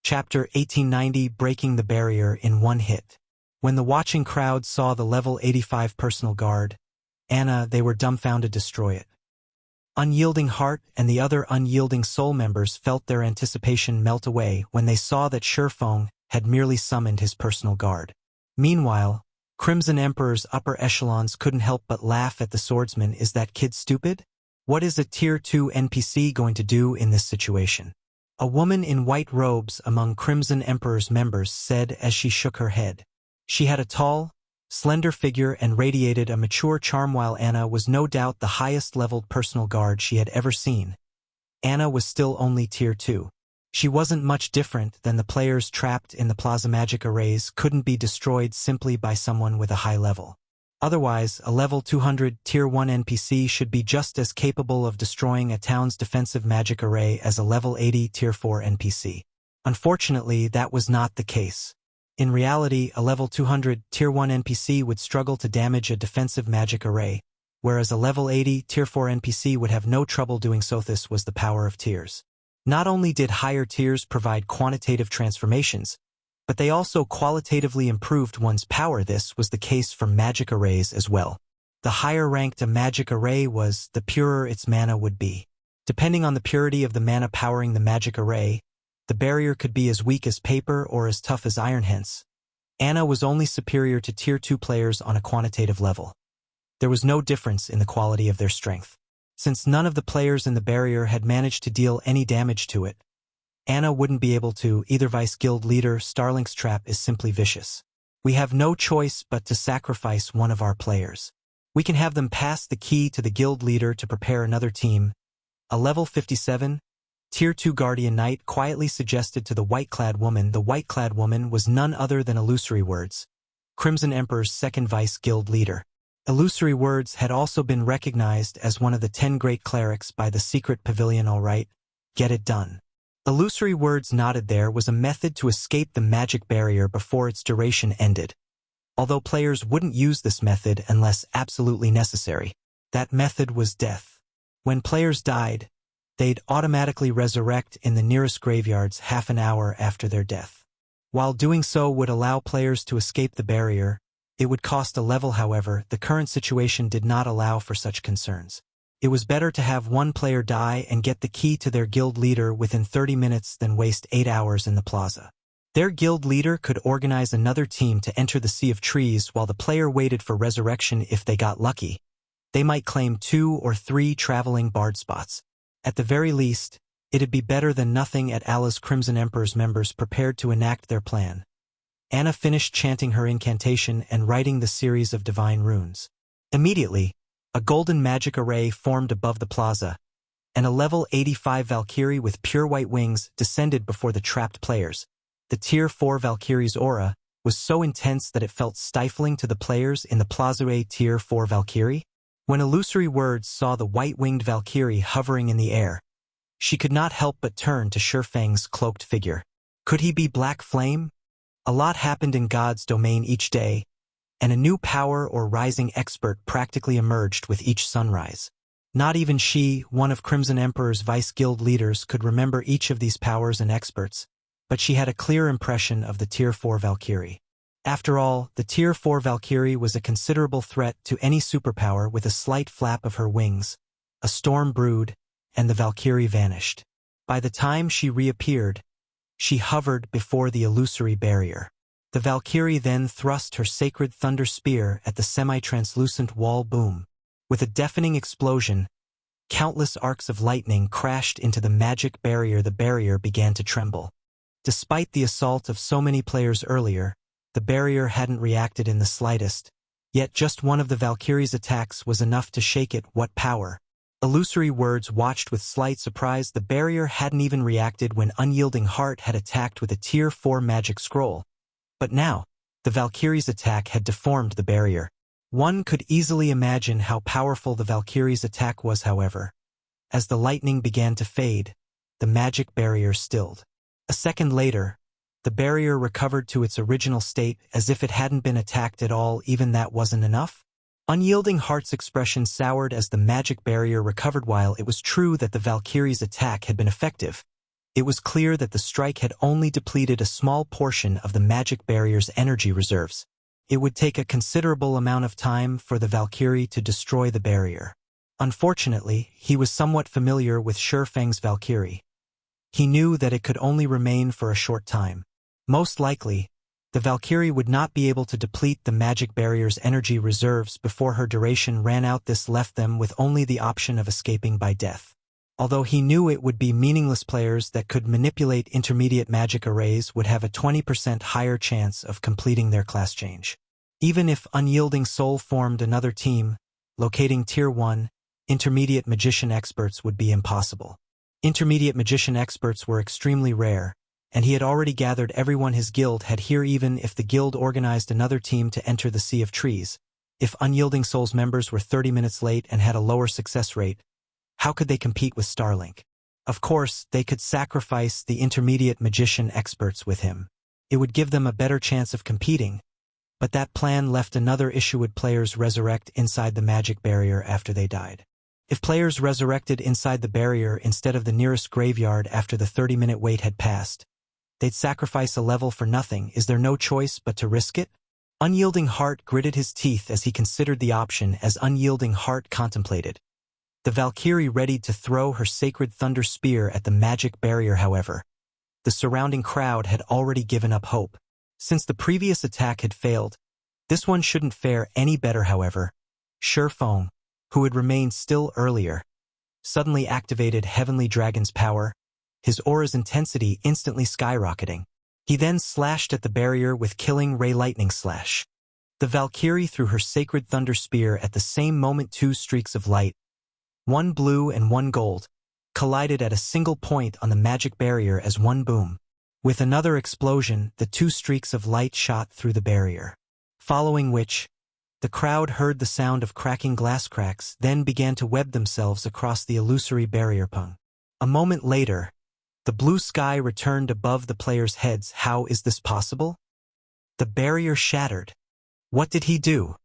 Chapter 1890 Breaking the Barrier in One Hit. When the watching crowd saw the level 85 personal guard, they were dumbfounded to destroy it. Unyielding Heart and the other unyielding soul members felt their anticipation melt away when they saw that Shurfeng had merely summoned his personal guard. Meanwhile, Crimson Emperor's upper echelons couldn't help but laugh at the swordsman. Is that kid stupid? What is a Tier 2 NPC going to do in this situation? A woman in white robes among Crimson Emperor's members said as she shook her head. She had a tall, slender figure and radiated a mature charm while Anna was no doubt the highest-leveled personal guard she had ever seen. Anna was still only Tier 2. She wasn't much different than the players trapped in the Plaza magic arrays couldn't be destroyed simply by someone with a high level. Otherwise, a level 200 Tier 1 NPC should be just as capable of destroying a town's defensive magic array as a level 80 Tier 4 NPC. Unfortunately, that was not the case. In reality, a level 200 Tier 1 NPC would struggle to damage a defensive magic array, whereas a level 80 Tier 4 NPC would have no trouble doing so. This was the power of tiers. Not only did higher tiers provide quantitative transformations, but they also qualitatively improved one's power. This was the case for magic arrays as well. The higher ranked a magic array was, the purer its mana would be. Depending on the purity of the mana powering the magic array, the barrier could be as weak as paper or as tough as iron. Hence, Anna was only superior to Tier 2 players on a quantitative level. There was no difference in the quality of their strength. Since none of the players in the barrier had managed to deal any damage to it, Anna wouldn't be able to. Either Vice Guild Leader Starlink's trap is simply vicious. We have no choice but to sacrifice one of our players. We can have them pass the key to the guild leader to prepare another team. A level 57, Tier 2 Guardian Knight quietly suggested to the white-clad woman. The white-clad woman was none other than Illusory Words, Crimson Emperor's second Vice Guild Leader. Illusory Words had also been recognized as one of the 10 great clerics by the secret pavilion. All right, get it done. Illusory Words nodded. There was a method to escape the magic barrier before its duration ended. Although players wouldn't use this method unless absolutely necessary. That method was death. When players died, they'd automatically resurrect in the nearest graveyards half an hour after their death. While doing so would allow players to escape the barrier, it would cost a level. However, the current situation did not allow for such concerns. It was better to have one player die and get the key to their guild leader within 30 minutes than waste 8 hours in the plaza. Their guild leader could organize another team to enter the Sea of Trees while the player waited for resurrection. If they got lucky, they might claim 2 or 3 traveling bard spots. At the very least, it'd be better than nothing. At Allah's Crimson Emperor's members prepared to enact their plan. Anna finished chanting her incantation and writing the series of divine runes. Immediately, a golden magic array formed above the plaza, and a level 85 Valkyrie with pure white wings descended before the trapped players. The Tier 4 Valkyrie's aura was so intense that it felt stifling to the players in the plaza. A Tier 4 Valkyrie? When Illusory Words saw the white-winged Valkyrie hovering in the air, she could not help but turn to Shurfeng's cloaked figure. Could he be Black Flame? A lot happened in God's domain each day, and a new power or rising expert practically emerged with each sunrise. Not even she, one of Crimson Emperor's Vice Guild leaders, could remember each of these powers and experts, but she had a clear impression of the Tier 4 Valkyrie. After all, the Tier 4 Valkyrie was a considerable threat to any superpower. With a slight flap of her wings, a storm brewed, and the Valkyrie vanished. By the time she reappeared, she hovered before the illusory barrier. The Valkyrie then thrust her sacred thunder spear at the semi-translucent wall. Boom. With a deafening explosion, countless arcs of lightning crashed into the magic barrier. The barrier began to tremble. Despite the assault of so many players earlier, the barrier hadn't reacted in the slightest, yet just one of the Valkyrie's attacks was enough to shake it. What power? Illusory Words watched with slight surprise. The barrier hadn't even reacted when Unyielding Heart had attacked with a Tier 4 magic scroll. But now, the Valkyrie's attack had deformed the barrier. One could easily imagine how powerful the Valkyrie's attack was. However, as the lightning began to fade, the magic barrier stilled. A second later, the barrier recovered to its original state as if it hadn't been attacked at all. Even that wasn't enough. Unyielding Heart's expression soured as the magic barrier recovered. While it was true that the Valkyrie's attack had been effective, It was clear that the strike had only depleted a small portion of the magic barrier's energy reserves. It would take a considerable amount of time for the Valkyrie to destroy the barrier. Unfortunately, he was somewhat familiar with Shifeng's Valkyrie. He knew that it could only remain for a short time. Most likely, the Valkyrie would not be able to deplete the magic barrier's energy reserves before her duration ran out. This left them with only the option of escaping by death. Although he knew it would be meaningless, players that could manipulate intermediate magic arrays would have a 20% higher chance of completing their class change. Even if Unyielding Soul formed another team, locating Tier 1, intermediate magician experts would be impossible. Intermediate magician experts were extremely rare, and he had already gathered everyone his guild had here. Even if the guild organized another team to enter the Sea of Trees, if Unyielding Soul's members were 30 minutes late and had a lower success rate, how could they compete with Starlink? Of course, they could sacrifice the intermediate magician experts with him. It would give them a better chance of competing, but that plan left another issue. Would players resurrect inside the magic barrier after they died? If players resurrected inside the barrier instead of the nearest graveyard after the 30-minute wait had passed, they'd sacrifice a level for nothing. Is there no choice but to risk it? Unyielding Heart gritted his teeth as he considered the option. As Unyielding Heart contemplated, the Valkyrie readied to throw her sacred thunder spear at the magic barrier. However, the surrounding crowd had already given up hope. Since the previous attack had failed, this one shouldn't fare any better. However, Shifeng, who had remained still earlier, suddenly activated Heavenly Dragon's power, his aura's intensity instantly skyrocketing. He then slashed at the barrier with Killing Ray Lightning Slash. The Valkyrie threw her sacred thunder spear at the same moment. Two streaks of light, one blue and one gold, collided at a single point on the magic barrier as one boom. With another explosion, the two streaks of light shot through the barrier. Following which, the crowd heard the sound of cracking glass cracks, then began to web themselves across the illusory barrier. A moment later, the blue sky returned above the players' heads. How is this possible? The barrier shattered. What did he do?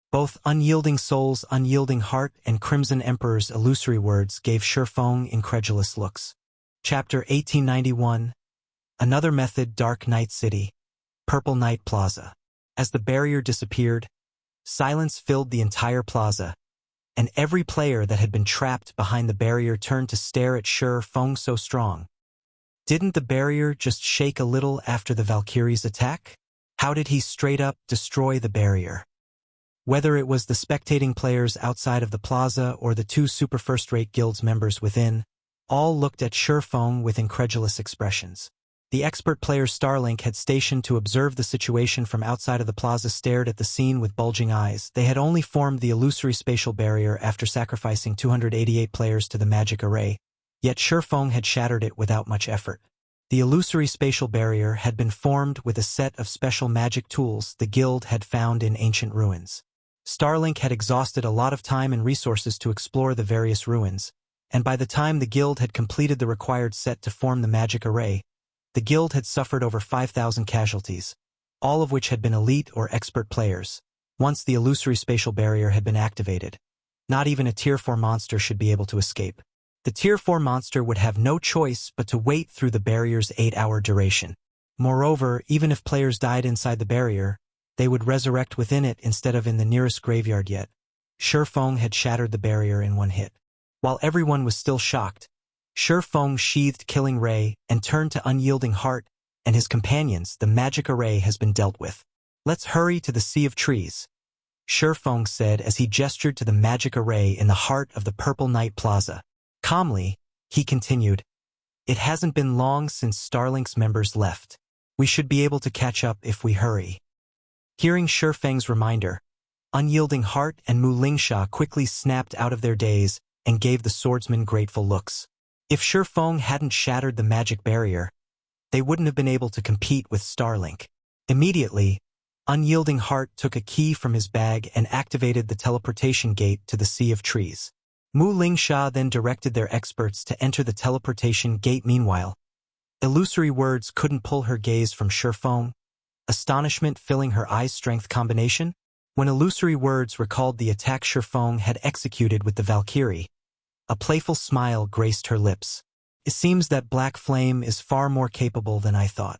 Both Unyielding Soul's Unyielding Heart and Crimson Emperor's illusory words gave Shifeng incredulous looks. Chapter 1891. Another method. Dark Night City, Purple Night Plaza. As the barrier disappeared, silence filled the entire plaza, and every player that had been trapped behind the barrier turned to stare at Shifeng. So strong. Didn't the barrier just shake a little after the Valkyrie's attack? How did he straight up destroy the barrier? Whether it was the spectating players outside of the plaza or the two super first-rate guilds members within, all looked at Shifeng with incredulous expressions. The expert player Starlink had stationed to observe the situation from outside of the plaza stared at the scene with bulging eyes. They had only formed the illusory spatial barrier after sacrificing 288 players to the magic array, yet Shifeng had shattered it without much effort. The illusory spatial barrier had been formed with a set of special magic tools the guild had found in ancient ruins. Starlink had exhausted a lot of time and resources to explore the various ruins, and by the time the guild had completed the required set to form the magic array, the guild had suffered over 5,000 casualties, all of which had been elite or expert players. Once the illusory spatial barrier had been activated, not even a Tier 4 monster should be able to escape. The Tier 4 monster would have no choice but to wait through the barrier's 8-hour duration. Moreover, even if players died inside the barrier, they would resurrect within it instead of in the nearest graveyard. Yet Shifeng had shattered the barrier in one hit. While everyone was still shocked, Shifeng sheathed Killing Ray and turned to Unyielding Heart and his companions. The magic array has been dealt with. Let's hurry to the Sea of Trees, Shifeng said as he gestured to the magic array in the heart of the Purple Night Plaza. Calmly, he continued, "It hasn't been long since Starlink's members left. We should be able to catch up if we hurry." Hearing Shifeng's reminder, Unyielding Heart and Mu Lingsha quickly snapped out of their daze and gave the swordsman grateful looks. If Shifeng hadn't shattered the magic barrier, they wouldn't have been able to compete with Starlink. Immediately, Unyielding Heart took a key from his bag and activated the teleportation gate to the Sea of Trees. Mu Lingsha then directed their experts to enter the teleportation gate. Meanwhile, illusory words couldn't pull her gaze from Shifeng, astonishment filling her eyes. Strength combination? When illusory words recalled the attack Shifeng had executed with the Valkyrie, a playful smile graced her lips. It seems that Black Flame is far more capable than I thought.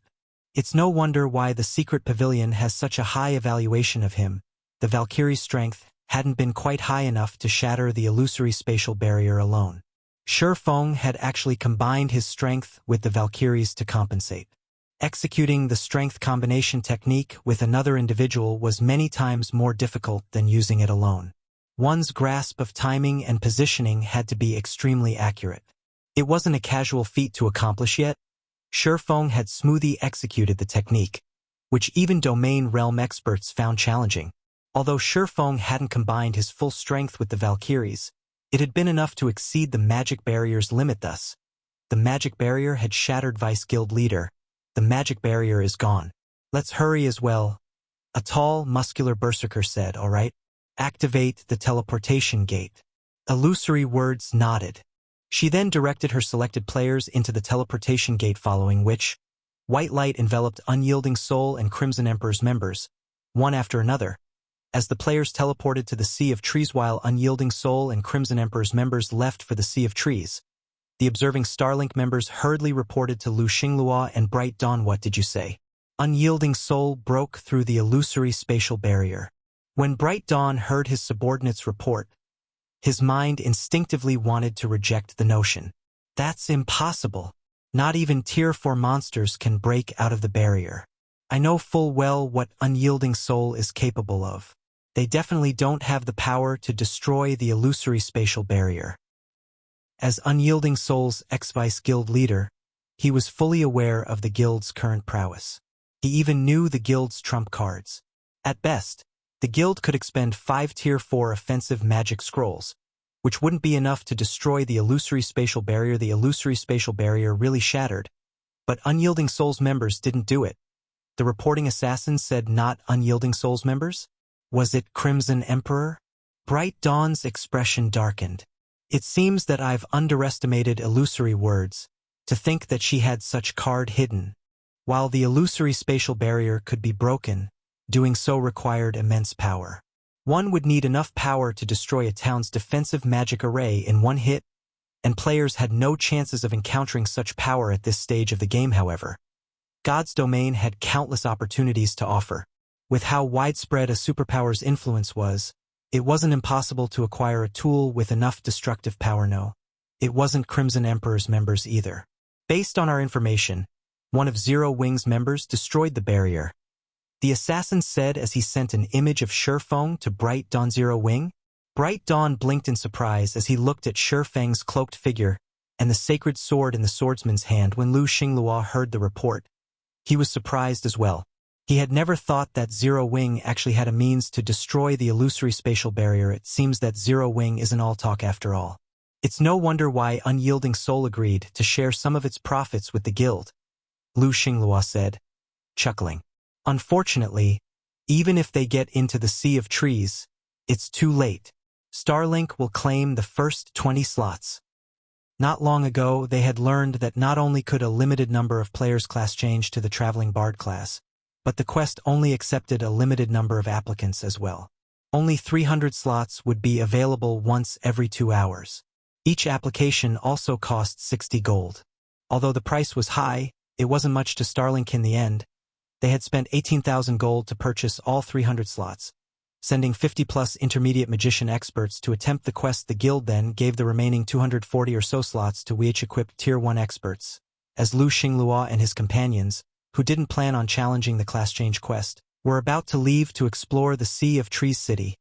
It's no wonder why the secret pavilion has such a high evaluation of him. The Valkyrie's strength hadn't been quite high enough to shatter the illusory spatial barrier alone. Shifeng had actually combined his strength with the Valkyrie's to compensate. Executing the strength combination technique with another individual was many times more difficult than using it alone. One's grasp of timing and positioning had to be extremely accurate. It wasn't a casual feat to accomplish yet. Shifeng had smoothly executed the technique, which even domain realm experts found challenging. Although Shifeng hadn't combined his full strength with the Valkyries, it had been enough to exceed the magic barrier's limit thus. The magic barrier had shattered Vice Guild leader. The magic barrier is gone. Let's hurry as well. A tall, muscular berserker said, all right. Activate the teleportation gate. Illusory words nodded. She then directed her selected players into the teleportation gate, following which, white light enveloped Unyielding Soul and Crimson Emperor's members, one after another. As the players teleported to the Sea of Trees while Unyielding Soul and Crimson Emperor's members left for the Sea of Trees, the observing Starlink members hurriedly reported to Lu Xinglua and Bright Dawn. What did you say? Unyielding Soul broke through the illusory spatial barrier. When Bright Dawn heard his subordinate's report, his mind instinctively wanted to reject the notion. That's impossible. Not even Tier 4 monsters can break out of the barrier. I know full well what Unyielding Soul is capable of. They definitely don't have the power to destroy the illusory spatial barrier. As Unyielding Soul's ex-Vice Guild leader, he was fully aware of the guild's current prowess. He even knew the guild's trump cards. At best, the guild could expend 5 Tier 4 offensive magic scrolls, which wouldn't be enough to destroy the illusory spatial barrier. The illusory spatial barrier really shattered, but Unyielding Soul's members didn't do it. The reporting assassin said not Unyielding Soul's members? Was it Crimson Emperor? Bright Dawn's expression darkened. It seems that I've underestimated illusory words, to think that she had such card hidden. While the illusory spatial barrier could be broken, doing so required immense power. One would need enough power to destroy a town's defensive magic array in one hit, and players had no chances of encountering such power at this stage of the game. However, God's domain had countless opportunities to offer. With how widespread a superpower's influence was, it wasn't impossible to acquire a tool with enough destructive power. No, it wasn't Crimson Emperor's members either. Based on our information, one of Zero Wing's members destroyed the barrier. The assassin said as he sent an image of Shifeng to Bright Dawn. Zero Wing? Bright Dawn blinked in surprise as he looked at Shifeng's cloaked figure and the sacred sword in the swordsman's hand. When Lu Xinglua heard the report, he was surprised as well. He had never thought that Zero Wing actually had a means to destroy the illusory spatial barrier. It seems that Zero Wing isn't all talk after all. It's no wonder why Unyielding Soul agreed to share some of its profits with the guild, Lu Xinglua said, chuckling. Unfortunately, even if they get into the Sea of Trees, it's too late. Starlink will claim the first 20 slots. Not long ago, they had learned that not only could a limited number of players class change to the Traveling Bard class, but the quest only accepted a limited number of applicants as well. Only 300 slots would be available once every 2 hours. Each application also cost 60 gold. Although the price was high, it wasn't much to Starlink in the end. They had spent 18,000 gold to purchase all 300 slots, sending 50-plus intermediate magician experts to attempt the quest. The guild then gave the remaining 240 or so slots to equipped Tier 1 experts, as Lu Xinglua and his companions, who didn't plan on challenging the class change quest, were about to leave to explore the Sea of Trees city.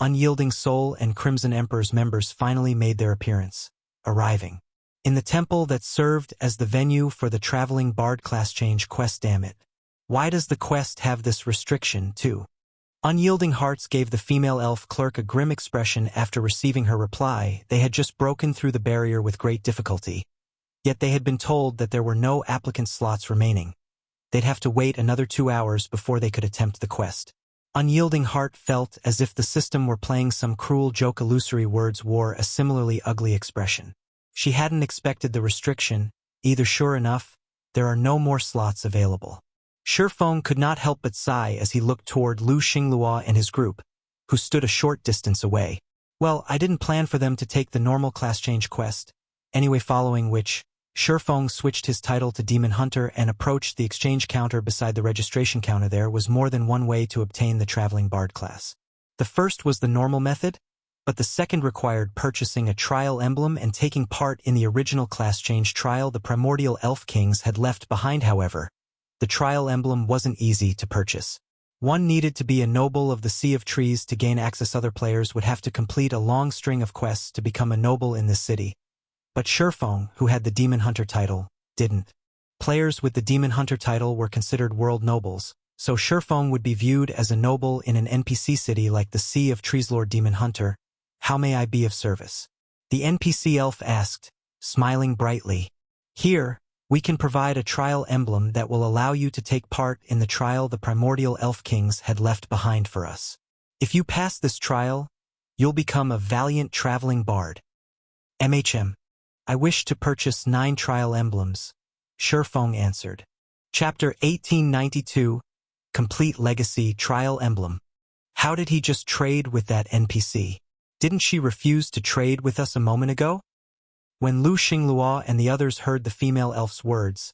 Unyielding Soul and Crimson Emperor's members finally made their appearance, arriving in the temple that served as the venue for the Traveling Bard class change quest. Damn it. Why does the quest have this restriction, too? Unyielding Hearts gave the female elf clerk a grim expression after receiving her reply. They had just broken through the barrier with great difficulty, yet they had been told that there were no applicant slots remaining. They'd have to wait another 2 hours before they could attempt the quest. Unyielding Heart felt as if the system were playing some cruel joke. Illusory words wore a similarly ugly expression. She hadn't expected the restriction, either. Sure enough, there are no more slots available. Shifeng could not help but sigh as he looked toward Lu Xinglua and his group, who stood a short distance away. Well, I didn't plan for them to take the normal class change quest, anyway. Following which, Shifeng switched his title to Demon Hunter and approached the exchange counter beside the registration counter. There was more than one way to obtain the Traveling Bard class. The first was the normal method, but the second required purchasing a trial emblem and taking part in the original class change trial the primordial elf kings had left behind. However, the trial emblem wasn't easy to purchase. One needed to be a noble of the Sea of Trees to gain access. Other players would have to complete a long string of quests to become a noble in this city. But Shifeng, who had the Demon Hunter title, didn't. Players with the Demon Hunter title were considered world nobles, so Shifeng would be viewed as a noble in an NPC city like the Sea of Trees. Lord Demon Hunter, how may I be of service? The NPC elf asked, smiling brightly. Here, we can provide a trial emblem that will allow you to take part in the trial the primordial elf kings had left behind for us. If you pass this trial, you'll become a valiant traveling bard. I wish to purchase 9 trial emblems, Shifeng answered. Chapter 1892, Complete Legacy Trial Emblem. How did he just trade with that NPC? Didn't she refuse to trade with us a moment ago? When Lu Xinglua and the others heard the female elf's words,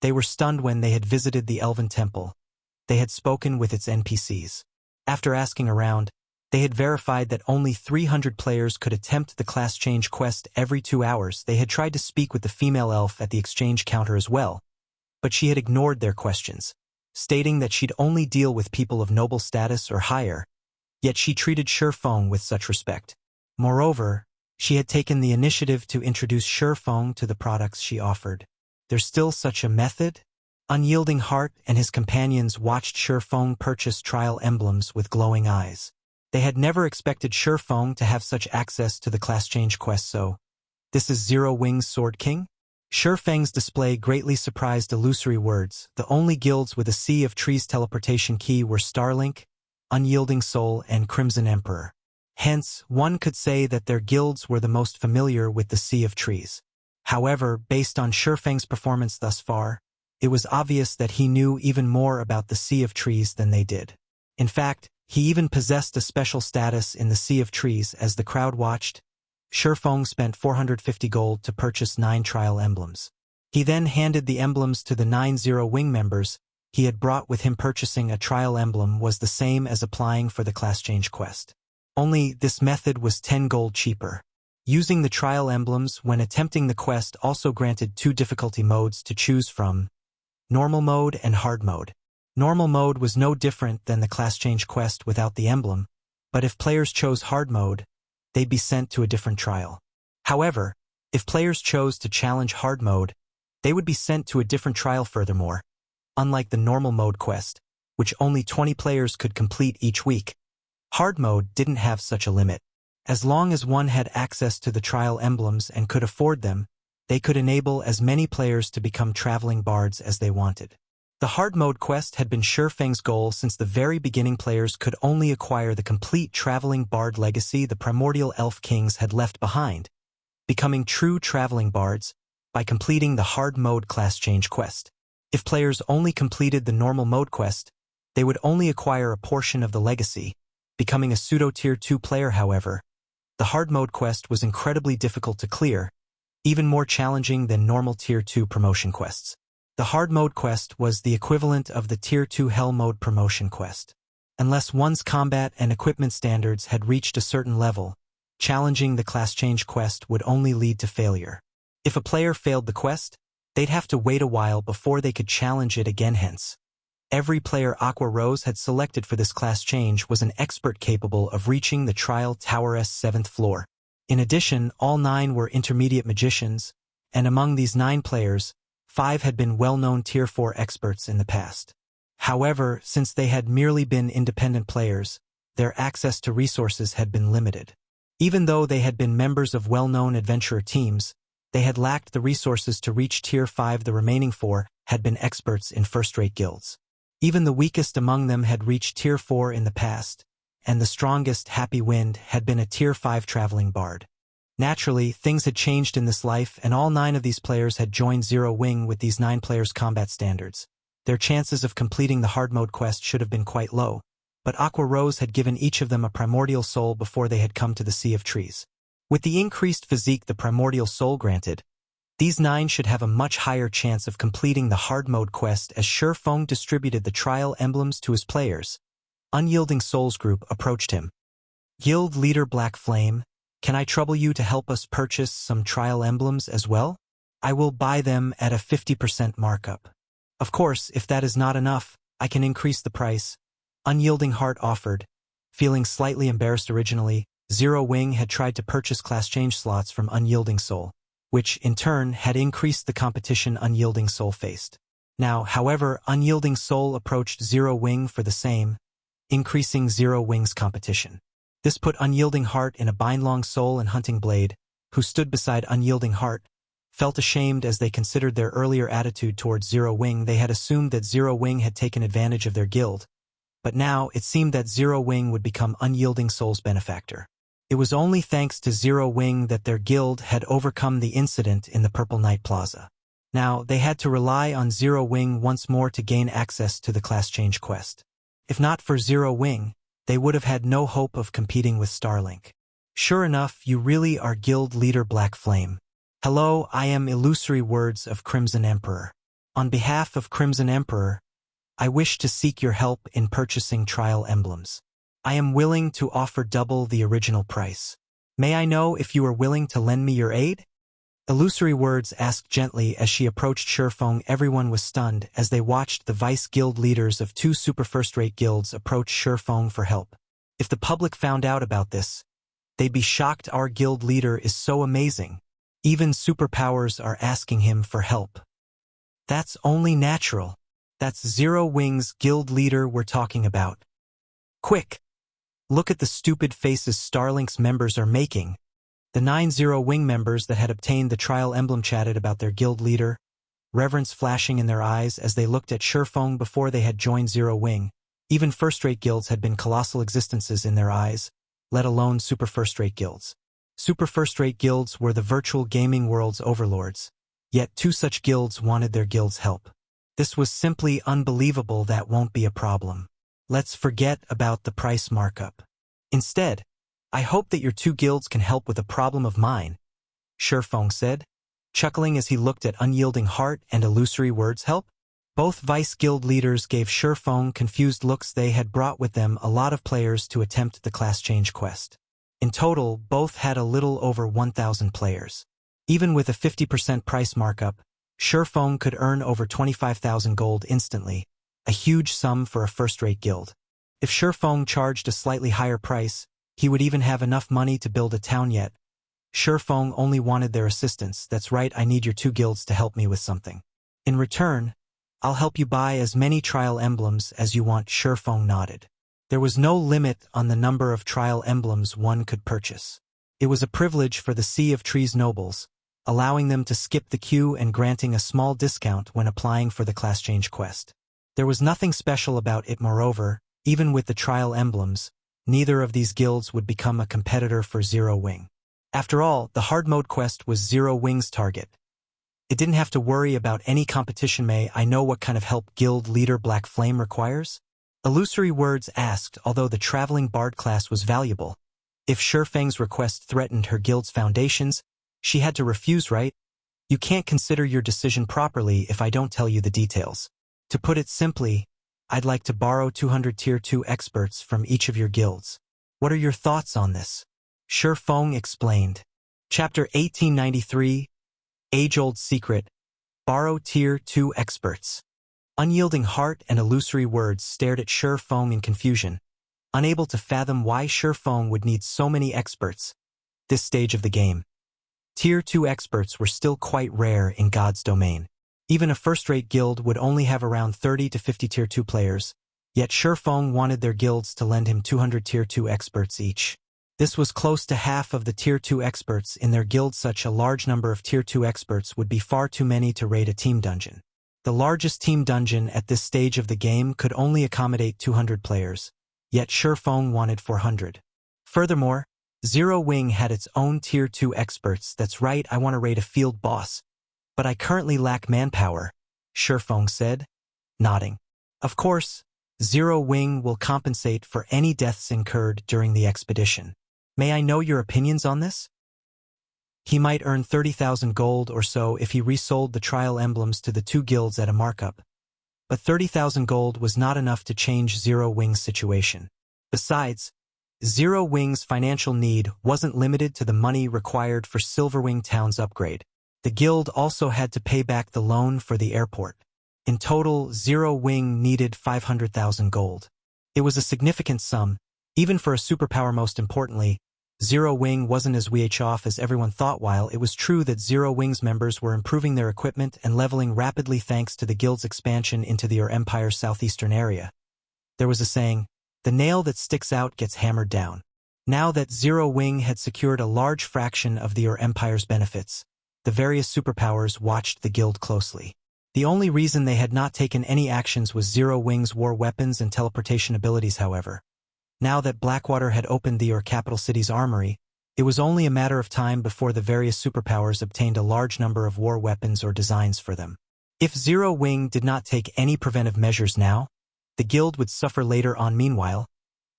they were stunned. When they had visited the Elven Temple, they had spoken with its NPCs. After asking around, they had verified that only 300 players could attempt the class change quest every 2 hours. They had tried to speak with the female elf at the exchange counter as well, but she had ignored their questions, stating that she'd only deal with people of noble status or higher, yet she treated Shifeng with such respect. Moreover, she had taken the initiative to introduce Shifeng to the products she offered. There's still such a method? Unyielding Heart and his companions watched Shifeng purchase trial emblems with glowing eyes. They had never expected Shifeng to have such access to the class change quest. So, this is Zero Wings Sword King? Shifeng's display greatly surprised. Illusory words. The only guilds with a Sea of Trees teleportation key were Starlink, Unyielding Soul, and Crimson Emperor. Hence, one could say that their guilds were the most familiar with the Sea of Trees. However, based on Shifeng's performance thus far, it was obvious that he knew even more about the Sea of Trees than they did. In fact, he even possessed a special status in the Sea of Trees. As the crowd watched, Shifeng spent 450 gold to purchase 9 trial emblems. He then handed the emblems to the 9 Zero Wing members he had brought with him. Purchasing a trial emblem was the same as applying for the class change quest. Only this method was 10 gold cheaper. Using the trial emblems when attempting the quest also granted 2 difficulty modes to choose from: normal mode and hard mode. Normal mode was no different than the class change quest without the emblem, but if players chose hard mode, they'd be sent to a different trial. However, if players chose to challenge hard mode, they would be sent to a different trial. Furthermore, unlike the normal mode quest, which only 20 players could complete each week, hard mode didn't have such a limit. As long as one had access to the trial emblems and could afford them, they could enable as many players to become traveling bards as they wanted. The hard mode quest had been Shifeng's goal since the very beginning. Players could only acquire the complete traveling bard legacy the primordial elf kings had left behind, becoming true traveling bards, by completing the hard mode class change quest. If players only completed the normal mode quest, they would only acquire a portion of the legacy, becoming a pseudo tier 2 player. However, the hard mode quest was incredibly difficult to clear, even more challenging than normal tier 2 promotion quests. The hard mode quest was the equivalent of the tier 2 hell mode promotion quest. Unless one's combat and equipment standards had reached a certain level, challenging the class change quest would only lead to failure. If a player failed the quest, they'd have to wait a while before they could challenge it again. Hence, every player Aqua Rose had selected for this class change was an expert capable of reaching the trial tower's 7th floor. In addition, all 9 were intermediate magicians, and among these 9 players, 5 had been well-known tier 4 experts in the past. However, since they had merely been independent players, their access to resources had been limited. Even though they had been members of well-known adventurer teams, they had lacked the resources to reach tier 5. The remaining 4 had been experts in first-rate guilds. Even the weakest among them had reached tier 4 in the past, and the strongest, Happy Wind, had been a tier 5 traveling bard. Naturally, things had changed in this life, and all 9 of these players had joined Zero Wing with these 9 players' combat standards. Their chances of completing the hard mode quest should have been quite low, but Aqua Rose had given each of them a primordial soul before they had come to the Sea of Trees. With the increased physique the primordial soul granted, These 9 should have a much higher chance of completing the hard mode quest as Shifeng distributed the trial emblems to his players. Unyielding Souls Group approached him. Guild Leader Black Flame, can I trouble you to help us purchase some trial emblems as well? I will buy them at a 50% markup. Of course, if that is not enough, I can increase the price. Unyielding Heart offered. Feeling slightly embarrassed originally, Zero Wing had tried to purchase class change slots from Unyielding Soul, which, in turn, had increased the competition Unyielding Soul faced. Now, however, Unyielding Soul approached Zero Wing for the same, increasing Zero Wing's competition. This put Unyielding Heart in a bindlong Soul and Hunting Blade, who stood beside Unyielding Heart, felt ashamed as they considered their earlier attitude towards Zero Wing. They had assumed that Zero Wing had taken advantage of their guild, but now it seemed that Zero Wing would become Unyielding Soul's benefactor. It was only thanks to Zero Wing that their guild had overcome the incident in the Purple Night Plaza. Now, they had to rely on Zero Wing once more to gain access to the class change quest. If not for Zero Wing, they would have had no hope of competing with Starlink. Sure enough, you really are Guild Leader Black Flame. Hello, I am Illusory Words of Crimson Emperor. On behalf of Crimson Emperor, I wish to seek your help in purchasing trial emblems. I am willing to offer double the original price. May I know if you are willing to lend me your aid? Illusory Words asked gently as she approached Shifeng. Everyone was stunned as they watched the vice guild leaders of 2 super first-rate guilds approach Shifeng for help. If the public found out about this, they'd be shocked. Our guild leader is so amazing. Even superpowers are asking him for help. That's only natural. That's Zero Wing's guild leader we're talking about. Quick! Look at the stupid faces Starlink's members are making. The 9 Zero Wing members that had obtained the trial emblem chatted about their guild leader, reverence flashing in their eyes as they looked at Shifeng before they had joined Zero Wing. Even first-rate guilds had been colossal existences in their eyes, let alone super first-rate guilds. Super first-rate guilds were the virtual gaming world's overlords, yet 2 such guilds wanted their guild's help. This was simply unbelievable. That won't be a problem. Let's forget about the price markup. Instead, I hope that your 2 guilds can help with a problem of mine, Shifeng said, chuckling as he looked at Unyielding Heart and Illusory Words help. Both vice guild leaders gave Shifeng confused looks. They had brought with them a lot of players to attempt the class change quest. In total, both had a little over 1,000 players. Even with a 50% price markup, Shifeng could earn over 25,000 gold instantly, a huge sum for a first-rate guild. If Shifeng charged a slightly higher price, he would even have enough money to build a town. Yet Shifeng only wanted their assistance. That's right, I need your 2 guilds to help me with something. In return, I'll help you buy as many trial emblems as you want. Shifeng nodded. There was no limit on the number of trial emblems one could purchase. It was a privilege for the Sea of Trees nobles, allowing them to skip the queue and granting a small discount when applying for the class change quest. There was nothing special about it. Moreover, even with the trial emblems, neither of these guilds would become a competitor for Zero Wing. After all, the hard mode quest was Zero Wing's target. It didn't have to worry about any competition. May I know what kind of help Guild Leader Black Flame requires? Illusory Words asked. Although the traveling bard class was valuable, if Shifeng's request threatened her guild's foundations, she had to refuse, right? You can't consider your decision properly if I don't tell you the details. To put it simply, I'd like to borrow 200 Tier 2 experts from each of your guilds. What are your thoughts on this? Shifeng explained. Chapter 1893, Age-Old Secret, Borrow Tier 2 Experts. Unyielding Heart and Illusory Words stared at Shifeng in confusion, unable to fathom why Shifeng would need so many experts. This stage of the game, Tier 2 experts were still quite rare in God's domain. Even a first-rate guild would only have around 30 to 50 Tier 2 players, yet Shifeng wanted their guilds to lend him 200 Tier 2 experts each. This was close to half of the Tier 2 experts in their guild. Such a large number of Tier 2 experts would be far too many to raid a team dungeon. The largest team dungeon at this stage of the game could only accommodate 200 players, yet Shifeng wanted 400. Furthermore, Zero Wing had its own Tier 2 experts. That's right, I want to raid a field boss. But I currently lack manpower, Shifeng said, nodding. Of course, Zero Wing will compensate for any deaths incurred during the expedition. May I know your opinions on this? He might earn 30,000 gold or so if he resold the trial emblems to the two guilds at a markup. But 30,000 gold was not enough to change Zero Wing's situation. Besides, Zero Wing's financial need wasn't limited to the money required for Silverwing Town's upgrade. The guild also had to pay back the loan for the airport. In total, Zero Wing needed 500,000 gold. It was a significant sum, even for a superpower. Most importantly, Zero Wing wasn't as off as everyone thought. While it was true that Zero Wing's members were improving their equipment and leveling rapidly thanks to the guild's expansion into the Empire's southeastern area. There was a saying, "The nail that sticks out gets hammered down." Now that Zero Wing had secured a large fraction of the Empire's benefits, the various superpowers watched the guild closely. The only reason they had not taken any actions was Zero Wing's war weapons and teleportation abilities. However, now that Blackwater had opened the capital city's armory, it was only a matter of time before the various superpowers obtained a large number of war weapons or designs for them. If Zero Wing did not take any preventive measures now, the guild would suffer later on. Meanwhile,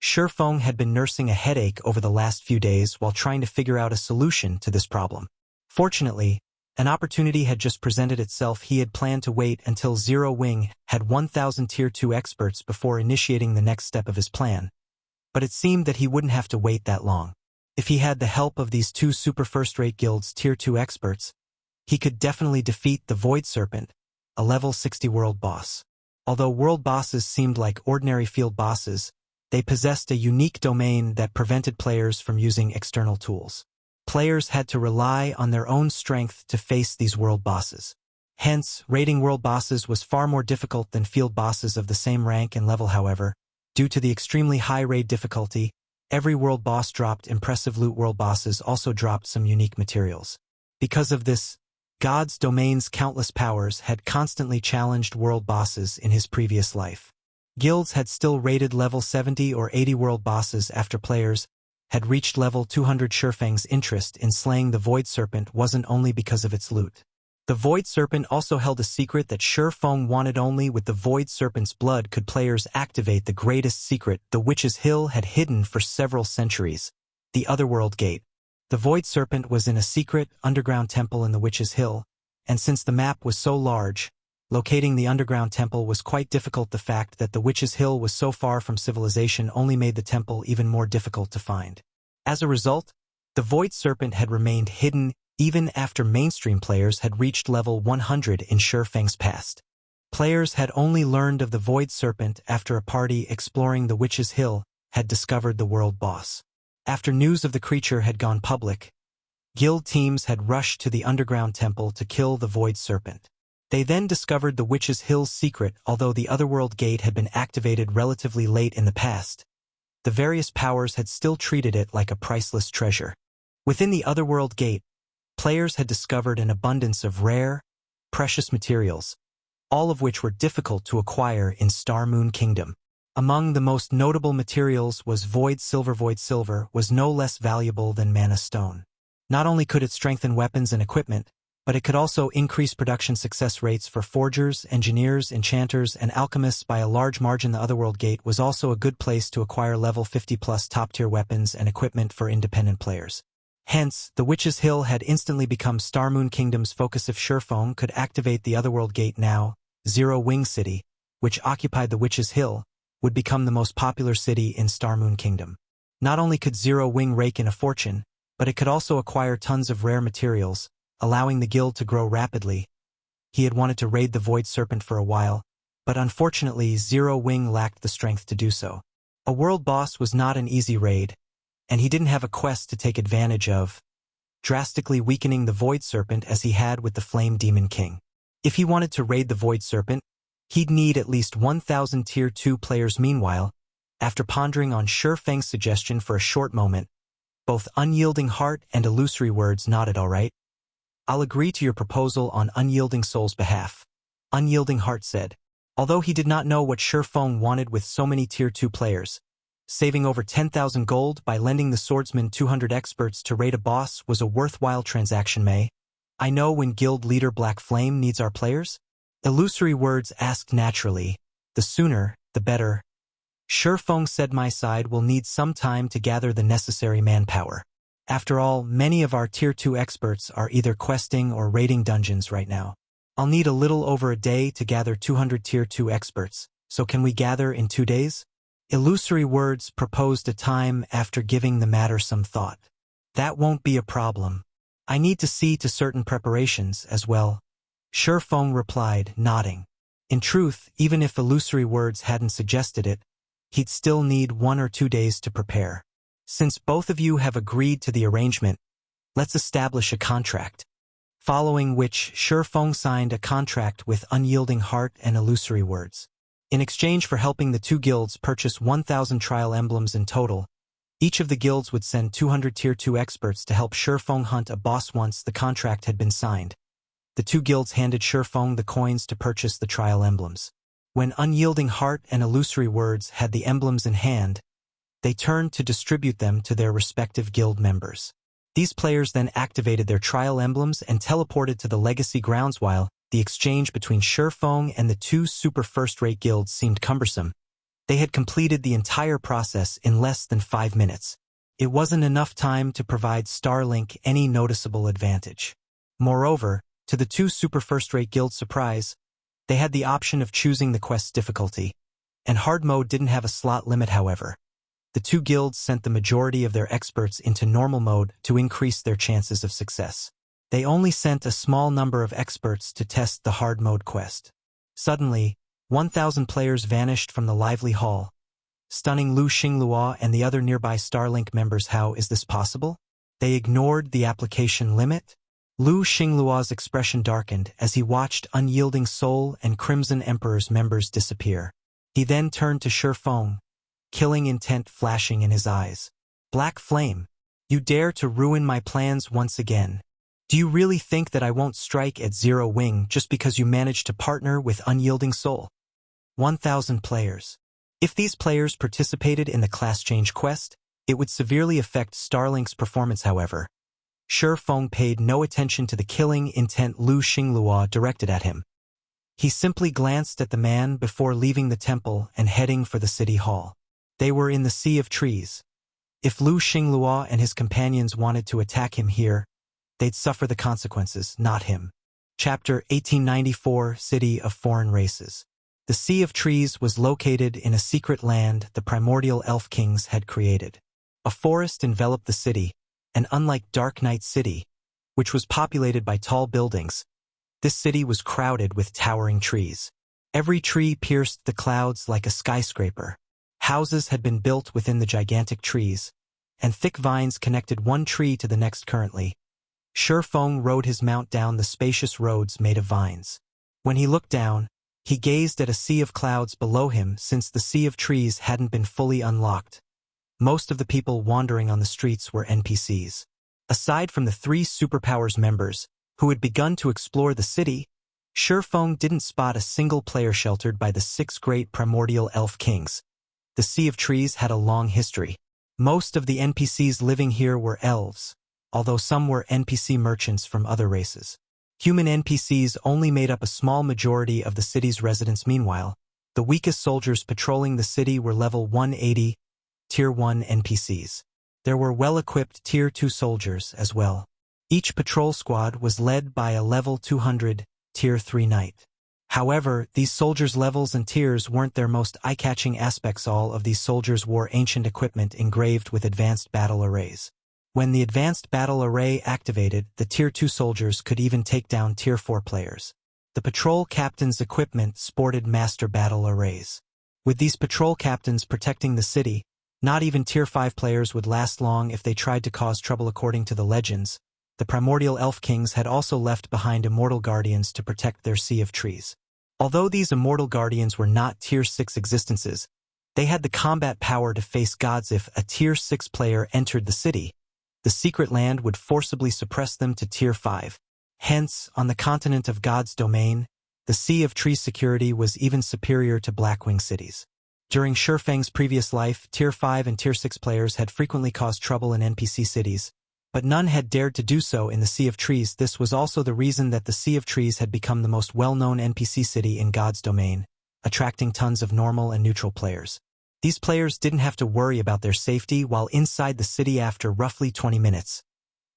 Shifeng had been nursing a headache over the last few days while trying to figure out a solution to this problem. Fortunately, an opportunity had just presented itself. He had planned to wait until Zero Wing had 1,000 Tier 2 experts before initiating the next step of his plan. But it seemed that he wouldn't have to wait that long. If he had the help of these two super first-rate guilds' Tier 2 experts, he could definitely defeat the Void Serpent, a level 60 world boss. Although world bosses seemed like ordinary field bosses, they possessed a unique domain that prevented players from using external tools. Players had to rely on their own strength to face these world bosses. Hence, raiding world bosses was far more difficult than field bosses of the same rank and level. However, due to the extremely high raid difficulty, every world boss dropped impressive loot. World bosses also dropped some unique materials. Because of this, God's domain's countless powers had constantly challenged world bosses in his previous life. Guilds had still raided level 70 or 80 world bosses after players had reached level 200. Shifeng's interest in slaying the Void Serpent wasn't only because of its loot. The Void Serpent also held a secret that Shifeng wanted. Only with the Void Serpent's blood could players activate the greatest secret the Witch's Hill had hidden for several centuries, the Otherworld Gate. The Void Serpent was in a secret underground temple in the Witch's Hill, and since the map was so large, locating the underground temple was quite difficult. The fact that the Witch's Hill was so far from civilization only made the temple even more difficult to find. As a result, the Void Serpent had remained hidden even after mainstream players had reached level 100 in Shifeng's past. Players had only learned of the Void Serpent after a party exploring the Witch's Hill had discovered the world boss. After news of the creature had gone public, guild teams had rushed to the underground temple to kill the Void Serpent. They then discovered the Witch's Hill's secret. Although the Otherworld Gate had been activated relatively late in the past, the various powers had still treated it like a priceless treasure. Within the Otherworld Gate, players had discovered an abundance of rare, precious materials, all of which were difficult to acquire in Star Moon Kingdom. Among the most notable materials was Void Silver. Void Silver was no less valuable than Mana Stone. Not only could it strengthen weapons and equipment, but it could also increase production success rates for forgers, engineers, enchanters, and alchemists by a large margin. The Otherworld Gate was also a good place to acquire level 50+ top-tier weapons and equipment for independent players. Hence, the Witch's Hill had instantly become Star Moon Kingdom's focus. If Shifeng could activate the Otherworld Gate now, Zero Wing City, which occupied the Witch's Hill, would become the most popular city in Star Moon Kingdom. Not only could Zero Wing rake in a fortune, but it could also acquire tons of rare materials, allowing the guild to grow rapidly. He had wanted to raid the Void Serpent for a while, but unfortunately Zero Wing lacked the strength to do so. A world boss was not an easy raid, and he didn't have a quest to take advantage of, drastically weakening the Void Serpent as he had with the Flame Demon King. If he wanted to raid the Void Serpent, he'd need at least 1,000 Tier 2 players. Meanwhile, after pondering on Shifeng's suggestion for a short moment, both Unyielding Heart and Illusory Words nodded. "All right. I'll agree to your proposal on Unyielding Soul's behalf," Unyielding Heart said. Although he did not know what Shifeng wanted with so many Tier 2 players, saving over 10,000 gold by lending the swordsman 200 experts to raid a boss was a worthwhile transaction. "I know when guild leader Black Flame needs our players?" Illusory Words asked naturally. "The sooner, the better." Shifeng said, "My side will need some time to gather the necessary manpower." After all, many of our Tier 2 experts are either questing or raiding dungeons right now. I'll need a little over a day to gather 200 Tier 2 experts, so can we gather in 2 days? Illusory Words proposed a time after giving the matter some thought. That won't be a problem. I need to see to certain preparations as well. Shifeng replied, nodding. In truth, even if Illusory Words hadn't suggested it, he'd still need 1 or 2 days to prepare. Since both of you have agreed to the arrangement, let's establish a contract. Following which, Shifeng signed a contract with Unyielding Heart and Illusory Words. In exchange for helping the 2 guilds purchase 1,000 trial emblems in total, each of the guilds would send 200 Tier 2 experts to help Shifeng hunt a boss once the contract had been signed. The 2 guilds handed Shifeng the coins to purchase the trial emblems. When Unyielding Heart and Illusory Words had the emblems in hand, they turned to distribute them to their respective guild members. These players then activated their trial emblems and teleported to the legacy grounds. While the exchange between Shifeng and the 2 super first-rate guilds seemed cumbersome, they had completed the entire process in less than 5 minutes. It wasn't enough time to provide Starlink any noticeable advantage. Moreover, to the 2 super first-rate guilds' surprise, they had the option of choosing the quest's difficulty, and hard mode didn't have a slot limit. However, the 2 guilds sent the majority of their experts into normal mode to increase their chances of success. They only sent a small number of experts to test the hard mode quest. Suddenly, 1,000 players vanished from the lively hall, stunning Lu Xinglua and the other nearby Starlink members. How is this possible? They ignored the application limit? Lu Xinglua's expression darkened as he watched Unyielding Soul and Crimson Emperor's members disappear. He then turned to Shifeng, killing intent flashing in his eyes. Black Flame, you dare to ruin my plans once again. Do you really think that I won't strike at Zero Wing just because you managed to partner with Unyielding Soul? 1,000 players. If these players participated in the class change quest, it would severely affect Starlink's performance. However, Shifeng paid no attention to the killing intent Lu Xinglua directed at him. He simply glanced at the man before leaving the temple and heading for the city hall. They were in the Sea of Trees. If Lu Xinglua and his companions wanted to attack him here, they'd suffer the consequences, not him. Chapter 1894, City of Foreign Races. The Sea of Trees was located in a secret land the primordial elf kings had created. A forest enveloped the city, and unlike Dark Knight City, which was populated by tall buildings, this city was crowded with towering trees. Every tree pierced the clouds like a skyscraper. Houses had been built within the gigantic trees, and thick vines connected one tree to the next. Currently, Shifeng rode his mount down the spacious roads made of vines. When he looked down, he gazed at a sea of clouds below him. Since the Sea of Trees hadn't been fully unlocked, most of the people wandering on the streets were NPCs. Aside from the 3 Superpowers members, who had begun to explore the city, Shifeng didn't spot a single player sheltered by the 6 great primordial elf kings. The Sea of Trees had a long history. Most of the NPCs living here were elves, although some were NPC merchants from other races. Human NPCs only made up a small majority of the city's residents. Meanwhile, the weakest soldiers patrolling the city were level 180, Tier 1 NPCs. There were well-equipped Tier 2 soldiers as well. Each patrol squad was led by a level 200, Tier 3 knight. However, these soldiers' levels and tiers weren't their most eye-catching aspects. All of these soldiers wore ancient equipment engraved with advanced battle arrays. When the advanced battle array activated, the Tier 2 soldiers could even take down Tier 4 players. The patrol captain's equipment sported master battle arrays. With these patrol captains protecting the city, not even Tier 5 players would last long if they tried to cause trouble. According to the legends, the primordial elf kings had also left behind immortal guardians to protect their Sea of Trees. Although these immortal guardians were not Tier 6 existences, they had the combat power to face gods. If a Tier 6 player entered the city, the secret land would forcibly suppress them to Tier 5. Hence, on the continent of God's domain, the Sea of Trees security was even superior to Blackwing cities. During Shifeng's previous life, Tier 5 and Tier 6 players had frequently caused trouble in NPC cities, but none had dared to do so in the Sea of Trees. This was also the reason that the Sea of Trees had become the most well-known NPC city in God's domain, attracting tons of normal and neutral players. These players didn't have to worry about their safety while inside the city. After roughly 20 minutes,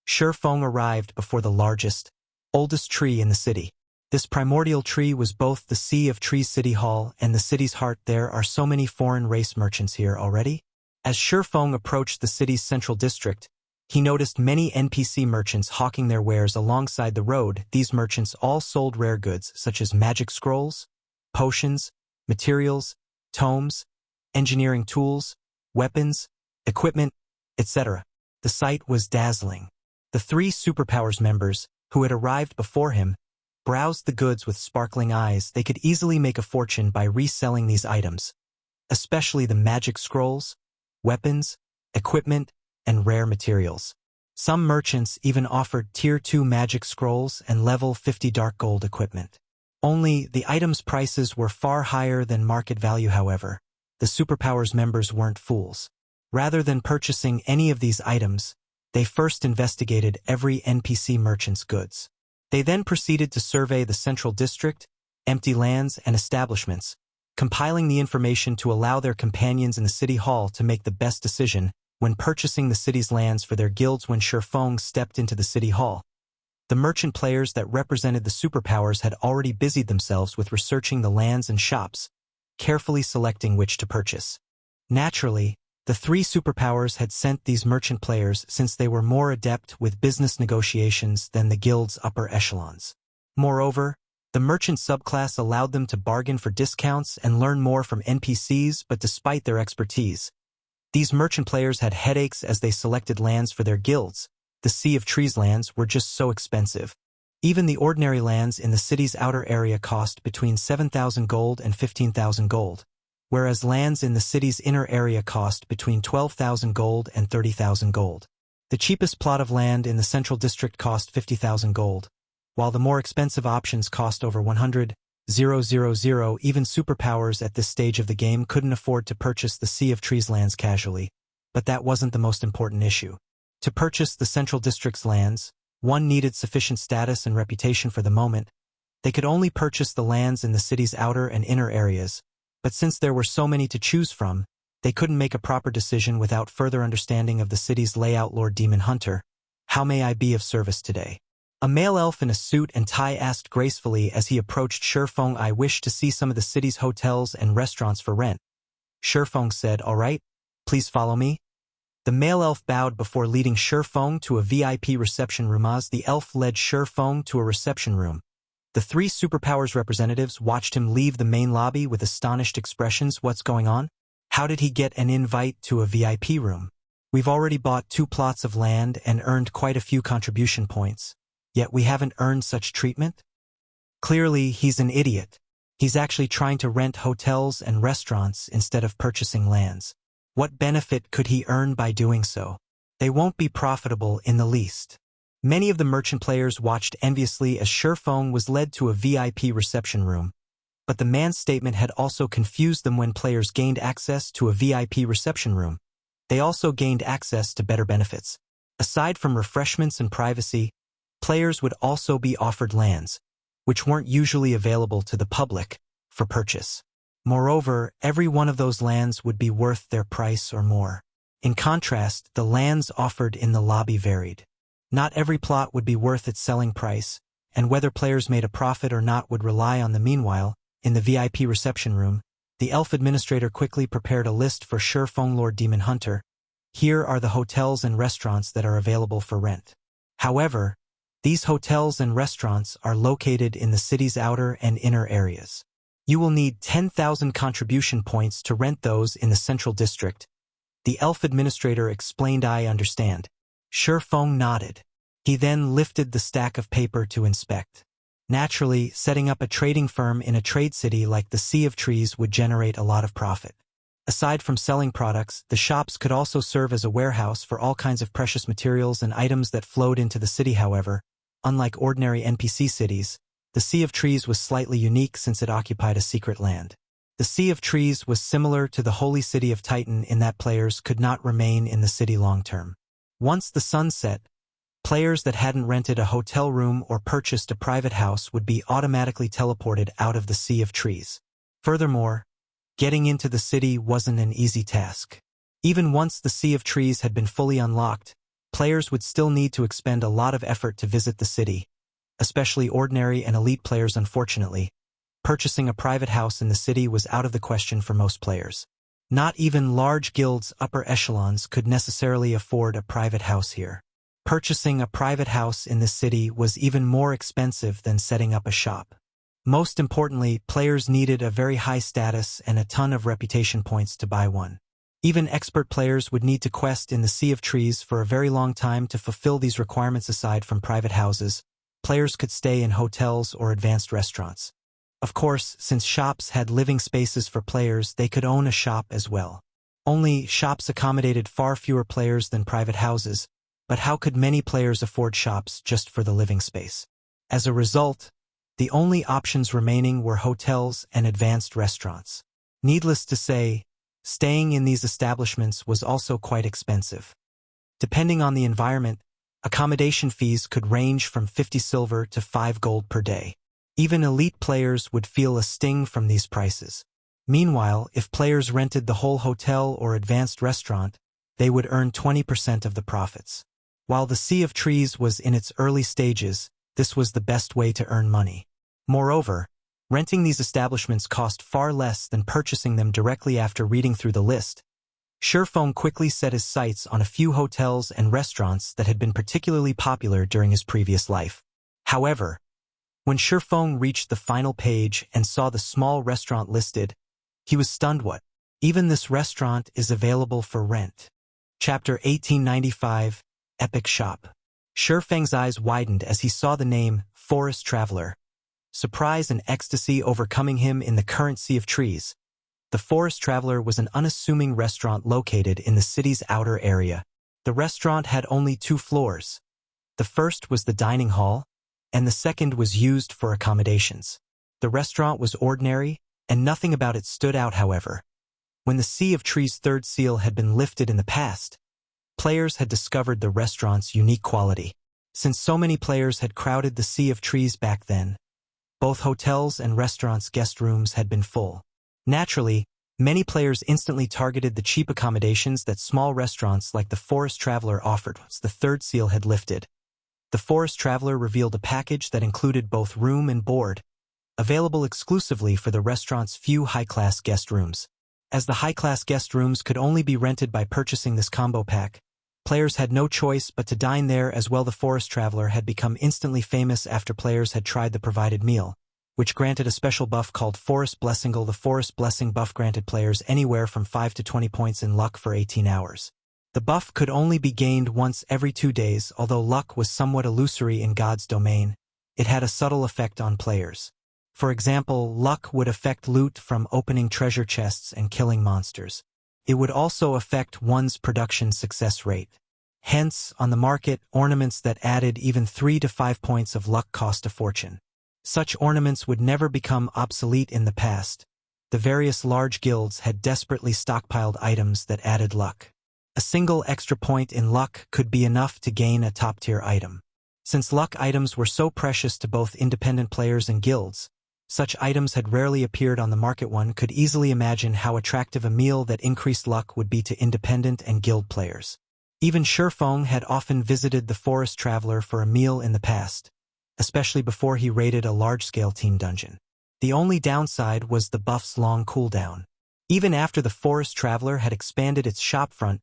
Shifeng arrived before the largest, oldest tree in the city. This primordial tree was both the Sea of Trees City Hall and the city's heart. There are so many foreign race merchants here already. As Shifeng approached the city's central district, he noticed many NPC merchants hawking their wares alongside the road. These merchants all sold rare goods such as magic scrolls, potions, materials, tomes, engineering tools, weapons, equipment, etc. The sight was dazzling. The 3 Superpowers members, who had arrived before him, browsed the goods with sparkling eyes. They could easily make a fortune by reselling these items, especially the magic scrolls, weapons, equipment, and rare materials. Some merchants even offered Tier 2 magic scrolls and level 50 dark gold equipment. Only, the items' prices were far higher than market value. However, the Superpowers members weren't fools. Rather than purchasing any of these items, they first investigated every NPC merchant's goods. They then proceeded to survey the central district, empty lands, and establishments, compiling the information to allow their companions in the city hall to make the best decision when purchasing the city's lands for their guilds. When Shifeng stepped into the city hall, the merchant players that represented the Superpowers had already busied themselves with researching the lands and shops, carefully selecting which to purchase. Naturally, the 3 Superpowers had sent these merchant players since they were more adept with business negotiations than the guild's upper echelons. Moreover, the merchant subclass allowed them to bargain for discounts and learn more from NPCs. But despite their expertise, these merchant players had headaches as they selected lands for their guilds. The Sea of Trees lands were just so expensive. Even the ordinary lands in the city's outer area cost between 7,000 gold and 15,000 gold, whereas lands in the city's inner area cost between 12,000 gold and 30,000 gold. The cheapest plot of land in the central district cost 50,000 gold, while the more expensive options cost over 100,000. Even Superpowers at this stage of the game couldn't afford to purchase the Sea of Trees lands casually, but that wasn't the most important issue. To purchase the central district's lands, one needed sufficient status and reputation. For the moment, they could only purchase the lands in the city's outer and inner areas, but since there were so many to choose from, they couldn't make a proper decision without further understanding of the city's layout. Lord Demon Hunter, how may I be of service today? A male elf in a suit and tie asked gracefully as he approached Shifeng. I wish to see some of the city's hotels and restaurants for rent. Shifeng said, all right, please follow me. The male elf bowed before leading Shifeng to a VIP reception room. As the elf led Shifeng to a reception room, the 3 Superpowers representatives watched him leave the main lobby with astonished expressions. What's going on? How did he get an invite to a VIP room? We've already bought 2 plots of land and earned quite a few contribution points, yet we haven't earned such treatment? Clearly, he's an idiot. He's actually trying to rent hotels and restaurants instead of purchasing lands. What benefit could he earn by doing so? They won't be profitable in the least. Many of the merchant players watched enviously as Shifeng was led to a VIP reception room, but the man's statement had also confused them. When players gained access to a VIP reception room, they also gained access to better benefits. Aside from refreshments and privacy, players would also be offered lands, which weren't usually available to the public, for purchase. Moreover, every one of those lands would be worth their price or more. In contrast, the lands offered in the lobby varied. Not every plot would be worth its selling price, and whether players made a profit or not would rely on them. Meanwhile, in the VIP reception room, the elf administrator quickly prepared a list for Shifeng. Lord Demon Hunter, here are the hotels and restaurants that are available for rent. However, these hotels and restaurants are located in the city's outer and inner areas. You will need 10,000 contribution points to rent those in the central district. The elf administrator explained. I understand. Shifeng nodded. He then lifted the stack of paper to inspect. Naturally, setting up a trading firm in a trade city like the Sea of Trees would generate a lot of profit. Aside from selling products, the shops could also serve as a warehouse for all kinds of precious materials and items that flowed into the city. However, unlike ordinary NPC cities, the Sea of Trees was slightly unique since it occupied a secret land. The Sea of Trees was similar to the holy city of Titan in that players could not remain in the city long term. Once the sun set, players that hadn't rented a hotel room or purchased a private house would be automatically teleported out of the Sea of Trees. Furthermore, Getting into the city wasn't an easy task. Even once the Sea of Trees had been fully unlocked, players would still need to expend a lot of effort to visit the city, especially ordinary and elite players. Unfortunately, purchasing a private house in the city was out of the question for most players. Not even large guilds' upper echelons could necessarily afford a private house here. Purchasing a private house in the city was even more expensive than setting up a shop. Most importantly, players needed a very high status and a ton of reputation points to buy one. Even expert players would need to quest in the Sea of Trees for a very long time to fulfill these requirements. Aside from private houses, players could stay in hotels or advanced restaurants. Of course, since shops had living spaces for players, they could own a shop as well. Only, shops accommodated far fewer players than private houses, but how could many players afford shops just for the living space? As a result, the only options remaining were hotels and advanced restaurants. Needless to say, staying in these establishments was also quite expensive. Depending on the environment, accommodation fees could range from 50 silver to 5 gold per day. Even elite players would feel a sting from these prices. Meanwhile, if players rented the whole hotel or advanced restaurant, they would earn 20% of the profits. While the Sea of Trees was in its early stages, this was the best way to earn money. Moreover, renting these establishments cost far less than purchasing them directly. After reading through the list, Shurfeng quickly set his sights on a few hotels and restaurants that had been particularly popular during his previous life. However, when Shurfeng reached the final page and saw the small restaurant listed, he was stunned. What? Even this restaurant is available for rent. Chapter 1895, Epic Shop. Shurfeng's eyes widened as he saw the name, Forest Traveler. Surprise and ecstasy overcoming him in the current Sea of Trees. The Forest Traveler was an unassuming restaurant located in the city's outer area. The restaurant had only 2 floors. The first was the dining hall, and the second was used for accommodations. The restaurant was ordinary, and nothing about it stood out. However, when the Sea of Trees' 3rd seal had been lifted in the past, players had discovered the restaurant's unique quality. Since so many players had crowded the Sea of Trees back then, both hotels and restaurants' guest rooms had been full. Naturally, many players instantly targeted the cheap accommodations that small restaurants like the Forest Traveler offered. Once the 3rd seal had lifted, the Forest Traveler revealed a package that included both room and board, available exclusively for the restaurant's few high-class guest rooms. As the high-class guest rooms could only be rented by purchasing this combo pack, players had no choice but to dine there as well. The Forest Traveler had become instantly famous after players had tried the provided meal, which granted a special buff called Forest Blessing. The Forest Blessing buff granted players anywhere from 5 to 20 points in luck for 18 hours. The buff could only be gained once every 2 days. Although luck was somewhat illusory in God's domain, it had a subtle effect on players. For example, luck would affect loot from opening treasure chests and killing monsters. It would also affect one's production success rate. Hence, on the market, ornaments that added even 3 to 5 points of luck cost a fortune. Such ornaments would never become obsolete in the past. The various large guilds had desperately stockpiled items that added luck. A single extra point in luck could be enough to gain a top-tier item. Since luck items were so precious to both independent players and guilds, such items had rarely appeared on the market. One could easily imagine how attractive a meal that increased luck would be to independent and guild players. Even Shurfeng had often visited the Forest Traveler for a meal in the past, especially before he raided a large-scale team dungeon. The only downside was the buff's long cooldown. Even after the Forest Traveler had expanded its shopfront,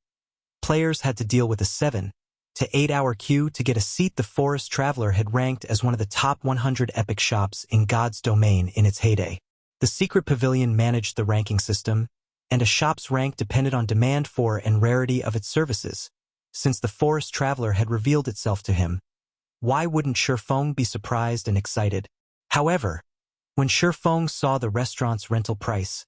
players had to deal with a 7 to 8 hour queue to get a seat. The Forest Traveler had ranked as one of the top 100 epic shops in God's domain in its heyday. The Secret Pavilion managed the ranking system, and a shop's rank depended on demand for and rarity of its services. Since the Forest Traveler had revealed itself to him, why wouldn't Shurfeng be surprised and excited? However, when Shurfeng saw the restaurant's rental price,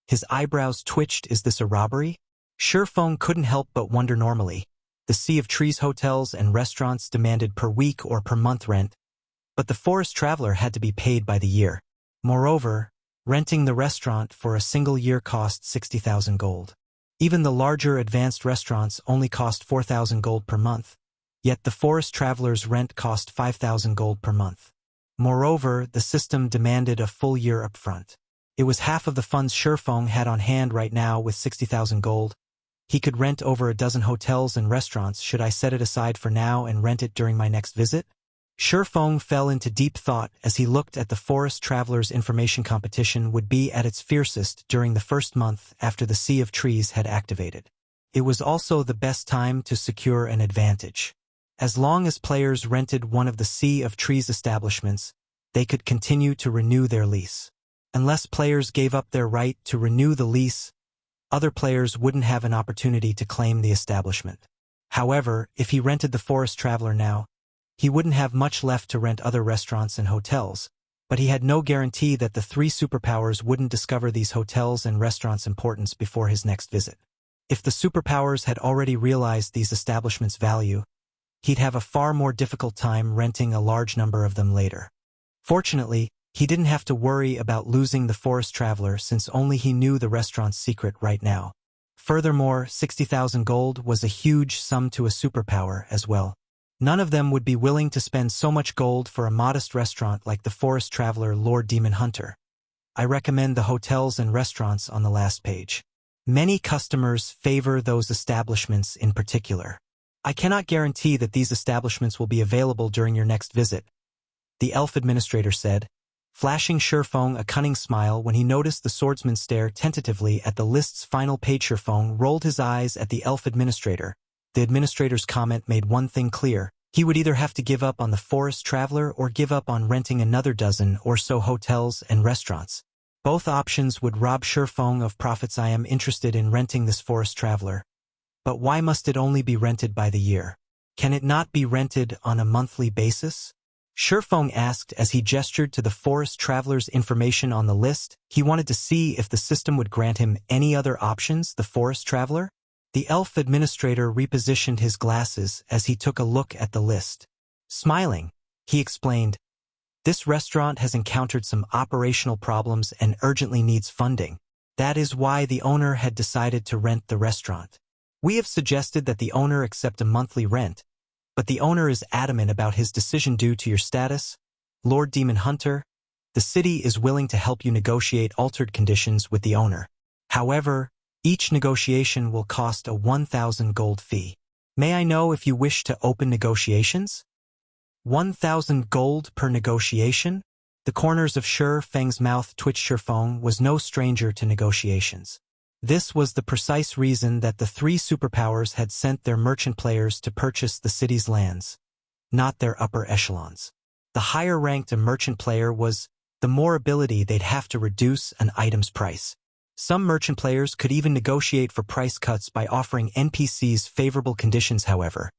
his eyebrows twitched. Is this a robbery? Shurfeng couldn't help but wonder. Normally, the Sea of Trees hotels and restaurants demanded per week or per month rent, but the Forest Traveler had to be paid by the year. Moreover, renting the restaurant for a single year cost 60,000 gold. Even the larger advanced restaurants only cost 4,000 gold per month, yet the Forest Traveler's rent cost 5,000 gold per month. Moreover, the system demanded a full year upfront. It was half of the funds Shifeng had on hand right now with 60,000 gold. He could rent over a dozen hotels and restaurants. Should I set it aside for now and rent it during my next visit? Shifeng fell into deep thought as he looked at the Forest Traveler's information competition would be at its fiercest during the first month after the Sea of Trees had activated. It was also the best time to secure an advantage. As long as players rented one of the Sea of Trees establishments, they could continue to renew their lease. Unless players gave up their right to renew the lease, other players wouldn't have an opportunity to claim the establishment. However, if he rented the Forest Traveler now, he wouldn't have much left to rent other restaurants and hotels, but he had no guarantee that the three superpowers wouldn't discover these hotels and restaurants' importance before his next visit. If the superpowers had already realized these establishments' value, he'd have a far more difficult time renting a large number of them later. Fortunately, he didn't have to worry about losing the Forest Traveler since only he knew the restaurant's secret right now. Furthermore, 60,000 gold was a huge sum to a superpower as well. None of them would be willing to spend so much gold for a modest restaurant like the Forest Traveler Lord Demon Hunter. I recommend the hotels and restaurants on the last page. Many customers favor those establishments in particular. I cannot guarantee that these establishments will be available during your next visit, the elf administrator said, flashing Shifeng a cunning smile when he noticed the swordsman stare tentatively at the list's final page. Shifeng rolled his eyes at the elf administrator. The administrator's comment made one thing clear. He would either have to give up on the Forest Traveler or give up on renting another dozen or so hotels and restaurants. Both options would rob Shifeng of profits. I am interested in renting this Forest Traveler. But why must it only be rented by the year? Can it not be rented on a monthly basis? Shifeng asked as he gestured to the Forest Traveler's information on the list. He wanted to see if the system would grant him any other options. The Forest Traveler? The elf administrator repositioned his glasses as he took a look at the list. Smiling, he explained, "This restaurant has encountered some operational problems and urgently needs funding. That is why the owner had decided to rent the restaurant. We have suggested that the owner accept a monthly rent, but the owner is adamant about his decision due to your status, Lord Demon Hunter. The city is willing to help you negotiate altered conditions with the owner. However, each negotiation will cost a 1,000 gold fee. May I know if you wish to open negotiations?" 1,000 gold per negotiation? The corners of Shifeng's mouth twitched. Shifeng was no stranger to negotiations. This was the precise reason that the three superpowers had sent their merchant players to purchase the city's lands, not their upper echelons. The higher ranked a merchant player was, the more ability they'd have to reduce an item's price. Some merchant players could even negotiate for price cuts by offering NPCs favorable conditions. However,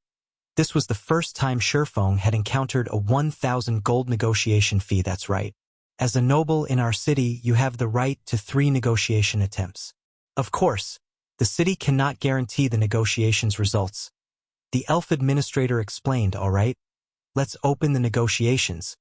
this was the first time Shifeng had encountered a 1,000 gold negotiation fee. That's right. As a noble in our city, you have the right to 3 negotiation attempts. Of course, the city cannot guarantee the negotiations' results. The elf administrator explained. All right, let's open the negotiations.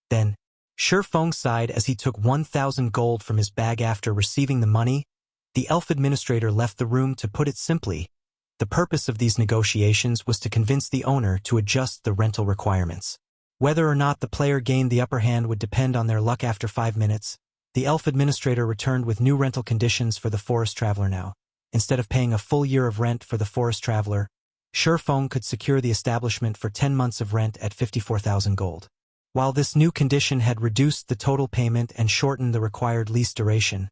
Then, Shifeng sighed as he took 1,000 gold from his bag. After receiving the money, the elf administrator left the room. To put it simply, the purpose of these negotiations was to convince the owner to adjust the rental requirements. Whether or not the player gained the upper hand would depend on their luck. After 5 minutes, the elf administrator returned with new rental conditions for the Forest Traveler now. Instead of paying a full year of rent for the Forest Traveler, Shifeng could secure the establishment for 10 months of rent at 54,000 gold. While this new condition had reduced the total payment and shortened the required lease duration,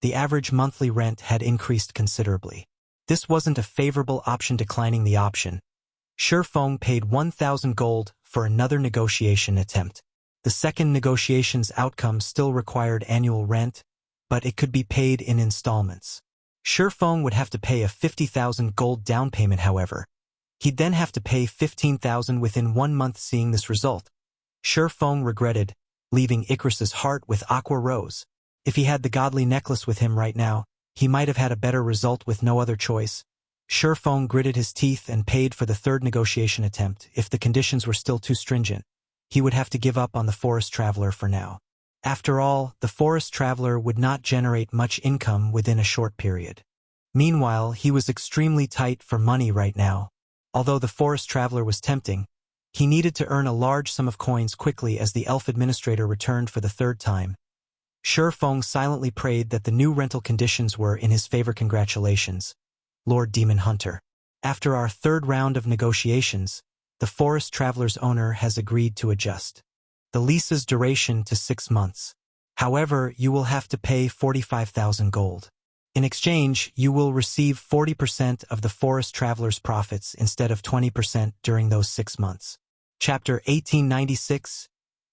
the average monthly rent had increased considerably. This wasn't a favorable option. Declining the option, Shifeng paid 1,000 gold for another negotiation attempt. The second negotiation's outcome still required annual rent, but it could be paid in installments. Shifeng would have to pay a 50,000 gold down payment. However, he'd then have to pay 15,000 within 1 month. Seeing this result, Shifeng regretted, leaving Icarus's heart with Aqua Rose. If he had the godly necklace with him right now, he might have had a better result. With no other choice, Shifeng gritted his teeth and paid for the third negotiation attempt. If the conditions were still too stringent, he would have to give up on the Forest Traveler for now. After all, the Forest Traveler would not generate much income within a short period. Meanwhile, he was extremely tight for money right now. Although the Forest Traveler was tempting, he needed to earn a large sum of coins quickly. As the elf administrator returned for the third time, Feng silently prayed that the new rental conditions were in his favor. Congratulations, Lord Demon Hunter. After our third round of negotiations, the Forest Traveler's owner has agreed to adjust the lease's duration to 6 months. However, you will have to pay 45,000 gold. In exchange, you will receive 40% of the Forest Traveler's profits instead of 20% during those 6 months. Chapter 1896,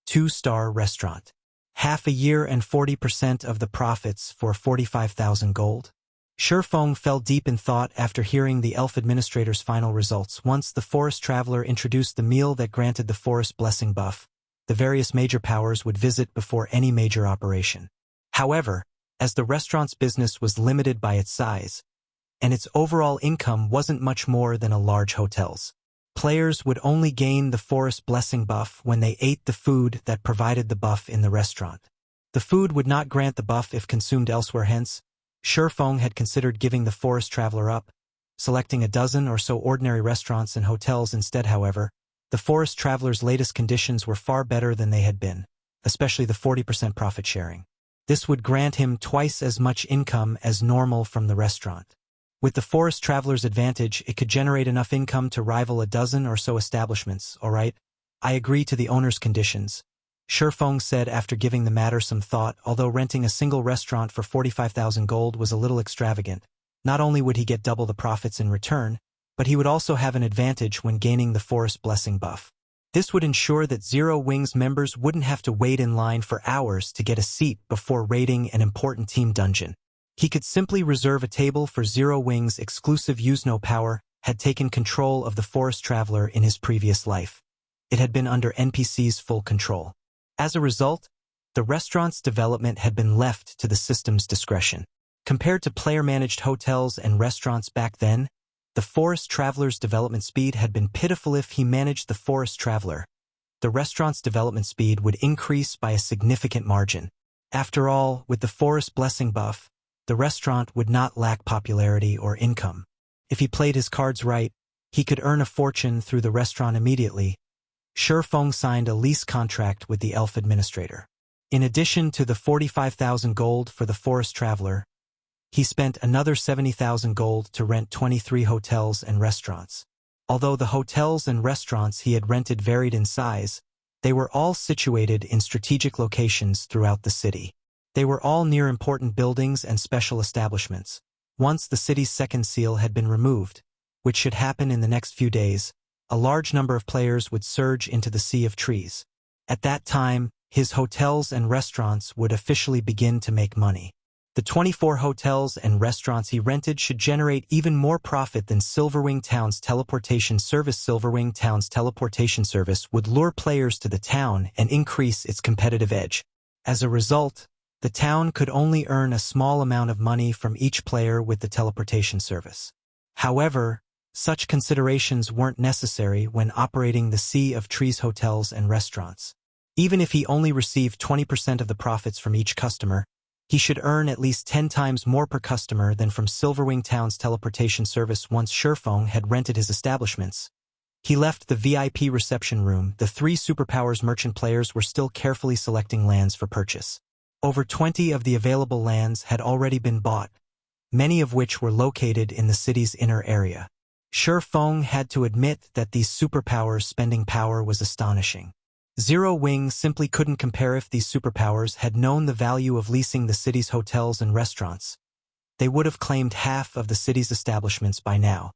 2-Star Restaurant. Half a year and 40% of the profits for 45,000 gold. Feng fell deep in thought after hearing the elf administrator's final results. Once the Forest Traveler introduced the meal that granted the Forest Blessing buff, the various major powers would visit before any major operation. However, as the restaurant's business was limited by its size, and its overall income wasn't much more than a large hotel's, players would only gain the Forest Blessing buff when they ate the food that provided the buff in the restaurant. The food would not grant the buff if consumed elsewhere. Hence, Feng had considered giving the Forest Traveler up, selecting a dozen or so ordinary restaurants and hotels instead. However, the Forest Traveler's latest conditions were far better than they had been, especially the 40% profit sharing. This would grant him twice as much income as normal from the restaurant. With the Forest Traveler's advantage, it could generate enough income to rival a dozen or so establishments. All right, I agree to the owner's conditions, Feng said after giving the matter some thought. Although renting a single restaurant for 45,000 gold was a little extravagant, not only would he get double the profits in return, but he would also have an advantage when gaining the Forest Blessing buff. This would ensure that Zero Wings members wouldn't have to wait in line for hours to get a seat before raiding an important team dungeon. He could simply reserve a table for Zero Wings' exclusive Use-No power had taken control of the Forest Traveler in his previous life. It had been under NPC's full control. As a result, the restaurant's development had been left to the system's discretion. Compared to player-managed hotels and restaurants back then, the Forest Traveler's development speed had been pitiful. If he managed the Forest Traveler, the restaurant's development speed would increase by a significant margin. After all, with the Forest Blessing buff, the restaurant would not lack popularity or income. If he played his cards right, he could earn a fortune through the restaurant immediately. Feng signed a lease contract with the elf administrator. In addition to the 45,000 gold for the Forest Traveler, he spent another 70,000 gold to rent 23 hotels and restaurants. Although the hotels and restaurants he had rented varied in size, they were all situated in strategic locations throughout the city. They were all near important buildings and special establishments. Once the city's second seal had been removed, which should happen in the next few days, a large number of players would surge into the Sea of Trees. At that time, his hotels and restaurants would officially begin to make money. The 24 hotels and restaurants he rented should generate even more profit than Silverwing Town's teleportation service. Silverwing Town's teleportation service would lure players to the town and increase its competitive edge. As a result, the town could only earn a small amount of money from each player with the teleportation service. However, such considerations weren't necessary when operating the Sea of Trees hotels and restaurants. Even if he only received 20% of the profits from each customer, he should earn at least 10 times more per customer than from Silverwing Town's teleportation service. Once Feng had rented his establishments, he left the VIP reception room. The 3 superpowers merchant players were still carefully selecting lands for purchase. Over 20 of the available lands had already been bought, many of which were located in the city's inner area. Feng had to admit that these superpowers' spending power was astonishing. Zero Wing simply couldn't compare. If these superpowers had known the value of leasing the city's hotels and restaurants, they would have claimed half of the city's establishments by now.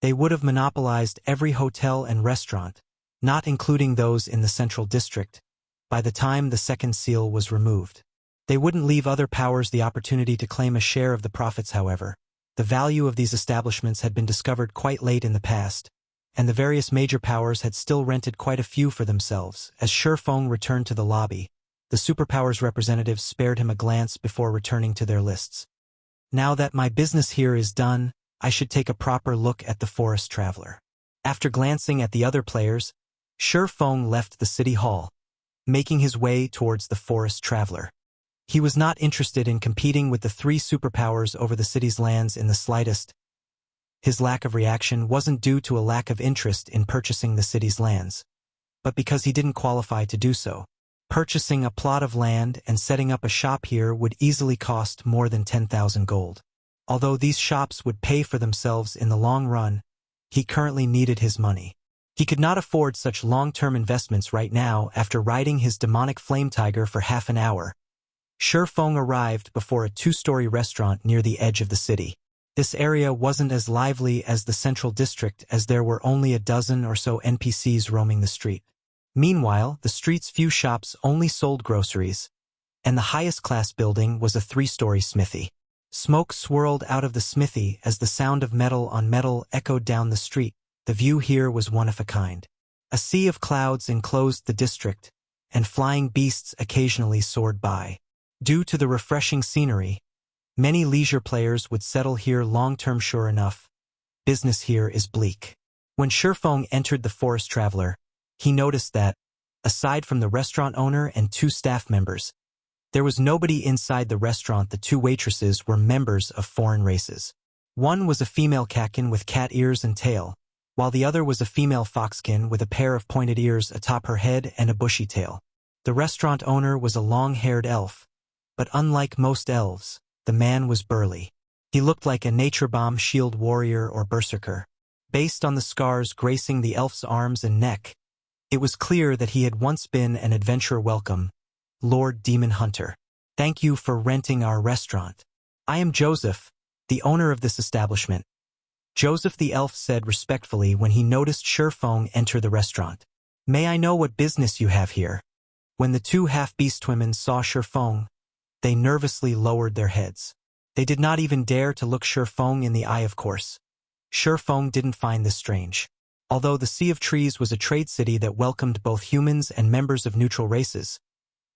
They would have monopolized every hotel and restaurant, not including those in the central district, by the time the second seal was removed. They wouldn't leave other powers the opportunity to claim a share of the profits. However, the value of these establishments had been discovered quite late in the past, and the various major powers had still rented quite a few for themselves. As Feng returned to the lobby, the superpowers representatives spared him a glance before returning to their lists. Now that my business here is done, I should take a proper look at the Forest Traveler. After glancing at the other players, Feng left the city hall, making his way towards the Forest Traveler. He was not interested in competing with the 3 superpowers over the city's lands in the slightest. His lack of reaction wasn't due to a lack of interest in purchasing the city's lands, but because he didn't qualify to do so. Purchasing a plot of land and setting up a shop here would easily cost more than 10,000 gold. Although these shops would pay for themselves in the long run, he currently needed his money. He could not afford such long-term investments right now after riding his demonic flame tiger for half an hour. Shifeng arrived before a 2-story restaurant near the edge of the city. This area wasn't as lively as the central district as there were only a dozen or so NPCs roaming the street. Meanwhile, the street's few shops only sold groceries, and the highest class building was a 3-story smithy. Smoke swirled out of the smithy as the sound of metal on metal echoed down the street. The view here was one of a kind. A sea of clouds enclosed the district, and flying beasts occasionally soared by. Due to the refreshing scenery, many leisure players would settle here long-term. Sure enough, business here is bleak. When Shifeng entered the Forest Traveler, he noticed that, aside from the restaurant owner and 2 staff members, there was nobody inside the restaurant. The 2 waitresses were members of foreign races. One was a female Kakin with cat ears and tail, while the other was a female foxkin with a pair of pointed ears atop her head and a bushy tail. The restaurant owner was a long-haired elf, but unlike most elves, the man was burly. He looked like a nature bomb shield warrior or berserker. Based on the scars gracing the elf's arms and neck, it was clear that he had once been an adventurer. Welcome, Lord Demon Hunter. Thank you for renting our restaurant. I am Joseph, the owner of this establishment. Joseph the elf said respectfully when he noticed Shifeng enter the restaurant. May I know what business you have here? When the 2 half-beast women saw Shifeng, they nervously lowered their heads. They did not even dare to look Shifeng in the eye. Of course, Shifeng didn't find this strange. Although the Sea of Trees was a trade city that welcomed both humans and members of neutral races,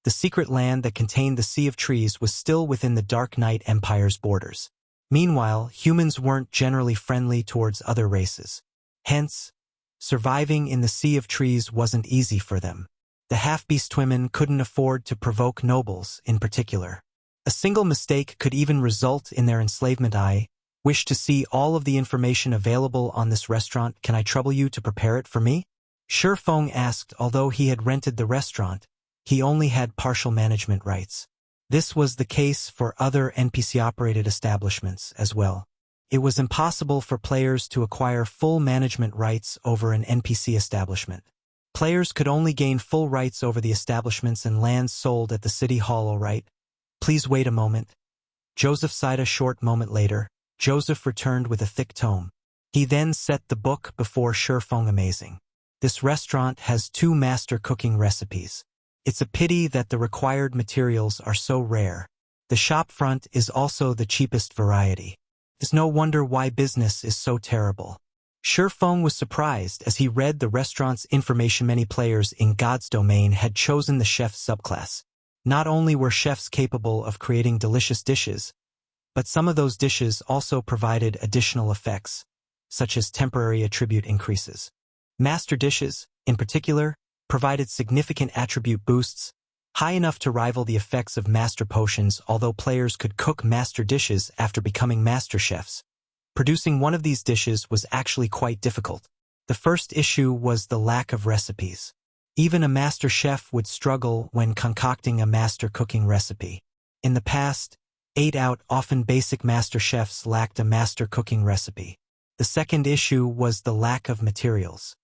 the secret land that contained the Sea of Trees was still within the Dark Knight Empire's borders. Meanwhile, humans weren't generally friendly towards other races. Hence, surviving in the Sea of Trees wasn't easy for them. The half-beast women couldn't afford to provoke nobles, in particular. A single mistake could even result in their enslavement. I wish to see all of the information available on this restaurant. Can I trouble you to prepare it for me? Shifeng asked. Although he had rented the restaurant, he only had partial management rights. This was the case for other NPC-operated establishments as well. It was impossible for players to acquire full management rights over an NPC establishment. Players could only gain full rights over the establishments and lands sold at the city hall. All right, please wait a moment. Joseph sighed. A short moment later, Joseph returned with a thick tome. He then set the book before Shifeng. Amazing. This restaurant has 2 master cooking recipes. It's a pity that the required materials are so rare. The shop front is also the cheapest variety. It's no wonder why business is so terrible. Shifeng was surprised as he read the restaurant's information. Many players in God's domain had chosen the chef subclass. Not only were chefs capable of creating delicious dishes, but some of those dishes also provided additional effects, such as temporary attribute increases. Master dishes, in particular, provided significant attribute boosts, high enough to rival the effects of master potions. Although players could cook master dishes after becoming master chefs, producing one of these dishes was actually quite difficult. The first issue was the lack of recipes. Even a master chef would struggle when concocting a master cooking recipe. In the past, 8 out often basic master chefs lacked a master cooking recipe. The second issue was the lack of materials.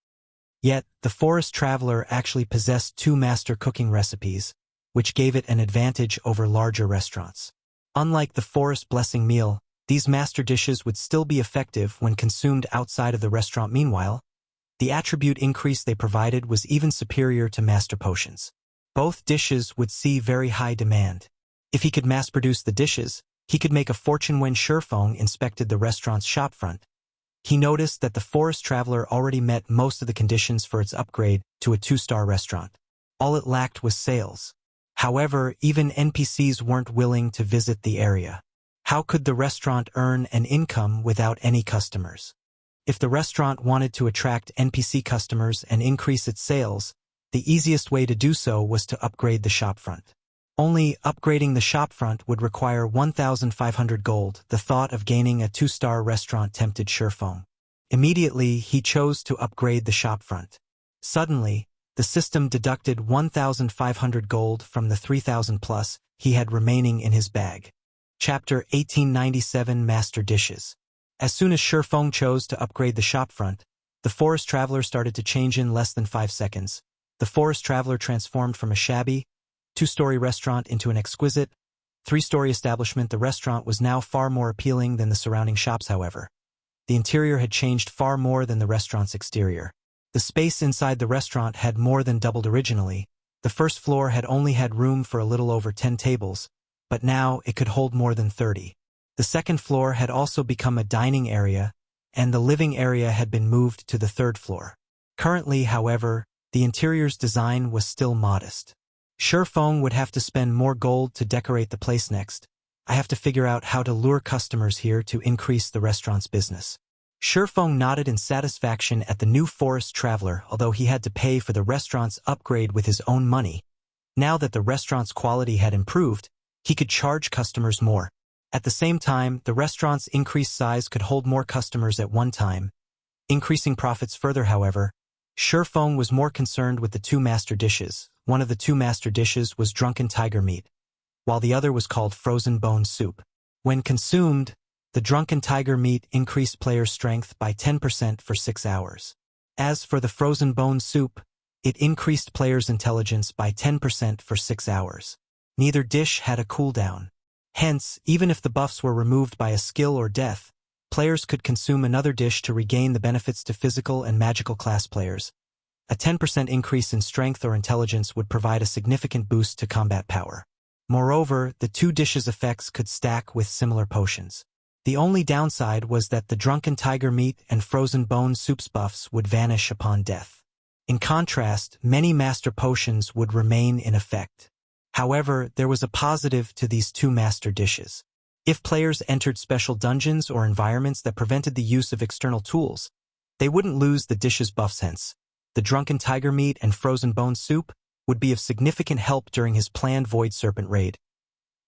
Yet, the Forest Traveler actually possessed 2 master cooking recipes, which gave it an advantage over larger restaurants. Unlike the Forest Blessing meal, these master dishes would still be effective when consumed outside of the restaurant. Meanwhile, the attribute increase they provided was even superior to master potions. Both dishes would see very high demand. If he could mass-produce the dishes, he could make a fortune. When Shifeng inspected the restaurant's shopfront, he noticed that the Forest Traveler already met most of the conditions for its upgrade to a 2-star restaurant. All it lacked was sales. However, even NPCs weren't willing to visit the area. How could the restaurant earn an income without any customers? If the restaurant wanted to attract NPC customers and increase its sales, the easiest way to do so was to upgrade the shopfront. Only upgrading the shopfront would require 1,500 gold. The thought of gaining a 2-star restaurant tempted Shifeng. Immediately, he chose to upgrade the shopfront. Suddenly, The system deducted 1,500 gold from the 3,000 plus he had remaining in his bag. Chapter 1897 Master Dishes. As soon as Shifeng chose to upgrade the shopfront, the Forest Traveler started to change in less than 5 seconds. The Forest Traveler transformed from a shabby, 2-story restaurant into an exquisite, 3-story establishment. The restaurant was now far more appealing than the surrounding shops, however. The interior had changed far more than the restaurant's exterior. The space inside the restaurant had more than doubled originally. The first floor had only had room for a little over 10 tables, but now it could hold more than 30. The second floor had also become a dining area, and the living area had been moved to the 3rd floor. Currently, however, the interior's design was still modest. Shifeng would have to spend more gold to decorate the place next. I have to figure out how to lure customers here to increase the restaurant's business. Shifeng nodded in satisfaction at the new Forest Traveler, although he had to pay for the restaurant's upgrade with his own money. Now that the restaurant's quality had improved, he could charge customers more. At the same time, the restaurant's increased size could hold more customers at one time, increasing profits further. However, Shifeng was more concerned with the 2 master dishes. One of the 2 master dishes was drunken tiger meat, while the other was called frozen bone soup. When consumed, the drunken tiger meat increased players' strength by 10% for 6 hours. As for the frozen bone soup, it increased players' intelligence by 10% for 6 hours. Neither dish had a cooldown. Hence, even if the buffs were removed by a skill or death, players could consume another dish to regain the benefits to physical and magical class players. A 10% increase in strength or intelligence would provide a significant boost to combat power. Moreover, the 2 dishes' effects could stack with similar potions. The only downside was that the drunken tiger meat and frozen bone soup's buffs would vanish upon death. In contrast, many master potions would remain in effect. However, there was a positive to these 2 master dishes. If players entered special dungeons or environments that prevented the use of external tools, they wouldn't lose the dishes' buffs. Hence, the drunken tiger meat and frozen bone soup would be of significant help during his planned Void Serpent raid.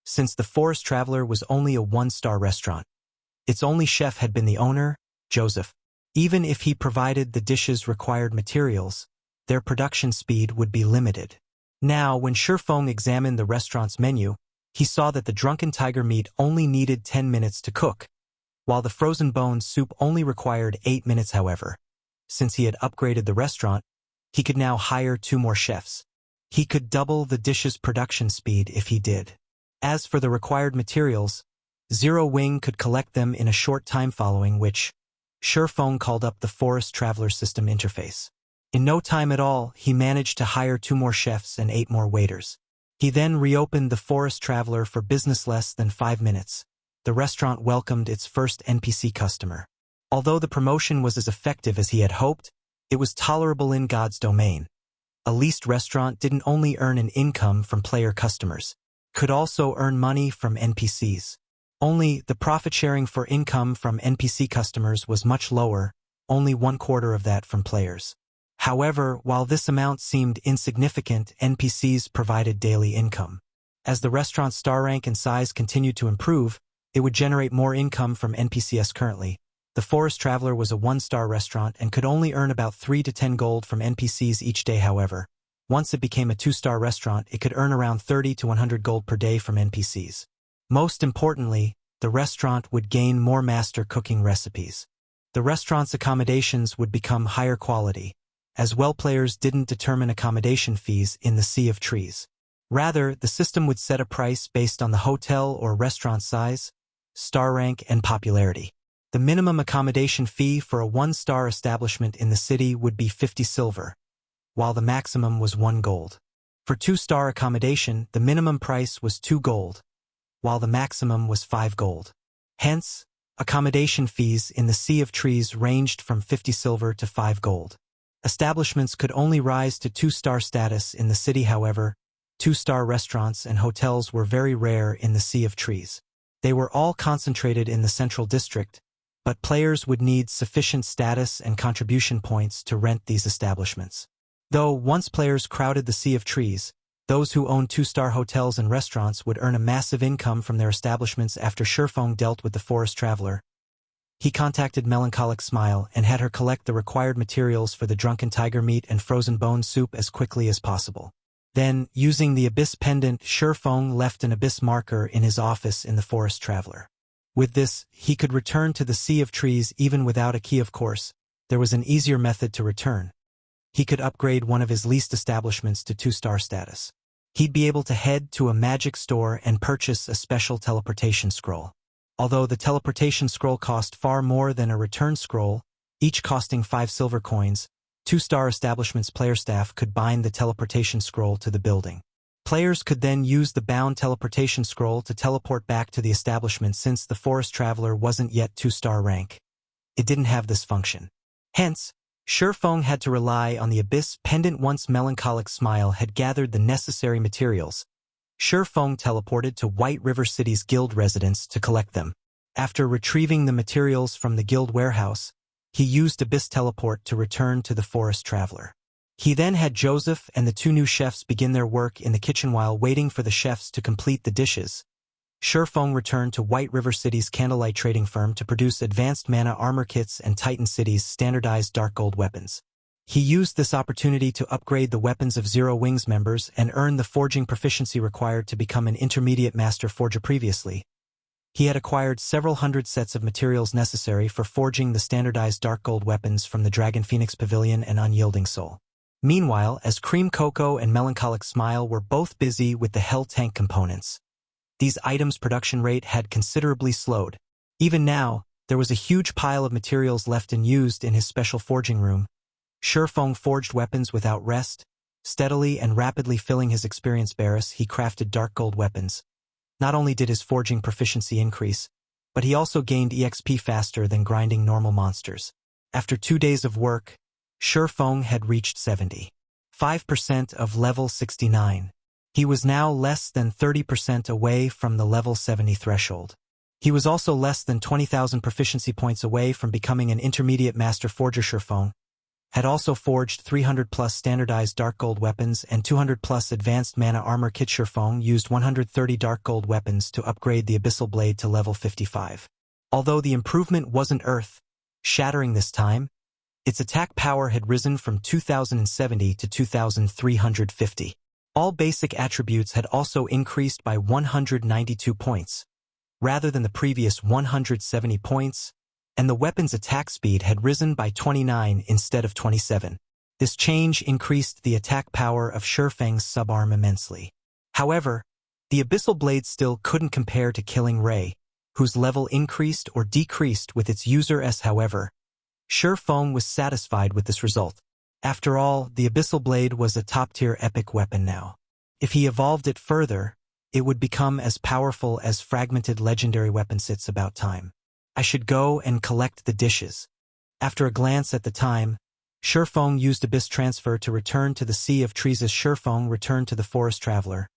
Since the Forest Traveler was only a 1-star restaurant, its only chef had been the owner, Joseph. Even if he provided the dishes' required materials, their production speed would be limited. Now, when Shifeng examined the restaurant's menu, he saw that the drunken tiger meat only needed 10 minutes to cook, while the frozen bone soup only required 8 minutes. However, since he had upgraded the restaurant, he could now hire 2 more chefs. He could double the dish's production speed if he did. As for the required materials, Zero Wing could collect them in a short time, following which, Shifeng called up the Forest Traveler system interface. In no time at all, he managed to hire 2 more chefs and 8 more waiters. He then reopened the Forest Traveler for business less than 5 minutes. The restaurant welcomed its first NPC customer. Although the promotion was as effective as he had hoped, it was tolerable in God's domain. A leased restaurant didn't only earn an income from player customers, could also earn money from NPCs. Only, the profit sharing for income from NPC customers was much lower, only 1/4 of that from players. However, while this amount seemed insignificant, NPCs provided daily income. As the restaurant's star rank and size continued to improve, it would generate more income from NPCs. Currently, the Forest Traveler was a 1-star restaurant and could only earn about 3 to 10 gold from NPCs each day. However, once it became a 2-star restaurant, it could earn around 30 to 100 gold per day from NPCs. Most importantly, the restaurant would gain more master cooking recipes. The restaurant's accommodations would become higher quality, as well. Players didn't determine accommodation fees in the Sea of Trees. Rather, the system would set a price based on the hotel or restaurant size, star rank, and popularity. The minimum accommodation fee for a 1-star establishment in the city would be 50 silver, while the maximum was 1 gold. For 2-star accommodation, the minimum price was 2 gold, while the maximum was 5 gold. Hence, accommodation fees in the Sea of Trees ranged from 50 silver to 5 gold. Establishments could only rise to 2-star status in the city. However, 2-star restaurants and hotels were very rare in the Sea of Trees. They were all concentrated in the central district, but players would need sufficient status and contribution points to rent these establishments. Though once players crowded the Sea of Trees, those who owned 2-star hotels and restaurants would earn a massive income from their establishments. After Shifeng dealt with the Forest Traveler, He contacted Melancholic Smile and had her collect the required materials for the drunken tiger meat and frozen bone soup as quickly as possible. Then, using the Abyss pendant, Shifeng left an Abyss marker in his office in the Forest Traveler. With this, he could return to the Sea of Trees even without a key, of course. There was an easier method to return. He could upgrade one of his leased establishments to 2-star status. He'd be able to head to a magic store and purchase a special teleportation scroll. Although the teleportation scroll cost far more than a return scroll, each costing 5 silver coins, 2-star establishment's player staff could bind the teleportation scroll to the building. Players could then use the bound teleportation scroll to teleport back to the establishment since the Forest Traveler wasn't yet 2-star rank. It didn't have this function. Hence, Shifeng had to rely on the Abyss pendant once Melancholic Smile had gathered the necessary materials. Shifeng teleported to White River City's guild residence to collect them. After retrieving the materials from the guild warehouse, he used Abyss Teleport to return to the Forest Traveler. He then had Joseph and the 2 new chefs begin their work in the kitchen while waiting for the chefs to complete the dishes. Shifeng returned to White River City's candlelight trading firm to produce advanced mana armor kits and Titan City's standardized dark gold weapons. He used this opportunity to upgrade the weapons of Zero Wings members and earn the forging proficiency required to become an intermediate master forger. Previously, he had acquired several hundred sets of materials necessary for forging the standardized dark gold weapons from the Dragon Phoenix Pavilion and Unyielding Soul. Meanwhile, as Cream Cocoa and Melancholic Smile were both busy with the Hell Tank components, these items' production rate had considerably slowed. Even now, there was a huge pile of materials left unused in his special forging room. Shifeng forged weapons without rest, steadily and rapidly filling his experience barrels. He crafted dark gold weapons. Not only did his forging proficiency increase, but he also gained EXP faster than grinding normal monsters. After 2 days of work, Shifeng had reached 75% of level 69. He was now less than 30% away from the level 70 threshold. He was also less than 20,000 proficiency points away from becoming an intermediate master forger. Shifeng had also forged 300+ standardized dark gold weapons and 200+ advanced mana armor kit. Shifeng used 130 dark gold weapons to upgrade the Abyssal Blade to level 55. Although the improvement wasn't earth-shattering this time, its attack power had risen from 2,070 to 2,350. All basic attributes had also increased by 192 points, rather than the previous 170 points, and the weapon's attack speed had risen by 29 instead of 27. This change increased the attack power of Shifeng's subarm immensely. However, the Abyssal Blade still couldn't compare to Killing Ray, whose level increased or decreased with its user's. However, Shifeng was satisfied with this result. After all, the Abyssal Blade was a top-tier epic weapon now. If he evolved it further, it would become as powerful as fragmented legendary weapons. It's about time. I should go and collect the dishes. After a glance at the time, Shifeng used Abyss Transfer to return to the Sea of Trees. As Shifeng returned to the Forest Traveler,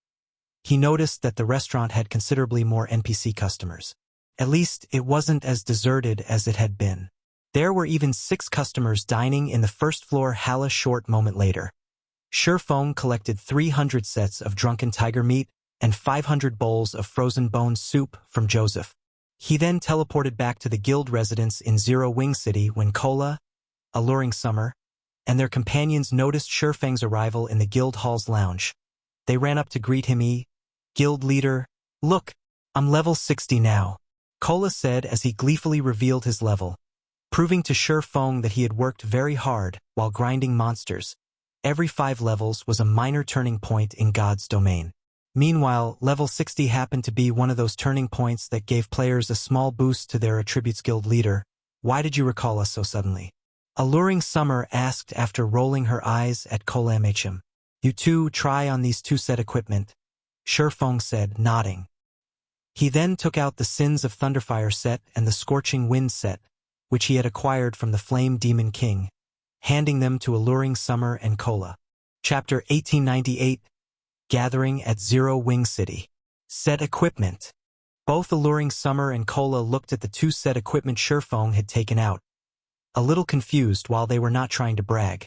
he noticed that the restaurant had considerably more NPC customers. At least, it wasn't as deserted as it had been. There were even 6 customers dining in the first floor. A short moment later, Shifeng collected 300 sets of drunken tiger meat and 500 bowls of frozen bone soup from Joseph. He then teleported back to the guild residence in Zero Wing City when Cola, Alluring Summer, and their companions noticed Shifeng's arrival in the guild hall's lounge. They ran up to greet him. Guild leader, look, I'm level 60 now, Cola said as he gleefully revealed his level, proving to Shifeng that he had worked very hard while grinding monsters. Every 5 levels was a minor turning point in God's domain. Meanwhile, level 60 happened to be one of those turning points that gave players a small boost to their attributes. Guild leader, why did you recall us so suddenly? Alluring Summer asked after rolling her eyes at Cola. You two try on these 2 set equipment, Shifeng said, nodding. He then took out the Sins of Thunderfire set and the Scorching Wind set, which he had acquired from the Flame Demon King, handing them to Alluring Summer and Cola. Chapter 1898, Gathering at Zero Wing City. Set equipment. Both Alluring Summer and Cola looked at the 2 set equipment Shifeng had taken out, a little confused while they were not trying to brag.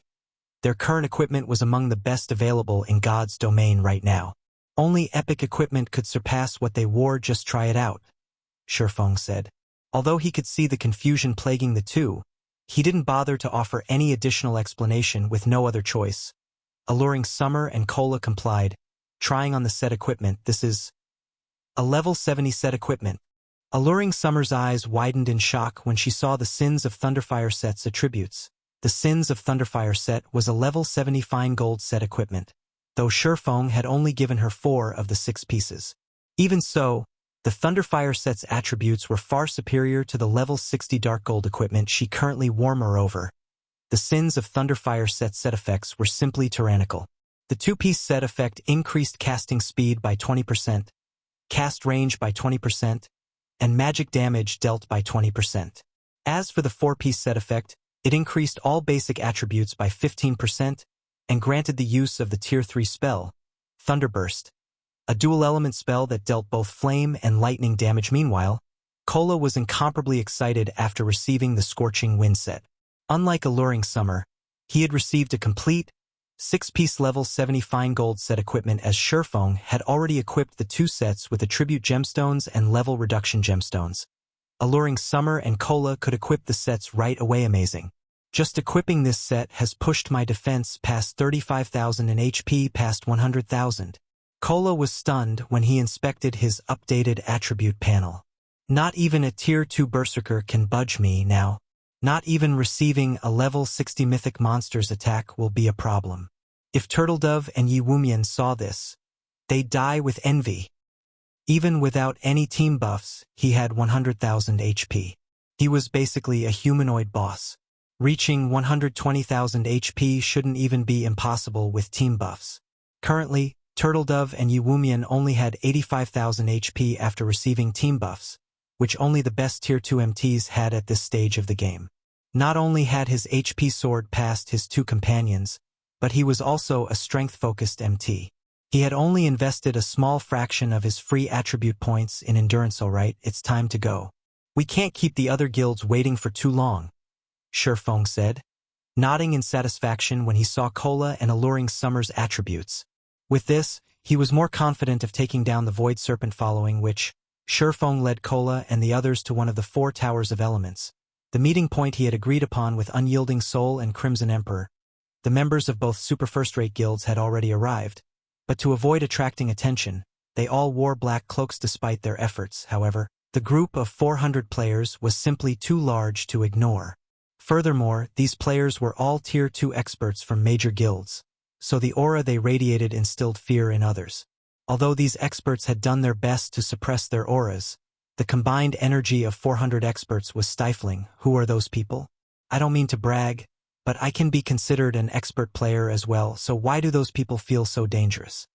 Their current equipment was among the best available in God's domain right now. Only epic equipment could surpass what they wore. Just try it out, Shifeng said. Although he could see the confusion plaguing the two, he didn't bother to offer any additional explanation with no other choice. Alluring Summer and Cola complied, trying on the set equipment. This is a level 70 set equipment. Alluring Summer's eyes widened in shock when she saw the Sins of Thunderfire set's attributes. The Sins of Thunderfire set was a level 70 fine gold set equipment, though Shurfeng had only given her 4 of the 6 pieces. Even so, the Thunderfire set's attributes were far superior to the level 60 dark gold equipment she currently wore. Moreover, the Sins of Thunderfire set effects were simply tyrannical. The 2-piece set effect increased casting speed by 20%, cast range by 20%, and magic damage dealt by 20%. As for the 4-piece set effect, it increased all basic attributes by 15% and granted the use of the Tier 3 spell, Thunderburst, a dual-element spell that dealt both flame and lightning damage. Meanwhile, Cola was incomparably excited after receiving the Scorching Wind set. Unlike Alluring Summer, he had received a complete, 6-piece level 70 fine gold set equipment, as Shurfeng had already equipped the 2 sets with attribute gemstones and level reduction gemstones. Alluring Summer and Cola could equip the sets right away. Amazing. Just equipping this set has pushed my defense past 35,000 and HP past 100,000. Cola was stunned when he inspected his updated attribute panel. Not even a Tier 2 Berserker can budge me now. Not even receiving a level 60 Mythic Monster's attack will be a problem. If Turtledove and Yi Wumian saw this, they'd die with envy. Even without any team buffs, he had 100,000 HP. He was basically a humanoid boss. Reaching 120,000 HP shouldn't even be impossible with team buffs. Currently, Turtledove and Yi Wumian only had 85,000 HP after receiving team buffs, which only the best Tier 2 MTs had at this stage of the game. Not only had his HP soared past his 2 companions, but he was also a strength-focused MT. He had only invested a small fraction of his free attribute points in endurance. Alright, it's time to go. We can't keep the other guilds waiting for too long, Shurfeng said, nodding in satisfaction when he saw Cola and Alluring Summer's attributes. With this, he was more confident of taking down the Void Serpent, following which, Shurfeng led Cola and the others to one of the 4 Towers of Elements, the meeting point he had agreed upon with Unyielding Soul and Crimson Emperor. The members of both super first-rate guilds had already arrived, but to avoid attracting attention, they all wore black cloaks. Despite their efforts, however, the group of 400 players was simply too large to ignore. Furthermore, these players were all Tier 2 experts from major guilds, so the aura they radiated instilled fear in others. Although these experts had done their best to suppress their auras, the combined energy of 400 experts was stifling. Who are those people? I don't mean to brag, but I can be considered an expert player as well, so why do those people feel so dangerous?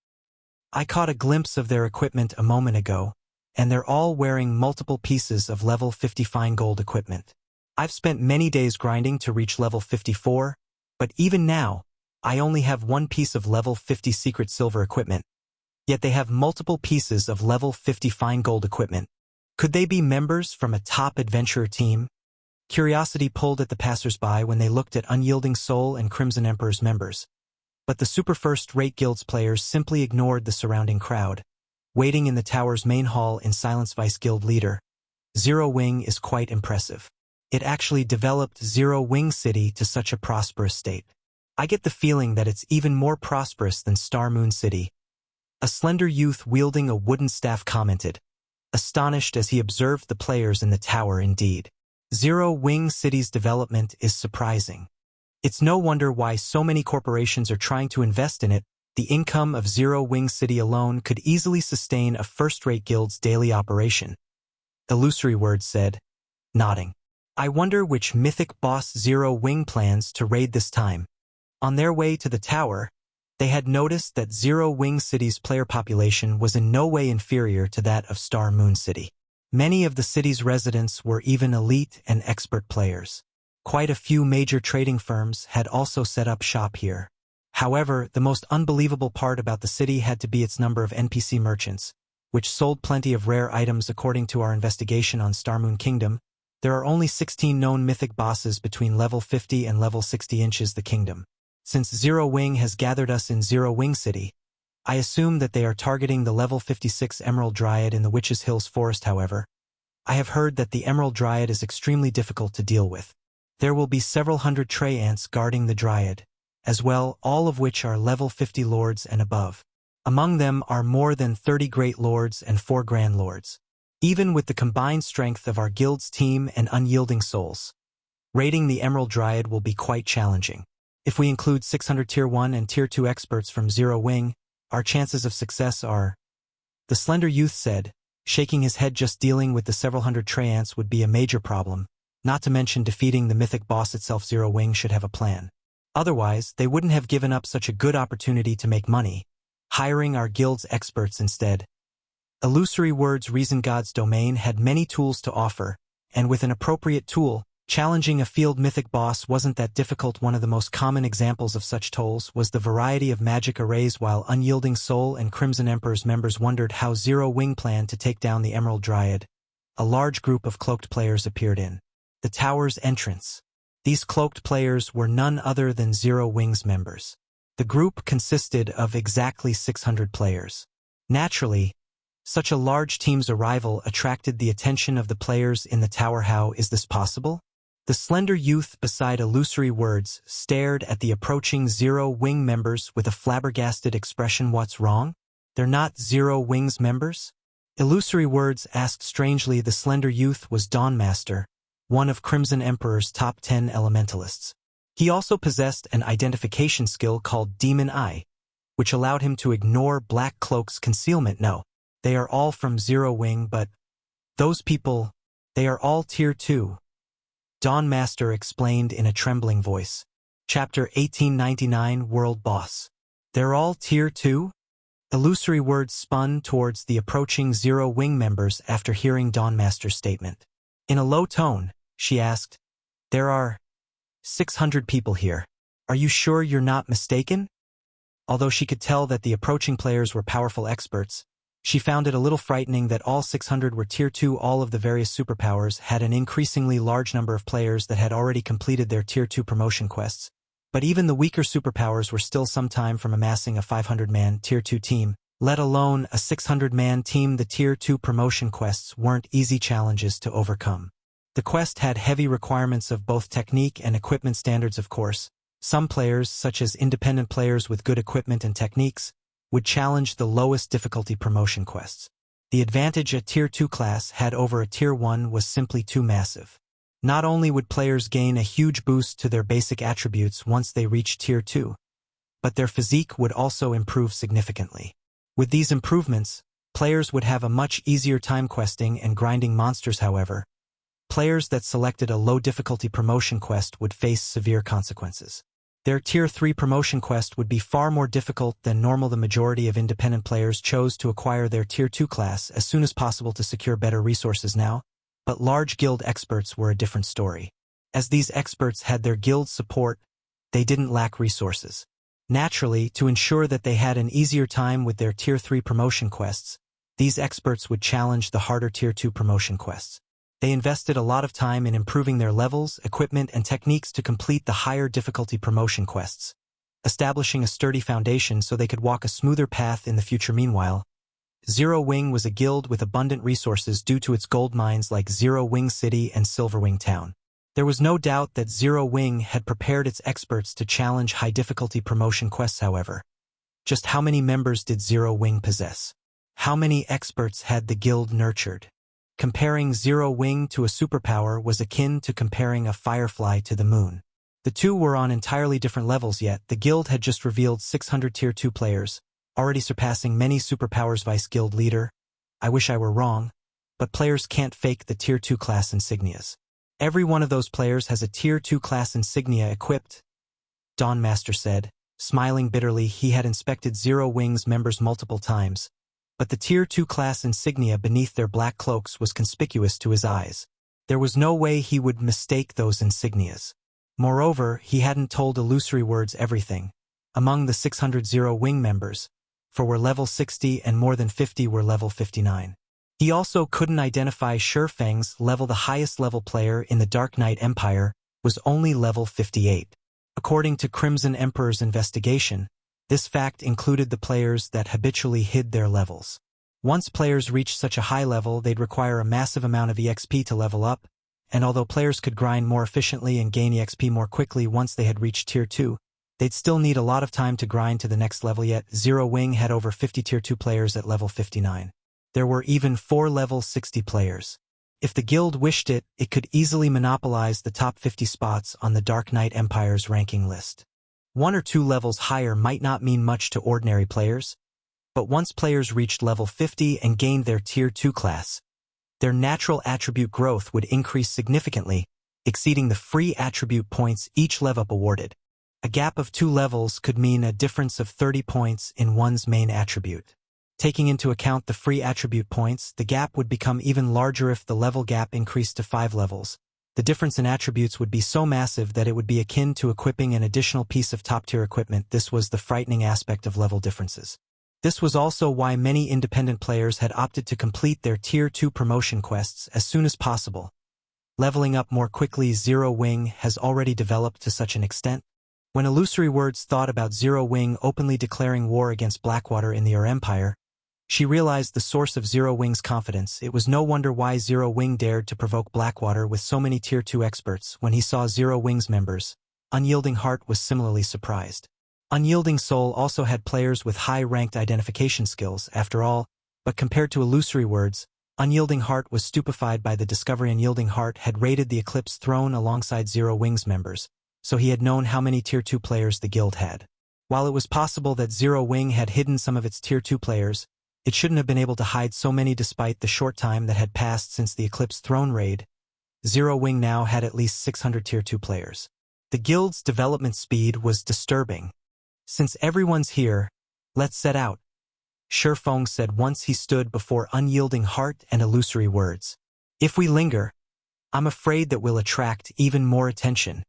I caught a glimpse of their equipment a moment ago, and they're all wearing multiple pieces of level 50 fine gold equipment. I've spent many days grinding to reach level 54, but even now, I only have 1 piece of level 50 secret silver equipment. Yet they have multiple pieces of level 50 fine gold equipment. Could they be members from a top adventurer team? Curiosity pulled at the passers-by when they looked at Unyielding Soul and Crimson Emperor's members. But the super first-rate guild's players simply ignored the surrounding crowd, waiting in the tower's main hall in silence. Vice Guild Leader, Zero Wing is quite impressive. It actually developed Zero Wing City to such a prosperous state. I get the feeling that it's even more prosperous than Star Moon City. A slender youth wielding a wooden staff commented, astonished as he observed the players in the tower. Indeed, Zero Wing City's development is surprising. It's no wonder why so many corporations are trying to invest in it. The income of Zero Wing City alone could easily sustain a first-rate guild's daily operation. Illusory Word said, nodding. I wonder which mythic boss Zero Wing plans to raid this time. On their way to the tower, they had noticed that Zero Wing City's player population was in no way inferior to that of Star Moon City. Many of the city's residents were even elite and expert players. Quite a few major trading firms had also set up shop here. However, the most unbelievable part about the city had to be its number of NPC merchants, which sold plenty of rare items. According to our investigation on Star Moon Kingdom, there are only 16 known mythic bosses between level 50 and level 60 inches the kingdom. Since Zero Wing has gathered us in Zero Wing City, I assume that they are targeting the level 56 Emerald Dryad in the Witches' Hills Forest. However, I have heard that the Emerald Dryad is extremely difficult to deal with. There will be several hundred Trey ants guarding the Dryad, as well, all of which are level 50 lords and above. Among them are more than 30 Great Lords and 4 Grand Lords. Even with the combined strength of our guild's team and unyielding souls, raiding the Emerald Dryad will be quite challenging. If we include 600 Tier 1 and Tier 2 experts from Zero Wing, our chances of success are... The slender youth said, shaking his head. Just dealing with the several hundred Trey ants would be a major problem, not to mention defeating the mythic boss itself. Zero Wing should have a plan. Otherwise, they wouldn't have given up such a good opportunity to make money, hiring our guild's experts instead. Illusory Words Reason God's domain had many tools to offer, and with an appropriate tool, challenging a field mythic boss wasn't that difficult. One of the most common examples of such tools was the variety of magic arrays. While Unyielding Soul and Crimson Emperor's members wondered how Zero Wing planned to take down the Emerald Dryad, a large group of cloaked players appeared in the tower's entrance. These cloaked players were none other than Zero Wing's members. The group consisted of exactly 600 players. Naturally, such a large team's arrival attracted the attention of the players in the tower. How is this possible? The slender youth beside Illusory Words stared at the approaching Zero Wing members with a flabbergasted expression. What's wrong? They're not Zero Wing's members? Illusory Words asked strangely. The slender youth was Dawnmaster, one of Crimson Emperor's top 10 elementalists. He also possessed an identification skill called Demon Eye, which allowed him to ignore Black Cloak's concealment. No, they are all from Zero Wing, but those people, they are all Tier 2. Dawnmaster explained in a trembling voice. Chapter 1899 World Boss. They're all Tier 2? Illusory Words spun towards the approaching Zero Wing members after hearing Dawnmaster's statement. In a low tone, she asked, "There are 600 people here. Are you sure you're not mistaken?" Although she could tell that the approaching players were powerful experts, she found it a little frightening that all 600 were Tier 2. All of the various superpowers had an increasingly large number of players that had already completed their Tier 2 promotion quests, but even the weaker superpowers were still some time from amassing a 500-man Tier 2 team, let alone a 600-man team. The Tier 2 promotion quests weren't easy challenges to overcome. The quest had heavy requirements of both technique and equipment standards. Of course, some players, such as independent players with good equipment and techniques, would challenge the lowest difficulty promotion quests. The advantage a Tier 2 class had over a Tier 1 was simply too massive. Not only would players gain a huge boost to their basic attributes once they reached Tier 2, but their physique would also improve significantly. With these improvements, players would have a much easier time questing and grinding monsters. However, players that selected a low difficulty promotion quest would face severe consequences. Their Tier 3 promotion quest would be far more difficult than normal. The majority of independent players chose to acquire their Tier 2 class as soon as possible to secure better resources now, but large guild experts were a different story. As these experts had their guild support, they didn't lack resources. Naturally, to ensure that they had an easier time with their Tier 3 promotion quests, these experts would challenge the harder Tier 2 promotion quests. They invested a lot of time in improving their levels, equipment, and techniques to complete the higher difficulty promotion quests, establishing a sturdy foundation so they could walk a smoother path in the future. Meanwhile, Zero Wing was a guild with abundant resources due to its gold mines like Zero Wing City and Silver Wing Town. There was no doubt that Zero Wing had prepared its experts to challenge high difficulty promotion quests. However, just how many members did Zero Wing possess? How many experts had the guild nurtured? Comparing Zero Wing to a superpower was akin to comparing a firefly to the moon. The two were on entirely different levels, yet the guild had just revealed 600 Tier 2 players, already surpassing many superpowers. Vice Guild Leader, I wish I were wrong, but players can't fake the Tier 2 class insignias. Every one of those players has a Tier 2 class insignia equipped, Dawnmaster said, smiling bitterly. He had inspected Zero Wing's members multiple times, but the Tier 2 class insignia beneath their black cloaks was conspicuous to his eyes. There was no way he would mistake those insignias. Moreover, he hadn't told Illusory Words everything. Among the 600 Zero Wing members, 4 were level 60 and more than 50 were level 59. He also couldn't identify Shurfeng's level. The highest level player in the Dark Knight Empire was only level 58. According to Crimson Emperor's investigation, this fact included the players that habitually hid their levels. Once players reached such a high level, they'd require a massive amount of EXP to level up, and although players could grind more efficiently and gain EXP more quickly once they had reached Tier 2, they'd still need a lot of time to grind to the next level. Yet Zero Wing had over 50 Tier 2 players at level 59. There were even 4 level 60 players. If the guild wished it, it could easily monopolize the top 50 spots on the Dark Knight Empire's ranking list. 1 or 2 levels higher might not mean much to ordinary players, but once players reached level 50 and gained their Tier 2 class, their natural attribute growth would increase significantly, exceeding the free attribute points each level up awarded. A gap of 2 levels could mean a difference of 30 points in one's main attribute. Taking into account the free attribute points, the gap would become even larger if the level gap increased to 5 levels. The difference in attributes would be so massive that it would be akin to equipping an additional piece of top-tier equipment. This was the frightening aspect of level differences. This was also why many independent players had opted to complete their Tier 2 promotion quests as soon as possible. Leveling up more quickly, Zero Wing has already developed to such an extent. When Illusory Words thought about Zero Wing openly declaring war against Blackwater in the Empire, she realized the source of Zero Wing's confidence. It was no wonder why Zero Wing dared to provoke Blackwater with so many Tier 2 experts. When he saw Zero Wing's members, Unyielding Heart was similarly surprised. Unyielding Soul also had players with high-ranked identification skills, after all, but compared to Illusory Words, Unyielding Heart was stupefied by the discovery Unyielding Heart had raided the Eclipse Throne alongside Zero Wing's members, so he had known how many Tier 2 players the guild had. While it was possible that Zero Wing had hidden some of its Tier 2 players, it shouldn't have been able to hide so many despite the short time that had passed since the Eclipse Throne raid. Zero Wing now had at least 600 Tier 2 players. The guild's development speed was disturbing. Since everyone's here, let's set out, Shifeng said once he stood before Unyielding Heart and Illusory Words. If we linger, I'm afraid that we'll attract even more attention.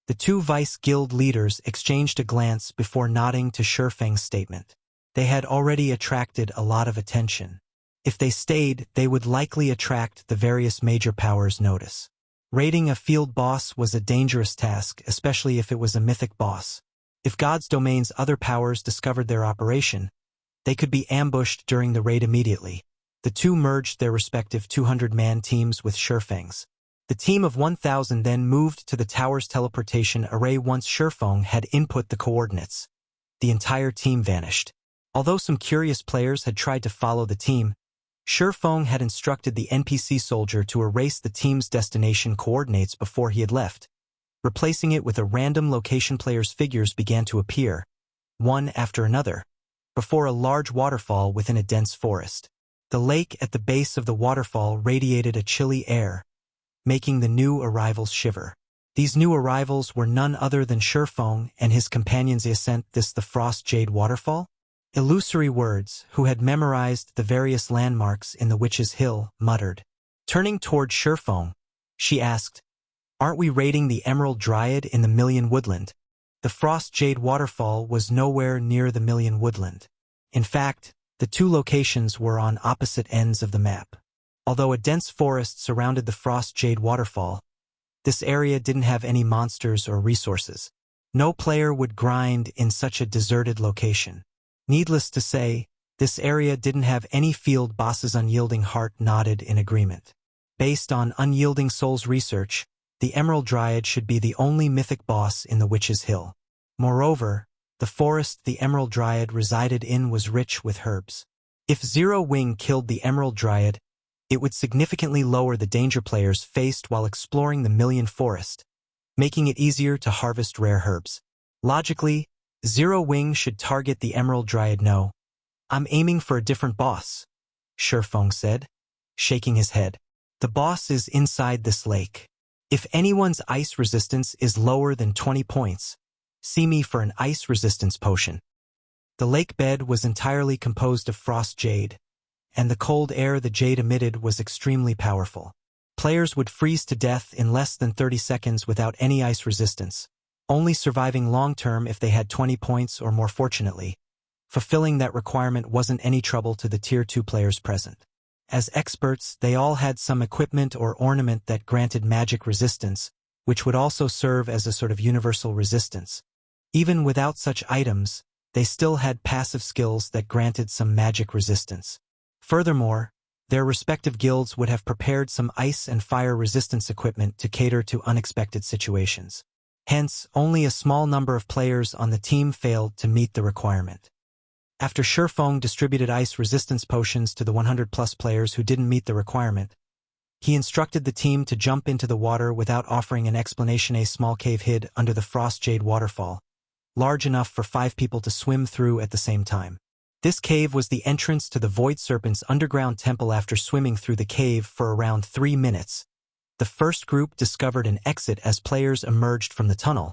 The 2 vice guild leaders exchanged a glance before nodding to Shifeng's statement. They had already attracted a lot of attention. If they stayed, they would likely attract the various major powers' notice. Raiding a field boss was a dangerous task, especially if it was a mythic boss. If God's Domain's other powers discovered their operation, they could be ambushed during the raid immediately. The 2 merged their respective 200-man teams with Shifeng's. The team of 1,000 then moved to the tower's teleportation array once Shifeng had input the coordinates. The entire team vanished. Although some curious players had tried to follow the team, Shifeng had instructed the NPC soldier to erase the team's destination coordinates before he had left. Replacing it with a random location, players' figures began to appear, one after another, before a large waterfall within a dense forest. The lake at the base of the waterfall radiated a chilly air, making the new arrivals shiver. These new arrivals were none other than Shifeng and his companions. Ascent this the Frost Jade Waterfall? Illusory Words, who had memorized the various landmarks in the Witch's Hill, muttered. Turning toward Shifeng, she asked, "Aren't we raiding the Emerald Dryad in the Million Woodland?" The Frost Jade Waterfall was nowhere near the Million Woodland. In fact, the 2 locations were on opposite ends of the map. Although a dense forest surrounded the Frost Jade Waterfall, this area didn't have any monsters or resources. No player would grind in such a deserted location. Needless to say, this area didn't have any field bosses. Unyielding Heart nodded in agreement. Based on Unyielding Soul's research, the Emerald Dryad should be the only mythic boss in the Witch's Hill. Moreover, the forest the Emerald Dryad resided in was rich with herbs. If Zero Wing killed the Emerald Dryad, it would significantly lower the danger players faced while exploring the Million Forest, making it easier to harvest rare herbs. Logically, Zero Wing should target the Emerald Dryad. No, I'm aiming for a different boss, Shifeng said, shaking his head. The boss is inside this lake. If anyone's ice resistance is lower than 20 points, see me for an ice resistance potion. The lake bed was entirely composed of frost jade, and the cold air the jade emitted was extremely powerful. Players would freeze to death in less than 30 seconds without any ice resistance, only surviving long-term if they had 20 points or more. Fortunately, fulfilling that requirement wasn't any trouble to the Tier 2 players present. As experts, they all had some equipment or ornament that granted magic resistance, which would also serve as a sort of universal resistance. Even without such items, they still had passive skills that granted some magic resistance. Furthermore, their respective guilds would have prepared some ice and fire resistance equipment to cater to unexpected situations. Hence, only a small number of players on the team failed to meet the requirement. After Shifeng distributed ice resistance potions to the 100+ players who didn't meet the requirement, he instructed the team to jump into the water without offering an explanation. A small cave hid under the Frost Jade waterfall, large enough for 5 people to swim through at the same time. This cave was the entrance to the Void Serpent's underground temple. After swimming through the cave for around 3 minutes, the first group discovered an exit as players emerged from the tunnel.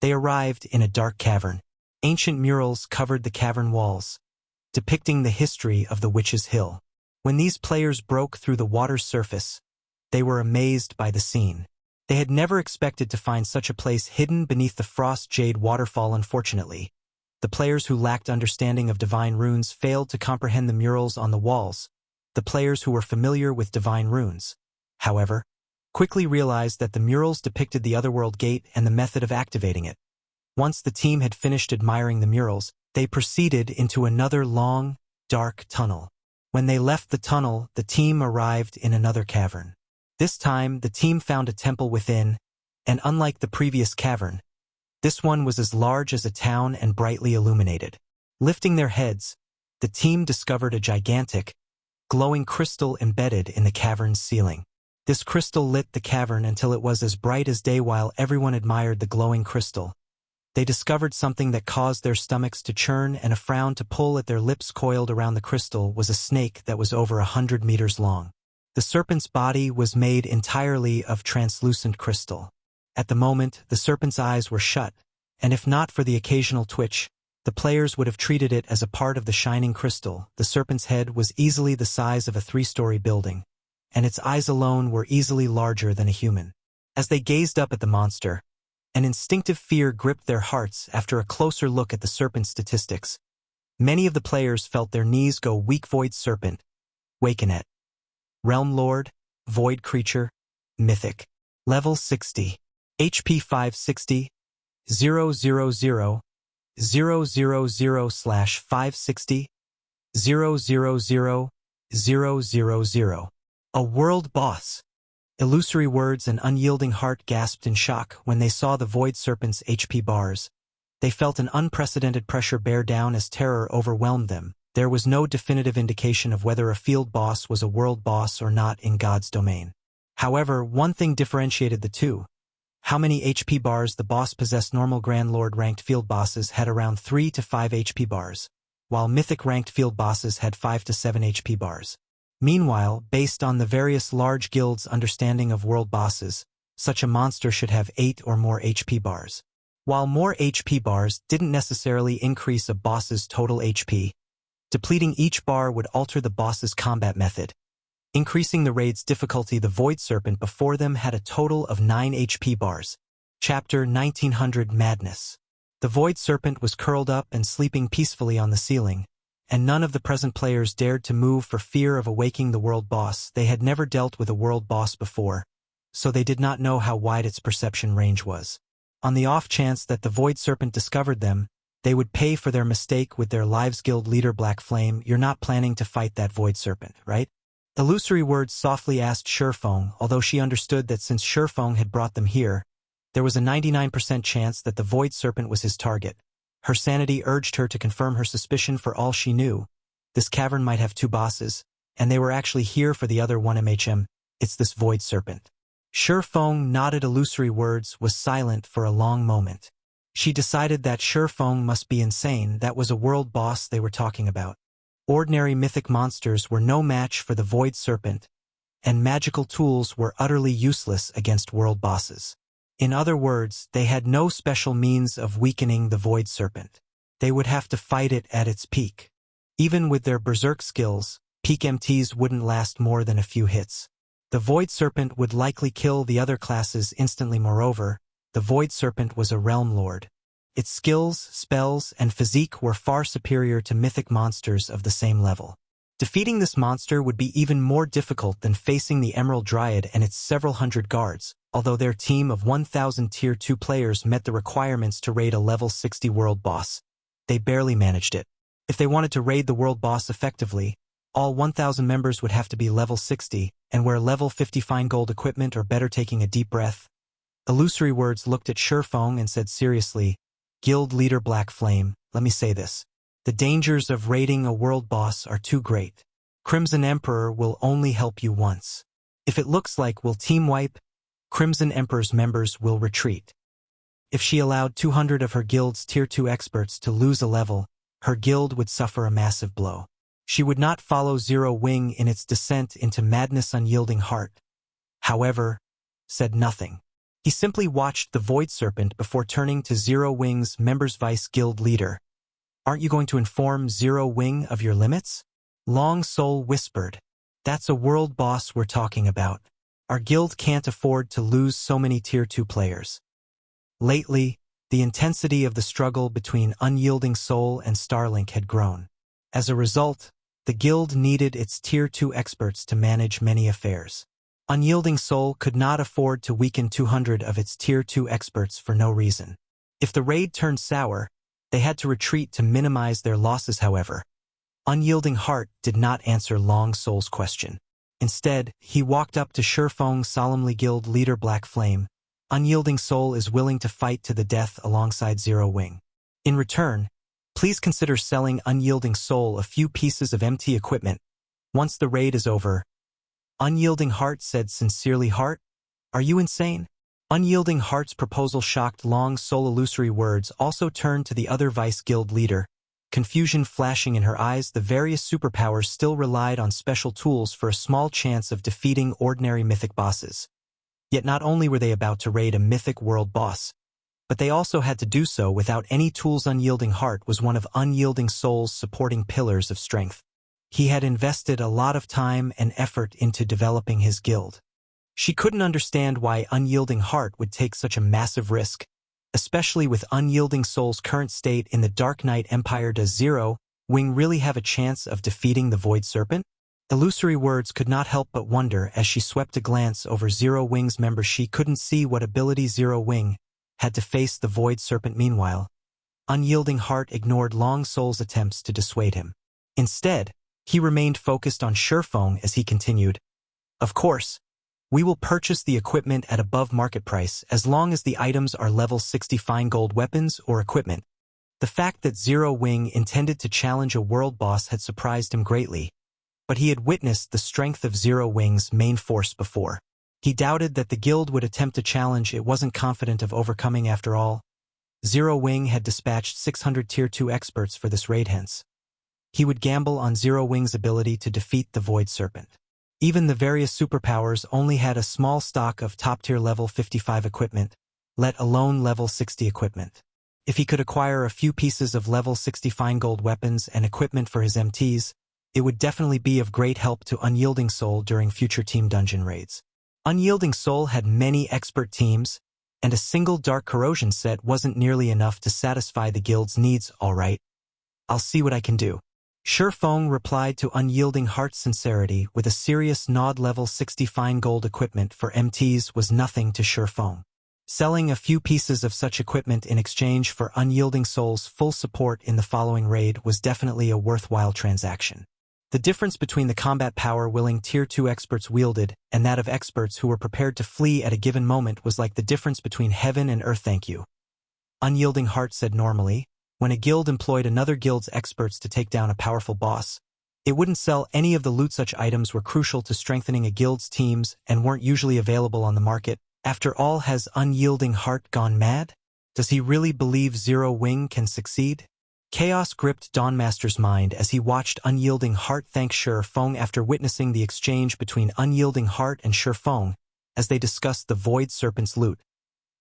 They arrived in a dark cavern. Ancient murals covered the cavern walls, depicting the history of the Witch's Hill. When these players broke through the water's surface, they were amazed by the scene. They had never expected to find such a place hidden beneath the Frost Jade waterfall. Unfortunately, the players who lacked understanding of divine runes failed to comprehend the murals on the walls. The players who were familiar with divine runes, however, quickly realized that the murals depicted the Otherworld gate and the method of activating it. Once the team had finished admiring the murals, they proceeded into another long, dark tunnel. When they left the tunnel, the team arrived in another cavern. This time, the team found a temple within, and unlike the previous cavern, this one was as large as a town and brightly illuminated. Lifting their heads, the team discovered a gigantic, glowing crystal embedded in the cavern's ceiling. This crystal lit the cavern until it was as bright as day. While everyone admired the glowing crystal, they discovered something that caused their stomachs to churn and a frown to pull at their lips. Coiled around the crystal was a snake that was over 100 meters long. The serpent's body was made entirely of translucent crystal. At the moment, the serpent's eyes were shut, and if not for the occasional twitch, the players would have treated it as a part of the shining crystal. The serpent's head was easily the size of a 3-story building, and its eyes alone were easily larger than a human. As they gazed up at the monster, an instinctive fear gripped their hearts. After a closer look at the serpent's statistics, many of the players felt their knees go weak. Void Serpent, Wakenet. Realm Lord, Void Creature, Mythic. Level 60. HP 560, 000, 000/560, 000, A world boss. Illusory Words and Unyielding Heart gasped in shock when they saw the Void Serpent's HP bars. They felt an unprecedented pressure bear down as terror overwhelmed them. There was no definitive indication of whether a field boss was a world boss or not in God's domain. However, one thing differentiated the two: how many HP bars the boss possessed. Normal Grand Lord ranked field bosses had around 3 to 5 HP bars, while Mythic ranked field bosses had 5 to 7 HP bars. Meanwhile, based on the various large guilds' understanding of world bosses, such a monster should have 8 or more HP bars. While more HP bars didn't necessarily increase a boss's total HP, depleting each bar would alter the boss's combat method, increasing the raid's difficulty. The Void Serpent before them had a total of 9 HP bars. Chapter 1900 Madness. The Void Serpent was curled up and sleeping peacefully on the ceiling, and none of the present players dared to move for fear of awaking the world boss. They had never dealt with a world boss before, so they did not know how wide its perception range was. On the off chance that the Void Serpent discovered them, they would pay for their mistake with their lives. Guild leader Black Flame, you're not planning to fight that Void Serpent, right? Illusory Words softly asked Shifeng, although she understood that since Shifeng had brought them here, there was a 99% chance that the Void Serpent was his target. Her sanity urged her to confirm her suspicion. For all she knew, this cavern might have 2 bosses, and they were actually here for the other one. It's this Void Serpent. Shifeng nodded. Illusory Words was silent for a long moment. She decided that Shifeng must be insane. That was a world boss they were talking about. Ordinary mythic monsters were no match for the Void Serpent, and magical tools were utterly useless against world bosses. In other words, they had no special means of weakening the Void Serpent. They would have to fight it at its peak. Even with their berserk skills, peak MTs wouldn't last more than a few hits. The Void Serpent would likely kill the other classes instantly. Moreover, the Void Serpent was a realm lord. Its skills, spells, and physique were far superior to mythic monsters of the same level. Defeating this monster would be even more difficult than facing the Emerald Dryad and its several hundred guards. Although their team of 1,000 Tier 2 players met the requirements to raid a level 60 world boss, they barely managed it. If they wanted to raid the world boss effectively, All 1,000 members would have to be level 60 and wear level 50 fine gold equipment or better. Taking a deep breath, Illusory Words looked at Shifeng and said seriously, Guild Leader Black Flame, let me say this. The dangers of raiding a world boss are too great. Crimson Emperor will only help you once. If it looks like we'll team wipe, Crimson Emperor's members will retreat. If she allowed 200 of her guild's tier 2 experts to lose a level, her guild would suffer a massive blow. She would not follow Zero Wing in its descent into madness. Unyielding Heart, however, said nothing. He simply watched the Void Serpent before turning to Zero Wing's members. Vice Guild Leader, aren't you going to inform Zero Wing of your limits? Long Soul whispered. That's a world boss we're talking about. Our guild can't afford to lose so many tier 2 players. Lately, the intensity of the struggle between Unyielding Soul and Starlink had grown. As a result, the guild needed its tier 2 experts to manage many affairs. Unyielding Soul could not afford to weaken 200 of its tier 2 experts for no reason. If the raid turned sour, they had to retreat to minimize their losses. However, Unyielding Heart did not answer Long Soul's question. Instead, he walked up to Shifeng solemnly. Guild Leader Black Flame, Unyielding Soul is willing to fight to the death alongside Zero Wing. In return, please consider selling Unyielding Soul a few pieces of MT equipment once the raid is over. Unyielding Heart said sincerely. Heart, are you insane? Unyielding Heart's proposal shocked Long Soul. Illusory Words also turned to the other Vice Guild Leader, confusion flashing in her eyes. The various superpowers still relied on special tools for a small chance of defeating ordinary mythic bosses. Yet not only were they about to raid a mythic world boss, but they also had to do so without any tools. Unyielding Heart was one of Unyielding Soul's supporting pillars of strength. He had invested a lot of time and effort into developing his guild. She couldn't understand why Unyielding Heart would take such a massive risk, especially with Unyielding Soul's current state in the Dark Knight Empire. Does Zero Wing really have a chance of defeating the Void Serpent? Illusory Words could not help but wonder as she swept a glance over Zero Wing's members. She couldn't see what ability Zero Wing had to face the Void Serpent. Meanwhile, Unyielding Heart ignored Long Soul's attempts to dissuade him. Instead, he remained focused on Shifeng as he continued, Of course, we will purchase the equipment at above market price as long as the items are level 60 fine gold weapons or equipment. The fact that Zero Wing intended to challenge a world boss had surprised him greatly, but he had witnessed the strength of Zero Wing's main force before. He doubted that the guild would attempt a challenge it wasn't confident of overcoming. After all, Zero Wing had dispatched 600 tier 2 experts for this raid. Hence, he would gamble on Zero Wing's ability to defeat the Void Serpent. Even the various superpowers only had a small stock of top-tier level 55 equipment, let alone level 60 equipment. If he could acquire a few pieces of level 60 fine gold weapons and equipment for his MTs, it would definitely be of great help to Unyielding Soul during future team dungeon raids. Unyielding Soul had many expert teams, and a single Dark Corrosion set wasn't nearly enough to satisfy the guild's needs. All right, I'll see what I can do. Shifeng replied to Unyielding Heart's sincerity with a serious nod. Level 60 fine gold equipment for MTs was nothing to Shifeng. Selling a few pieces of such equipment in exchange for Unyielding Soul's full support in the following raid was definitely a worthwhile transaction. The difference between the combat power willing tier 2 experts wielded and that of experts who were prepared to flee at a given moment was like the difference between heaven and earth. Thank you, Unyielding Heart said normally. When a guild employed another guild's experts to take down a powerful boss, it wouldn't sell any of the loot. Such items were crucial to strengthening a guild's teams and weren't usually available on the market. After all, has Unyielding Heart gone mad? Does he really believe Zero Wing can succeed? Chaos gripped Dawnmaster's mind as he watched Unyielding Heart thank Shifeng. After witnessing the exchange between Unyielding Heart and Shifeng as they discussed the Void Serpent's loot,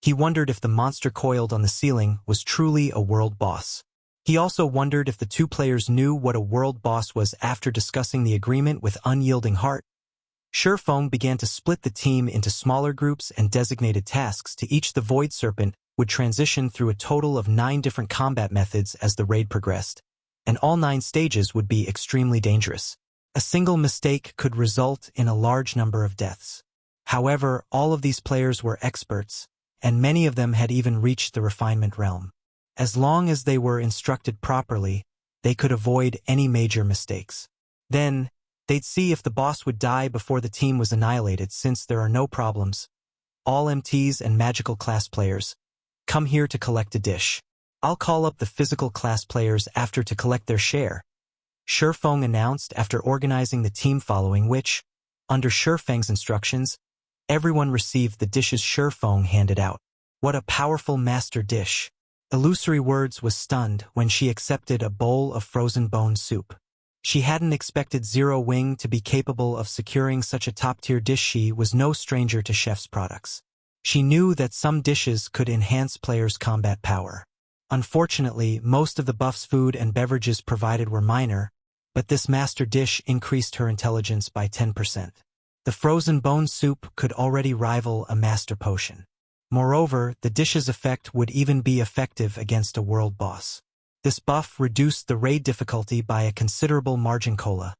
he wondered if the monster coiled on the ceiling was truly a world boss. He also wondered if the two players knew what a world boss was. After discussing the agreement with Unyielding Heart, Shifeng began to split the team into smaller groups and designated tasks to each. The Void Serpent would transition through a total of 9 different combat methods as the raid progressed, and all 9 stages would be extremely dangerous. A single mistake could result in a large number of deaths. However, all of these players were experts, and many of them had even reached the refinement realm. As long as they were instructed properly, they could avoid any major mistakes. Then, They'd see if the boss would die before the team was annihilated since there are no problems. All MTs and magical class players, come here to collect a dish. I'll call up the physical class players after to collect their share. Shifeng announced after organizing the team, following which, under Shifeng's instructions, everyone received the dishes Shifeng handed out. What a powerful master dish. Illusory Words was stunned when she accepted a bowl of frozen bone soup. She hadn't expected Zero Wing to be capable of securing such a top-tier dish. She was no stranger to chef's products. She knew that some dishes could enhance players' combat power. Unfortunately, most of the buff's food and beverages provided were minor, but this master dish increased her intelligence by 10%. The frozen bone soup could already rival a master potion. Moreover, the dish's effect would even be effective against a world boss. This buff reduced the raid difficulty by a considerable margin. Cola,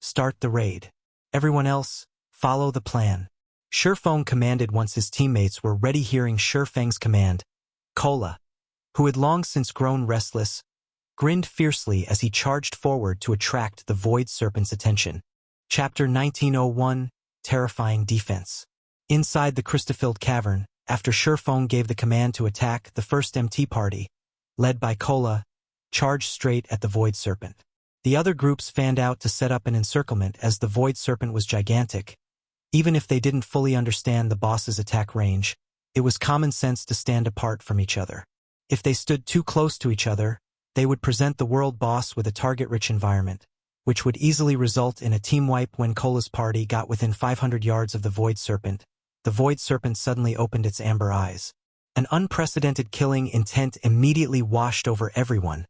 start the raid. Everyone else, follow the plan. Shifeng commanded once his teammates were ready. Hearing Shifeng's command, Cola, who had long since grown restless, grinned fiercely as he charged forward to attract the Void Serpent's attention. Chapter 1901, Terrifying Defense. Inside the crystal-filled cavern, after Shifeng gave the command to attack, the first MT party, led by Cola, charged straight at the Void Serpent. The other groups fanned out to set up an encirclement as the Void Serpent was gigantic. Even if they didn't fully understand the boss's attack range, it was common sense to stand apart from each other. If they stood too close to each other, they would present the world boss with a target-rich environment, which would easily result in a team wipe. When Cola's party got within 500 yards of the Void Serpent, the Void Serpent suddenly opened its amber eyes. An unprecedented killing intent immediately washed over everyone,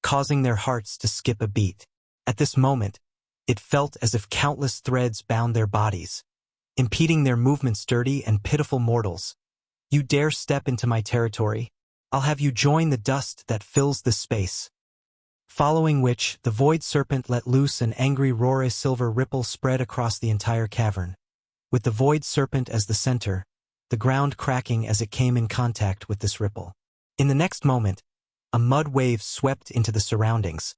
causing their hearts to skip a beat. At this moment, it felt as if countless threads bound their bodies, impeding their movements. Dirty and pitiful mortals, you dare step into my territory? I'll have you join the dust that fills this space. Following which, the Void Serpent let loose an angry roar. A silver ripple spread across the entire cavern, with the Void Serpent as the center, the ground cracking as it came in contact with this ripple. In the next moment, a mud wave swept into the surroundings,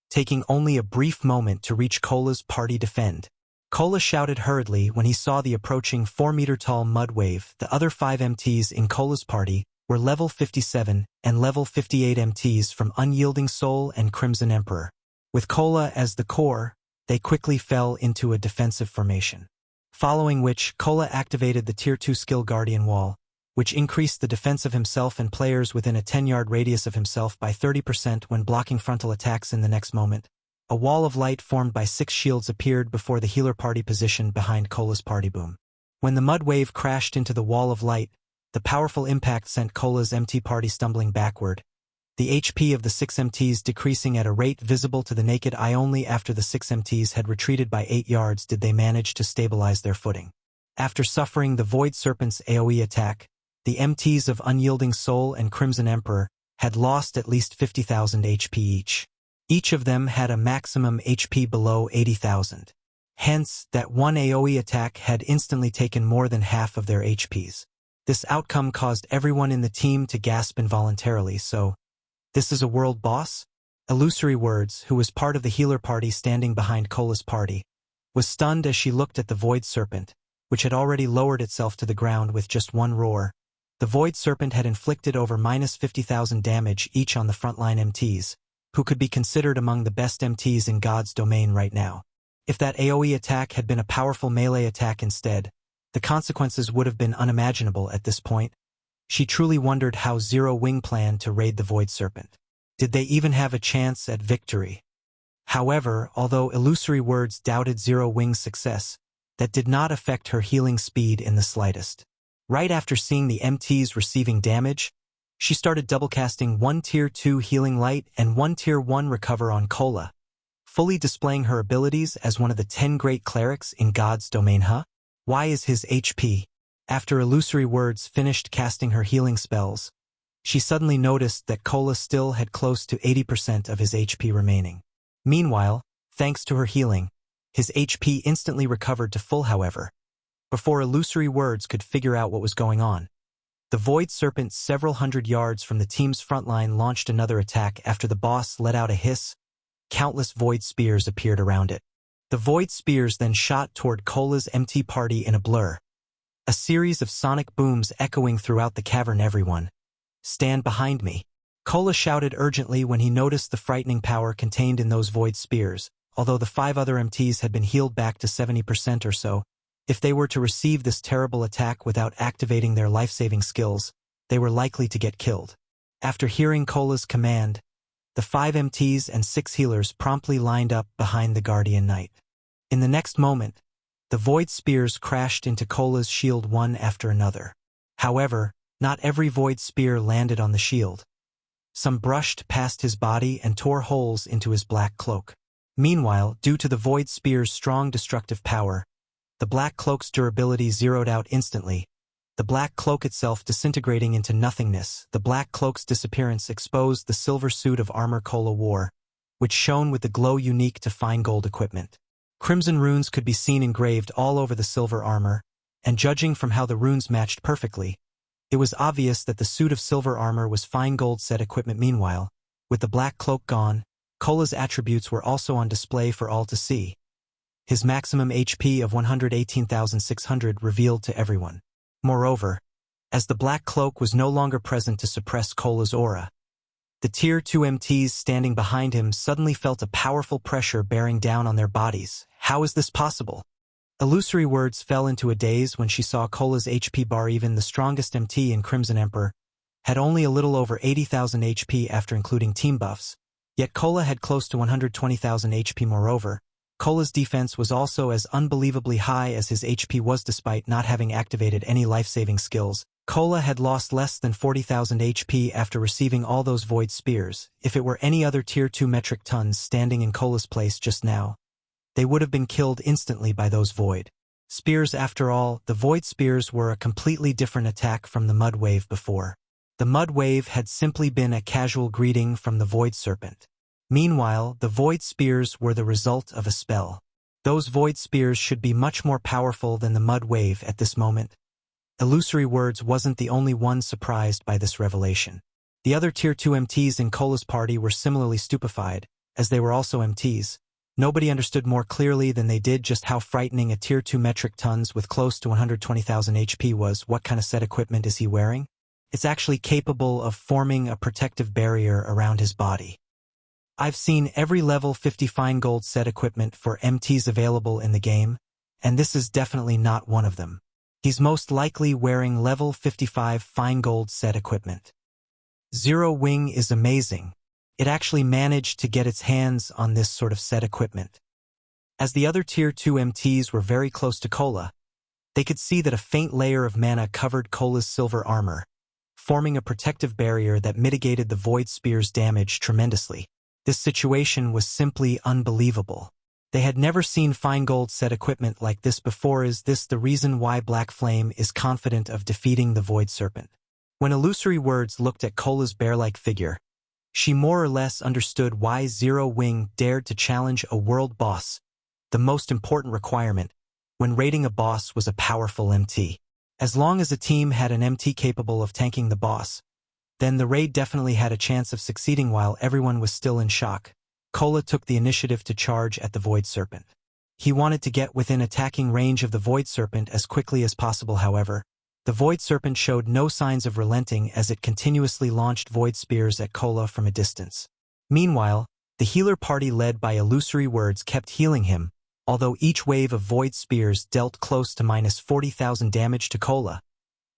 taking only a brief moment to reach Cola's party. Defend. Cola shouted hurriedly when he saw the approaching 4-meter-tall mud wave. The other 5 MTs in Cola's party were level 57 and level 58 MTs from Unyielding Soul and Crimson Emperor. With Cola as the core, they quickly fell into a defensive formation. Following which, Cola activated the Tier 2 skill Guardian Wall, which increased the defense of himself and players within a 10-yard radius of himself by 30% when blocking frontal attacks. In the next moment, a wall of light formed by 6 shields appeared before the healer party positioned behind Cola's party. Boom. When the mud wave crashed into the wall of light, the powerful impact sent Cola's MT party stumbling backward, the HP of the 6 MTs decreasing at a rate visible to the naked eye. Only after the 6 MTs had retreated by 8 yards did they manage to stabilize their footing. After suffering the Void Serpent's AoE attack, the MTs of Unyielding Soul and Crimson Emperor had lost at least 50,000 HP each. Each of them had a maximum HP below 80,000. Hence, that one AoE attack had instantly taken more than half of their HPs. This outcome caused everyone in the team to gasp involuntarily. So, this is a world boss? Illusory Words, who was part of the healer party standing behind Cola's party, was stunned as she looked at the Void Serpent, which had already lowered itself to the ground with just one roar. The Void Serpent had inflicted over -50,000 damage each on the frontline MTs, who could be considered among the best MTs in God's domain right now. If that AoE attack had been a powerful melee attack instead, the consequences would have been unimaginable at this point. She truly wondered how Zero Wing planned to raid the Void Serpent. Did they even have a chance at victory? However, although Illusory Words doubted Zero Wing's success, that did not affect her healing speed in the slightest. Right after seeing the MTs receiving damage, she started doublecasting 1 Tier 2 Healing Light and 1 Tier 1 Recover on Cola, fully displaying her abilities as one of the 10 great clerics in God's domain. Why is his HP? After Illusory Words finished casting her healing spells, she suddenly noticed that Cola still had close to 80% of his HP remaining. Meanwhile, thanks to her healing, his HP instantly recovered to full. However, before Illusory Words could figure out what was going on, the Void Serpent several hundred yards from the team's front line launched another attack. After the boss let out a hiss, countless void spears appeared around it. The void spears then shot toward Cola's MT party in a blur. A series of sonic booms echoing throughout the cavern. Everyone, stand behind me. Cola shouted urgently when he noticed the frightening power contained in those void spears. Although the 5 other MTs had been healed back to 70% or so, if they were to receive this terrible attack without activating their life-saving skills, they were likely to get killed. After hearing Cola's command, the 5 MTs and 6 healers promptly lined up behind the Guardian Knight. In the next moment, the void spears crashed into Cola's shield one after another. However, not every void spear landed on the shield. Some brushed past his body and tore holes into his black cloak. Meanwhile, due to the void spear's strong destructive power, the black cloak's durability zeroed out instantly, the black cloak itself disintegrating into nothingness. The black cloak's disappearance exposed the silver suit of armor Cola wore, which shone with the glow unique to fine gold equipment. Crimson runes could be seen engraved all over the silver armor, and judging from how the runes matched perfectly, it was obvious that the suit of silver armor was fine gold set equipment. Meanwhile, with the black cloak gone, Cola's attributes were also on display for all to see. His maximum HP of 118,600 revealed to everyone. Moreover, as the black cloak was no longer present to suppress Cola's aura, the Tier 2 MTs standing behind him suddenly felt a powerful pressure bearing down on their bodies. How is this possible? Illusory Words fell into a daze when she saw Cola's HP bar. Even the strongest MT in Crimson Emperor had only a little over 80,000 HP after including team buffs, yet Cola had close to 120,000 HP. Moreover, Cola's defense was also as unbelievably high as his HP was. Despite not having activated any life-saving skills, Cola had lost less than 40,000 HP after receiving all those void spears. If it were any other Tier 2 metric tons standing in Cola's place just now, they would have been killed instantly by those void spears. After all, the void spears were a completely different attack from the mud wave before. The mud wave had simply been a casual greeting from the void serpent. Meanwhile, the void spears were the result of a spell. Those void spears should be much more powerful than the mud wave at this moment. Illusory Words wasn't the only one surprised by this revelation. The other Tier 2 MTs in Cola's party were similarly stupefied, as they were also MTs. Nobody understood more clearly than they did just how frightening a Tier 2 metric tons with close to 120,000 HP was. What kind of set equipment is he wearing? It's actually capable of forming a protective barrier around his body. I've seen every level 50 fine gold set equipment for MTs available in the game, and this is definitely not one of them. He's most likely wearing level 55 fine gold set equipment. Zero Wing is amazing. It actually managed to get its hands on this sort of set equipment. As the other Tier 2 MTs were very close to Cola, they could see that a faint layer of mana covered Cola's silver armor, forming a protective barrier that mitigated the void spear's damage tremendously. This situation was simply unbelievable. They had never seen fine gold set equipment like this before. Is this the reason why Black Flame is confident of defeating the Void Serpent? When Illusory Words looked at Cola's bear-like figure, she more or less understood why Zero Wing dared to challenge a world boss. The most important requirement when raiding a boss was a powerful MT. As long as a team had an MT capable of tanking the boss, then the raid definitely had a chance of succeeding. While everyone was still in shock, Cola took the initiative to charge at the Void Serpent. He wanted to get within attacking range of the Void Serpent as quickly as possible. However, the Void Serpent showed no signs of relenting as it continuously launched Void Spears at Cola from a distance. Meanwhile, the healer party led by Illusory Words kept healing him, although each wave of Void Spears dealt close to minus 40,000 damage to Cola.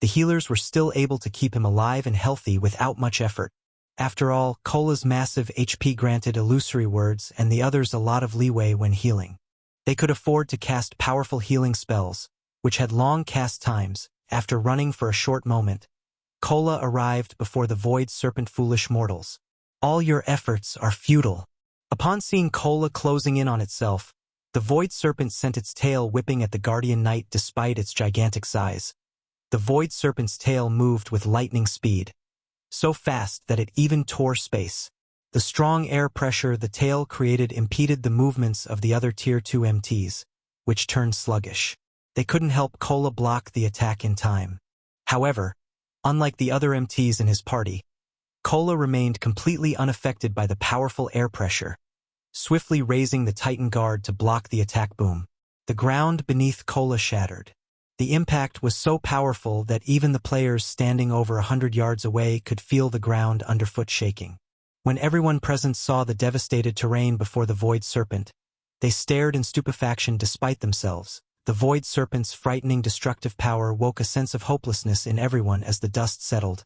The healers were still able to keep him alive and healthy without much effort. After all, Cola's massive HP granted Illusory Words and the others a lot of leeway when healing. They could afford to cast powerful healing spells, which had long cast times. After running for a short moment, Cola arrived before the Void Serpent. Foolish mortals, all your efforts are futile. Upon seeing Cola closing in on itself, the Void Serpent sent its tail whipping at the Guardian Knight. Despite its gigantic size, the Void Serpent's tail moved with lightning speed, so fast that it even tore space. The strong air pressure the tail created impeded the movements of the other Tier 2 MTs, which turned sluggish. They couldn't help Cola block the attack in time. However, unlike the other MTs in his party, Cola remained completely unaffected by the powerful air pressure. swiftly raising the Titan guard to block the attack boom. The ground beneath Cola shattered. The impact was so powerful that even the players standing over 100 yards away could feel the ground underfoot shaking. When everyone present saw the devastated terrain before the Void Serpent, they stared in stupefaction despite themselves. The Void Serpent's frightening destructive power woke a sense of hopelessness in everyone as the dust settled.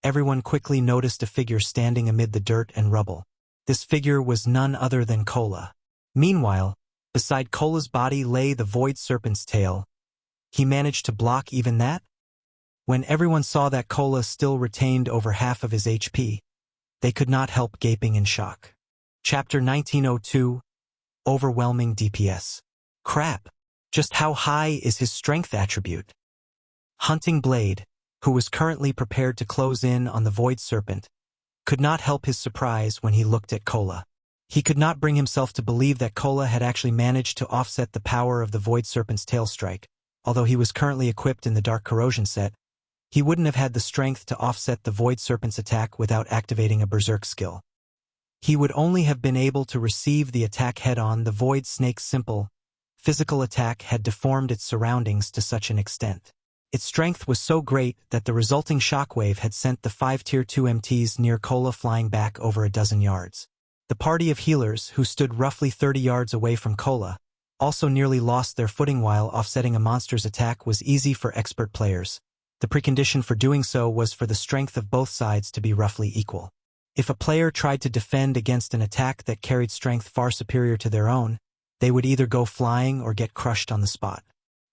Everyone quickly noticed a figure standing amid the dirt and rubble. This figure was none other than Cola. Meanwhile, beside Cola's body lay the Void Serpent's tail. He managed to block even that? When everyone saw that Cola still retained over half of his HP, they could not help gaping in shock. Chapter 1902, Overwhelming DPS. Crap! Just how high is his strength attribute? Hunting Blade, who was currently prepared to close in on the Void Serpent, could not help his surprise when he looked at Cola. He could not bring himself to believe that Cola had actually managed to offset the power of the Void Serpent's tail strike. Although he was currently equipped in the Dark Corrosion set, he wouldn't have had the strength to offset the Void Serpent's attack without activating a Berserk skill. He would only have been able to receive the attack head-on. The Void Snake's simple, physical attack had deformed its surroundings to such an extent. Its strength was so great that the resulting shockwave had sent the 5 Tier 2 MTs near Cola flying back over a dozen yards. The party of healers, who stood roughly 30 yards away from Cola, also nearly lost their footing while offsetting a monster's attack was easy for expert players. The precondition for doing so was for the strength of both sides to be roughly equal. If a player tried to defend against an attack that carried strength far superior to their own, they would either go flying or get crushed on the spot.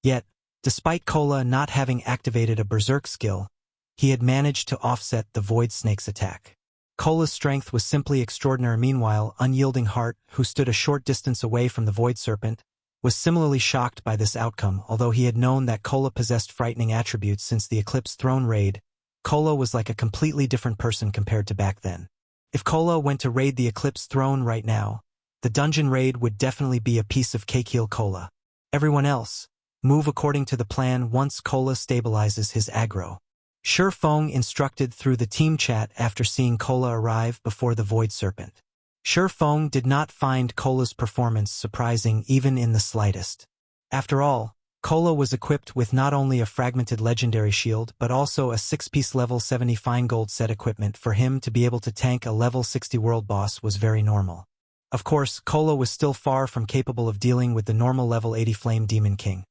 Yet, despite Cola not having activated a Berserk skill, he had managed to offset the Void Snake's attack. Cola's strength was simply extraordinary. Meanwhile, Unyielding Heart, who stood a short distance away from the Void Serpent, was similarly shocked by this outcome. Although he had known that Cola possessed frightening attributes since the Eclipse Throne raid, Cola was like a completely different person compared to back then. If Cola went to raid the Eclipse Throne right now, the dungeon raid would definitely be a piece of cake. Heal Cola. Everyone else, move according to the plan once Cola stabilizes his aggro. Shi Feng instructed through the team chat after seeing Cola arrive before the Void Serpent. Shi Feng did not find Cola's performance surprising even in the slightest. After all, Cola was equipped with not only a fragmented legendary shield but also a 6-piece level 70 fine gold set equipment. For him to be able to tank a level 60 world boss was very normal. Of course, Cola was still far from capable of dealing with the normal level 80 Flame Demon King.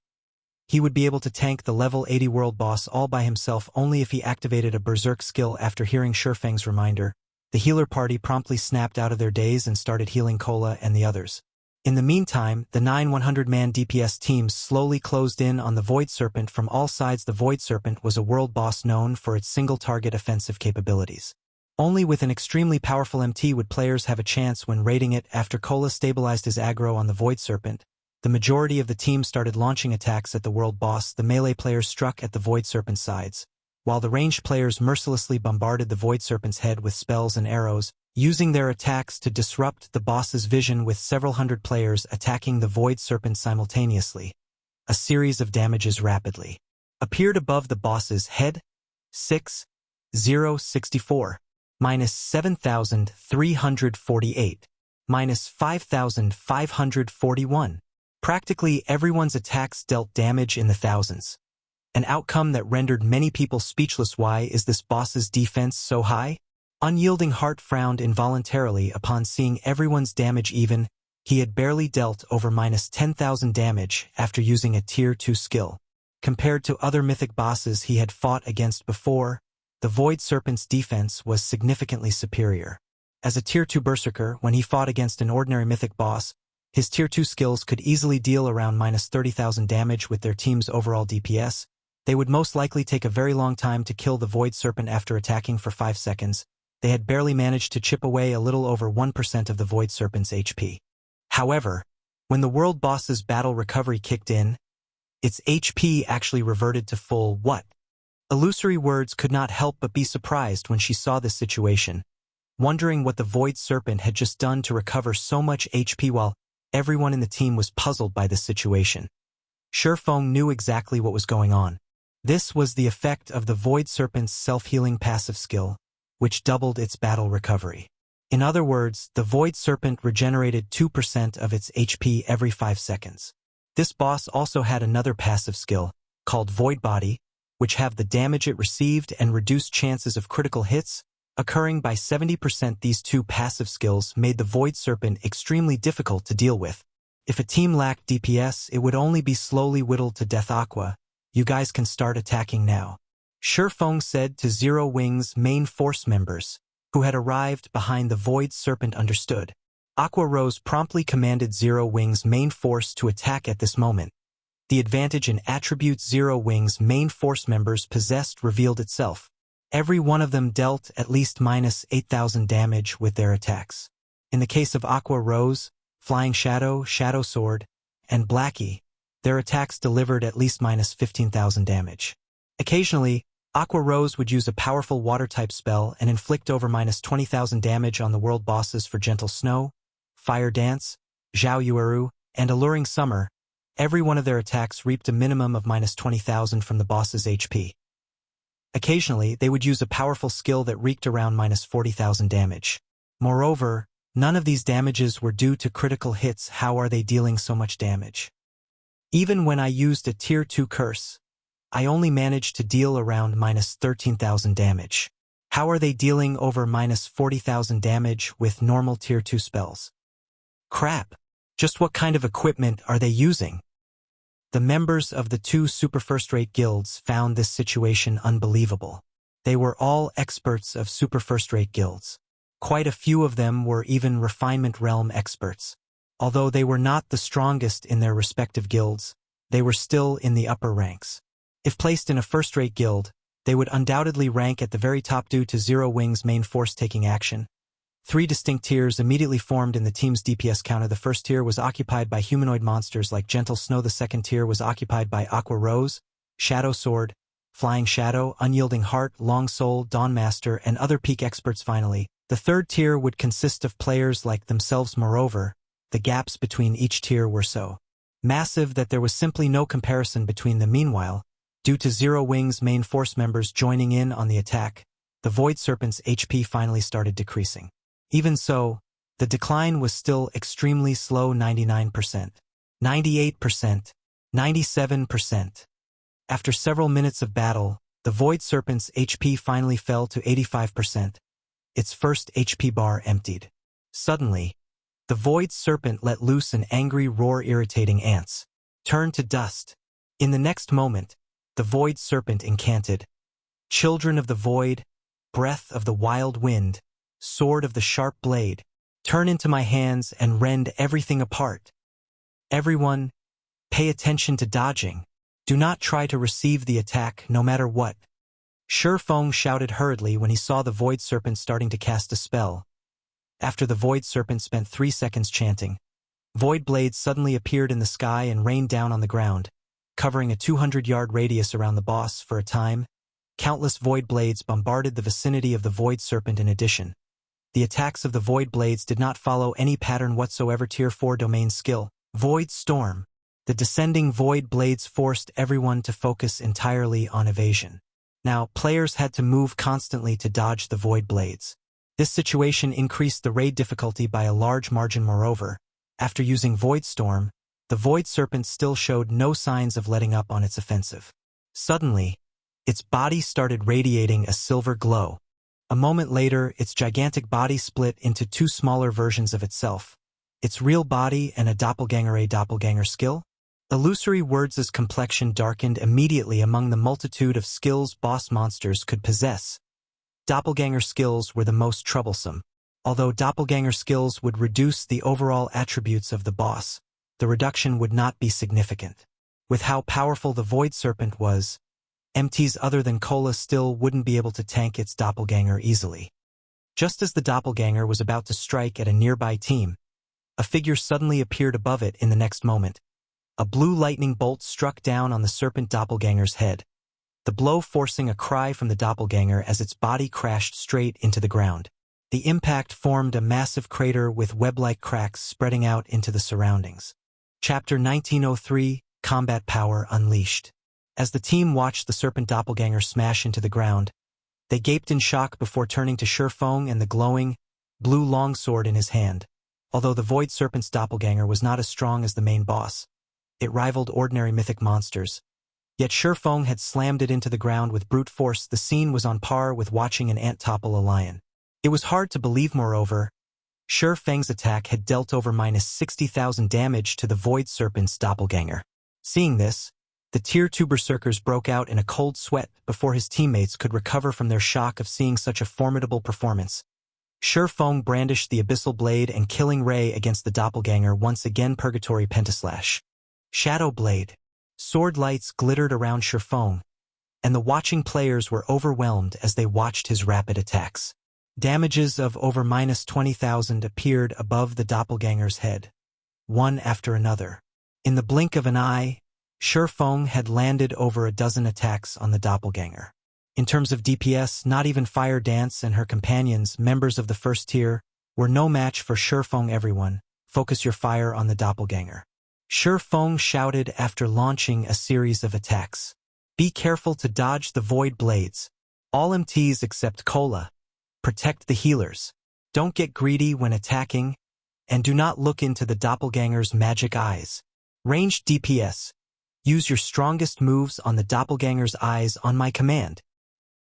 He would be able to tank the level 80 world boss all by himself only if he activated a Berserk skill. After hearing Shi Feng's reminder, the healer party promptly snapped out of their daze and started healing Cola and the others. In the meantime, the 9 100-man DPS teams slowly closed in on the Void Serpent from all sides. The Void Serpent was a world boss known for its single-target offensive capabilities. Only with an extremely powerful MT would players have a chance when raiding it. After Cola stabilized his aggro on the Void Serpent, the majority of the team started launching attacks at the world boss. The melee players struck at the Void Serpent's sides, while the ranged players mercilessly bombarded the Void Serpent's head with spells and arrows, using their attacks to disrupt the boss's vision. With several hundred players attacking the Void Serpent simultaneously, a series of damages rapidly appeared above the boss's head. 6,064, minus 7,348, minus 5,541. Practically everyone's attacks dealt damage in the thousands. An outcome that rendered many people speechless. Why is this boss's defense so high? Unyielding Heart frowned involuntarily upon seeing everyone's damage. Even he had barely dealt over minus 10,000 damage after using a Tier 2 skill. Compared to other mythic bosses he had fought against before, the Void Serpent's defense was significantly superior. As a Tier 2 Berserker, when he fought against an ordinary mythic boss, his Tier 2 skills could easily deal around minus 30,000 damage. With their team's overall DPS, they would most likely take a very long time to kill the Void Serpent. After attacking for 5 seconds, they had barely managed to chip away a little over 1% of the Void Serpent's HP. However, when the world boss's battle recovery kicked in, its HP actually reverted to full what? Illusory Words could not help but be surprised when she saw this situation, wondering what the Void Serpent had just done to recover so much HP. While everyone in the team was puzzled by this situation, Shi Feng knew exactly what was going on. This was the effect of the Void Serpent's self-healing passive skill, which doubled its battle recovery. In other words, the Void Serpent regenerated 2% of its HP every 5 seconds. This boss also had another passive skill, called Void Body, which have the damage it received and reduced chances of critical hits, occurring by 70%. These two passive skills made the Void Serpent extremely difficult to deal with. If a team lacked DPS, it would only be slowly whittled to death. Aqua, you guys can start attacking now, Shifeng said to Zero Wing's main force members, who had arrived behind the Void Serpent. Understood. Aqua Rose promptly commanded Zero Wing's main force to attack at this moment. The advantage and attributes Zero Wing's main force members possessed revealed itself. Every one of them dealt at least minus 8,000 damage with their attacks. In the case of Aqua Rose, Flying Shadow, Shadow Sword, and Blackie, their attacks delivered at least minus 15,000 damage. Occasionally, Aqua Rose would use a powerful water-type spell and inflict over minus 20,000 damage on the world bosses for Gentle Snow, Fire Dance, Zhao Yueru, and Alluring Summer. Every one of their attacks reaped a minimum of minus 20,000 from the boss's HP. Occasionally, they would use a powerful skill that wreaked around minus 40,000 damage. Moreover, none of these damages were due to critical hits. How are they dealing so much damage? Even when I used a Tier 2 curse, I only managed to deal around minus 13,000 damage. How are they dealing over minus 40,000 damage with normal Tier 2 spells? Crap! Just what kind of equipment are they using? The members of the two super first-rate guilds found this situation unbelievable. They were all experts of super first-rate guilds. Quite a few of them were even refinement realm experts. Although they were not the strongest in their respective guilds, they were still in the upper ranks. If placed in a first-rate guild, they would undoubtedly rank at the very top due to Zero Wing's main force taking action. 3 distinct tiers immediately formed in the team's DPS counter. The first tier was occupied by humanoid monsters like Gentle Snow. The second tier was occupied by Aqua Rose, Shadow Sword, Flying Shadow, Unyielding Heart, Long Soul, Dawn Master, and other peak experts. Finally, the third tier would consist of players like themselves. Moreover, the gaps between each tier were so massive that there was simply no comparison between them. Meanwhile, due to Zero Wing's main force members joining in on the attack, the Void Serpent's HP finally started decreasing. Even so, the decline was still extremely slow. 99%, 98%, 97%. After several minutes of battle, the Void Serpent's HP finally fell to 85%. Its first HP bar emptied. Suddenly, the Void Serpent let loose an angry roar. Irritating ants turned to dust. In the next moment, the Void Serpent incanted, "Children of the Void, breath of the wild wind, sword of the sharp blade, turn into my hands and rend everything apart. Everyone, pay attention to dodging. Do not try to receive the attack no matter what." Shifeng shouted hurriedly when he saw the Void Serpent starting to cast a spell. After the Void Serpent spent 3 seconds chanting, Void Blades suddenly appeared in the sky and rained down on the ground, covering a 200-yard radius around the boss. For a time, countless Void Blades bombarded the vicinity of the Void Serpent. In addition, the attacks of the Void Blades did not follow any pattern whatsoever. Tier 4 domain skill, Void Storm. The descending Void Blades forced everyone to focus entirely on evasion. Now, players had to move constantly to dodge the Void Blades. This situation increased the raid difficulty by a large margin. Moreover, after using Void Storm, the Void Serpent still showed no signs of letting up on its offensive. Suddenly, its body started radiating a silver glow. A moment later, its gigantic body split into 2 smaller versions of itself, its real body and a doppelganger. A doppelganger skill? Illusory Words' complexion darkened immediately among the multitude of skills boss monsters could possess. Doppelganger skills were the most troublesome. Although doppelganger skills would reduce the overall attributes of the boss, the reduction would not be significant. With how powerful the Void Serpent was, MTs other than Cola still wouldn't be able to tank its doppelganger easily. Just as the doppelganger was about to strike at a nearby team, a figure suddenly appeared above it. In the next moment, a blue lightning bolt struck down on the serpent doppelganger's head, the blow forcing a cry from the doppelganger as its body crashed straight into the ground. The impact formed a massive crater with web-like cracks spreading out into the surroundings. Chapter 1903, Combat Power Unleashed. As the team watched the serpent doppelganger smash into the ground, they gaped in shock before turning to Shifeng and the glowing, blue longsword in his hand. Although the Void Serpent's doppelganger was not as strong as the main boss, it rivaled ordinary mythic monsters. Yet Shifeng had slammed it into the ground with brute force. The scene was on par with watching an ant topple a lion. It was hard to believe, moreover. Shifeng's attack had dealt over minus 60,000 damage to the Void Serpent's doppelganger. Seeing this, the Tier 2 berserkers broke out in a cold sweat before his teammates could recover from their shock of seeing such a formidable performance. Shifeng brandished the abyssal blade and killing ray against the doppelganger once again. Purgatory pentaslash. Shadow blade. Sword lights glittered around Shifeng, and the watching players were overwhelmed as they watched his rapid attacks. Damages of over minus 20,000 appeared above the doppelganger's head, one after another. In the blink of an eye, Shifeng had landed over a dozen attacks on the doppelganger. In terms of DPS, not even Fire Dance and her companions, members of the first tier, were no match for Shifeng. Everyone, focus your fire on the doppelganger. Shifeng shouted after launching a series of attacks. Be careful to dodge the void blades. All MTs except Cola. Protect the healers. Don't get greedy when attacking, and do not look into the doppelganger's magic eyes. Ranged DPS. Use your strongest moves on the doppelganger's eyes on my command.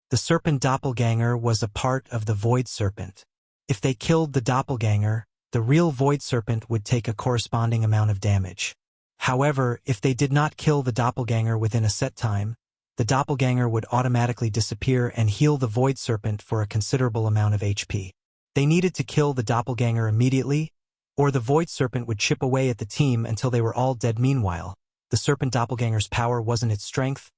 The serpent doppelganger was a part of the Void Serpent. If they killed the doppelganger, the real Void Serpent would take a corresponding amount of damage. However, if they did not kill the doppelganger within a set time, the doppelganger would automatically disappear and heal the Void Serpent for a considerable amount of HP. They needed to kill the doppelganger immediately, or the Void Serpent would chip away at the team until they were all dead. Meanwhile, the serpent doppelganger's power wasn't its strength,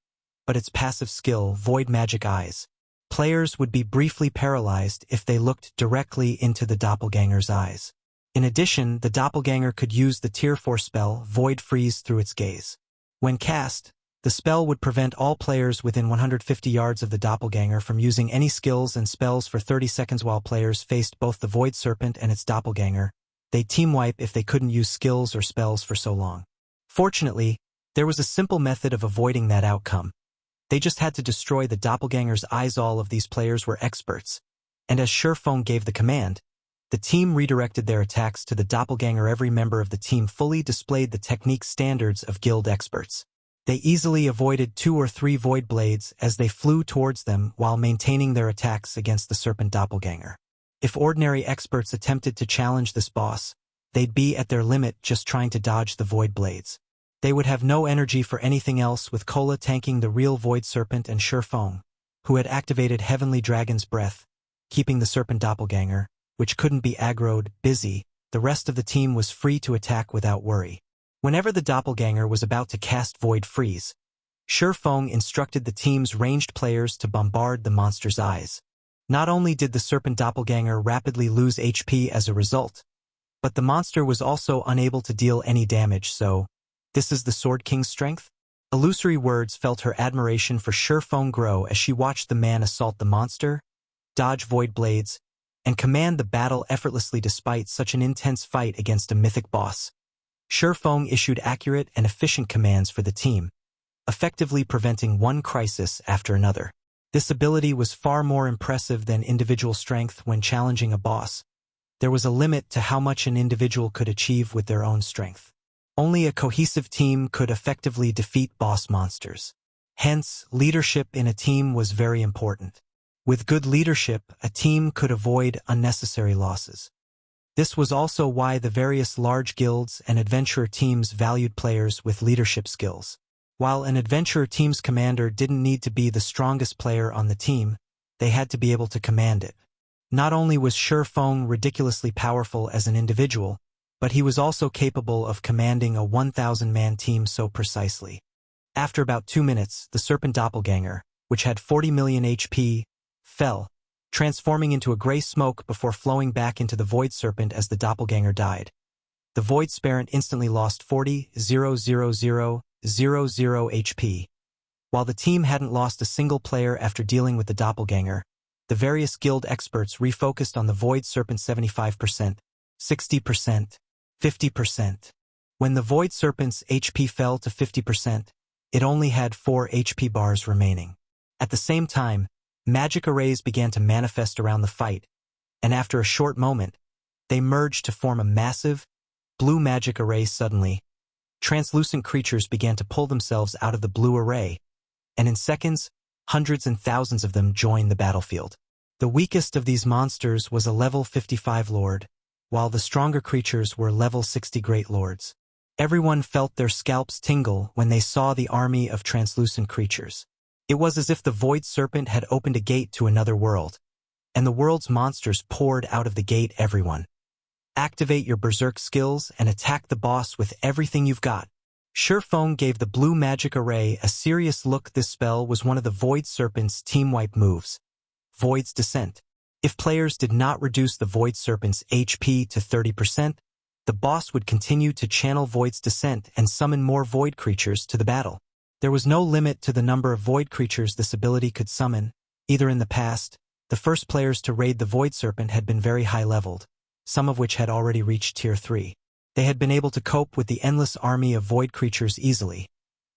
but its passive skill, Void Magic Eyes. Players would be briefly paralyzed if they looked directly into the doppelganger's eyes. In addition, the doppelganger could use the Tier 4 spell, Void Freeze, through its gaze. When cast, the spell would prevent all players within 150 yards of the doppelganger from using any skills and spells for 30 seconds while players faced both the Void Serpent and its doppelganger. They'd team wipe if they couldn't use skills or spells for so long. Fortunately, there was a simple method of avoiding that outcome. They just had to destroy the doppelganger's eyes. All of these players were experts, and as Shifeng gave the command, the team redirected their attacks to the doppelganger. Every member of the team fully displayed the technique standards of guild experts. They easily avoided 2 or 3 void blades as they flew towards them while maintaining their attacks against the serpent doppelganger. If ordinary experts attempted to challenge this boss, they'd be at their limit just trying to dodge the void blades. They would have no energy for anything else, with Cola tanking the real Void Serpent and Shifeng, who had activated Heavenly Dragon's Breath, keeping the serpent doppelganger, which couldn't be aggroed, busy. The rest of the team was free to attack without worry. Whenever the doppelganger was about to cast Void Freeze, Shifeng instructed the team's ranged players to bombard the monster's eyes. Not only did the serpent doppelganger rapidly lose HP as a result, but the monster was also unable to deal any damage. So, this is the Sword King's strength? Illusory Words felt her admiration for Shifeng grow as she watched the man assault the monster, dodge void blades, and command the battle effortlessly despite such an intense fight against a mythic boss. Shifeng issued accurate and efficient commands for the team, effectively preventing one crisis after another. This ability was far more impressive than individual strength when challenging a boss. There was a limit to how much an individual could achieve with their own strength. Only a cohesive team could effectively defeat boss monsters. Hence, leadership in a team was very important. With good leadership, a team could avoid unnecessary losses. This was also why the various large guilds and adventurer teams valued players with leadership skills. While an adventurer team's commander didn't need to be the strongest player on the team, they had to be able to command it. Not only was Shifeng ridiculously powerful as an individual, but he was also capable of commanding a 1,000-man team so precisely. After about 2 minutes, the serpent doppelganger, which had 40 million HP, fell, transforming into a gray smoke before flowing back into the Void Serpent as the doppelganger died. The Void Serpent instantly lost 40,000 HP. While the team hadn't lost a single player after dealing with the doppelganger, the various guild experts refocused on the Void Serpent 75%, 60%, 50%. When the Void Serpent's HP fell to 50%, it only had 4 HP bars remaining. At the same time, magic arrays began to manifest around the fight, and after a short moment, they merged to form a massive, blue magic array. Suddenly, translucent creatures began to pull themselves out of the blue array, and in seconds, hundreds and thousands of them joined the battlefield. The weakest of these monsters was a level 55 lord, while the stronger creatures were level 60 great lords. Everyone felt their scalps tingle when they saw the army of translucent creatures. It was as if the Void Serpent had opened a gate to another world, and the world's monsters poured out of the gate. Everyone, activate your berserk skills and attack the boss with everything you've got. Surefeng gave the blue magic array a serious look. This spell was one of the Void Serpent's team wipe moves, Void's Descent. If players did not reduce the Void Serpent's HP to 30%, the boss would continue to channel Void's Descent and summon more Void creatures to the battle. There was no limit to the number of Void creatures this ability could summon. Either in the past, the first players to raid the Void Serpent had been very high-leveled, some of which had already reached Tier 3. They had been able to cope with the endless army of Void creatures easily.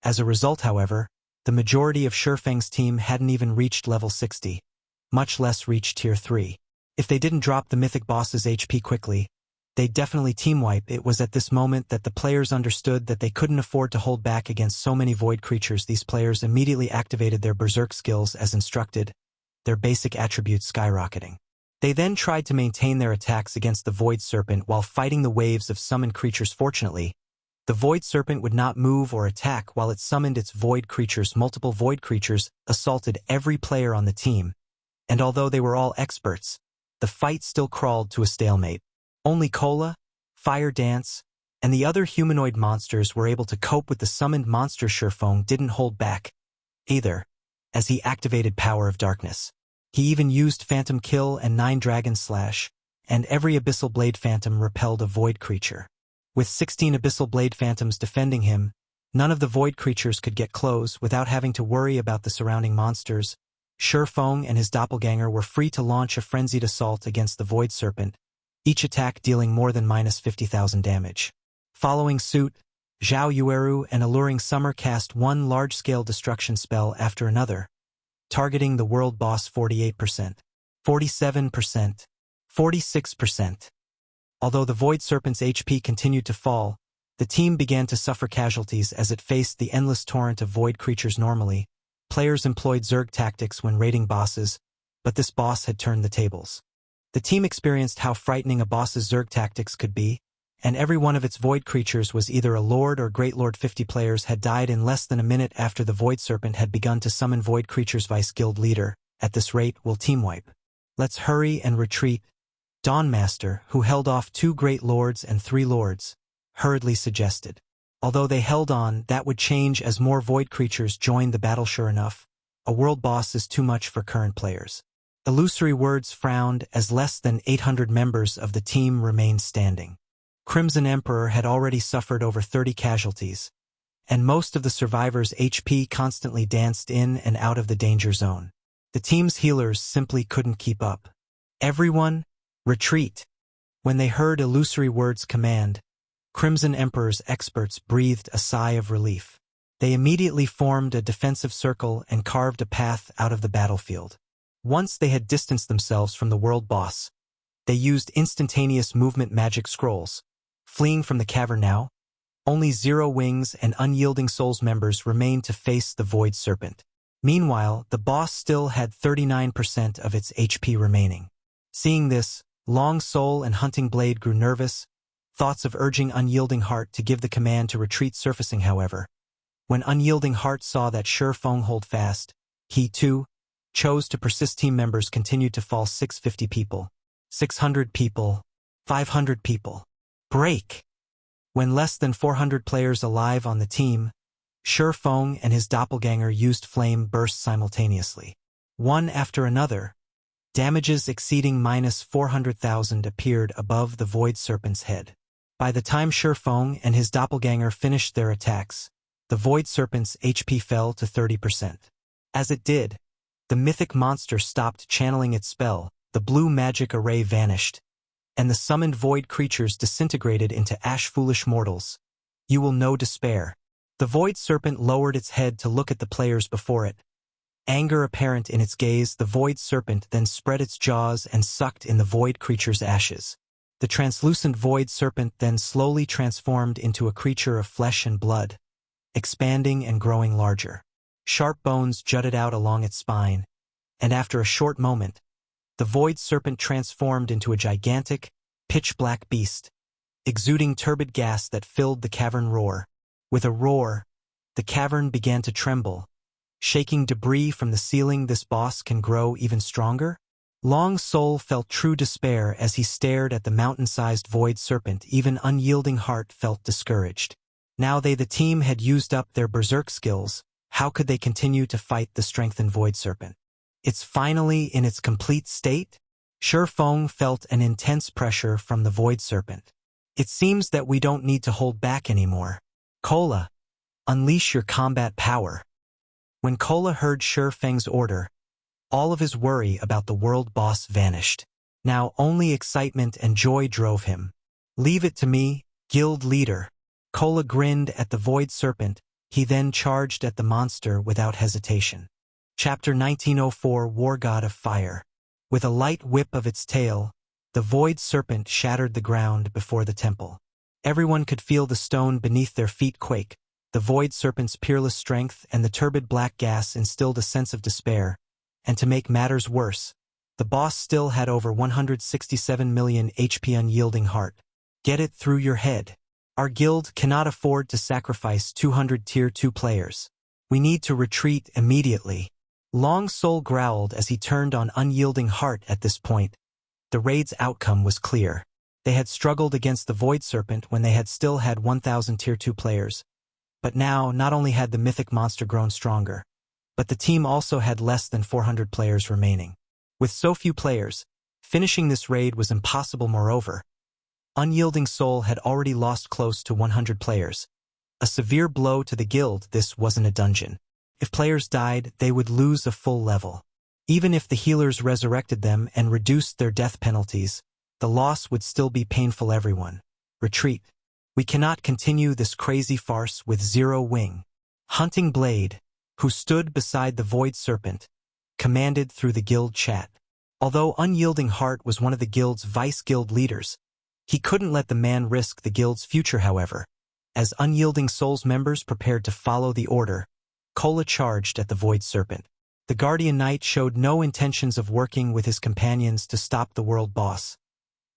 As a result, however, the majority of Surefeng's team hadn't even reached level 60, much less reach Tier 3. If they didn't drop the mythic boss's HP quickly, they'd definitely team wipe. It was at this moment that the players understood that they couldn't afford to hold back against so many Void creatures. These players immediately activated their berserk skills as instructed, their basic attributes skyrocketing. They then tried to maintain their attacks against the Void Serpent while fighting the waves of summoned creatures. Fortunately, the Void Serpent would not move or attack while it summoned its Void creatures. Multiple Void creatures assaulted every player on the team, and although they were all experts, the fight still crawled to a stalemate. Only Cola, Fire Dance, and the other humanoid monsters were able to cope with the summoned monster. Surefeng didn't hold back either, as he activated Power of Darkness. He even used Phantom Kill and 9 Dragon Slash, and every Abyssal Blade Phantom repelled a Void creature. With 16 Abyssal Blade Phantoms defending him, none of the Void creatures could get close without having to worry about the surrounding monsters. Surefeng and his doppelganger were free to launch a frenzied assault against the Void Serpent, each attack dealing more than -50,000 damage. Following suit, Zhao Yueru and Alluring Summer cast one large-scale destruction spell after another, targeting the world boss. 48%, 47%, 46%. Although the Void Serpent's HP continued to fall, the team began to suffer casualties as it faced the endless torrent of Void creatures. Normally, players employed Zerg tactics when raiding bosses, but this boss had turned the tables. The team experienced how frightening a boss's Zerg tactics could be, and every one of its Void creatures was either a Lord or Great Lord. 50 players had died in less than a minute after the Void Serpent had begun to summon Void creatures. Vice Guild Leader, at this rate we'll team wipe. Let's hurry and retreat. Dawnmaster, who held off 2 Great Lords and 3 Lords, hurriedly suggested. Although they held on, that would change as more Void creatures joined the battle. Sure enough, a world boss is too much for current players. Illusory Words frowned as less than 800 members of the team remained standing. Crimson Emperor had already suffered over 30 casualties, and most of the survivors' HP constantly danced in and out of the danger zone. The team's healers simply couldn't keep up. Everyone, retreat! When they heard Illusory Words' command, Crimson Emperor's experts breathed a sigh of relief. They immediately formed a defensive circle and carved a path out of the battlefield. Once they had distanced themselves from the world boss, they used instantaneous movement magic scrolls. Fleeing from the cavern now, only Zero Wings and Unyielding Souls members remained to face the Void Serpent. Meanwhile, the boss still had 39% of its HP remaining. Seeing this, Long Soul and Hunting Blade grew nervous, thoughts of urging Unyielding Heart to give the command to retreat surfacing. However, when Unyielding Heart saw that Surefeng hold fast, he too chose to persist. Team members continued to fall. 650 people, 600 people, 500 people. Break! When less than 400 players alive on the team, Surefeng and his doppelganger used flame bursts simultaneously. One after another, damages exceeding -400,000 appeared above the Void Serpent's head. By the time Surefeng and his doppelganger finished their attacks, the Void Serpent's HP fell to 30%. As it did, the mythic monster stopped channeling its spell, the blue magic array vanished, and the summoned Void creatures disintegrated into ash. Foolish mortals, you will know despair. The Void Serpent lowered its head to look at the players before it, Anger apparent in its gaze, the void serpent then spread its jaws and sucked in the void creature's ashes. The translucent void serpent then slowly transformed into a creature of flesh and blood, expanding and growing larger. Sharp bones jutted out along its spine, and after a short moment, the void serpent transformed into a gigantic, pitch-black beast, exuding turbid gas that filled the cavern roar. With a roar, the cavern began to tremble, shaking debris from the ceiling. This boss can grow even stronger? Long Soul felt true despair as he stared at the mountain-sized void serpent. Even Unyielding Heart felt discouraged. Now the team had used up their berserk skills. How could they continue to fight the strengthened void serpent? It's finally in its complete state? Feng felt an intense pressure from the void serpent. It seems that we don't need to hold back anymore. Kola, unleash your combat power. When Kola heard Feng's order, all of his worry about the world boss vanished. Now only excitement and joy drove him. Leave it to me, guild leader. Kola grinned at the void serpent. He then charged at the monster without hesitation. Chapter 1904 Wargod of Fire. With a light whip of its tail, the void serpent shattered the ground before the temple. Everyone could feel the stone beneath their feet quake. The void serpent's peerless strength and the turbid black gas instilled a sense of despair. And to make matters worse, the boss still had over 167 million HP. Unyielding Heart. Get it through your head. Our guild cannot afford to sacrifice 200 Tier 2 players. We need to retreat immediately. Long Soul growled as he turned on Unyielding Heart. At this point, the raid's outcome was clear. They had struggled against the Void Serpent when they had still had 1,000 Tier 2 players. But now, not only had the mythic monster grown stronger, but the team also had less than 400 players remaining. With so few players, finishing this raid was impossible. Moreover, Unyielding Soul had already lost close to 100 players. A severe blow to the guild. This wasn't a dungeon. If players died, they would lose a full level. Even if the healers resurrected them and reduced their death penalties, the loss would still be painful. Everyone, retreat. We cannot continue this crazy farce with zero wing. Hunting Blade, who stood beside the Void Serpent, commanded through the guild chat. Although Unyielding Heart was one of the guild's vice-guild leaders, he couldn't let the man risk the guild's future. However, as Unyielding Soul's members prepared to follow the order, Kola charged at the Void Serpent. The Guardian Knight showed no intentions of working with his companions to stop the world boss.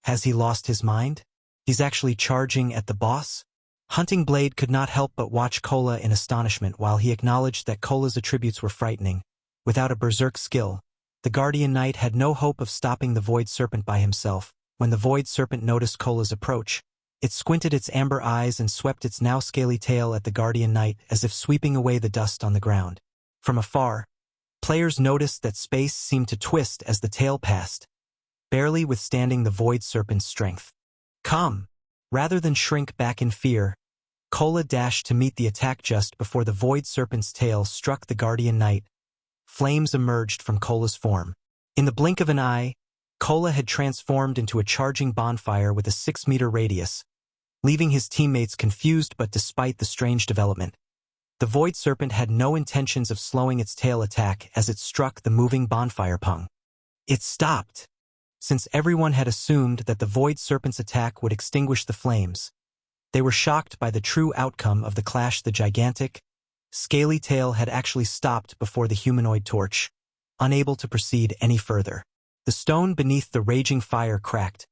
Has he lost his mind? He's actually charging at the boss? Hunting Blade could not help but watch Kola in astonishment. While he acknowledged that Kola's attributes were frightening, without a berserk skill, the Guardian Knight had no hope of stopping the Void Serpent by himself. When the Void Serpent noticed Kola's approach, it squinted its amber eyes and swept its now scaly tail at the Guardian Knight as if sweeping away the dust on the ground. From afar, players noticed that space seemed to twist as the tail passed, barely withstanding the Void Serpent's strength. Come! Rather than shrink back in fear, Kola dashed to meet the attack. Just before the Void Serpent's tail struck the Guardian Knight, flames emerged from Kola's form. In the blink of an eye, Kola had transformed into a charging bonfire with a 6-meter radius, leaving his teammates confused. But despite the strange development, the Void Serpent had no intentions of slowing its tail attack as it struck the moving bonfire. Pung. It stopped. Since everyone had assumed that the Void Serpent's attack would extinguish the flames, they were shocked by the true outcome of the clash. The gigantic, scaly tail had actually stopped before the humanoid torch, unable to proceed any further. The stone beneath the raging fire cracked,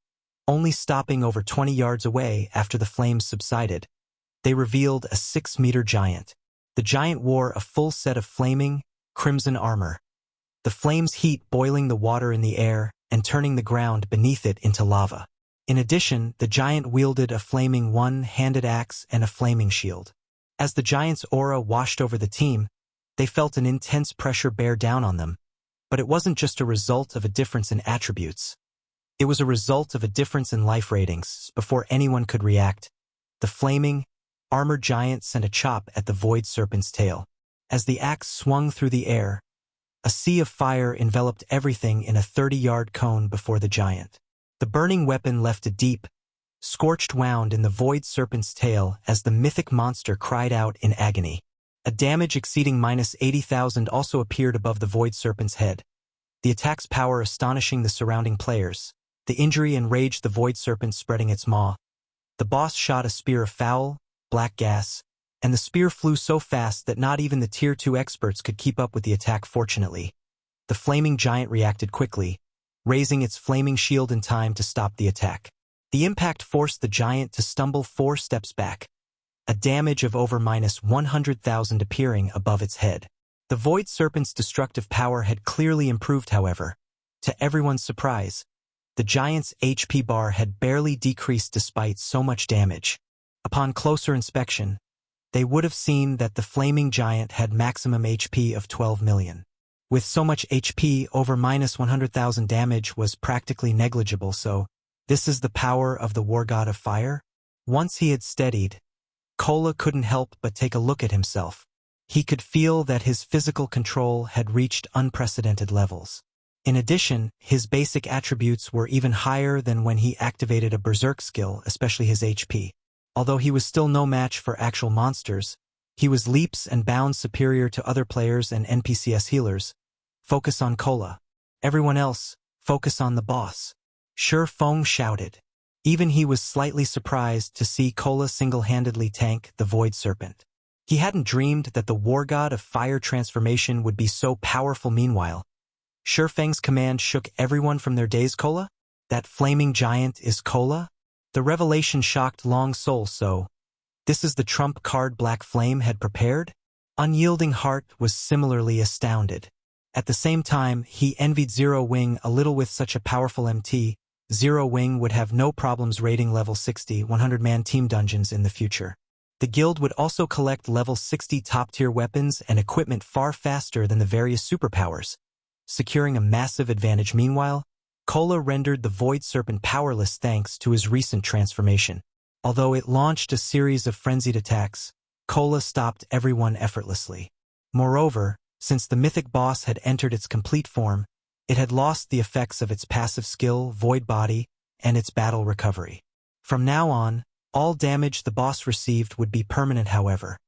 only stopping over 20 yards away. After the flames subsided, they revealed a 6-meter giant. The giant wore a full set of flaming, crimson armor, the flames heat boiling the water in the air and turning the ground beneath it into lava. In addition, the giant wielded a flaming one-handed axe and a flaming shield. As the giant's aura washed over the team, they felt an intense pressure bear down on them. But it wasn't just a result of a difference in attributes. It was a result of a difference in life ratings. Before anyone could react, the flaming, armored giant sent a chop at the Void Serpent's tail. As the axe swung through the air, a sea of fire enveloped everything in a 30-yard cone before the giant. The burning weapon left a deep, scorched wound in the Void Serpent's tail as the mythic monster cried out in agony. A damage exceeding minus 80,000 also appeared above the Void Serpent's head, the attack's power astonishing the surrounding players. The injury enraged the Void Serpent, spreading its maw. The boss shot a spear of foul, black gas, and the spear flew so fast that not even the Tier 2 experts could keep up with the attack. Fortunately, the flaming giant reacted quickly, raising its flaming shield in time to stop the attack. The impact forced the giant to stumble 4 steps back, a damage of over minus 100,000 appearing above its head. The Void Serpent's destructive power had clearly improved, however. To everyone's surprise, the giant's HP bar had barely decreased despite so much damage. Upon closer inspection, they would have seen that the flaming giant had maximum HP of 12 million. With so much HP, over minus 100,000 damage was practically negligible, so this is the power of the Wargod of Fire? Once he had steadied, Cola couldn't help but take a look at himself. He could feel that his physical control had reached unprecedented levels. In addition, his basic attributes were even higher than when he activated a Berserk skill, especially his HP. Although he was still no match for actual monsters, he was leaps and bounds superior to other players and NPCs healers. Focus on Cola. Everyone else, focus on the boss. Shi Feng shouted. Even he was slightly surprised to see Cola single-handedly tank the Void Serpent. He hadn't dreamed that the Wargod of Fire transformation would be so powerful. Meanwhile, Shi Feng's command shook everyone from their daze. Cola? That flaming giant is Cola? The revelation shocked Long Soul. So, this is the trump card Black Flame had prepared? Unyielding Heart was similarly astounded. At the same time, he envied Zero Wing a little. With such a powerful MT, Zero Wing would have no problems raiding level 60 100-man team dungeons in the future. The guild would also collect level 60 top-tier weapons and equipment far faster than the various superpowers, securing a massive advantage. Meanwhile, Cola rendered the Void Serpent powerless thanks to his recent transformation. Although it launched a series of frenzied attacks, Cola stopped everyone effortlessly. Moreover, since the mythic boss had entered its complete form, it had lost the effects of its passive skill, Void Body, and its battle recovery. From now on, all damage the boss received would be permanent. However,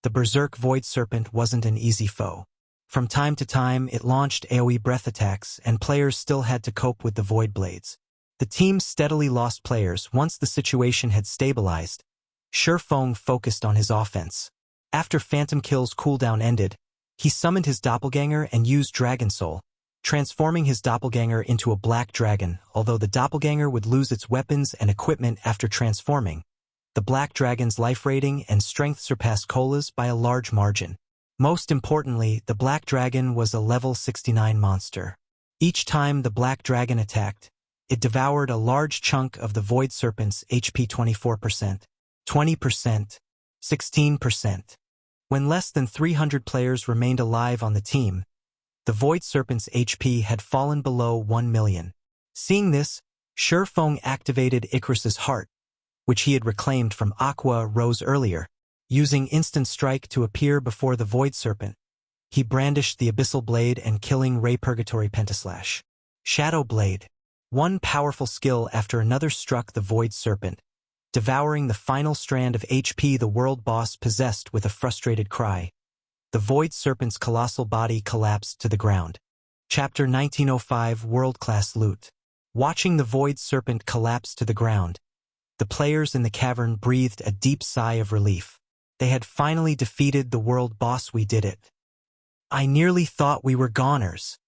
the Berserk Void Serpent wasn't an easy foe. From time to time, it launched AoE breath attacks, and players still had to cope with the Void Blades. The team steadily lost players. Once the situation had stabilized, Shi Feng focused on his offense. After Phantom Kill's cooldown ended, he summoned his doppelganger and used Dragon Soul, transforming his doppelganger into a black dragon. Although the doppelganger would lose its weapons and equipment after transforming, the black dragon's life rating and strength surpassed Cola's by a large margin. Most importantly, the black dragon was a level 69 monster. Each time the black dragon attacked, it devoured a large chunk of the Void Serpent's HP. 24%, 20%, 16%. When less than 300 players remained alive on the team, the Void Serpent's HP had fallen below 1 million. Seeing this, Shi Feng activated Icarus's heart, which he had reclaimed from Aqua Rose earlier. Using Instant Strike to appear before the Void Serpent, he brandished the Abyssal Blade and killing Ray Purgatory Pentaslash. Shadow Blade. One powerful skill after another struck the Void Serpent, devouring the final strand of HP the world boss possessed. With a frustrated cry, the Void Serpent's colossal body collapsed to the ground. Chapter 1905 World-Class Loot. Watching the Void Serpent collapse to the ground, the players in the cavern breathed a deep sigh of relief. They had finally defeated the world boss. We did it. I nearly thought we were goners.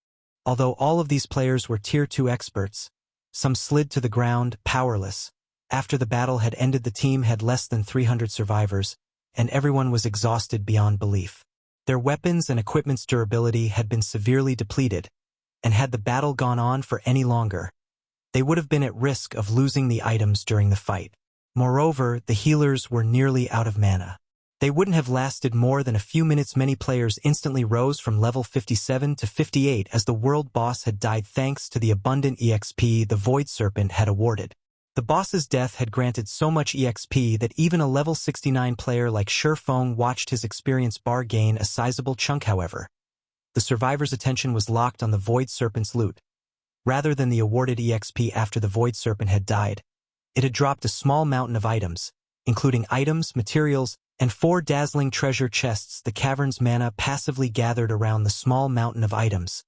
Although all of these players were Tier 2 experts, some slid to the ground, powerless. After the battle had ended, the team had less than 300 survivors, and everyone was exhausted beyond belief. Their weapons and equipment's durability had been severely depleted, and had the battle gone on for any longer, they would have been at risk of losing the items during the fight. Moreover, the healers were nearly out of mana. They wouldn't have lasted more than a few minutes. Many players instantly rose from level 57 to 58 as the world boss had died thanks to the abundant EXP the Void Serpent had awarded. The boss's death had granted so much EXP that even a level 69 player like Shi Feng watched his experience bar gain a sizable chunk. However, the survivor's attention was locked on the Void Serpent's loot. Rather than the awarded EXP after the Void Serpent had died, it had dropped a small mountain of items, including items, materials, and 4 dazzling treasure chests. The cavern's mana passively gathered around the small mountain of items,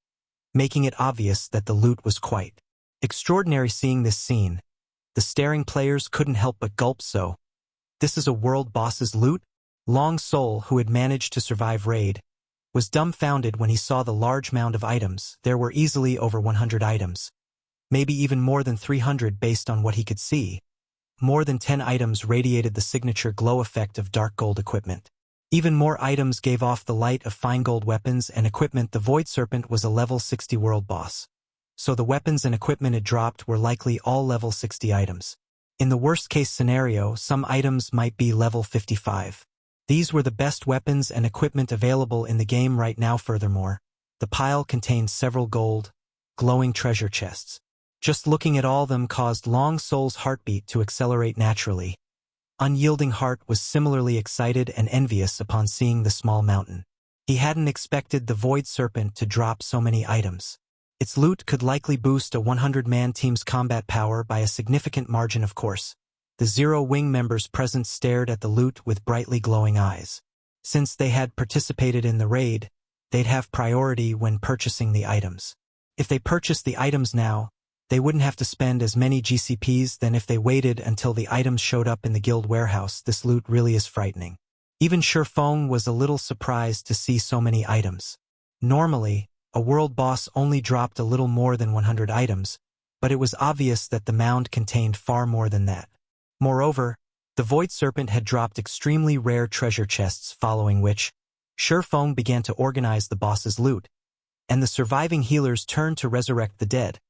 making it obvious that the loot was quite extraordinary. Seeing this scene, the staring players couldn't help but gulp. So, this is a world boss's loot? Long Soul, who had managed to survive raid, was dumbfounded when he saw the large mound of items. There were easily over 100 items, maybe even more than 300 based on what he could see. More than 10 items radiated the signature glow effect of dark gold equipment. Even more items gave off the light of fine gold weapons and equipment. The Void Serpent was a level 60 world boss, so the weapons and equipment it dropped were likely all level 60 items. In the worst-case scenario, some items might be level 55. These were the best weapons and equipment available in the game right now. Furthermore, the pile contained several gold, glowing treasure chests. Just looking at all of them caused Long Soul's heartbeat to accelerate naturally. Unyielding Heart was similarly excited and envious upon seeing the small mountain. He hadn't expected the Void Serpent to drop so many items. Its loot could likely boost a 100-man team's combat power by a significant margin. Of course, the Zero Wing members present stared at the loot with brightly glowing eyes. Since they had participated in the raid, they'd have priority when purchasing the items. If they purchased the items now, they wouldn't have to spend as many GCPs than if they waited until the items showed up in the guild warehouse. This loot really is frightening. Even Shifeng was a little surprised to see so many items. Normally, a world boss only dropped a little more than 100 items, but it was obvious that the mound contained far more than that. Moreover, the Void Serpent had dropped extremely rare treasure chests, following which, Shifeng began to organize the boss's loot, and the surviving healers turned to resurrect the dead,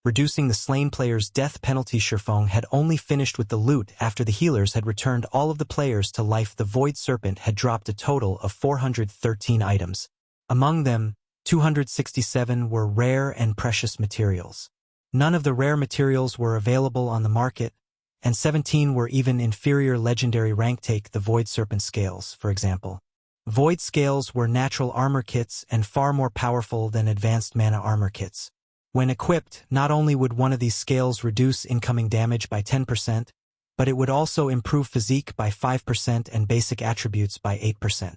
reducing the slain player's death penalty. Shifeng had only finished with the loot after the healers had returned all of the players to life. The Void Serpent had dropped a total of 413 items. Among them, 267 were rare and precious materials. None of the rare materials were available on the market, and 17 were even inferior legendary rank. Take the Void Serpent scales, for example. Void scales were natural armor kits and far more powerful than advanced mana armor kits. When equipped, not only would one of these scales reduce incoming damage by 10%, but it would also improve physique by 5% and basic attributes by 8%.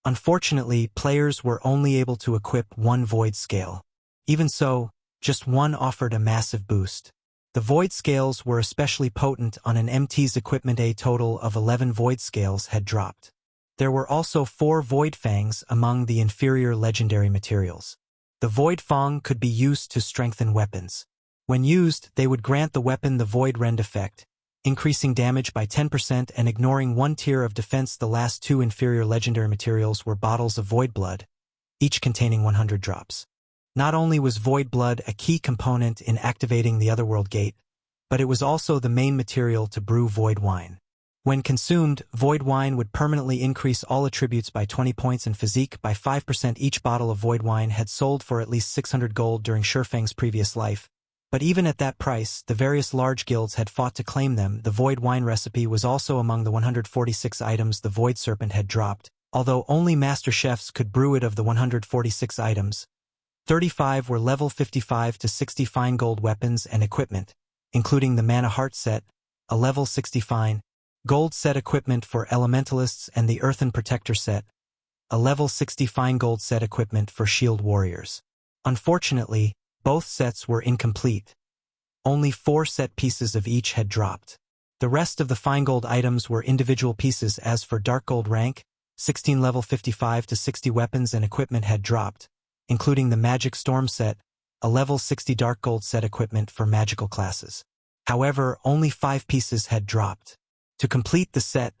Unfortunately, players were only able to equip one Void scale. Even so, just one offered a massive boost. The Void scales were especially potent on an MT's equipment. A total of 11 Void scales had dropped. There were also 4 Void Fangs among the inferior legendary materials. The Void Fang could be used to strengthen weapons. When used, they would grant the weapon the Void Rend effect, increasing damage by 10% and ignoring one tier of defense. The last 2 inferior legendary materials were bottles of Void Blood, each containing 100 drops. Not only was Void Blood a key component in activating the Otherworld gate, but it was also the main material to brew Void Wine. When consumed, Void Wine would permanently increase all attributes by 20 points and physique by 5%. Each bottle of Void Wine had sold for at least 600 gold during Shifeng's previous life, but even at that price, the various large guilds had fought to claim them. The Void Wine recipe was also among the 146 items the Void Serpent had dropped, although only master chefs could brew it. Of the 146 items, 35 were level 55 to 60 fine gold weapons and equipment, including the Mana Heart set, a level 60 fine gold set equipment for elementalists, and the Earthen Protector set, a level 60 fine gold set equipment for shield warriors. Unfortunately, both sets were incomplete. Only 4 set pieces of each had dropped. The rest of the fine gold items were individual pieces. As for dark gold rank, 16 level 55 to 60 weapons and equipment had dropped, including the Magic Storm set, a level 60 dark gold set equipment for magical classes. However, only 5 pieces had dropped. To complete the set,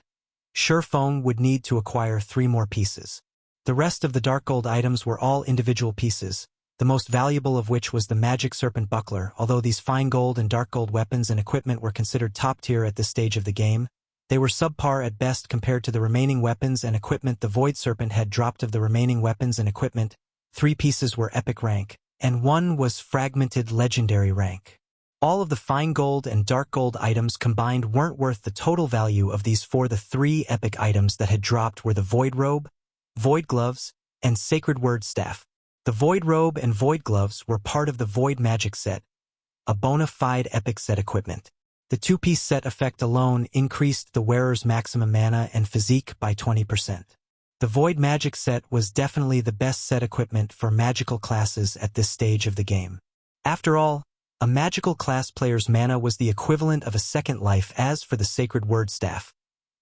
Shifeng would need to acquire 3 more pieces. The rest of the dark gold items were all individual pieces, the most valuable of which was the Magic Serpent Buckler. Although these fine gold and dark gold weapons and equipment were considered top tier at this stage of the game, they were subpar at best compared to the remaining weapons and equipment the Void Serpent had dropped. Of the remaining weapons and equipment, 3 pieces were epic rank, and 1 was fragmented legendary rank. All of the fine gold and dark gold items combined weren't worth the total value of these 4. The 3 epic items that had dropped were the Void Robe, Void Gloves, and Sacred Word Staff. The Void Robe and Void Gloves were part of the Void Magic set, a bona fide epic set equipment. The two-piece set effect alone increased the wearer's maximum mana and physique by 20%. The Void Magic set was definitely the best set equipment for magical classes at this stage of the game. After all, a magical class player's mana was the equivalent of a second life. As for the Sacred Word Staff,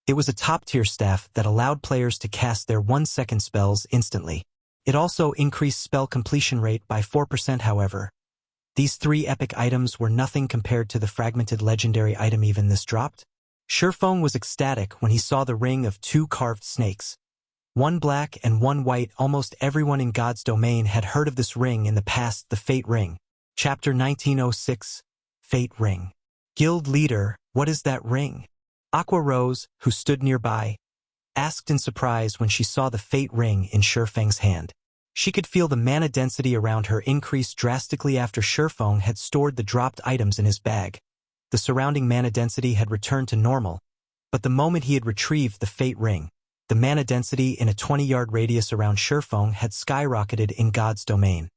it was a top-tier staff that allowed players to cast their 1-second spells instantly. It also increased spell completion rate by 4%. However, these three epic items were nothing compared to the fragmented legendary item even this dropped. Shurfeng was ecstatic when he saw the ring of 2 carved snakes. 1 black and 1 white. Almost everyone in God's domain had heard of this ring in the past. The Fate Ring. Chapter 1906. Fate Ring. Guild Leader, what is that ring? Aqua Rose, who stood nearby, asked in surprise when she saw the Fate Ring in Shurfeng's hand. She could feel the mana density around her increase drastically after Shurfeng had stored the dropped items in his bag. The surrounding mana density had returned to normal, but the moment he had retrieved the Fate Ring, the mana density in a 20-yard radius around Shurfeng had skyrocketed in God's domain.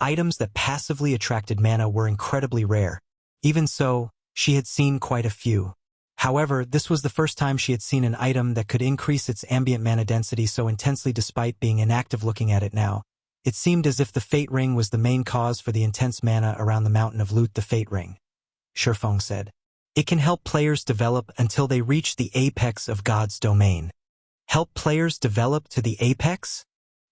Items that passively attracted mana were incredibly rare. Even so, she had seen quite a few. However, this was the first time she had seen an item that could increase its ambient mana density so intensely. Despite being inactive looking at it now, it seemed as if the Fate Ring was the main cause for the intense mana around the Mountain of Loot. The Fate Ring, Shurfeng said. It can help players develop until they reach the apex of God's domain. Help players develop to the apex?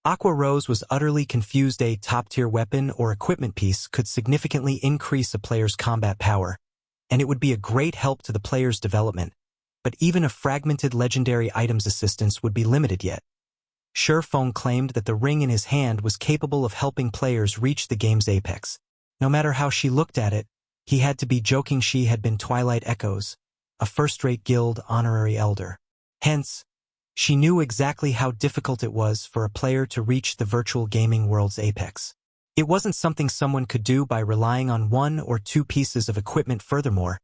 Aqua Rose was utterly confused. A top-tier weapon or equipment piece could significantly increase a player's combat power, and it would be a great help to the player's development, but even a fragmented legendary item's assistance would be limited yet. Shurfeng claimed that the ring in his hand was capable of helping players reach the game's apex. No matter how she looked at it, he had to be joking. She had been Twilight Echoes, a first-rate guild honorary elder. Hence, she knew exactly how difficult it was for a player to reach the virtual gaming world's apex. It wasn't something someone could do by relying on 1 or 2 pieces of equipment. Furthermore,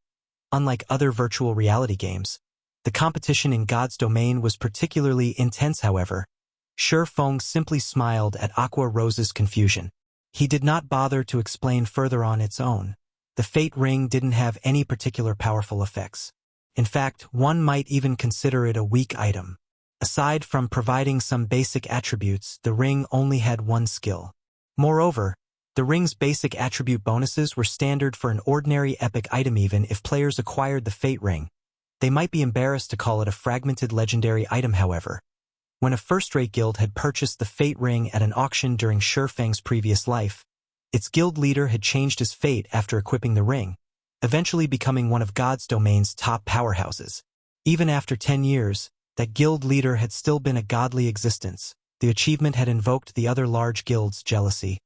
unlike other virtual reality games, the competition in God's domain was particularly intense. However, Shurfeng simply smiled at Aqua Rose's confusion. He did not bother to explain further on its own. The Fate Ring didn't have any particular powerful effects. In fact, one might even consider it a weak item. Aside from providing some basic attributes, the ring only had 1 skill. Moreover, the ring's basic attribute bonuses were standard for an ordinary epic item. Even if players acquired the Fate Ring, they might be embarrassed to call it a fragmented legendary item. However, when a first-rate guild had purchased the Fate Ring at an auction during Shurfeng's previous life, its guild leader had changed his fate after equipping the ring, eventually becoming one of God's domain's top powerhouses. Even after 10 years, that guild leader had still been a godly existence. The achievement had invoked the other large guilds' jealousy,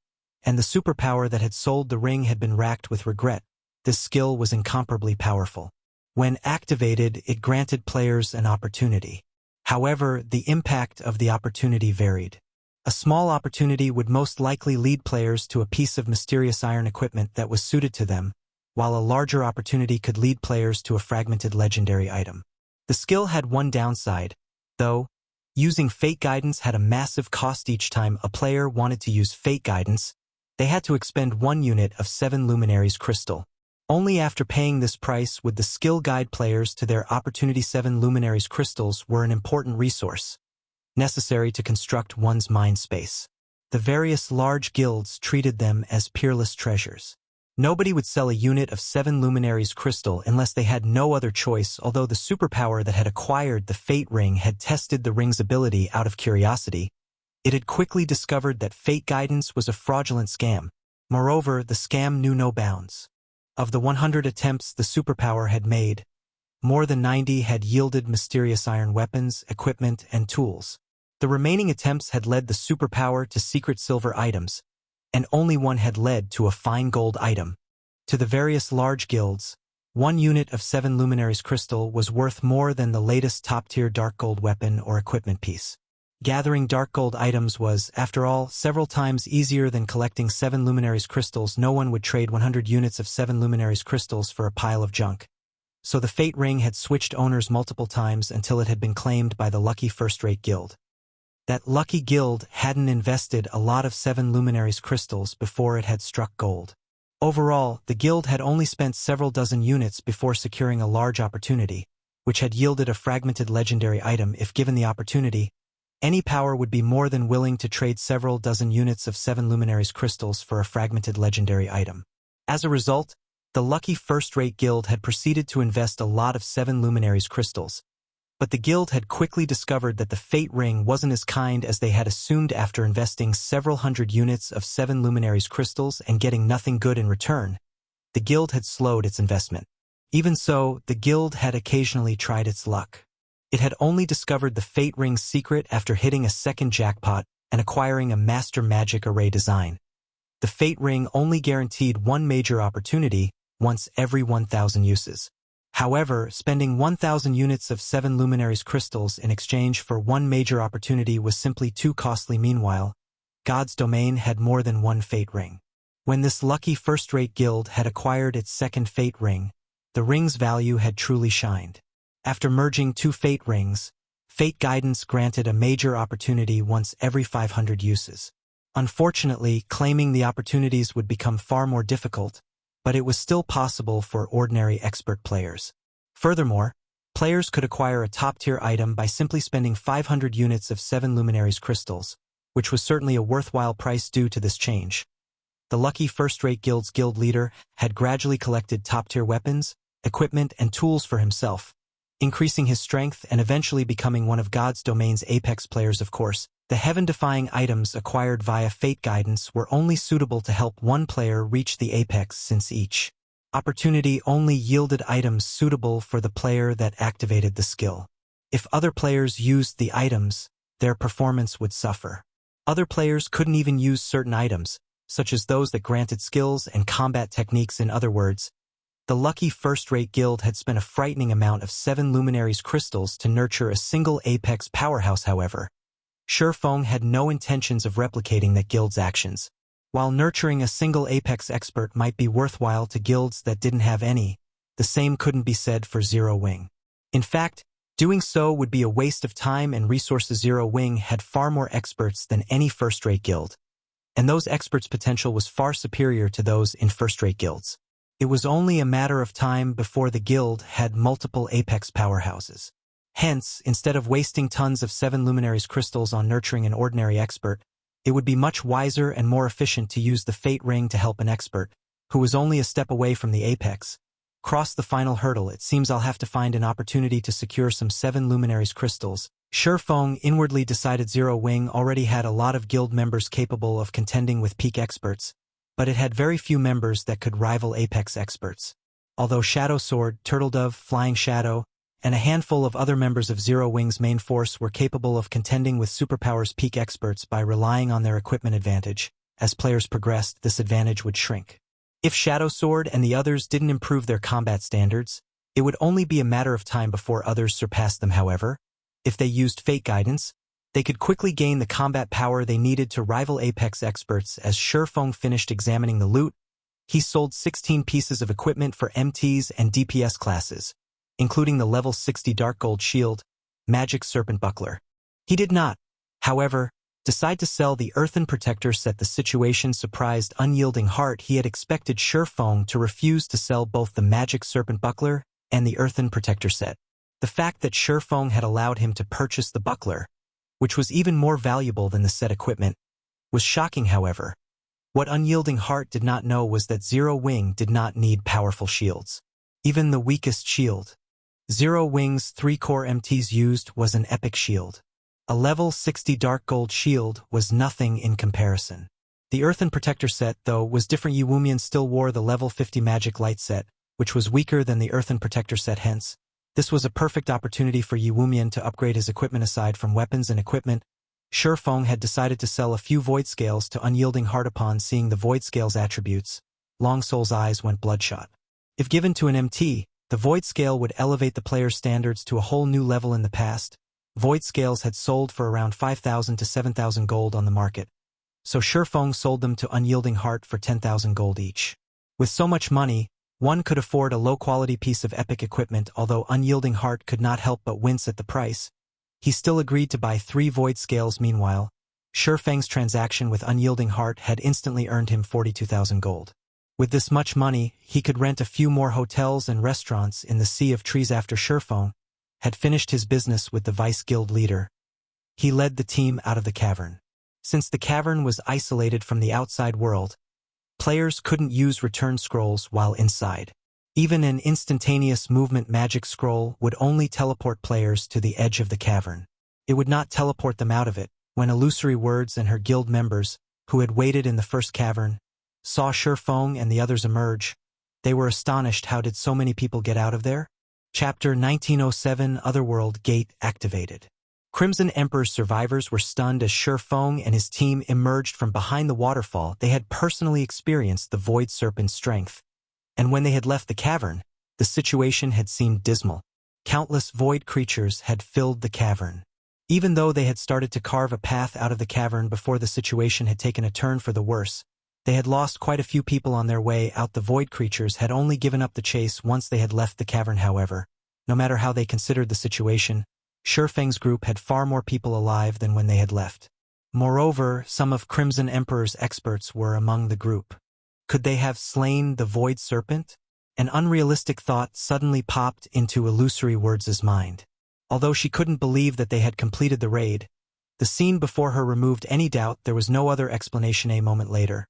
and the superpower that had sold the ring had been racked with regret. This skill was incomparably powerful. When activated, it granted players an opportunity. However, the impact of the opportunity varied. A small opportunity would most likely lead players to a piece of mysterious iron equipment that was suited to them, while a larger opportunity could lead players to a fragmented legendary item. The skill had one downside, though. Using Fate Guidance had a massive cost. Each time a player wanted to use Fate Guidance, they had to expend 1 unit of 7 Luminaries Crystal. Only after paying this price would the skill guide players to their opportunity. 7 Luminaries Crystals were an important resource, necessary to construct one's mind space. The various large guilds treated them as peerless treasures. Nobody would sell a unit of 7 Luminaries Crystal unless they had no other choice. Although the superpower that had acquired the Fate Ring had tested the ring's ability out of curiosity, it had quickly discovered that Fate Guidance was a fraudulent scam. Moreover, the scam knew no bounds. Of the 100 attempts the superpower had made, more than 90 had yielded mysterious iron weapons, equipment, and tools. The remaining attempts had led the superpower to secret silver items, and only 1 had led to a fine gold item. To the various large guilds, 1 unit of 7 Luminaries Crystal was worth more than the latest top-tier dark gold weapon or equipment piece. Gathering dark gold items was, after all, several times easier than collecting 7 Luminaries Crystals. No one would trade 100 units of 7 Luminaries Crystals for a pile of junk. So the Fate Ring had switched owners multiple times until it had been claimed by the lucky first-rate guild. That lucky guild hadn't invested a lot of 7 Luminaries Crystals before it had struck gold. Overall, the guild had only spent several dozen units before securing a large opportunity, which had yielded a fragmented legendary item. If given the opportunity, any power would be more than willing to trade several dozen units of 7 luminaries crystals for a fragmented legendary item. As a result, the lucky first-rate guild had proceeded to invest a lot of 7 luminaries crystals, but the guild had quickly discovered that the fate ring wasn't as kind as they had assumed. After investing several hundred units of 7 luminaries crystals and getting nothing good in return, the guild had slowed its investment. Even so, the guild had occasionally tried its luck. It had only discovered the fate ring's secret after hitting a second jackpot and acquiring a master magic array design. The fate ring only guaranteed one major opportunity once every 1,000 uses. However, spending 1,000 units of 7 luminaries crystals in exchange for one major opportunity was simply too costly. Meanwhile, God's domain had more than one fate ring. When this lucky first-rate guild had acquired its second fate ring, the ring's value had truly shined. After merging 2 fate rings, fate guidance granted a major opportunity once every 500 uses. Unfortunately, claiming the opportunities would become far more difficult, but it was still possible for ordinary expert players. Furthermore, players could acquire a top-tier item by simply spending 500 units of 7 luminaries crystals, which was certainly a worthwhile price due to this change. The lucky first-rate guild's guild leader had gradually collected top-tier weapons, equipment, and tools for himself, increasing his strength and eventually becoming one of God's domain's apex players. Of course, the heaven-defying items acquired via fate guidance were only suitable to help one player reach the apex, since each opportunity only yielded items suitable for the player that activated the skill. If other players used the items, their performance would suffer. Other players couldn't even use certain items, such as those that granted skills and combat techniques. In other words, the lucky first-rate guild had spent a frightening amount of 7 luminaries crystals to nurture a single apex powerhouse. However, Shifeng had no intentions of replicating that guild's actions. While nurturing a single apex expert might be worthwhile to guilds that didn't have any, the same couldn't be said for Zero Wing. In fact, doing so would be a waste of time and resources. Zero Wing had far more experts than any first-rate guild, and those experts' potential was far superior to those in first-rate guilds. It was only a matter of time before the guild had multiple apex powerhouses. Hence, instead of wasting tons of 7 luminaries crystals on nurturing an ordinary expert, it would be much wiser and more efficient to use the fate ring to help an expert, who was only a step away from the apex, cross the final hurdle. It seems I'll have to find an opportunity to secure some 7 luminaries crystals. Shifeng inwardly decided Zero Wing already had a lot of guild members capable of contending with peak experts, but it had very few members that could rival apex experts. Although Shadow Sword, Turtledove, Flying Shadow, and a handful of other members of Zero Wing's main force were capable of contending with Superpower's peak experts by relying on their equipment advantage, as players progressed, this advantage would shrink. If Shadow Sword and the others didn't improve their combat standards, it would only be a matter of time before others surpassed them. However, if they used fate guidance, they could quickly gain the combat power they needed to rival apex experts. As Shifeng finished examining the loot, he sold 16 pieces of equipment for MTs and DPS classes, including the level 60 Dark Gold Shield, Magic Serpent Buckler. He did not, however, decide to sell the Earthen Protector set. The situation surprised Unyielding Heart. He had expected Shifeng to refuse to sell both the Magic Serpent Buckler and the Earthen Protector set. The fact that Shifeng had allowed him to purchase the buckler, which was even more valuable than the set equipment, was shocking. However, what Unyielding Heart did not know was that Zero Wing did not need powerful shields. Even the weakest shield Zero Wing's 3 core MTs used was an epic shield. A level 60 Dark Gold Shield was nothing in comparison. The Earthen Protector set, though, was different. Yuwumian still wore the level 50 Magic Light set, which was weaker than the Earthen Protector set. Hence, this was a perfect opportunity for Yuwumian to upgrade his equipment. Aside from weapons and equipment, Shifeng had decided to sell a few Void Scales to Unyielding Heart. Upon seeing the Void Scales attributes, Longsoul's eyes went bloodshot. If given to an MT, the Void Scale would elevate the player's standards to a whole new level. In the past, Void Scales had sold for around 5,000 to 7,000 gold on the market, so Shifeng sold them to Unyielding Heart for 10,000 gold each. With so much money, one could afford a low-quality piece of epic equipment. Although Unyielding Heart could not help but wince at the price, he still agreed to buy 3 Void Scales. Meanwhile, Shifeng's transaction with Unyielding Heart had instantly earned him 42,000 gold. With this much money, he could rent a few more hotels and restaurants in the Sea of Trees after Sherfong had finished his business with the Vice Guild leader. He led the team out of the cavern. Since the cavern was isolated from the outside world, players couldn't use return scrolls while inside. Even an instantaneous movement magic scroll would only teleport players to the edge of the cavern. It would not teleport them out of it. When Illusory Words and her guild members, who had waited in the first cavern, saw Sherfong and the others emerge, they were astonished. How did so many people get out of there? Chapter 1907 Otherworld Gate activated. Crimson Emperor's survivors were stunned as Sherfong and his team emerged from behind the waterfall. They had personally experienced the Void Serpent's strength, and when they had left the cavern, the situation had seemed dismal. Countless void creatures had filled the cavern. Even though they had started to carve a path out of the cavern before the situation had taken a turn for the worse, they had lost quite a few people on their way out. The void creatures had only given up the chase once they had left the cavern. However, no matter how they considered the situation, Sherfang's group had far more people alive than when they had left. Moreover, some of Crimson Emperor's experts were among the group. Could they have slain the Void Serpent? An unrealistic thought suddenly popped into Illusory Words' mind. Although she couldn't believe that they had completed the raid, the scene before her removed any doubt. There was no other explanation. A moment later,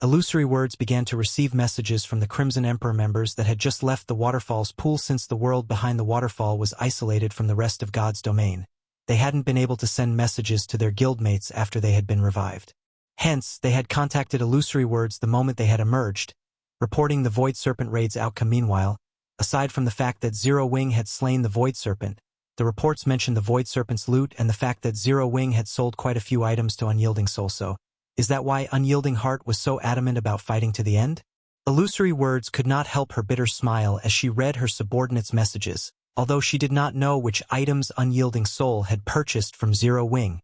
Illusory Words began to receive messages from the Crimson Emperor members that had just left the waterfall's pool. Since the world behind the waterfall was isolated from the rest of God's domain, they hadn't been able to send messages to their guildmates after they had been revived. Hence, they had contacted Illusory Words the moment they had emerged, reporting the Void Serpent raid's outcome. Meanwhile, aside from the fact that Zero Wing had slain the Void Serpent, the reports mentioned the Void Serpent's loot and the fact that Zero Wing had sold quite a few items to Unyielding Soul. So, is that why Unyielding Heart was so adamant about fighting to the end? Illusory Words could not help her bitter smile as she read her subordinates' messages. Although she did not know which items Unyielding Soul had purchased from Zero Wing,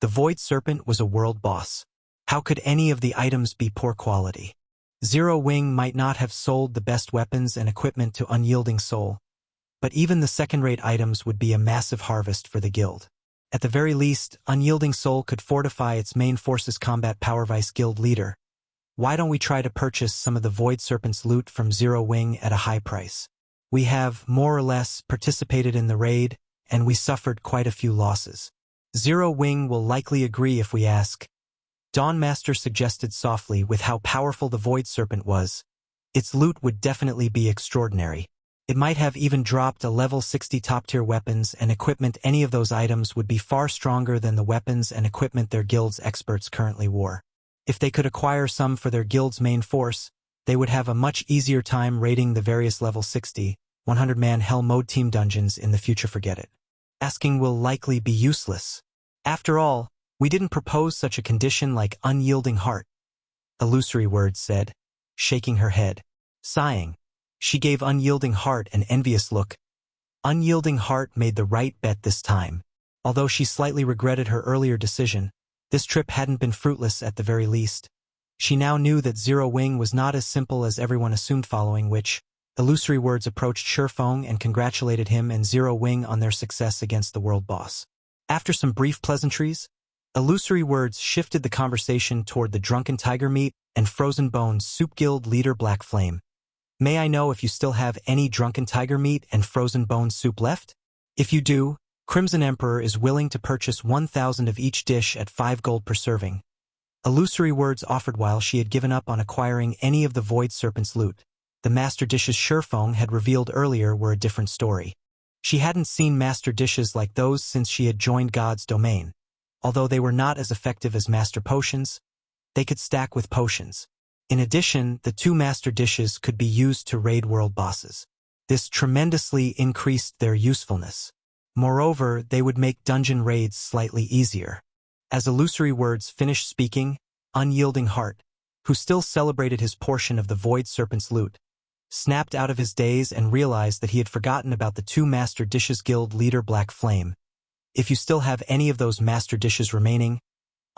the Void Serpent was a world boss. How could any of the items be poor quality? Zero Wing might not have sold the best weapons and equipment to Unyielding Soul, but even the second-rate items would be a massive harvest for the guild. At the very least, Unyielding Soul could fortify its main forces. Combat Power Vice Guild leader. Why don't we try to purchase some of the Void Serpent's loot from Zero Wing at a high price? We have, more or less, participated in the raid, and we suffered quite a few losses. Zero Wing will likely agree if we ask. Dawnmaster suggested softly. With how powerful the Void Serpent was, its loot would definitely be extraordinary. It might have even dropped a level 60 top-tier weapons and equipment. Any of those items would be far stronger than the weapons and equipment their guild's experts currently wore. If they could acquire some for their guild's main force, they would have a much easier time raiding the various level 60, 100-man Hell Mode team dungeons in the future. Forget it. Asking will likely be useless. After all, we didn't propose such a condition like Unyielding Heart, Illusory Words said, shaking her head. Sighing, she gave Unyielding Heart an envious look. Unyielding Heart made the right bet this time. Although she slightly regretted her earlier decision, this trip hadn't been fruitless at the very least. She now knew that Zero Wing was not as simple as everyone assumed. Following which, Illusory Words approached Sherfong and congratulated him and Zero Wing on their success against the world boss. After some brief pleasantries, Illusory Words shifted the conversation toward the Drunken Tiger Meat and Frozen Bones Soup Guild leader Black Flame. May I know if you still have any Drunken Tiger Meat and Frozen Bones soup left? If you do, Crimson Emperor is willing to purchase 1,000 of each dish at 5 gold per serving. Illusory Words offered. While she had given up on acquiring any of the Void Serpent's loot, the master dishes Sherfong had revealed earlier were a different story. She hadn't seen master dishes like those since she had joined God's domain. Although they were not as effective as master potions, they could stack with potions. In addition, the 2 master dishes could be used to raid world bosses. This tremendously increased their usefulness. Moreover, they would make dungeon raids slightly easier. As Illusory Words finished speaking, Unyielding Heart, who still celebrated his portion of the Void Serpent's loot, snapped out of his daze and realized that he had forgotten about the 2 master dishes. Guild leader Black Flame. If you still have any of those master dishes remaining,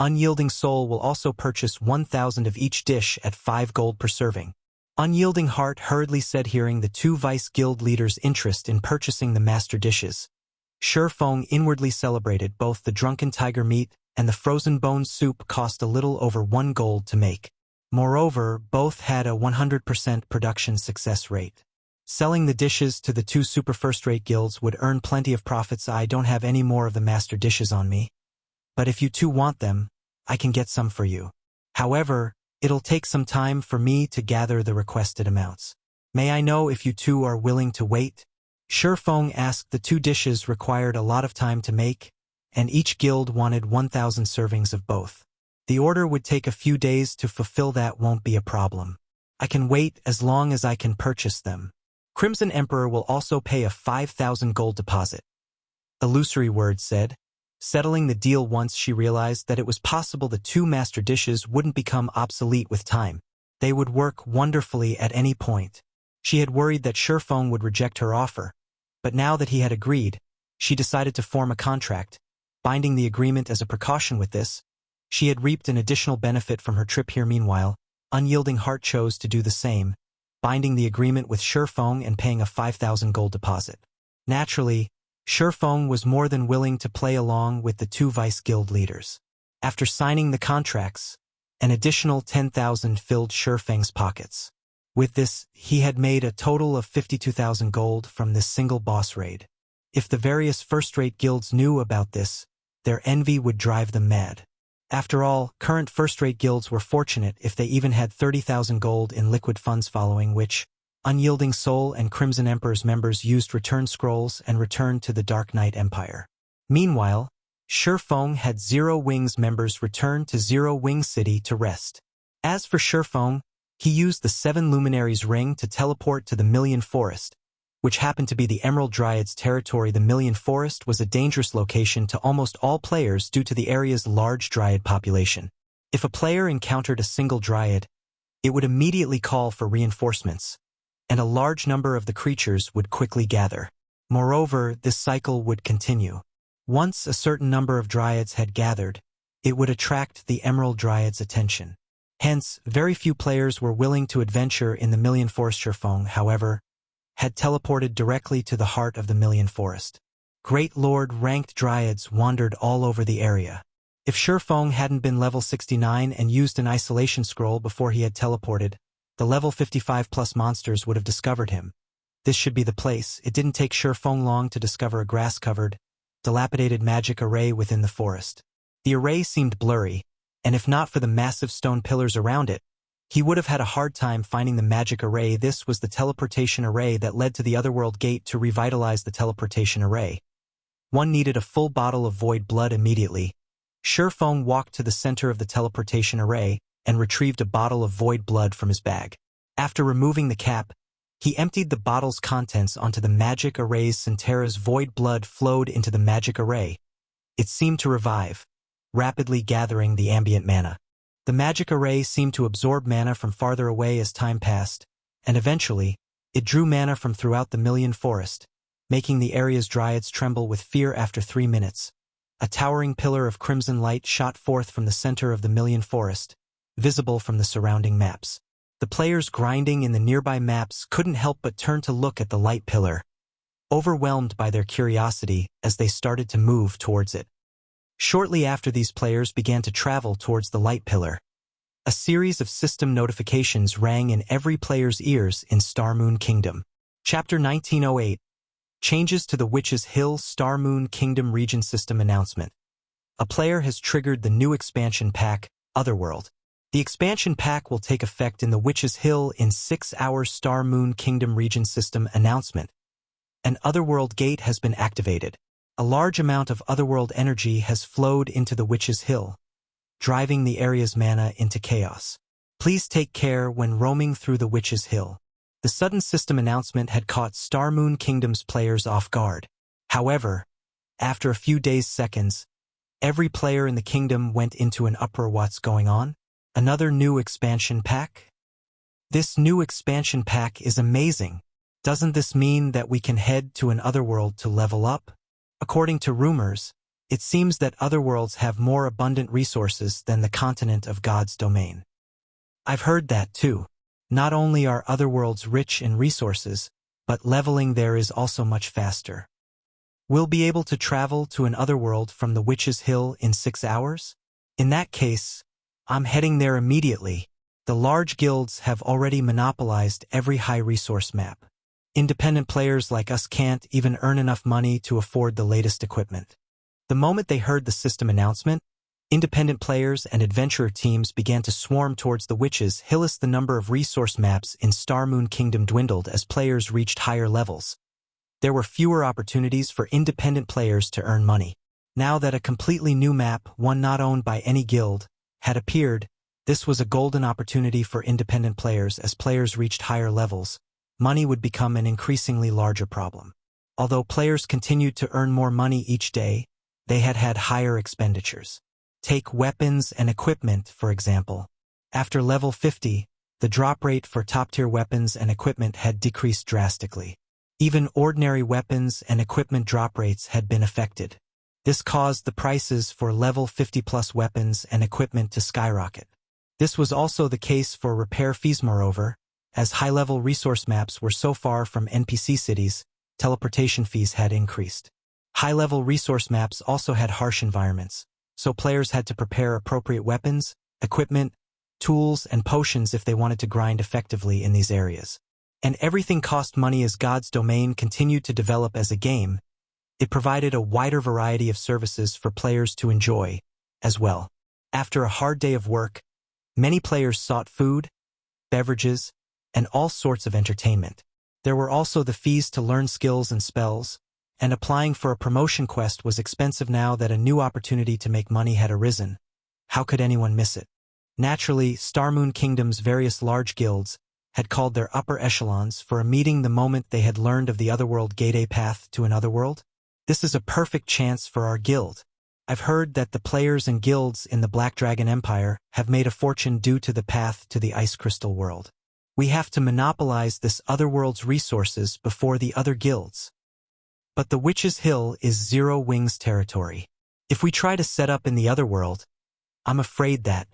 Unyielding Soul will also purchase 1,000 of each dish at 5 gold per serving. Unyielding Heart hurriedly said, hearing the 2 Vice Guild leaders' interest in purchasing the master dishes. Sherfong inwardly celebrated. Both the Drunken Tiger Meat and the Frozen Bones soup cost a little over 1 gold to make. Moreover, both had a 100% production success rate. Selling the dishes to the two super first-rate guilds would earn plenty of profits. I don't have any more of the master dishes on me, but if you two want them, I can get some for you. However, it'll take some time for me to gather the requested amounts. May I know if you two are willing to wait? Shifeng asked. The two dishes required a lot of time to make, and each guild wanted 1,000 servings of both. The order would take a few days to fulfill. That won't be a problem. I can wait as long as I can purchase them. Crimson Emperor will also pay a 5,000 gold deposit. Illusory Word said, settling the deal once she realized that it was possible the two master dishes wouldn't become obsolete with time. They would work wonderfully at any point. She had worried that Shifeng would reject her offer, but now that he had agreed, she decided to form a contract, binding the agreement as a precaution. With this, she had reaped an additional benefit from her trip here. Meanwhile, Unyielding Heart chose to do the same, binding the agreement with Shifeng and paying a 5,000 gold deposit. Naturally, Shifeng was more than willing to play along with the two vice guild leaders. After signing the contracts, an additional 10,000 filled Shifeng's pockets. With this, he had made a total of 52,000 gold from this single boss raid. If the various first-rate guilds knew about this, their envy would drive them mad. After all, current first-rate guilds were fortunate if they even had 30,000 gold in liquid funds, following which, Unyielding Soul and Crimson Emperor's members used return scrolls and returned to the Dark Knight Empire. Meanwhile, Shifeng had Zero Wings members return to Zero Wing City to rest. As for Shifeng, he used the Seven Luminaries ring to teleport to the Million Forest, which happened to be the Emerald Dryad's territory. The Million Forest was a dangerous location to almost all players due to the area's large Dryad population. If a player encountered a single Dryad, it would immediately call for reinforcements, and a large number of the creatures would quickly gather. Moreover, this cycle would continue. Once a certain number of Dryads had gathered, it would attract the Emerald Dryad's attention. Hence, very few players were willing to adventure in the Million Forest. Shifeng, however, had teleported directly to the heart of the Million Forest. Great Lord-ranked Dryads wandered all over the area. If Shifeng hadn't been level 69 and used an isolation scroll before he had teleported, the level 55+ monsters would have discovered him. This should be the place. It didn't take Shifeng long to discover a grass-covered, dilapidated magic array within the forest. The array seemed blurry, and if not for the massive stone pillars around it, he would have had a hard time finding the magic array. This was the teleportation array that led to the Otherworld gate. To revitalize the teleportation array, one needed a full bottle of void blood immediately. Shifeng walked to the center of the teleportation array and retrieved a bottle of void blood from his bag. After removing the cap, he emptied the bottle's contents onto the magic array's Centera's void blood flowed into the magic array. It seemed to revive, rapidly gathering the ambient mana. The magic array seemed to absorb mana from farther away as time passed, and eventually, it drew mana from throughout the Million Forest, making the area's Dryads tremble with fear. After 3 minutes, a towering pillar of crimson light shot forth from the center of the Million Forest, visible from the surrounding maps. The players grinding in the nearby maps couldn't help but turn to look at the light pillar, overwhelmed by their curiosity as they started to move towards it. Shortly after, these players began to travel towards the light pillar. A series of system notifications rang in every player's ears in Starmoon Kingdom. Chapter 1908. Changes to the Witch's Hill Starmoon Kingdom Region System Announcement. A player has triggered the new expansion pack, Otherworld. The expansion pack will take effect in the Witch's Hill in 6 hours. Starmoon Kingdom Region System Announcement. An Otherworld gate has been activated. A large amount of Otherworld energy has flowed into the Witch's Hill, driving the area's mana into chaos. Please take care when roaming through the Witch's Hill. The sudden system announcement had caught Starmoon Kingdom's players off guard. However, after a few seconds, every player in the kingdom went into an uproar. What's going on? Another new expansion pack? This new expansion pack is amazing. Doesn't this mean that we can head to an Otherworld to level up? According to rumors, it seems that Otherworlds have more abundant resources than the continent of God's domain. I've heard that too. Not only are Otherworlds rich in resources, but leveling there is also much faster. We'll be able to travel to an Otherworld from the Witch's Hill in 6 hours? In that case, I'm heading there immediately. The large guilds have already monopolized every high-resource map. Independent players like us can't even earn enough money to afford the latest equipment. The moment they heard the system announcement, independent players and adventurer teams began to swarm towards the Witches' Hill. The number of resource maps in Star Moon Kingdom dwindled as players reached higher levels. There were fewer opportunities for independent players to earn money. Now that a completely new map, one not owned by any guild, had appeared, this was a golden opportunity for independent players. As players reached higher levels, money would become an increasingly larger problem. Although players continued to earn more money each day, they had higher expenditures. Take weapons and equipment, for example. After level 50, the drop rate for top-tier weapons and equipment had decreased drastically. Even ordinary weapons and equipment drop rates had been affected. This caused the prices for level 50+ weapons and equipment to skyrocket. This was also the case for repair fees. Moreover, as high-level resource maps were so far from NPC cities, teleportation fees had increased. High-level resource maps also had harsh environments, so players had to prepare appropriate weapons, equipment, tools, and potions if they wanted to grind effectively in these areas. And everything cost money. As God's Domain continued to develop as a game, it provided a wider variety of services for players to enjoy, as well. After a hard day of work, many players sought food, beverages, and all sorts of entertainment. There were also the fees to learn skills and spells, and applying for a promotion quest was expensive. Now that a new opportunity to make money had arisen, how could anyone miss it? Naturally, Star Moon Kingdom's various large guilds had called their upper echelons for a meeting the moment they had learned of the Otherworld Gateway path to an Otherworld. This is a perfect chance for our guild. I've heard that the players and guilds in the Black Dragon Empire have made a fortune due to the path to the Ice Crystal World. We have to monopolize this Otherworld's resources before the other guilds. But the Witches' Hill is Zero Wings territory. If we try to set up in the Otherworld, I'm afraid that...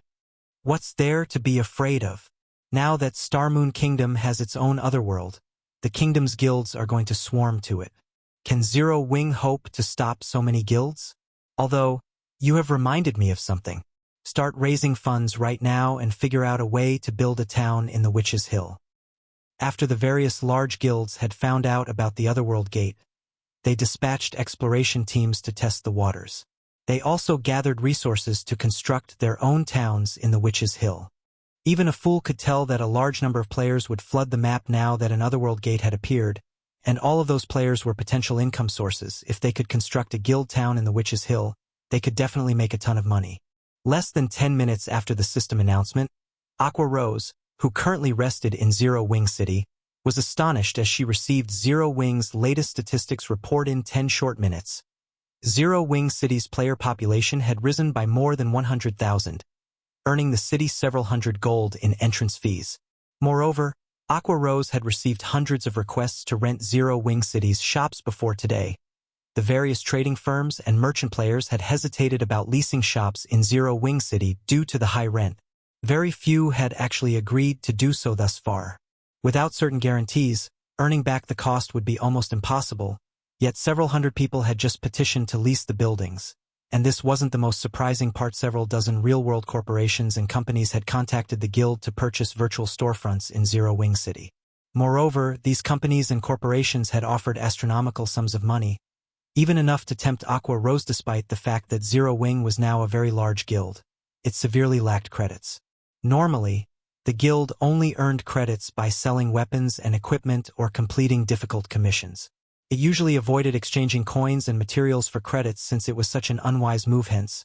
What's there to be afraid of? Now that Star Moon Kingdom has its own Otherworld, the kingdom's guilds are going to swarm to it. Can Zero Wing hope to stop so many guilds? Although, you have reminded me of something. Start raising funds right now and figure out a way to build a town in the Witches' Hill. After the various large guilds had found out about the Otherworld Gate, they dispatched exploration teams to test the waters. They also gathered resources to construct their own towns in the Witches' Hill. Even a fool could tell that a large number of players would flood the map now that an Otherworld Gate had appeared, and all of those players were potential income sources. If they could construct a guild town in the Witches' Hill, they could definitely make a ton of money. Less than 10 minutes after the system announcement, Aqua Rose, who currently rested in Zero Wing City, was astonished as she received Zero Wing's latest statistics report. In 10 short minutes, Zero Wing City's player population had risen by more than 100,000, earning the city several hundred gold in entrance fees. Moreover, Aqua Rose had received hundreds of requests to rent Zero Wing City's shops before today. The various trading firms and merchant players had hesitated about leasing shops in Zero Wing City due to the high rent. Very few had actually agreed to do so thus far. Without certain guarantees, earning back the cost would be almost impossible, yet several hundred people had just petitioned to lease the buildings. And this wasn't the most surprising part. Several dozen real-world corporations and companies had contacted the guild to purchase virtual storefronts in Zero Wing City. Moreover, these companies and corporations had offered astronomical sums of money, even enough to tempt Aqua Rose. Despite the fact that Zero Wing was now a very large guild, it severely lacked credits. Normally, the guild only earned credits by selling weapons and equipment or completing difficult commissions. It usually avoided exchanging coins and materials for credits since it was such an unwise move. Hence,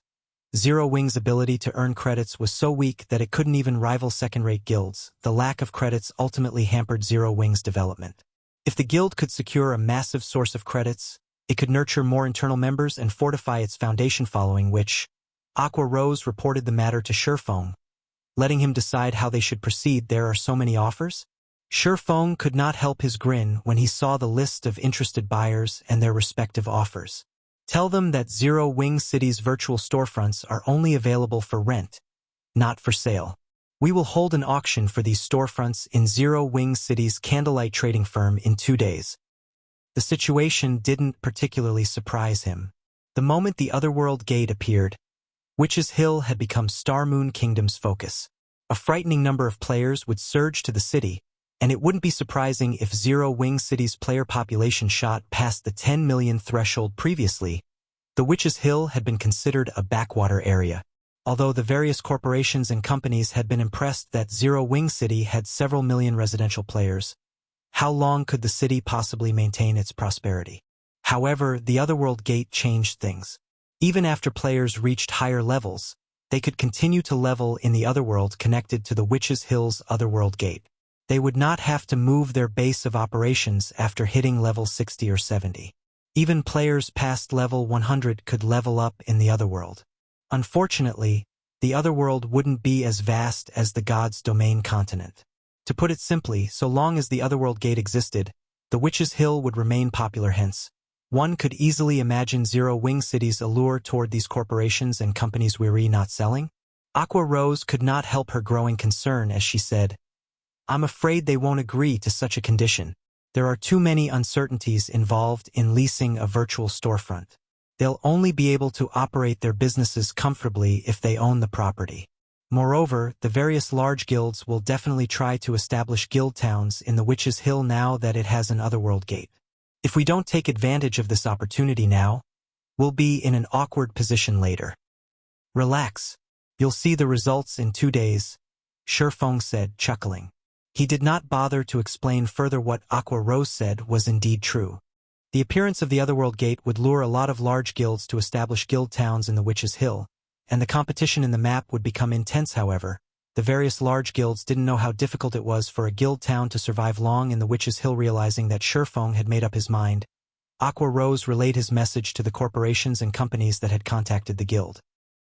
Zero Wing's ability to earn credits was so weak that it couldn't even rival second-rate guilds. The lack of credits ultimately hampered Zero Wing's development. If the guild could secure a massive source of credits, it could nurture more internal members and fortify its foundation. Following which, Aqua Rose reported the matter to Shurfeng, letting him decide how they should proceed. There are so many offers? Shurfeng could not help his grin when he saw the list of interested buyers and their respective offers. Tell them that Zero Wing City's virtual storefronts are only available for rent, not for sale. We will hold an auction for these storefronts in Zero Wing City's candlelight trading firm in 2 days. The situation didn't particularly surprise him. The moment the Otherworld Gate appeared, Witches' Hill had become Star Moon Kingdom's focus. A frightening number of players would surge to the city, and it wouldn't be surprising if Zero Wing City's player population shot past the 10 million threshold previously. The Witch's Hill had been considered a backwater area, although the various corporations and companies had been impressed that Zero Wing City had several million residential players. How long could the city possibly maintain its prosperity? However, the Otherworld Gate changed things. Even after players reached higher levels, they could continue to level in the Otherworld connected to the Witch's Hill's Otherworld Gate. They would not have to move their base of operations after hitting level 60 or 70. Even players past level 100 could level up in the Otherworld. Unfortunately, the Otherworld wouldn't be as vast as the God's Domain continent. To put it simply, so long as the Otherworld Gate existed, the Witch's Hill would remain popular hence. One could easily imagine Zero Wing City's allure toward these corporations and companies weary not selling. Aqua Rose could not help her growing concern as she said, "I'm afraid they won't agree to such a condition. There are too many uncertainties involved in leasing a virtual storefront. They'll only be able to operate their businesses comfortably if they own the property. Moreover, the various large guilds will definitely try to establish guild towns in the Witch's Hill now that it has an Otherworld Gate. If we don't take advantage of this opportunity now, we'll be in an awkward position later. Relax. You'll see the results in 2 days," Shifeng said, chuckling. He did not bother to explain further what Aqua Rose said was indeed true. The appearance of the Otherworld Gate would lure a lot of large guilds to establish guild towns in the Witch's Hill, and the competition in the map would become intense. However, the various large guilds didn't know how difficult it was for a guild town to survive long in the Witch's Hill. Realizing that Shifeng had made up his mind, Aqua Rose relayed his message to the corporations and companies that had contacted the guild.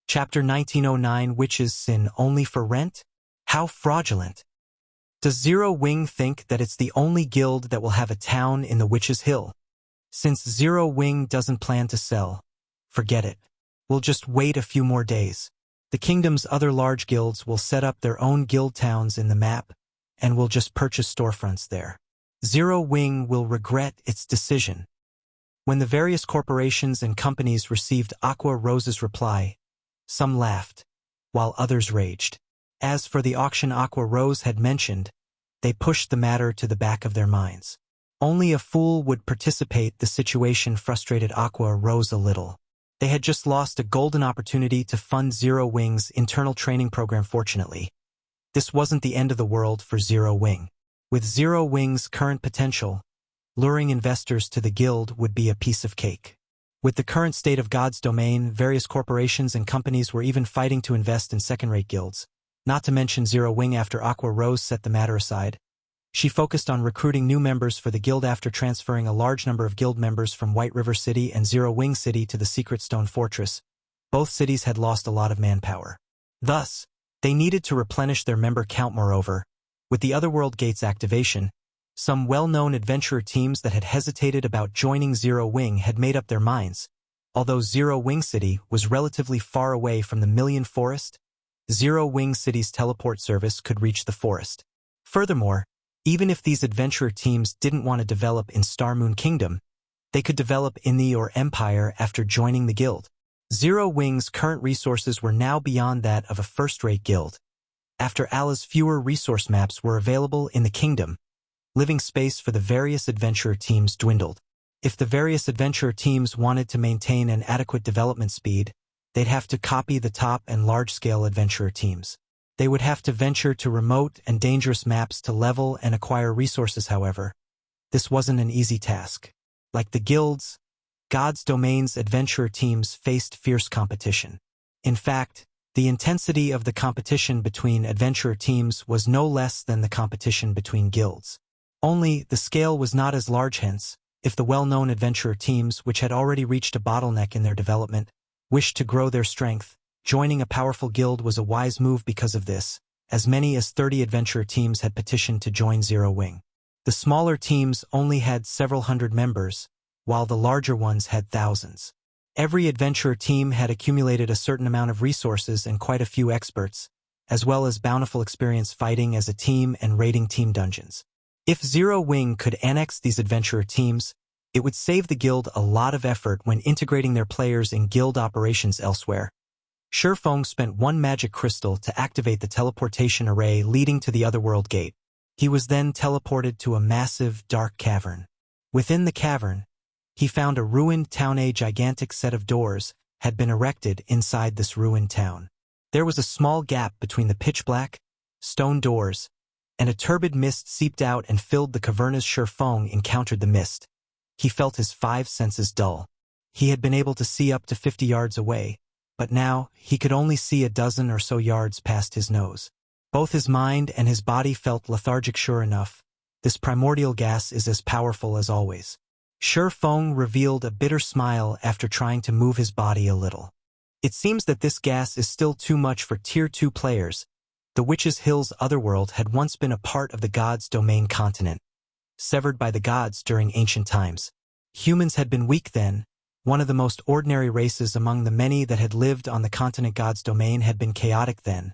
Chapter 1909 Witch's Sin Only for Rent? How fraudulent! Does Zero Wing think that it's the only guild that will have a town in the Witch's Hill? Since Zero Wing doesn't plan to sell, forget it. We'll just wait a few more days. The kingdom's other large guilds will set up their own guild towns in the map, and we'll just purchase storefronts there. Zero Wing will regret its decision. When the various corporations and companies received Aqua Rose's reply, some laughed, while others raged. As for the auction Aqua Rose had mentioned, they pushed the matter to the back of their minds. Only a fool would participate. The situation frustrated Aqua Rose a little. They had just lost a golden opportunity to fund Zero Wing's internal training program. Fortunately, this wasn't the end of the world for Zero Wing. With Zero Wing's current potential, luring investors to the guild would be a piece of cake. With the current state of God's Domain, various corporations and companies were even fighting to invest in second-rate guilds. Not to mention Zero Wing. After Aqua Rose set the matter aside, she focused on recruiting new members for the guild after transferring a large number of guild members from White River City and Zero Wing City to the Secret Stone Fortress. Both cities had lost a lot of manpower. Thus, they needed to replenish their member count. Moreover, with the Otherworld Gate's activation, some well-known adventurer teams that had hesitated about joining Zero Wing had made up their minds. Although Zero Wing City was relatively far away from the Million Forest, Zero Wing City's teleport service could reach the forest. Furthermore, even if these adventurer teams didn't want to develop in Star Moon Kingdom, they could develop in the or Empire after joining the guild. Zero Wing's current resources were now beyond that of a first-rate guild. After Allah's fewer resource maps were available in the kingdom, living space for the various adventurer teams dwindled. If the various adventurer teams wanted to maintain an adequate development speed, they'd have to copy the top and large-scale adventurer teams. They would have to venture to remote and dangerous maps to level and acquire resources. However, this wasn't an easy task. Like the guilds, God's Domain's adventurer teams faced fierce competition. In fact, the intensity of the competition between adventurer teams was no less than the competition between guilds. Only, the scale was not as large. Hence, if the well-known adventurer teams, which had already reached a bottleneck in their development, wished to grow their strength, joining a powerful guild was a wise move. Because of this, as many as 30 adventurer teams had petitioned to join Zero Wing. The smaller teams only had several hundred members, while the larger ones had thousands. Every adventurer team had accumulated a certain amount of resources and quite a few experts, as well as bountiful experience fighting as a team and raiding team dungeons. If Zero Wing could annex these adventurer teams, it would save the guild a lot of effort when integrating their players in guild operations elsewhere. Feng spent one magic crystal to activate the teleportation array leading to the Otherworld gate. He was then teleported to a massive, dark cavern. Within the cavern, he found a ruined town. A gigantic set of doors had been erected inside this ruined town. There was a small gap between the pitch-black, stone doors, and a turbid mist seeped out and filled the cavern. As Feng encountered the mist, he felt his 5 senses dull. He had been able to see up to 50 yards away, but now he could only see a dozen or so yards past his nose. Both his mind and his body felt lethargic. Sure enough, this primordial gas is as powerful as always. Feng revealed a bitter smile after trying to move his body a little. It seems that this gas is still too much for Tier 2 players. The Witch's Hill's Otherworld had once been a part of the Gods' Domain continent, severed by the gods during ancient times. Humans had been weak then. One of the most ordinary races among the many that had lived on the continent. God's domain had been chaotic then,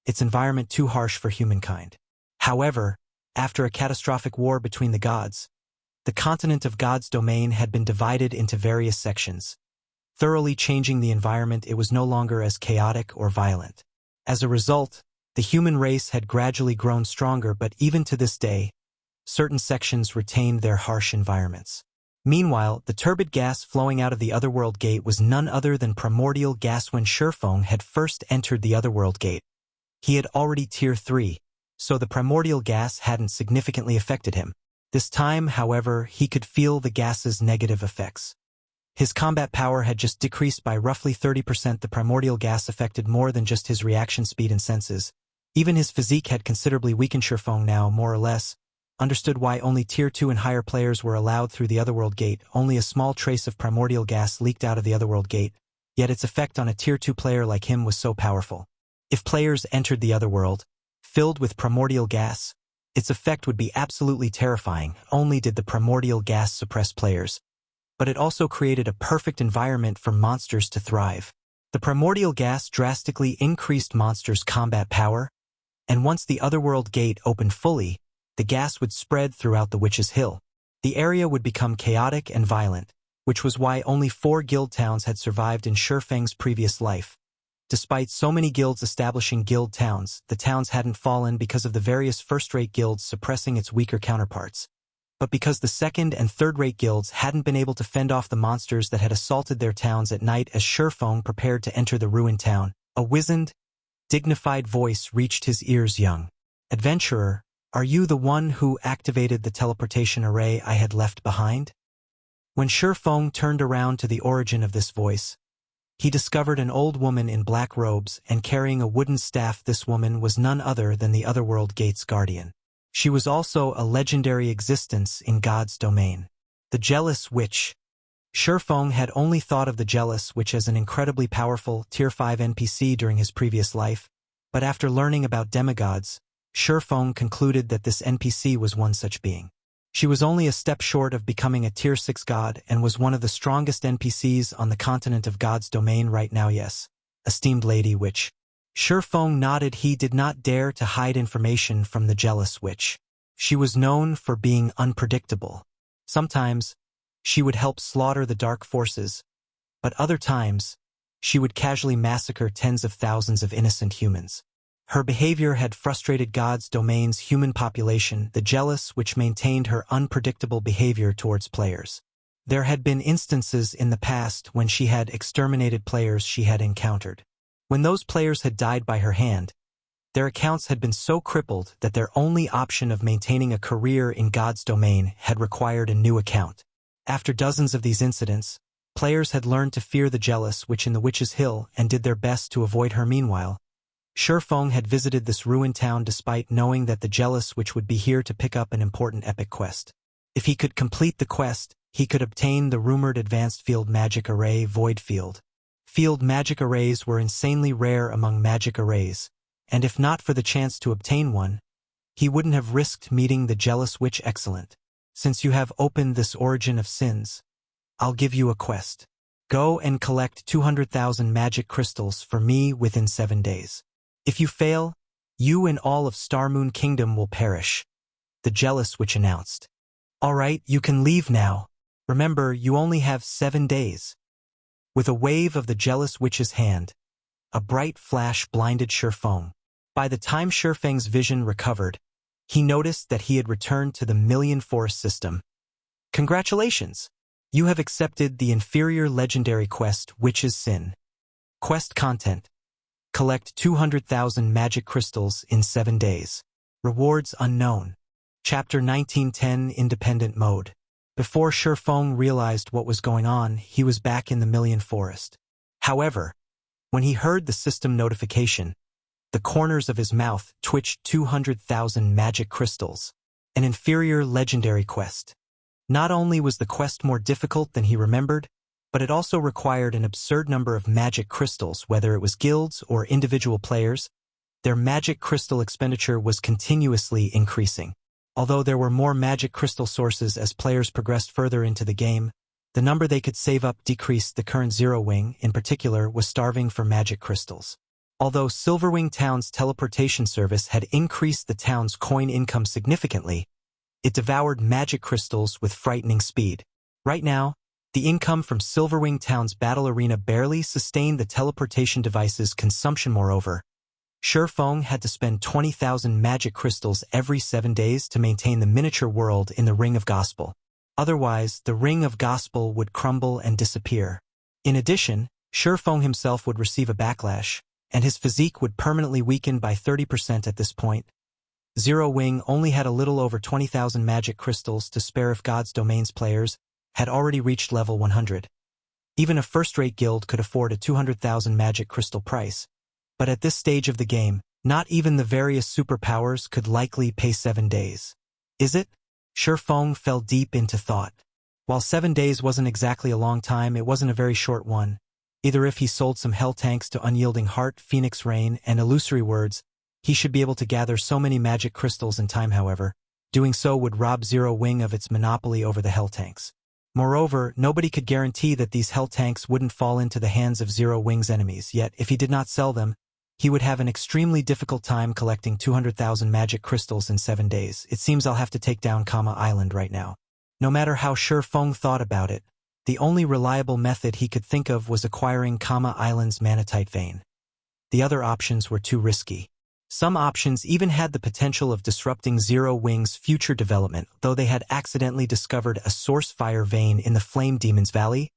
its environment too harsh for humankind. However, after a catastrophic war between the gods, the continent of God's domain had been divided into various sections, thoroughly changing the environment. It was no longer as chaotic or violent. As a result, the human race had gradually grown stronger, but even to this day, certain sections retained their harsh environments. Meanwhile, the turbid gas flowing out of the Otherworld gate was none other than primordial gas. When Feng had first entered the Otherworld gate, he had already Tier 3, so the primordial gas hadn't significantly affected him. This time, however, he could feel the gas's negative effects. His combat power had just decreased by roughly 30%. The primordial gas affected more than just his reaction speed and senses. Even his physique had considerably weakened. Feng now, more or less, understood why only Tier 2 and higher players were allowed through the Otherworld gate. Only a small trace of primordial gas leaked out of the Otherworld gate, yet its effect on a Tier 2 player like him was so powerful. If players entered the Otherworld, filled with primordial gas, its effect would be absolutely terrifying. Only did the primordial gas suppress players, but it also created a perfect environment for monsters to thrive. The primordial gas drastically increased monsters' combat power, and once the Otherworld gate opened fully, the gas would spread throughout the Witch's Hill. The area would become chaotic and violent, which was why only 4 guild towns had survived in Feng's previous life. Despite so many guilds establishing guild towns, the towns hadn't fallen because of the various first-rate guilds suppressing its weaker counterparts, but because the second- and third-rate guilds hadn't been able to fend off the monsters that had assaulted their towns at night. As Feng prepared to enter the ruined town, a wizened, dignified voice reached his ears. "Young adventurer, are you the one who activated the teleportation array I had left behind?" When Feng turned around to the origin of this voice, he discovered an old woman in black robes and carrying a wooden staff. This woman was none other than the Otherworld gate's guardian. She was also a legendary existence in God's domain. The Jealous Witch. Feng had only thought of the Jealous Witch as an incredibly powerful Tier 5 NPC during his previous life, but after learning about demigods, Feng concluded that this NPC was one such being. She was only a step short of becoming a Tier 6 god and was one of the strongest NPCs on the continent of God's domain right now. "Yes, esteemed Lady Witch." Feng nodded. He did not dare to hide information from the Jealous Witch. She was known for being unpredictable. Sometimes, she would help slaughter the dark forces, but other times, she would casually massacre tens of thousands of innocent humans. Her behavior had frustrated God's domain's human population, the Jealous Witch maintained her unpredictable behavior towards players. There had been instances in the past when she had exterminated players she had encountered. When those players had died by her hand, their accounts had been so crippled that their only option of maintaining a career in God's domain had required a new account. After dozens of these incidents, players had learned to fear the Jealous Witch in the Witch's Hill and did their best to avoid her. Meanwhile, Feng had visited this ruined town despite knowing that the Jealous Witch would be here to pick up an important epic quest. If he could complete the quest, he could obtain the rumored advanced field magic array Void Field. Field magic arrays were insanely rare among magic arrays, and if not for the chance to obtain one, he wouldn't have risked meeting the Jealous Witch. "Excellent. Since you have opened this origin of sins, I'll give you a quest. Go and collect 200,000 magic crystals for me within 7 days. If you fail, you and all of Starmoon Kingdom will perish," the Jealous Witch announced. "All right, you can leave now. Remember, you only have 7 days." With a wave of the Jealous Witch's hand, a bright flash blinded Shifeng. By the time Shifeng's vision recovered, he noticed that he had returned to the Million Forest system. Congratulations! You have accepted the inferior legendary quest Witch's Sin. Quest content: collect 200,000 magic crystals in 7 days. Rewards unknown. Chapter 1910 Independent Mode. Before Shifeng realized what was going on, he was back in the Million Forest. However, when he heard the system notification, the corners of his mouth twitched. 200,000 magic crystals. An inferior legendary quest. Not only was the quest more difficult than he remembered, but it also required an absurd number of magic crystals. Whether it was guilds or individual players, their magic crystal expenditure was continuously increasing. Although there were more magic crystal sources as players progressed further into the game, the number they could save up decreased. The current Zero Wing, in particular, was starving for magic crystals. Although Silverwing Town's teleportation service had increased the town's coin income significantly, it devoured magic crystals with frightening speed. Right now, the income from Silverwing Town's battle arena barely sustained the teleportation device's consumption. Moreover, Shifeng had to spend 20,000 magic crystals every 7 days to maintain the miniature world in the Ring of Gospel. Otherwise, the Ring of Gospel would crumble and disappear. In addition, Shifeng himself would receive a backlash, and his physique would permanently weaken by 30% at this point. Zero Wing only had a little over 20,000 magic crystals to spare if God's Domains players had already reached level 100. Even a first-rate guild could afford a 200,000 magic crystal price, but at this stage of the game, not even the various superpowers could likely pay 7 days. Is it? Shifeng fell deep into thought. While 7 days wasn't exactly a long time, it wasn't a very short one. Either if he sold some hell tanks to Unyielding Heart, Phoenix Rain, and Illusory Words, he should be able to gather so many magic crystals in time. However, doing so would rob Zero Wing of its monopoly over the hell tanks. Moreover, nobody could guarantee that these hell tanks wouldn't fall into the hands of Zero Wing's enemies, yet if he did not sell them, he would have an extremely difficult time collecting 200,000 magic crystals in 7 days. It seems I'll have to take down Kama Island right now. No matter how Shifeng thought about it, the only reliable method he could think of was acquiring Kama Island's manatite vein. The other options were too risky. Some options even had the potential of disrupting Zero Wing's future development. Though they had accidentally discovered a source fire vein in the Flame Demon's Valley,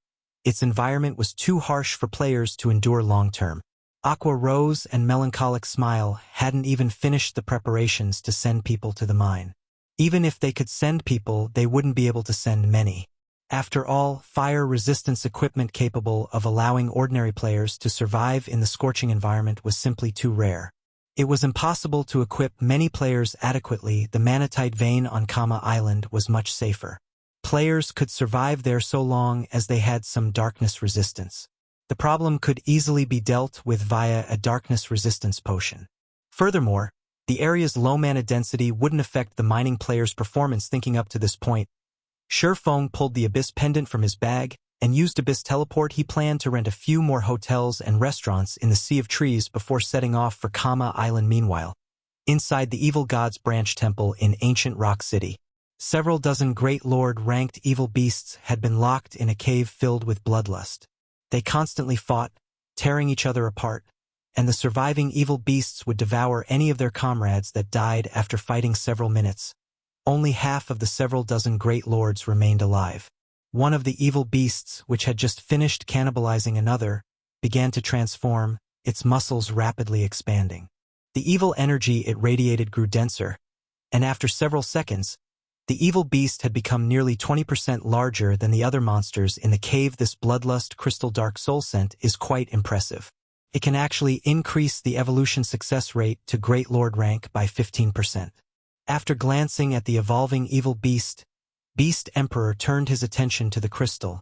its environment was too harsh for players to endure long-term. Aqua Rose and Melancholic Smile hadn't even finished the preparations to send people to the mine. Even if they could send people, they wouldn't be able to send many. After all, fire resistance equipment capable of allowing ordinary players to survive in the scorching environment was simply too rare. It was impossible to equip many players adequately. The manatite vein on Kama Island was much safer. Players could survive there so long as they had some darkness resistance. The problem could easily be dealt with via a darkness resistance potion. Furthermore, the area's low mana density wouldn't affect the mining player's performance. Thinking up to this point, Shifeng pulled the Abyss Pendant from his bag and used Abyss Teleport. He planned to rent a few more hotels and restaurants in the Sea of Trees before setting off for Kama Island. Meanwhile, inside the Evil God's Branch Temple in Ancient Rock City, several dozen Great Lord-ranked evil beasts had been locked in a cave filled with bloodlust. They constantly fought, tearing each other apart, and the surviving evil beasts would devour any of their comrades that died after fighting several minutes. Only half of the several dozen Great Lords remained alive. One of the evil beasts, which had just finished cannibalizing another, began to transform, its muscles rapidly expanding. The evil energy it radiated grew denser, and after several seconds, the evil beast had become nearly 20% larger than the other monsters in the cave. This bloodlust crystal dark soul scent is quite impressive. It can actually increase the evolution success rate to Great Lord rank by 15%. After glancing at the evolving evil beast, Beast Emperor turned his attention to the crystal,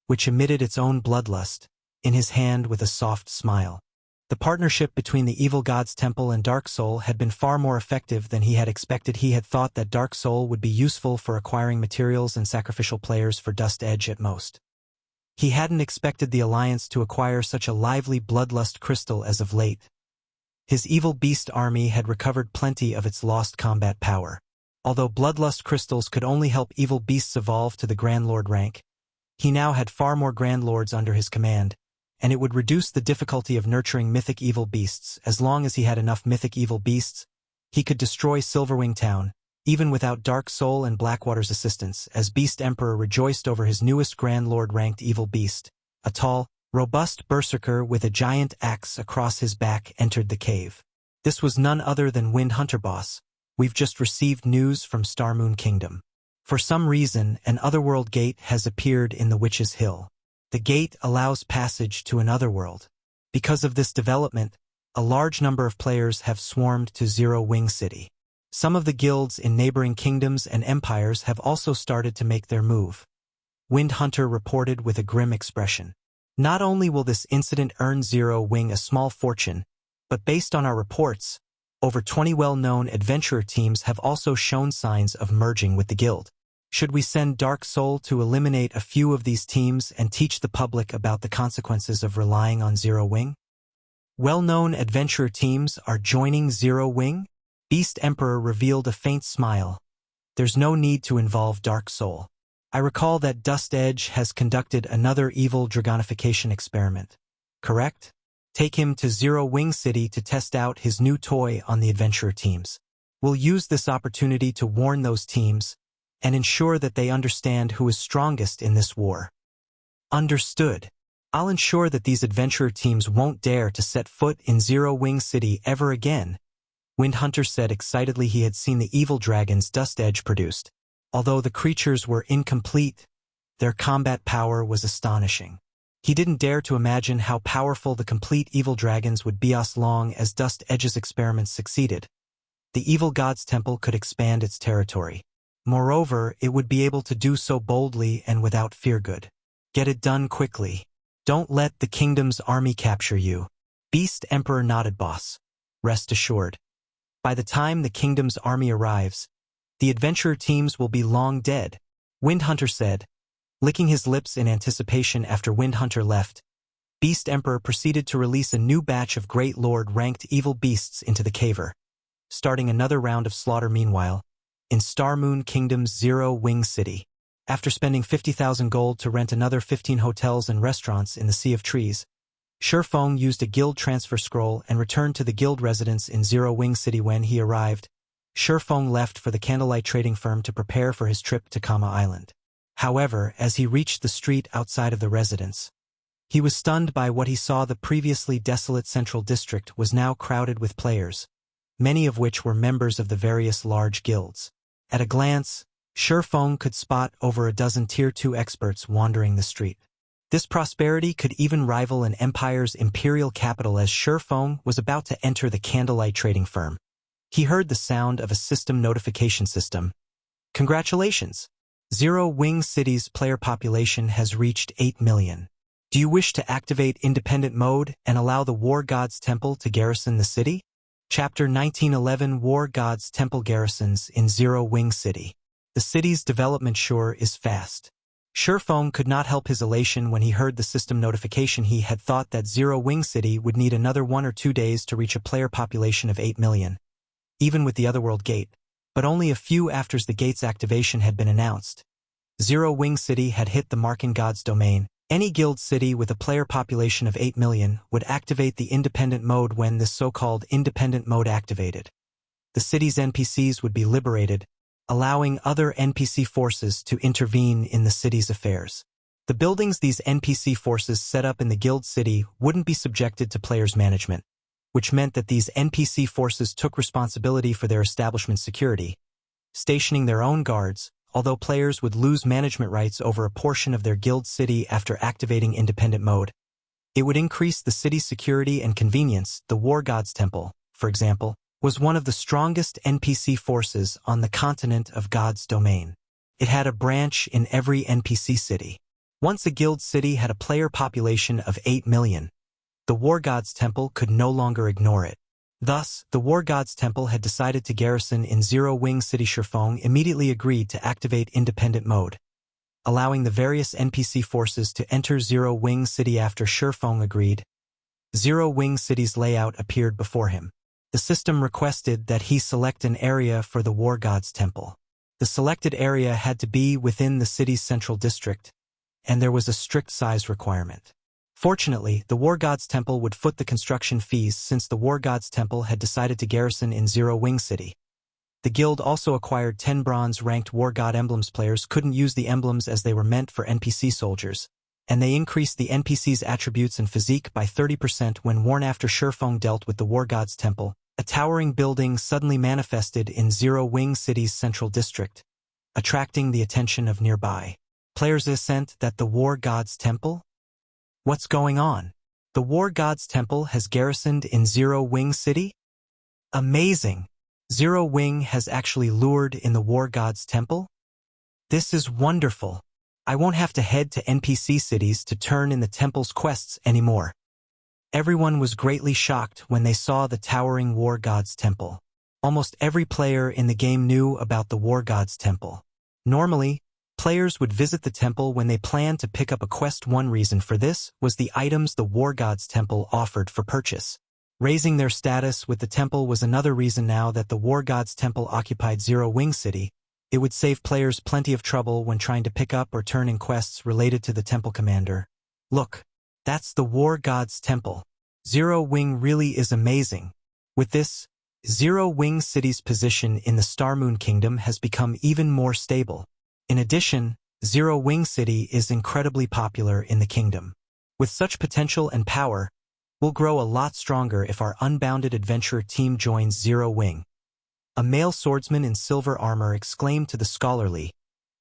which emitted its own bloodlust, in his hand with a soft smile. The partnership between the Evil God's Temple and Dark Soul had been far more effective than he had expected. He had thought that Dark Soul would be useful for acquiring materials and sacrificial players for Dust Edge at most. He hadn't expected the Alliance to acquire such a lively bloodlust crystal as of late. His evil beast army had recovered plenty of its lost combat power. Although bloodlust crystals could only help evil beasts evolve to the Grand Lord rank, he now had far more Grand Lords under his command, and it would reduce the difficulty of nurturing mythic evil beasts. As long as he had enough mythic evil beasts, he could destroy Silverwing Town, even without Dark Soul and Blackwater's assistance, as Beast Emperor rejoiced over his newest Grand Lord-ranked evil beast. A tall, robust berserker with a giant axe across his back entered the cave. This was none other than Wind Hunter Boss. We've just received news from Starmoon Kingdom. For some reason, an Otherworld gate has appeared in the Witch's Hill. The gate allows passage to an Otherworld. Because of this development, a large number of players have swarmed to Zero Wing City. Some of the guilds in neighboring kingdoms and empires have also started to make their move. Wind Hunter reported with a grim expression. Not only will this incident earn Zero Wing a small fortune, but based on our reports, over 20 well-known adventurer teams have also shown signs of merging with the guild. Should we send Dark Soul to eliminate a few of these teams and teach the public about the consequences of relying on Zero Wing? Well-known adventurer teams are joining Zero Wing? Beast Emperor revealed a faint smile. There's no need to involve Dark Soul. I recall that Dust Edge has conducted another evil dragonification experiment. Correct? Take him to Zero Wing City to test out his new toy on the adventurer teams. We'll use this opportunity to warn those teams and ensure that they understand who is strongest in this war. Understood. I'll ensure that these adventurer teams won't dare to set foot in Zero Wing City ever again. Wind Hunter said excitedly he had seen the evil dragons Dust Edge produced. Although the creatures were incomplete, their combat power was astonishing. He didn't dare to imagine how powerful the complete evil dragons would be as long as Dust Edge's experiments succeeded. The evil god's temple could expand its territory. Moreover, it would be able to do so boldly and without fear. Good. Get it done quickly. Don't let the kingdom's army capture you. Beast Emperor nodded. Boss. Rest assured. By the time the kingdom's army arrives, the adventurer teams will be long dead, Wind Hunter said. Licking his lips in anticipation after Wind Hunter left, Beast Emperor proceeded to release a new batch of Great Lord-ranked evil beasts into the caver, starting another round of slaughter. Meanwhile, in Starmoon Kingdom's Zero Wing City, after spending 50,000 gold to rent another 15 hotels and restaurants in the Sea of Trees, Shifeng used a guild transfer scroll and returned to the guild residence in Zero Wing City. When he arrived, Shifeng left for the candlelight trading firm to prepare for his trip to Kama Island. However, as he reached the street outside of the residence, he was stunned by what he saw. The previously desolate central district was now crowded with players, many of which were members of the various large guilds. At a glance, Shifeng could spot over a dozen Tier 2 experts wandering the street. This prosperity could even rival an empire's imperial capital. As Shifeng was about to enter the candlelight trading firm, he heard the sound of a system notification system. Congratulations! Zero Wing City's player population has reached 8 million. Do you wish to activate independent mode and allow the Wargod's Temple to garrison the city? Chapter 1911 Wargod's Temple Garrisons in Zero Wing City. The city's development sure is fast. Shifeng could not help his elation when he heard the system notification. He had thought that Zero Wing City would need another 1 or 2 days to reach a player population of 8 million, even with the Otherworld gate, but only a few after the gate's activation had been announced. Zero Wing City had hit the Marking God's domain. Any guild city with a player population of 8 million would activate the independent mode. When this so-called independent mode activated, the city's NPCs would be liberated, allowing other NPC forces to intervene in the city's affairs. The buildings these NPC forces set up in the guild city wouldn't be subjected to players' management, which meant that these NPC forces took responsibility for their establishment's security, stationing their own guards, although players would lose management rights over a portion of their guild city after activating independent mode. It would increase the city's security and convenience. The Wargod's Temple, for example, was one of the strongest NPC forces on the continent of God's domain. It had a branch in every NPC city. Once a guild city had a player population of 8 million, the Wargod's Temple could no longer ignore it. Thus, the Wargod's Temple had decided to garrison in Zero Wing City. Shifeng immediately agreed to activate independent mode, allowing the various NPC forces to enter Zero Wing City. After Shifeng agreed, Zero Wing City's layout appeared before him. The system requested that he select an area for the Wargod's Temple. The selected area had to be within the city's central district, and there was a strict size requirement. Fortunately, the Wargod's Temple would foot the construction fees since the Wargod's Temple had decided to garrison in Zero Wing City. The guild also acquired 10 bronze-ranked Wargod emblems. Players couldn't use the emblems as they were meant for NPC soldiers, and they increased the NPC's attributes and physique by 30% when worn. After Shurfeng dealt with the Wargod's Temple, a towering building suddenly manifested in Zero Wing City's central district, attracting the attention of nearby players. Assent that the Wargod's Temple? What's going on? The Wargod's Temple has garrisoned in Zero Wing City? Amazing! Zero Wing has actually lured in the Wargod's Temple? This is wonderful. I won't have to head to NPC cities to turn in the temple's quests anymore. Everyone was greatly shocked when they saw the towering Wargod's Temple. Almost every player in the game knew about the Wargod's Temple. Normally, players would visit the temple when they planned to pick up a quest. One reason for this was the items the Wargod's Temple offered for purchase. Raising their status with the temple was another reason. Now that the Wargod's Temple occupied Zero Wing City, it would save players plenty of trouble when trying to pick up or turn in quests related to the temple commander. Look, that's the Wargod's Temple. Zero Wing really is amazing. With this, Zero Wing City's position in the Star Moon Kingdom has become even more stable. In addition, Zero Wing City is incredibly popular in the kingdom. With such potential and power, we'll grow a lot stronger if our unbounded adventurer team joins Zero Wing. A male swordsman in silver armor exclaimed to the scholarly,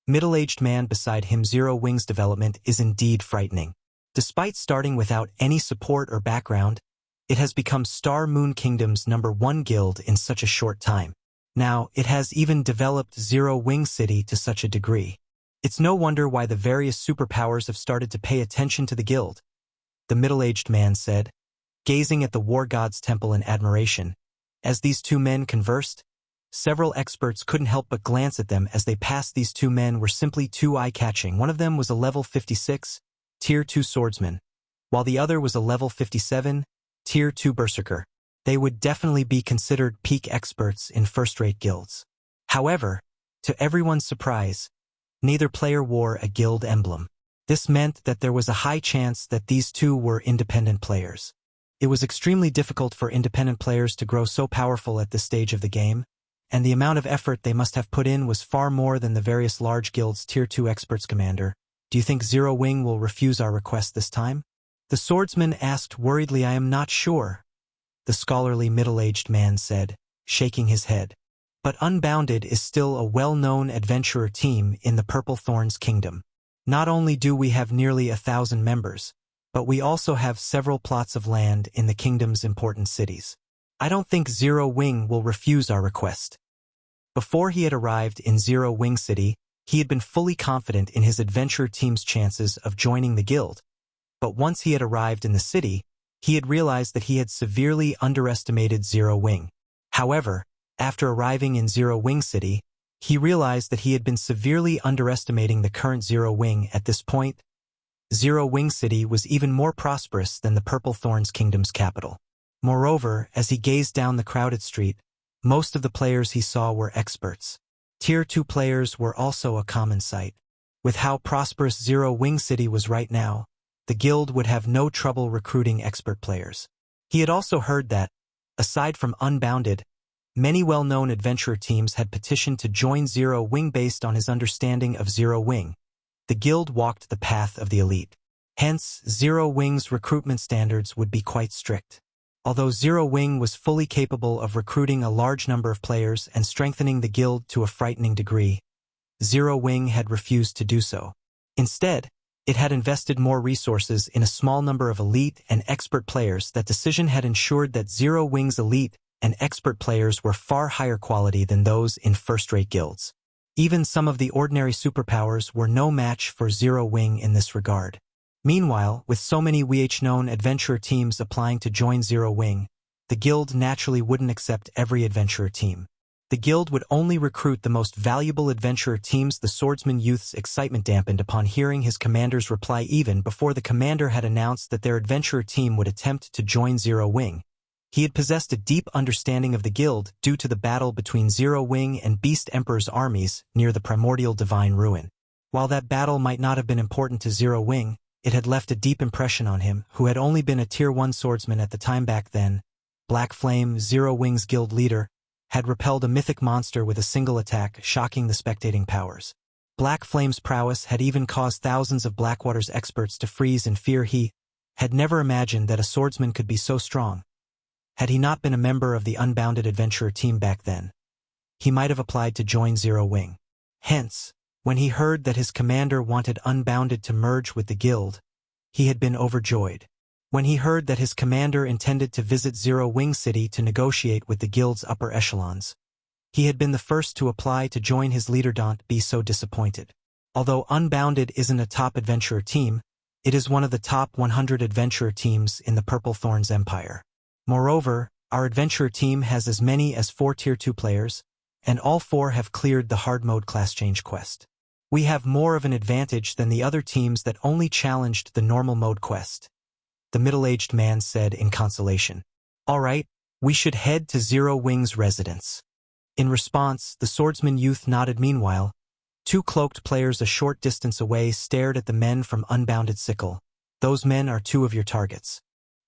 middle-aged man beside him. Zero Wing's development is indeed frightening. Despite starting without any support or background, it has become Star Moon Kingdom's #1 guild in such a short time. Now, it has even developed Zero Wing City to such a degree. It's no wonder why the various superpowers have started to pay attention to the guild, the middle-aged man said, gazing at the Wargod's Temple in admiration. As these two men conversed, several experts couldn't help but glance at them as they passed. These two men were simply too eye-catching. One of them was a level 56, Tier 2 swordsman, while the other was a level 57, Tier 2 berserker. They would definitely be considered peak experts in first-rate guilds. However, to everyone's surprise, neither player wore a guild emblem. This meant that there was a high chance that these two were independent players. It was extremely difficult for independent players to grow so powerful at this stage of the game, and the amount of effort they must have put in was far more than the various large guilds. Tier 2 experts. Commander, do you think Zero Wing will refuse our request this time? The swordsman asked worriedly. I am not sure, the scholarly middle-aged man said, shaking his head. But Unbounded is still a well-known adventurer team in the Purple Thorns Kingdom. Not only do we have nearly 1,000 members, but we also have several plots of land in the kingdom's important cities. I don't think Zero Wing will refuse our request. Before he had arrived in Zero Wing City, he had been fully confident in his adventurer team's chances of joining the guild. But once he had arrived in the city, he had realized that he had severely underestimated Zero Wing. However, after arriving in Zero Wing City, he realized that he had been severely underestimating the current Zero Wing. At this point, Zero Wing City was even more prosperous than the Purple Thorns Kingdom's capital. Moreover, as he gazed down the crowded street, most of the players he saw were experts. Tier 2 players were also a common sight. With how prosperous Zero Wing City was right now, the guild would have no trouble recruiting expert players. He had also heard that, aside from Unbounded, many well-known adventurer teams had petitioned to join Zero Wing. Based on his understanding of Zero Wing, the guild walked the path of the elite. Hence, Zero Wing's recruitment standards would be quite strict. Although Zero Wing was fully capable of recruiting a large number of players and strengthening the guild to a frightening degree, Zero Wing had refused to do so. Instead, it had invested more resources in a small number of elite and expert players. That decision had ensured that Zero Wing's elite and expert players were far higher quality than those in first-rate guilds. Even some of the ordinary superpowers were no match for Zero Wing in this regard. Meanwhile, with so many known adventurer teams applying to join Zero Wing, the guild naturally wouldn't accept every adventurer team. The guild would only recruit the most valuable adventurer teams. The swordsman youth's excitement dampened upon hearing his commander's reply. Even before the commander had announced that their adventurer team would attempt to join Zero Wing, he had possessed a deep understanding of the guild due to the battle between Zero Wing and Beast Emperor's armies near the primordial divine ruin. While that battle might not have been important to Zero Wing, It had left a deep impression on him, who had only been a Tier 1 swordsman at the time. Back then, Black Flame, Zero Wings guild leader, had repelled a mythic monster with a single attack, shocking the spectating powers. Black Flame's prowess had even caused thousands of Blackwater's experts to freeze in fear. He had never imagined that a swordsman could be so strong. Had he not been a member of the Unbounded Adventurer team back then, he might have applied to join Zero Wing. Hence, when he heard that his commander wanted Unbounded to merge with the guild, he had been overjoyed. When he heard that his commander intended to visit Zero Wing City to negotiate with the guild's upper echelons, he had been the first to apply to join his leader. Don't be so disappointed. Although Unbounded isn't a top adventurer team, it is one of the top 100 adventurer teams in the Purple Thorns Empire. Moreover, our adventurer team has as many as 4 Tier 2 players, and all 4 have cleared the hard mode class change quest. We have more of an advantage than the other teams that only challenged the normal mode quest, the middle-aged man said in consolation. All right, we should head to Zero Wing's residence. In response, the swordsman youth nodded. Meanwhile, 2 cloaked players a short distance away stared at the men from Unbounded Sickle. Those men are 2 of your targets.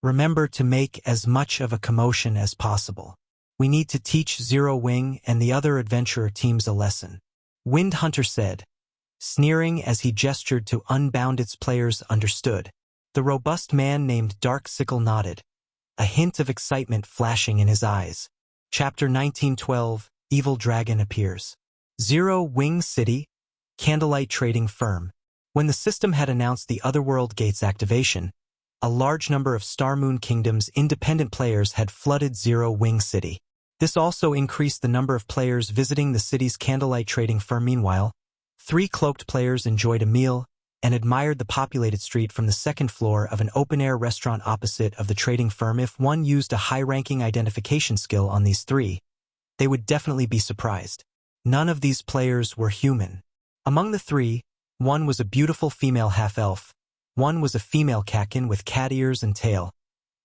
Remember to make as much of a commotion as possible. We need to teach Zero Wing and the other adventurer teams a lesson, Wind Hunter said, sneering as he gestured to Unbounded's players. Understood. The robust man named Dark Sickle nodded, a hint of excitement flashing in his eyes. Chapter 1912, Evil Dragon appears. Zero Wing City, Candlelight Trading Firm. When the system had announced the Otherworld Gate's activation, a large number of Star Moon Kingdom's independent players had flooded Zero Wing City. This also increased the number of players visiting the city's Candlelight Trading Firm. Meanwhile, 3 cloaked players enjoyed a meal and admired the populated street from the 2nd floor of an open-air restaurant opposite of the trading firm. If one used a high-ranking identification skill on these 3, they would definitely be surprised. None of these players were human. Among the 3, one was a beautiful female half-elf, one was a female catkin with cat ears and tail,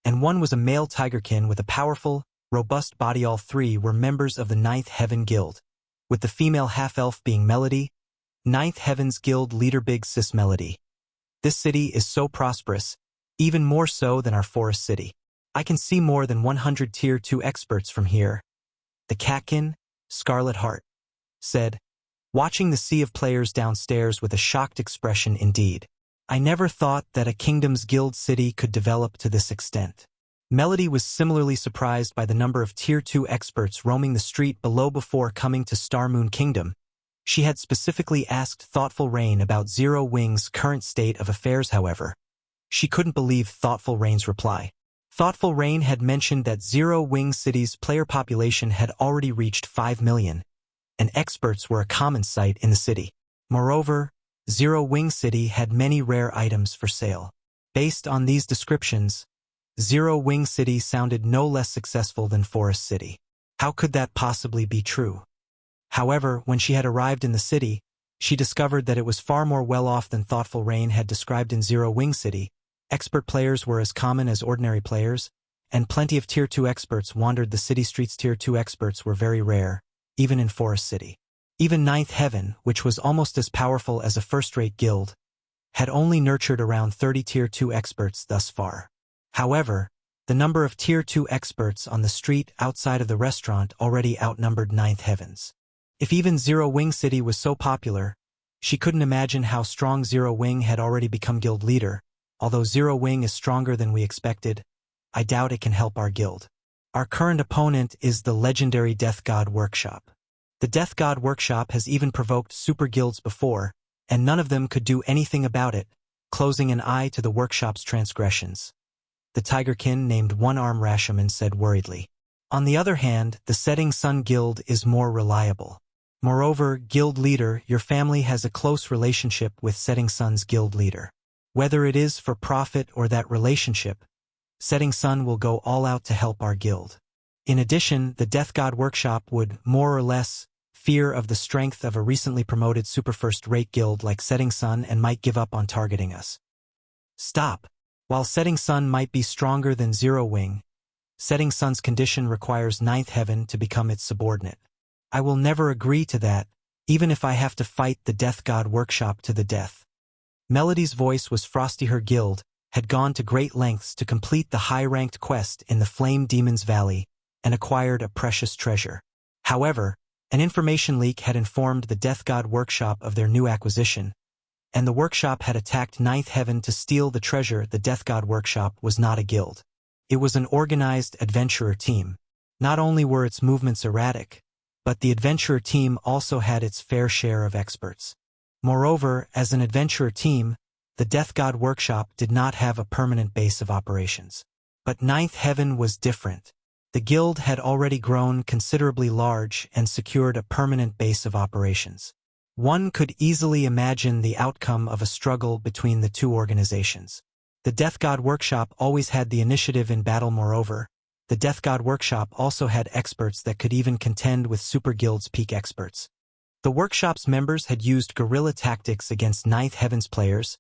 and one was a male tigerkin with a powerful, robust body. All 3 were members of the 9th Heaven Guild, with the female half-elf being Melody, 9th Heaven's Guild leader. Big Sis Melody. This city is so prosperous, even more so than our forest city. I can see more than 100 Tier 2 experts from here. The catkin, Scarlet Heart, said, watching the sea of players downstairs with a shocked expression. Indeed. I never thought that a kingdom's guild city could develop to this extent. Melody was similarly surprised by the number of Tier 2 experts roaming the street below. Before coming to Star Moon Kingdom, she had specifically asked Thoughtful Rain about Zero Wing's current state of affairs. However, she couldn't believe Thoughtful Rain's reply. Thoughtful Rain had mentioned that Zero Wing City's player population had already reached 5 million, and experts were a common sight in the city. Moreover, Zero Wing City had many rare items for sale. Based on these descriptions, Zero Wing City sounded no less successful than Forest City. How could that possibly be true? However, when she had arrived in the city, she discovered that it was far more well-off than Thoughtful Rain had described. In Zero Wing City, expert players were as common as ordinary players, and plenty of Tier 2 experts wandered the city streets. Tier 2 experts were very rare, even in Forest City. Even 9th Heaven, which was almost as powerful as a first-rate guild, had only nurtured around 30 Tier 2 experts thus far. However, the number of Tier 2 experts on the street outside of the restaurant already outnumbered 9th Heaven's. If even Zero Wing City was so popular, she couldn't imagine how strong Zero Wing had already become guild leader. Although Zero Wing is stronger than we expected, I doubt it can help our guild. Our current opponent is the legendary Death God Workshop. The Death God Workshop has even provoked super guilds before, and none of them could do anything about it, closing an eye to the workshop's transgressions. The Tigerkin named One Arm Rashomon said worriedly. On the other hand, the Setting Sun Guild is more reliable. Moreover, guild leader, your family has a close relationship with Setting Sun's guild leader. Whether it is for profit or that relationship, Setting Sun will go all out to help our guild. In addition, the Death God Workshop would, more or less, fear of the strength of a recently promoted super first-rate guild like Setting Sun and might give up on targeting us. Stop. While Setting Sun might be stronger than Zero Wing, Setting Sun's condition requires 9th Heaven to become its subordinate. I will never agree to that, even if I have to fight the Death God Workshop to the death. Melody's voice was frosty. Her guild had gone to great lengths to complete the high-ranked quest in the Flame Demon's Valley and acquired a precious treasure. However, an information leak had informed the Death God Workshop of their new acquisition, and the workshop had attacked Ninth Heaven to steal the treasure. The Death God Workshop was not a guild. It was an organized adventurer team. Not only were its movements erratic, but the adventurer team also had its fair share of experts. Moreover, as an adventurer team, the Death God Workshop did not have a permanent base of operations. But Ninth Heaven was different. The guild had already grown considerably large and secured a permanent base of operations. One could easily imagine the outcome of a struggle between the two organizations. The Death God Workshop always had the initiative in battle. Moreover, the Death God Workshop also had experts that could even contend with Super Guild's peak experts. The workshop's members had used guerrilla tactics against Ninth Heaven's players,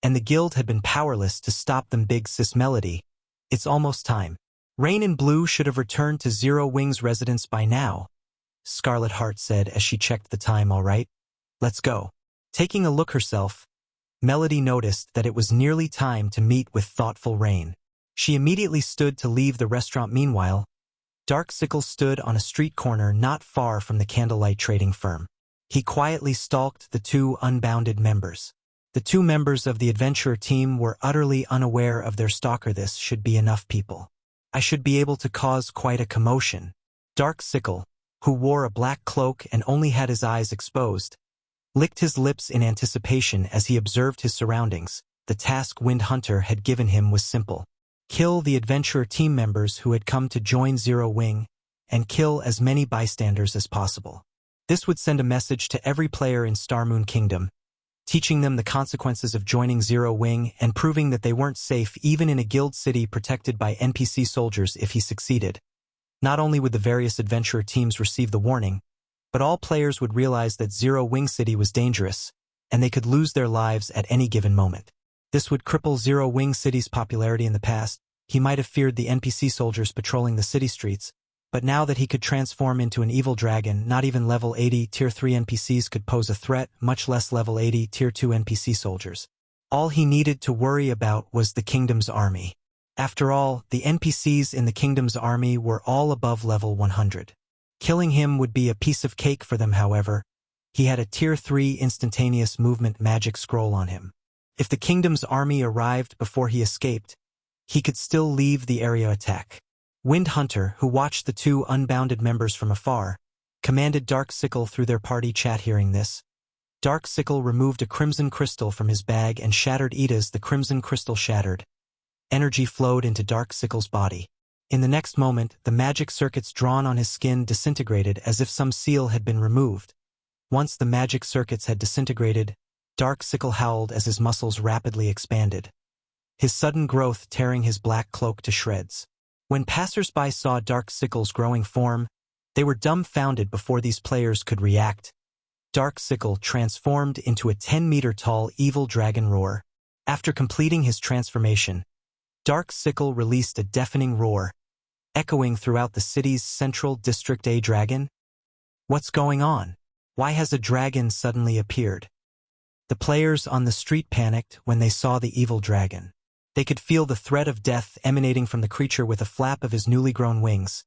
and the guild had been powerless to stop them. Big Sis Melody, it's almost time. Rain and Blue should have returned to Zero Wing's residence by now, Scarlet Heart said as she checked the time. All right, let's go. Taking a look herself, Melody noticed that it was nearly time to meet with thoughtful Rain. She immediately stood to leave the restaurant. Meanwhile, Darksickle stood on a street corner not far from the candlelight trading firm. He quietly stalked the two unbounded members. The two members of the adventurer team were utterly unaware of their stalker. This should be enough people. I should be able to cause quite a commotion. Darksickle, who wore a black cloak and only had his eyes exposed, licked his lips in anticipation as he observed his surroundings. The task Wind Hunter had given him was simple. Kill the adventurer team members who had come to join Zero Wing, and kill as many bystanders as possible. This would send a message to every player in Starmoon Kingdom, teaching them the consequences of joining Zero Wing and proving that they weren't safe even in a guild city protected by NPC soldiers. If he succeeded, not only would the various adventurer teams receive the warning, but all players would realize that Zero Wing City was dangerous, and they could lose their lives at any given moment. This would cripple Zero Wing City's popularity. In the past, he might have feared the NPC soldiers patrolling the city streets, but now that he could transform into an evil dragon, not even level 80 Tier 3 NPCs could pose a threat, much less level 80 Tier 2 NPC soldiers. All he needed to worry about was the kingdom's army. After all, the NPCs in the kingdom's army were all above level 100. Killing him would be a piece of cake for them. However, he had a Tier 3 instantaneous movement magic scroll on him. If the kingdom's army arrived before he escaped, he could still leave the area attack. Wind Hunter, who watched the two unbounded members from afar, commanded Darksickle through their party chat. Hearing this, Darksickle removed a crimson crystal from his bag and shattered it. As the crimson crystal shattered, energy flowed into Darksickle's body. In the next moment, the magic circuits drawn on his skin disintegrated as if some seal had been removed. Once the magic circuits had disintegrated, Darksickle howled as his muscles rapidly expanded, his sudden growth tearing his black cloak to shreds. When passers-by saw Darksickle's growing form, they were dumbfounded before these players could react. Darksickle transformed into a 10-meter-tall evil dragon roar. After completing his transformation, Darksickle released a deafening roar, echoing throughout the city's central district. A dragon? What's going on? Why has a dragon suddenly appeared? The players on the street panicked when they saw the evil dragon. They could feel the threat of death emanating from the creature. With a flap of his newly grown wings,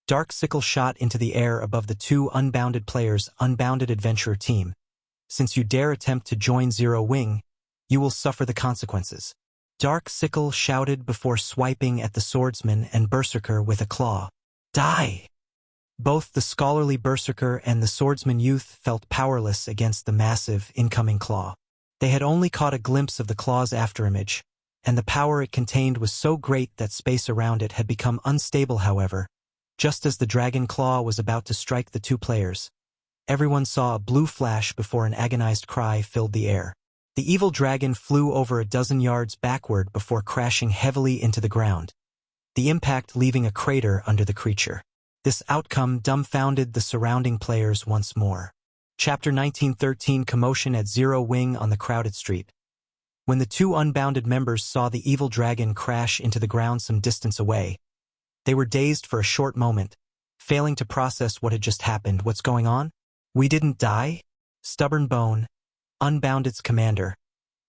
Darksickle shot into the air above the two unbounded players' unbounded adventurer team. Since you dare attempt to join Zero Wing, you will suffer the consequences, Darksickle shouted before swiping at the swordsman and berserker with a claw. Die! Both the scholarly berserker and the swordsman youth felt powerless against the massive incoming claw. They had only caught a glimpse of the claw's afterimage, and the power it contained was so great that space around it had become unstable. However, just as the dragon claw was about to strike the two players, everyone saw a blue flash before an agonized cry filled the air. The evil dragon flew over a dozen yards backward before crashing heavily into the ground, the impact leaving a crater under the creature. This outcome dumbfounded the surrounding players once more. Chapter 1913 Commotion at Zero Wing on the crowded street. When the two unbounded members saw the evil dragon crash into the ground some distance away, they were dazed for a short moment, failing to process what had just happened. What's going on? We didn't die? Stubborn Bone, Unbounded's commander,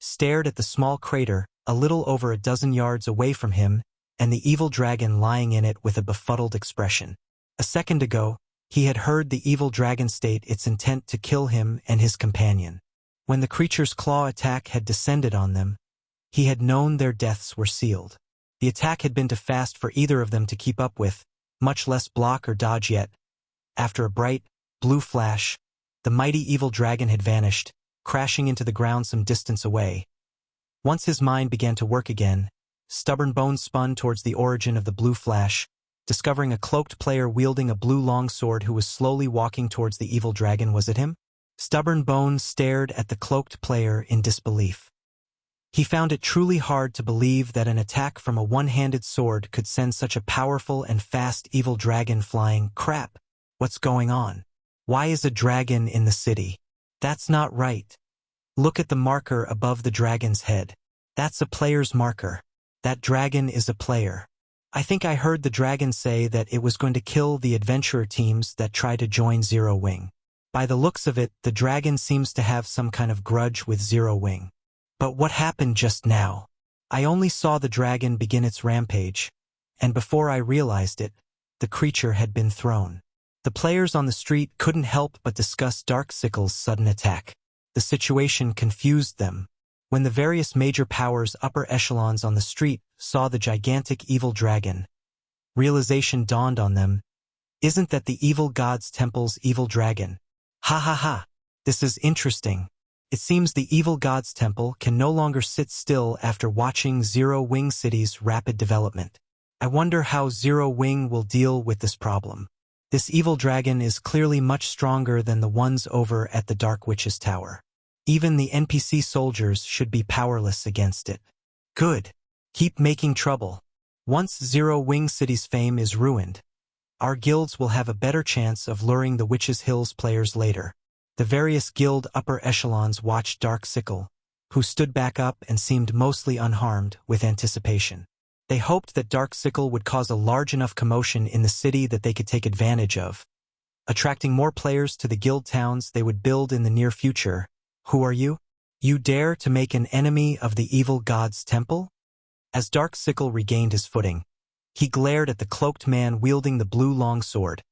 stared at the small crater, a little over a dozen yards away from him, and the evil dragon lying in it with a befuddled expression. A second ago, he had heard the evil dragon state its intent to kill him and his companion. When the creature's claw attack had descended on them, he had known their deaths were sealed. The attack had been too fast for either of them to keep up with, much less block or dodge yet. After a bright, blue flash, the mighty evil dragon had vanished, crashing into the ground some distance away. Once his mind began to work again, Stubborn Bones spun towards the origin of the blue flash, discovering a cloaked player wielding a blue longsword who was slowly walking towards the evil dragon. Was it him? Stubborn Bones stared at the cloaked player in disbelief. He found it truly hard to believe that an attack from a one-handed sword could send such a powerful and fast evil dragon flying. Crap! What's going on? Why is a dragon in the city? That's not right. Look at the marker above the dragon's head. That's a player's marker. That dragon is a player. I think I heard the dragon say that it was going to kill the adventurer teams that try to join Zero Wing. By the looks of it, the dragon seems to have some kind of grudge with Zero Wing. But what happened just now? I only saw the dragon begin its rampage, and before I realized it, the creature had been thrown. The players on the street couldn't help but discuss Darksickle's sudden attack. The situation confused them. When the various major powers' upper echelons on the street saw the gigantic evil dragon, realization dawned on them. Isn't that the evil god's temple's evil dragon? Ha ha ha! This is interesting. It seems the evil god's temple can no longer sit still after watching Zero Wing City's rapid development. I wonder how Zero Wing will deal with this problem. This evil dragon is clearly much stronger than the ones over at the Dark Witch's Tower. Even the NPC soldiers should be powerless against it. Good. Keep making trouble. Once Zero Wing City's fame is ruined, our guilds will have a better chance of luring the Witches' Hills players later. The various guild upper echelons watched Darksickle, who stood back up and seemed mostly unharmed, with anticipation. They hoped that Darksickle would cause a large enough commotion in the city that they could take advantage of, attracting more players to the guild towns they would build in the near future. Who are you? You dare to make an enemy of the evil god's temple? As Darksickle regained his footing, he glared at the cloaked man wielding the blue longsword,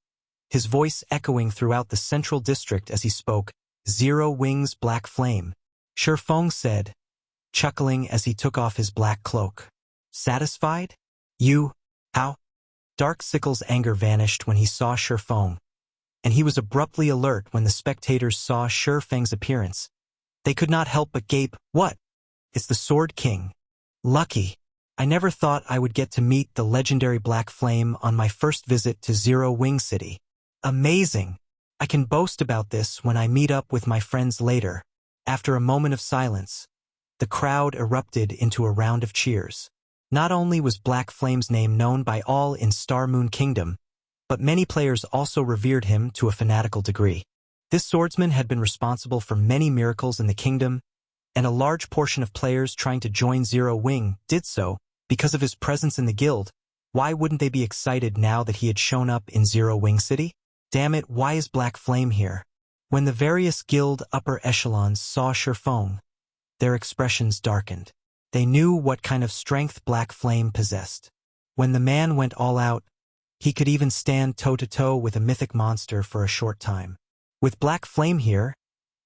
his voice echoing throughout the central district as he spoke. Zero Wing's black flame, Shifeng said, chuckling as he took off his black cloak. Satisfied? You? How? Darksickle's anger vanished when he saw Shifeng, and he was abruptly alert when the spectators saw Shifeng's appearance. They could not help but gape. What? It's the Sword King. Lucky. I never thought I would get to meet the legendary Black Flame on my first visit to Zero Wing City. Amazing. I can boast about this when I meet up with my friends later. After a moment of silence, the crowd erupted into a round of cheers. Not only was Black Flame's name known by all in Star Moon Kingdom, but many players also revered him to a fanatical degree. This swordsman had been responsible for many miracles in the kingdom, and a large portion of players trying to join Zero Wing did so because of his presence in the guild. Why wouldn't they be excited now that he had shown up in Zero Wing City? Damn it, why is Black Flame here? When the various guild upper echelons saw Shifeng, their expressions darkened. They knew what kind of strength Black Flame possessed. When the man went all out, he could even stand toe-to-toe with a mythic monster for a short time. With Black Flame here,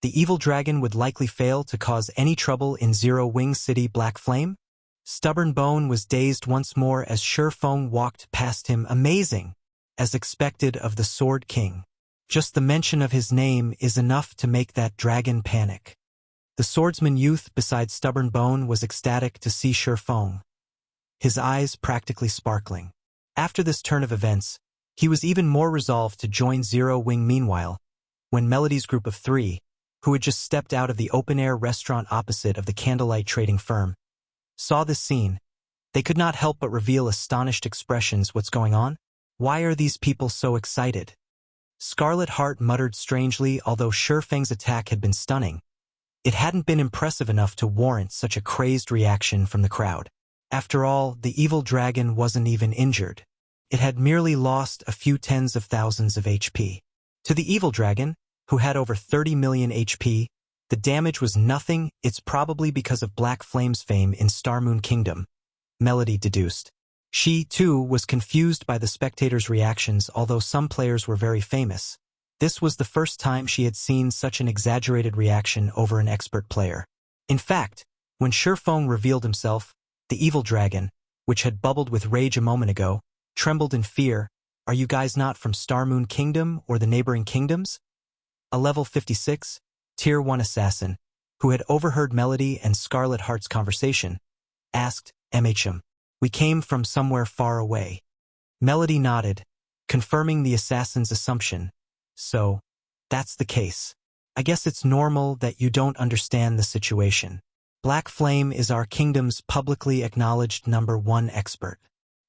the evil dragon would likely fail to cause any trouble in Zero Wing City. Black Flame? Stubborn Bone was dazed once more as Shifeng walked past him. Amazing, as expected of the Sword King. Just the mention of his name is enough to make that dragon panic. The swordsman youth beside Stubborn Bone was ecstatic to see Shifeng, his eyes practically sparkling. After this turn of events, he was even more resolved to join Zero Wing. Meanwhile, when Melody's group of three, who had just stepped out of the open-air restaurant opposite of the candlelight trading firm, saw this scene, they could not help but reveal astonished expressions. What's going on? Why are these people so excited? Scarlet Heart muttered strangely. Although Shifeng's attack had been stunning, it hadn't been impressive enough to warrant such a crazed reaction from the crowd. After all, the evil dragon wasn't even injured. It had merely lost a few tens of thousands of HP. To the evil dragon, who had over 30 million HP, The damage was nothing, it's probably because of Black Flame's fame in Starmoon Kingdom, Melody deduced. She, too, was confused by the spectators' reactions, although some players were very famous. This was the first time she had seen such an exaggerated reaction over an expert player. In fact, when Shifeng revealed himself, the evil dragon, which had bubbled with rage a moment ago, trembled in fear. Are you guys not from Starmoon Kingdom or the neighboring kingdoms? A level 56, Tier 1 assassin, who had overheard Melody and Scarlet Heart's conversation, asked, "MHM, we came from somewhere far away." Melody nodded, confirming the assassin's assumption. So, that's the case. I guess it's normal that you don't understand the situation. Black Flame is our kingdom's publicly acknowledged #1 expert.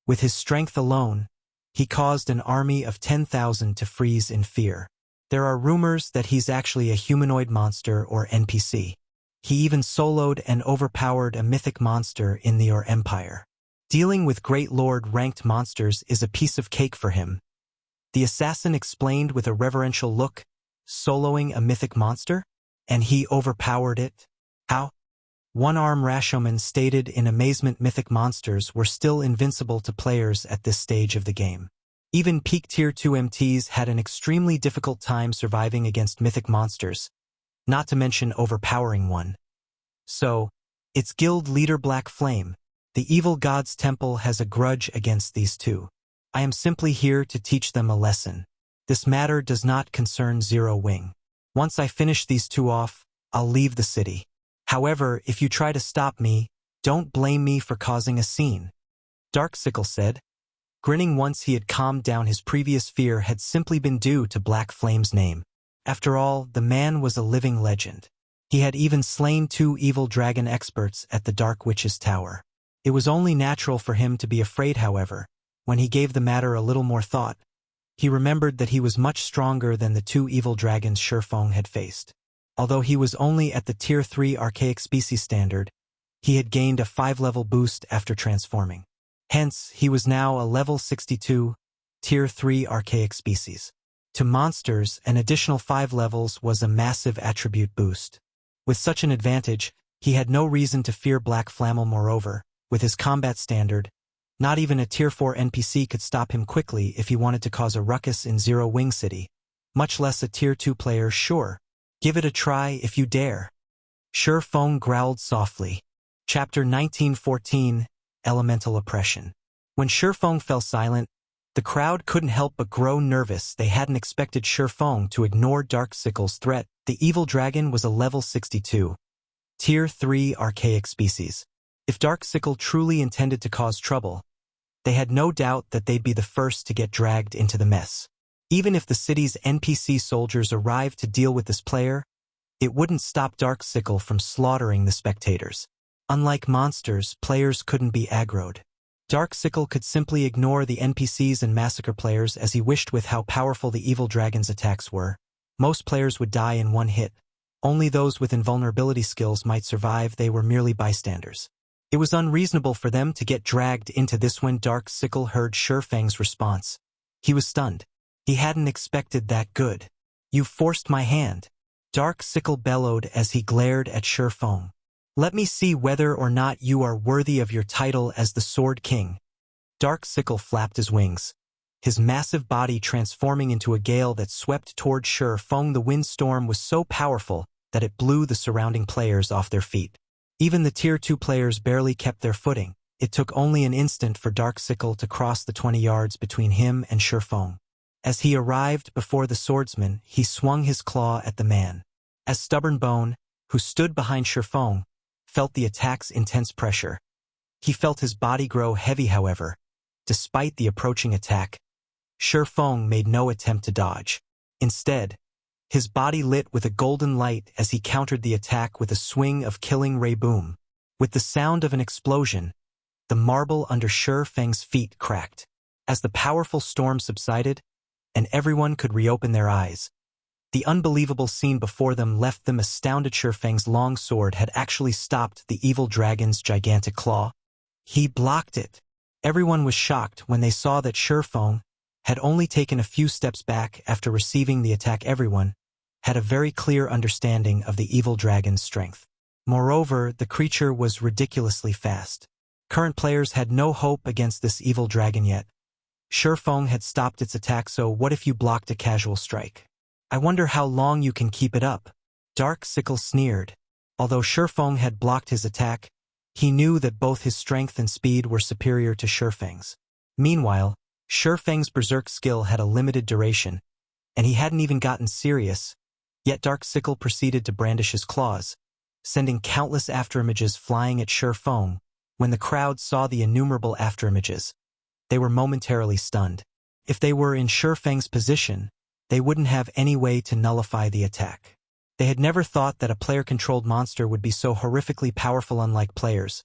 With his strength alone, he caused an army of 10,000 to freeze in fear. There are rumors that he's actually a humanoid monster or NPC. He even soloed and overpowered a mythic monster in the Empire. Dealing with Great Lord-ranked monsters is a piece of cake for him. The assassin explained with a reverential look, soloing a mythic monster? And he overpowered it? How? One-arm Rashomon stated in amazement mythic monsters were still invincible to players at this stage of the game. Even peak Tier 2 MTs had an extremely difficult time surviving against mythic monsters, not to mention overpowering one. So, it's guild leader Black Flame. The evil god's temple has a grudge against these two. I am simply here to teach them a lesson. This matter does not concern Zero Wing. Once I finish these two off, I'll leave the city. However, if you try to stop me, don't blame me for causing a scene. Darksickle said. Grinning once he had calmed down his previous fear had simply been due to Black Flame's name. After all, the man was a living legend. He had even slain 2 evil dragon experts at the Dark Witch's Tower. It was only natural for him to be afraid, however. When he gave the matter a little more thought, he remembered that he was much stronger than the 2 evil dragons Shifeng had faced. Although he was only at the Tier 3 archaic species standard, he had gained a 5-level boost after transforming. Hence, he was now a level 62, Tier 3 archaic species. To monsters, an additional 5 levels was a massive attribute boost. With such an advantage, he had no reason to fear Black Flammel. Moreover, with his combat standard, not even a Tier 4 NPC could stop him quickly if he wanted to cause a ruckus in Zero Wing City, much less a Tier 2 player. Sure. Give it a try if you dare. Shifeng growled softly. Chapter 1914, Elemental Oppression. When Shifeng fell silent, the crowd couldn't help but grow nervous. They hadn't expected Shifeng to ignore Darksickle's threat. The evil dragon was a level 62, Tier 3 archaic species. If Darksickle truly intended to cause trouble, they had no doubt that they'd be the first to get dragged into the mess. Even if the city's NPC soldiers arrived to deal with this player, it wouldn't stop Darksickle from slaughtering the spectators. Unlike monsters, players couldn't be aggroed. Darksickle could simply ignore the NPCs and massacre players as he wished. With how powerful the evil dragon's attacks were, most players would die in one hit. Only those with invulnerability skills might survive. They were merely bystanders. It was unreasonable for them to get dragged into this. When Darksickle heard Shifeng's response, he was stunned. He hadn't expected that. Good. You forced my hand. Darksickle bellowed as he glared at Shifeng. Let me see whether or not you are worthy of your title as the Sword King. Darksickle flapped his wings, his massive body transforming into a gale that swept toward Shifeng. The windstorm was so powerful that it blew the surrounding players off their feet. Even the Tier 2 players barely kept their footing. It took only an instant for Darksickle to cross the 20 yards between him and Shifeng. As he arrived before the swordsman, he swung his claw at the man. As Stubborn Bone, who stood behind Shifeng, felt the attack's intense pressure. He felt his body grow heavy. However, despite the approaching attack, Shifeng made no attempt to dodge. Instead, his body lit with a golden light as he countered the attack with a swing of Killing Ray Boom. With the sound of an explosion, the marble under Shifeng's feet cracked. As the powerful storm subsided, and everyone could reopen their eyes, the unbelievable scene before them left them astounded. Shifeng's long sword had actually stopped the evil dragon's gigantic claw. He blocked it. Everyone was shocked when they saw that Shifeng had only taken a few steps back after receiving the attack. Everyone had a very clear understanding of the evil dragon's strength. Moreover, the creature was ridiculously fast. Current players had no hope against this evil dragon yet. Shurfeng had stopped its attack, so what if you blocked a casual strike? I wonder how long you can keep it up. Dark Sickle sneered. Although Shurfeng had blocked his attack, he knew that both his strength and speed were superior to Shurfeng's. Meanwhile, Shurfeng's berserk skill had a limited duration, and he hadn't even gotten serious, yet Dark Sickle proceeded to brandish his claws, sending countless afterimages flying at Shurfeng. When the crowd saw the innumerable afterimages, they were momentarily stunned. If they were in Shurfeng's position, they wouldn't have any way to nullify the attack. They had never thought that a player-controlled monster would be so horrifically powerful. Unlike players,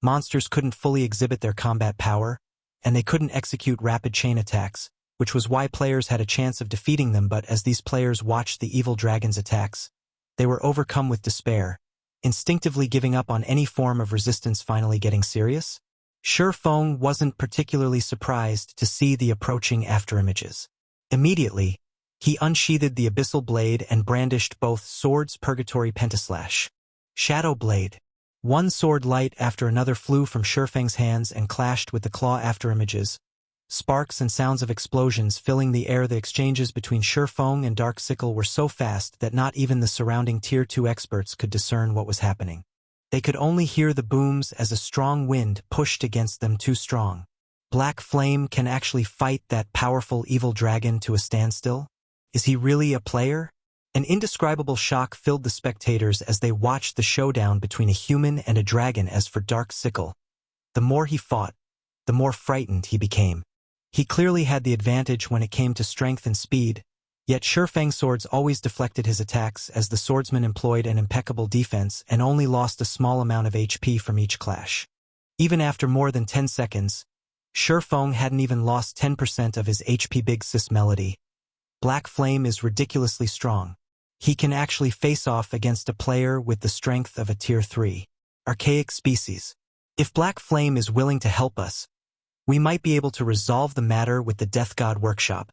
monsters couldn't fully exhibit their combat power, and they couldn't execute rapid chain attacks, which was why players had a chance of defeating them. But as these players watched the evil dragon's attacks, they were overcome with despair, instinctively giving up on any form of resistance. Finally getting serious? Shurfeng wasn't particularly surprised to see the approaching afterimages. Immediately, he unsheathed the abyssal blade and brandished both swords. Purgatory Pentaslash. Shadow Blade. One sword light after another flew from Shurfeng's hands and clashed with the claw afterimages. Sparks and sounds of explosions filling the air. The exchanges between Shurfeng and Dark Sickle were so fast that not even the surrounding Tier 2 experts could discern what was happening. They could only hear the booms as a strong wind pushed against them. Too strong. Black Flame can actually fight that powerful evil dragon to a standstill? Is he really a player? An indescribable shock filled the spectators as they watched the showdown between a human and a dragon. As for Dark Sickle, the more he fought, the more frightened he became. He clearly had the advantage when it came to strength and speed, yet Shurfeng's swords always deflected his attacks as the swordsman employed an impeccable defense and only lost a small amount of HP from each clash. Even after more than 10 seconds, Shurfeng hadn't even lost 10% of his HP. Big Sis Melody. Black Flame is ridiculously strong. He can actually face off against a player with the strength of a Tier 3 archaic species. If Black Flame is willing to help us, we might be able to resolve the matter with the Death God Workshop.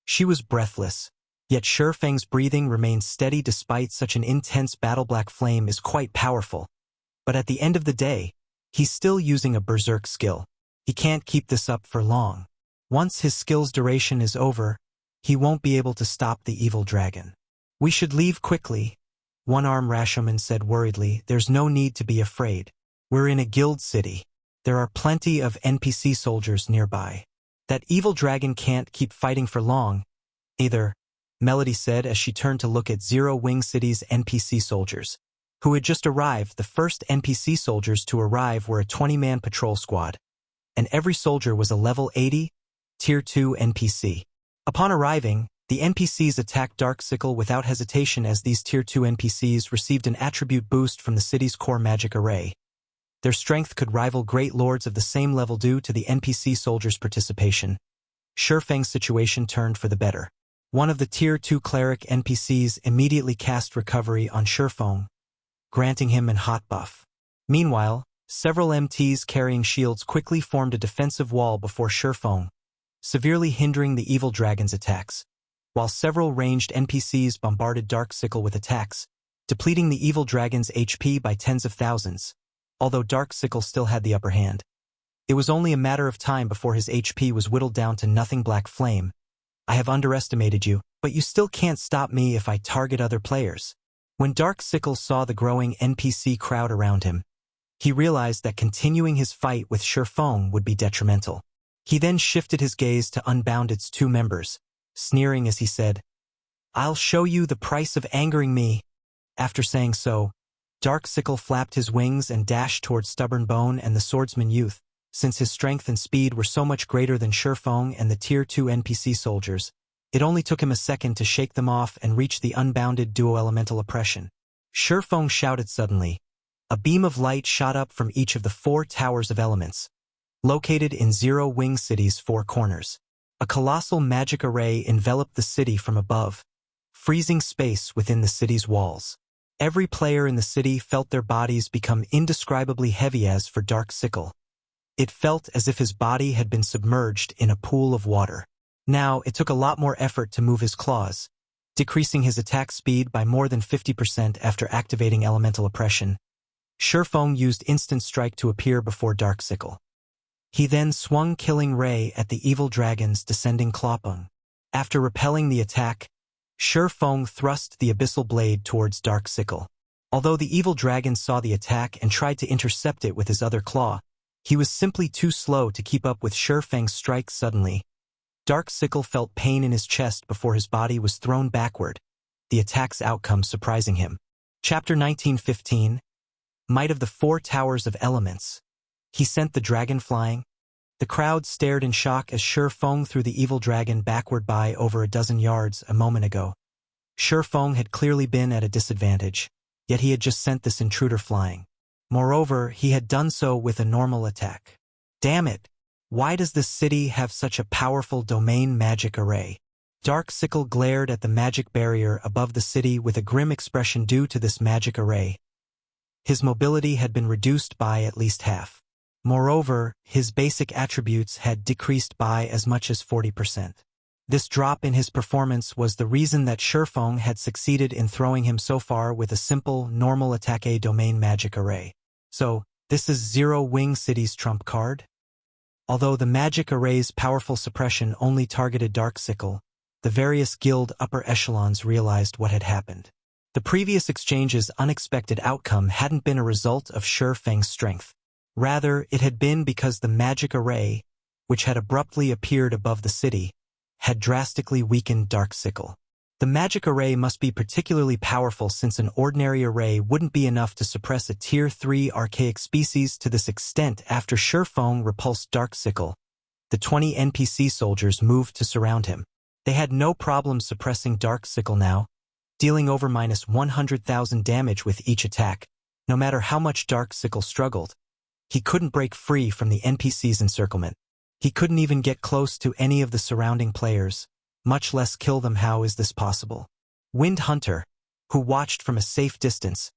She was breathless, yet Shurfeng's breathing remained steady despite such an intense battle. Black Flame is quite powerful, but at the end of the day, he's still using a berserk skill. He can't keep this up for long. Once his skill's duration is over, he won't be able to stop the evil dragon. We should leave quickly, One-Arm Rashomon said worriedly. There's no need to be afraid. We're in a guild city. There are plenty of NPC soldiers nearby. That evil dragon can't keep fighting for long, either, Melody said as she turned to look at Zero Wing City's NPC soldiers, who had just arrived. The first NPC soldiers to arrive were a 20-man patrol squad, and every soldier was a level 80, Tier 2 NPC. Upon arriving, the NPCs attacked Dark Sickle without hesitation as these Tier 2 NPCs received an attribute boost from the city's core magic array. Their strength could rival great lords of the same level due to the NPC soldiers' participation. Shurfeng's situation turned for the better. One of the Tier 2 cleric NPCs immediately cast Recovery on Shurfeng, granting him an hot buff. Meanwhile, several MTs carrying shields quickly formed a defensive wall before Shurfeng, severely hindering the evil dragon's attacks, while several ranged NPCs bombarded Dark Sickle with attacks, depleting the evil dragon's HP by tens of thousands. Although Dark Sickle still had the upper hand, it was only a matter of time before his HP was whittled down to nothing. Black Flame, I have underestimated you, but you still can't stop me if I target other players. When Dark Sickle saw the growing NPC crowd around him, he realized that continuing his fight with Shurfeng would be detrimental. He then shifted his gaze to Unbounded's two members, sneering as he said, "I'll show you the price of angering me." After saying so, Dark Sickle flapped his wings and dashed toward Stubborn Bone and the swordsman youth. Since his strength and speed were so much greater than Shurfeng and the Tier 2 NPC soldiers, it only took him a second to shake them off and reach the Unbounded duo elemental oppression. Shurfeng shouted suddenly. A beam of light shot up from each of the 4 towers of elements, located in Zero Wing City's 4 corners. A colossal magic array enveloped the city from above, freezing space within the city's walls. Every player in the city felt their bodies become indescribably heavy. As for Dark Sickle, it felt as if his body had been submerged in a pool of water. Now, it took a lot more effort to move his claws, decreasing his attack speed by more than 50% after activating elemental oppression. Shurfeng used Instant Strike to appear before Dark Sickle. He then swung Killing Ray at the evil dragon's descending Clawpung. After repelling the attack, Shurfeng thrust the abyssal blade towards Dark Sickle. Although the evil dragon saw the attack and tried to intercept it with his other claw, he was simply too slow to keep up with Shurfeng's strike. Suddenly, Dark Sickle felt pain in his chest before his body was thrown backward, the attack's outcome surprising him. Chapter 1915, Might of the Four Towers of Elements. He sent the dragon flying. The crowd stared in shock as Shurfeng threw the evil dragon backward by over a dozen yards a moment ago. Shurfeng had clearly been at a disadvantage, yet he had just sent this intruder flying. Moreover, he had done so with a normal attack. Damn it! Why does this city have such a powerful domain magic array? Dark Sickle glared at the magic barrier above the city with a grim expression due to this magic array. His mobility had been reduced by at least half. Moreover, his basic attributes had decreased by as much as 40%. This drop in his performance was the reason that Shurfeng had succeeded in throwing him so far with a simple, normal attack A domain magic array. So, this is Zero Wing City's trump card? Although the magic array's powerful suppression only targeted Dark Sickle, the various guild upper echelons realized what had happened. The previous exchange's unexpected outcome hadn't been a result of Shurfeng's strength. Rather, it had been because the magic array, which had abruptly appeared above the city, had drastically weakened Dark Sickle. The magic array must be particularly powerful since an ordinary array wouldn't be enough to suppress a Tier 3 archaic species to this extent. After Shurfeng repulsed Dark Sickle, the 20 NPC soldiers moved to surround him. They had no problem suppressing Dark Sickle now, dealing over minus 100,000 damage with each attack. No matter how much Dark Sickle struggled, he couldn't break free from the NPC's encirclement. He couldn't even get close to any of the surrounding players, much less kill them. How is this possible? Wind Hunter, who watched from a safe distance,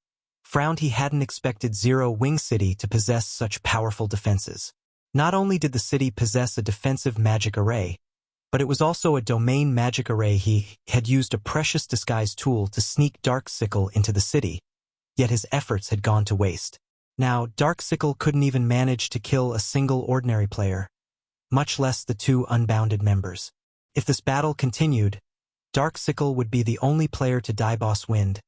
frowned. He hadn't expected Zero Wing City to possess such powerful defenses. Not only did the city possess a defensive magic array, but it was also a domain magic array. He had used a precious disguise tool to sneak Dark Sickle into the city, yet his efforts had gone to waste. Now, Dark Sickle couldn't even manage to kill a single ordinary player, much less the two unbounded members. If this battle continued, Dark Sickle would be the only player to die. Boss Wind,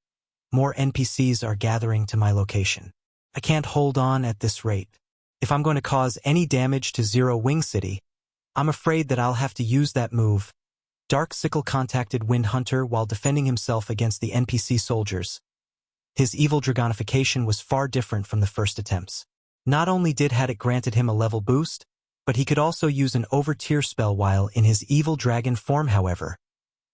more NPCs are gathering to my location. I can't hold on at this rate. If I'm going to cause any damage to Zero Wing City, I'm afraid that I'll have to use that move. Dark Sickle contacted Wind Hunter while defending himself against the NPC soldiers. His evil dragonification was far different from the first attempts. Not only had it granted him a level boost, but he could also use an over-tier spell while in his evil dragon form. However,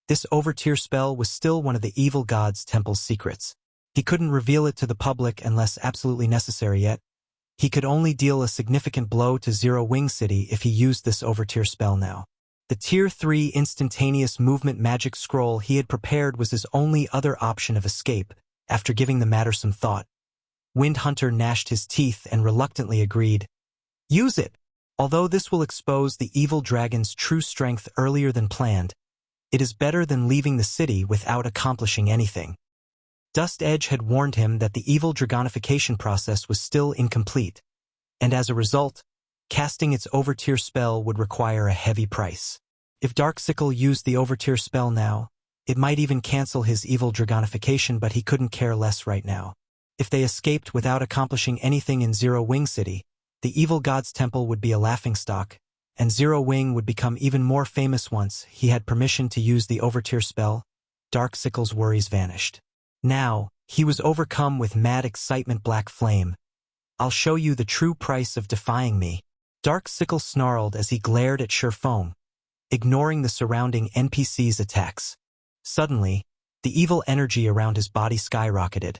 this over-tier spell was still one of the evil god's temple's secrets. He couldn't reveal it to the public unless absolutely necessary, yet he could only deal a significant blow to Zero Wing City if he used this over-tier spell now. The Tier 3 instantaneous movement magic scroll he had prepared was his only other option of escape. After giving the matter some thought, Wind Hunter gnashed his teeth and reluctantly agreed. Use it! Although this will expose the evil dragon's true strength earlier than planned, it is better than leaving the city without accomplishing anything. Dust Edge had warned him that the evil dragonification process was still incomplete, and as a result, casting its over-tier spell would require a heavy price. If Dark Sickle used the over-tier spell now, it might even cancel his evil dragonification, but he couldn't care less right now. If they escaped without accomplishing anything in Zero Wing City, the evil god's temple would be a laughingstock, and Zero Wing would become even more famous. Once he had permission to use the over-tier spell, Dark Sickle's worries vanished. Now, he was overcome with mad excitement. Black Flame, I'll show you the true price of defying me. Dark Sickle snarled as he glared at Shurfeng, ignoring the surrounding NPC's attacks. Suddenly, the evil energy around his body skyrocketed,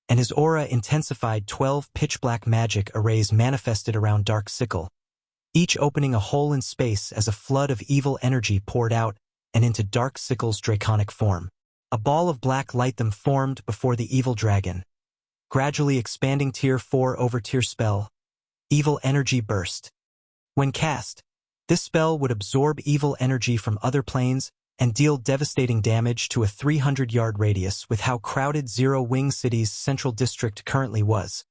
and his aura intensified. 12 pitch-black magic arrays manifested around Dark Sickle, each opening a hole in space as a flood of evil energy poured out and into Dark Sickle's draconic form. A ball of black light them formed before the evil dragon, gradually expanding. Tier 4 over-tier spell, Evil Energy Burst. When cast, this spell would absorb evil energy from other planes and deal devastating damage to a 300-yard radius with how crowded Zero Wing City's central district currently was.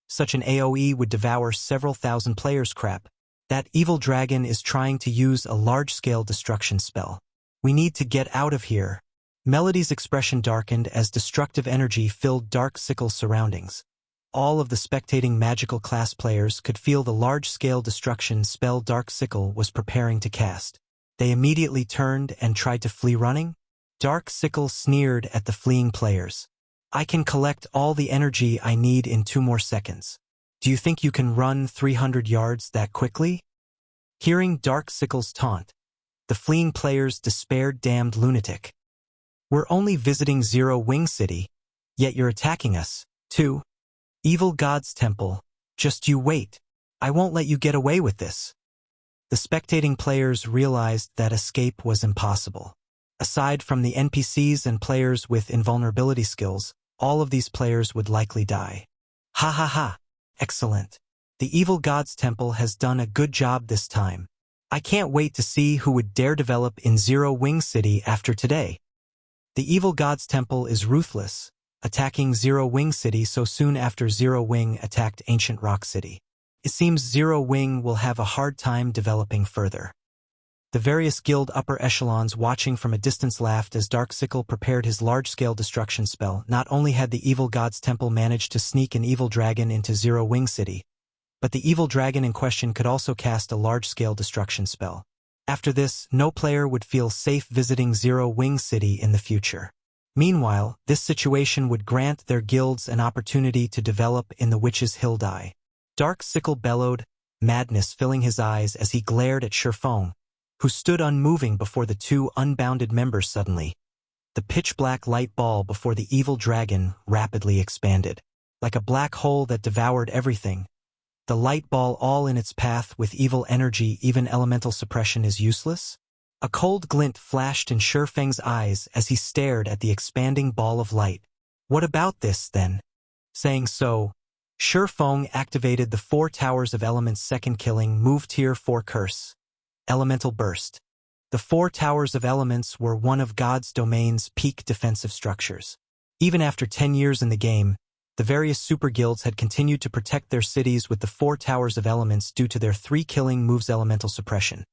Such an AoE would devour several thousand players. Crap. That evil dragon is trying to use a large-scale destruction spell. We need to get out of here. Melody's expression darkened as destructive energy filled Dark Sickle's surroundings. All of the spectating magical class players could feel the large-scale destruction spell Dark Sickle was preparing to cast. They immediately turned and tried to flee running. Dark Sickle sneered at the fleeing players. I can collect all the energy I need in 2 more seconds. Do you think you can run 300 yards that quickly? Hearing Dark Sickle's taunt, the fleeing players despaired. Damned lunatic. We're only visiting Zero Wing City, yet you're attacking us, too. Evil God's Temple, just you wait. I won't let you get away with this. The spectating players realized that escape was impossible. Aside from the NPCs and players with invulnerability skills, all of these players would likely die. Ha ha ha. Excellent. The Evil God's Temple has done a good job this time. I can't wait to see who would dare develop in Zero Wing City after today. The Evil God's Temple is ruthless, attacking Zero Wing City so soon after Zero Wing attacked Ancient Rock City. It seems Zero Wing will have a hard time developing further. The various guild upper echelons watching from a distance laughed as Dark Sickle prepared his large-scale destruction spell. Not only had the Evil God's Temple managed to sneak an evil dragon into Zero Wing City, but the evil dragon in question could also cast a large-scale destruction spell. After this, no player would feel safe visiting Zero Wing City in the future. Meanwhile, this situation would grant their guilds an opportunity to develop in the Witch's Hill Die. Dark Sickle bellowed, madness filling his eyes as he glared at Shifeng, who stood unmoving before the 2 unbounded members. Suddenly, the pitch-black light ball before the evil dragon rapidly expanded. Like a black hole that devoured everything, the light ball all in its path with evil energy. Even elemental suppression is useless? A cold glint flashed in Shifeng's eyes as he stared at the expanding ball of light. What about this, then? Saying so, Shifeng activated the 4 Towers of Elements' second killing move Tier 4 curse. Elemental Burst. The 4 Towers of Elements were one of God's domain's peak defensive structures. Even after 10 years in the game, the various super guilds had continued to protect their cities with the 4 Towers of Elements due to their 3 killing moves. Elemental Suppression,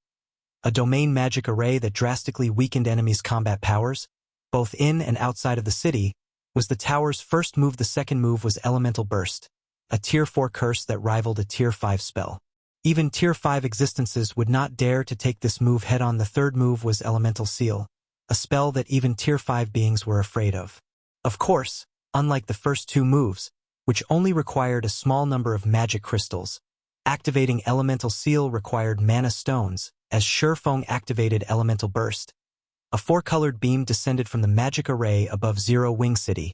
a domain magic array that drastically weakened enemies' combat powers, both in and outside of the city, was the tower's first move. The second move was Elemental Burst, a Tier 4 curse that rivaled a Tier 5 spell. Even Tier 5 existences would not dare to take this move head-on. The third move was Elemental Seal, a spell that even Tier 5 beings were afraid of. Of course, unlike the first 2 moves, which only required a small number of magic crystals, activating Elemental Seal required mana stones. As Shifeng activated Elemental Burst, a 4-colored beam descended from the magic array above Zero Wing City,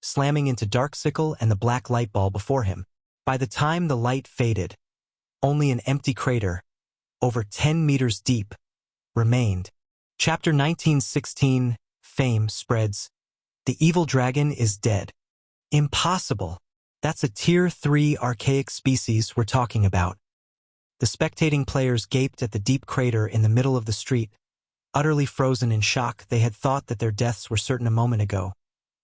slamming into Dark Sickle and the black light ball before him. By the time the light faded, only an empty crater, over 10 meters deep, remained. Chapter 1916, Fame Spreads. The evil dragon is dead. Impossible. That's a Tier 3 archaic species we're talking about. The spectating players gaped at the deep crater in the middle of the street. Utterly frozen in shock, they had thought that their deaths were certain a moment ago.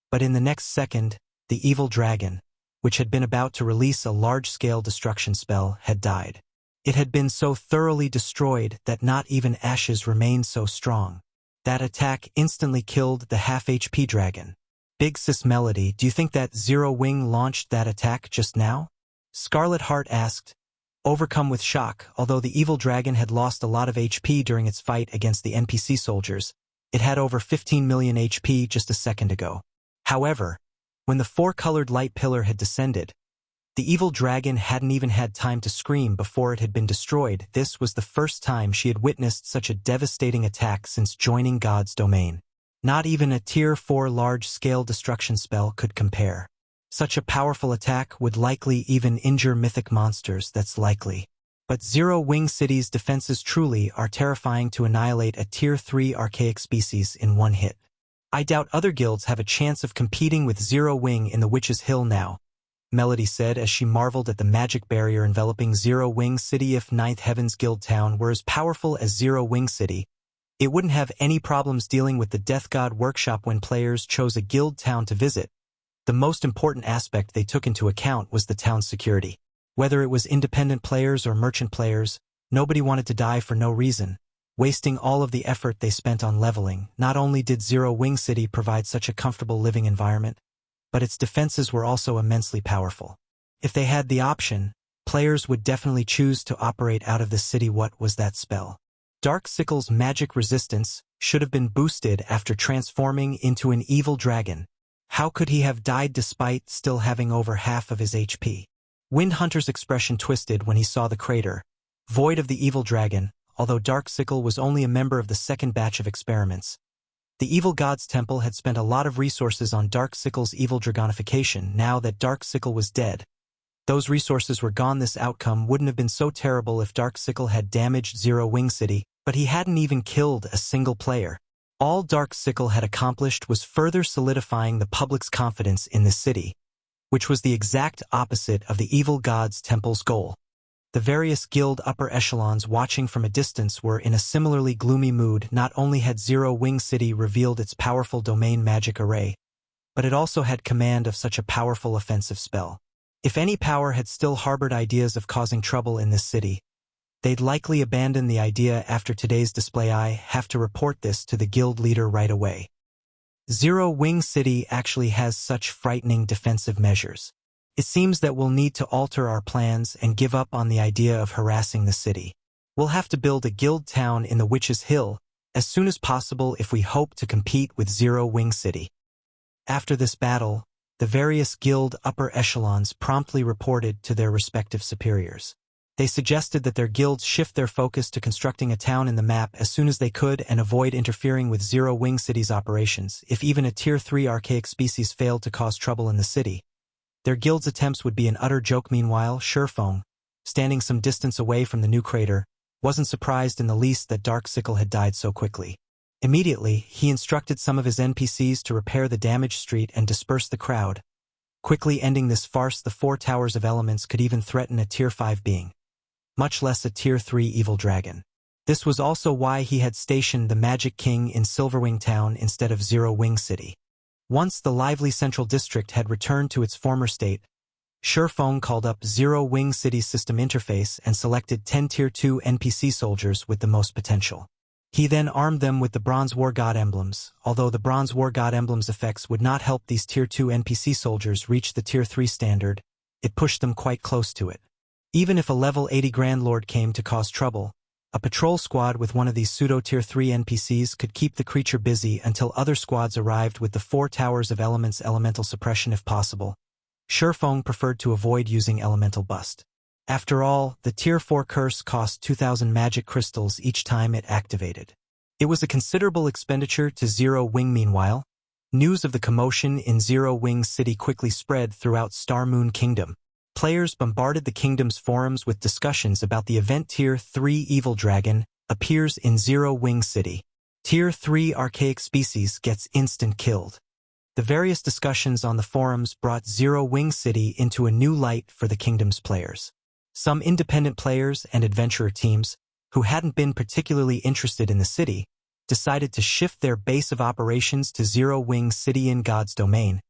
But in the next second, the evil dragon, which had been about to release a large-scale destruction spell, had died. It had been so thoroughly destroyed that not even ashes remained. So strong. That attack instantly killed the half-HP dragon. Big Sis Melody, do you think that Zero Wing launched that attack just now? Scarlet Heart asked, overcome with shock. Although the evil dragon had lost a lot of HP during its fight against the NPC soldiers, it had over 15 million HP just a second ago. However, when the 4-colored light pillar had descended, the evil dragon hadn't even had time to scream before it had been destroyed. This was the first time she had witnessed such a devastating attack since joining God's domain. Not even a Tier 4 large-scale destruction spell could compare. Such a powerful attack would likely even injure mythic monsters. That's likely. But Zero Wing City's defenses truly are terrifying to annihilate a Tier 3 archaic species in one hit. I doubt other guilds have a chance of competing with Zero Wing in the Witch's Hill now, Melody said as she marveled at the magic barrier enveloping Zero Wing City. If Ninth Heaven's Guild Town were as powerful as Zero Wing City, It wouldn't have any problems dealing with the Death God workshop when players chose a guild town to visit. The most important aspect they took into account was the town's security. Whether it was independent players or merchant players, nobody wanted to die for no reason, wasting all of the effort they spent on leveling. Not only did Zero Wing City provide such a comfortable living environment, but its defenses were also immensely powerful. If they had the option, players would definitely choose to operate out of the city. What was that spell? Dark Sickle's magic resistance should have been boosted after transforming into an evil dragon. How could he have died despite still having over half of his HP? Wind Hunter's expression twisted when he saw the crater, void of the evil dragon. Although Dark Sickle was only a member of the second batch of experiments, the Evil God's Temple had spent a lot of resources on Dark Sickle's evil dragonification. Now that Dark Sickle was dead, those resources were gone. This outcome wouldn't have been so terrible if Dark Sickle had damaged Zero Wing City, but he hadn't even killed a single player. All Dark Sickle had accomplished was further solidifying the public's confidence in the city, which was the exact opposite of the Evil God's Temple's goal. The various guild upper echelons watching from a distance were in a similarly gloomy mood. Not only had Zero Wing City revealed its powerful domain magic array, but it also had command of such a powerful offensive spell. If any power had still harbored ideas of causing trouble in this city, they'd likely abandon the idea after today's display. I have to report this to the guild leader right away. Zero Wing City actually has such frightening defensive measures. It seems that we'll need to alter our plans and give up on the idea of harassing the city. We'll have to build a guild town in the Witch's Hill as soon as possible if we hope to compete with Zero Wing City. After this battle, the various guild upper echelons promptly reported to their respective superiors. They suggested that their guilds shift their focus to constructing a town in the map as soon as they could and avoid interfering with Zero Wing City's operations. If even a Tier 3 archaic species failed to cause trouble in the city, their guild's attempts would be an utter joke. Meanwhile, Sherfong, standing some distance away from the new crater, wasn't surprised in the least that Dark Sickle had died so quickly. Immediately, he instructed some of his NPCs to repair the damaged street and disperse the crowd, quickly ending this farce. The 4 Towers of Elements could even threaten a Tier 5 being, much less a Tier 3 evil dragon. This was also why he had stationed the Magic King in Silverwing Town instead of Zero Wing City. Once the lively Central District had returned to its former state, Sherfong called up Zero Wing City's system interface and selected 10 Tier 2 NPC soldiers with the most potential. He then armed them with the Bronze Wargod emblems. Although the Bronze Wargod emblems effects would not help these Tier 2 NPC soldiers reach the Tier 3 standard, it pushed them quite close to it. Even if a level 80 Grand Lord came to cause trouble, a patrol squad with one of these pseudo-Tier 3 NPCs could keep the creature busy until other squads arrived with the 4 Towers of Elements elemental suppression if possible. Sherfong preferred to avoid using elemental bust. After all, the Tier 4 curse cost 2,000 magic crystals each time it activated. It was a considerable expenditure to Zero Wing. Meanwhile, news of the commotion in Zero Wing City quickly spread throughout Star Moon Kingdom. Players bombarded the kingdom's forums with discussions about the event. Tier 3 Evil Dragon appears in Zero Wing City. Tier 3 archaic species gets instant killed. The various discussions on the forums brought Zero Wing City into a new light for the kingdom's players. Some independent players and adventurer teams, who hadn't been particularly interested in the city, decided to shift their base of operations to Zero Wing City in God's domain.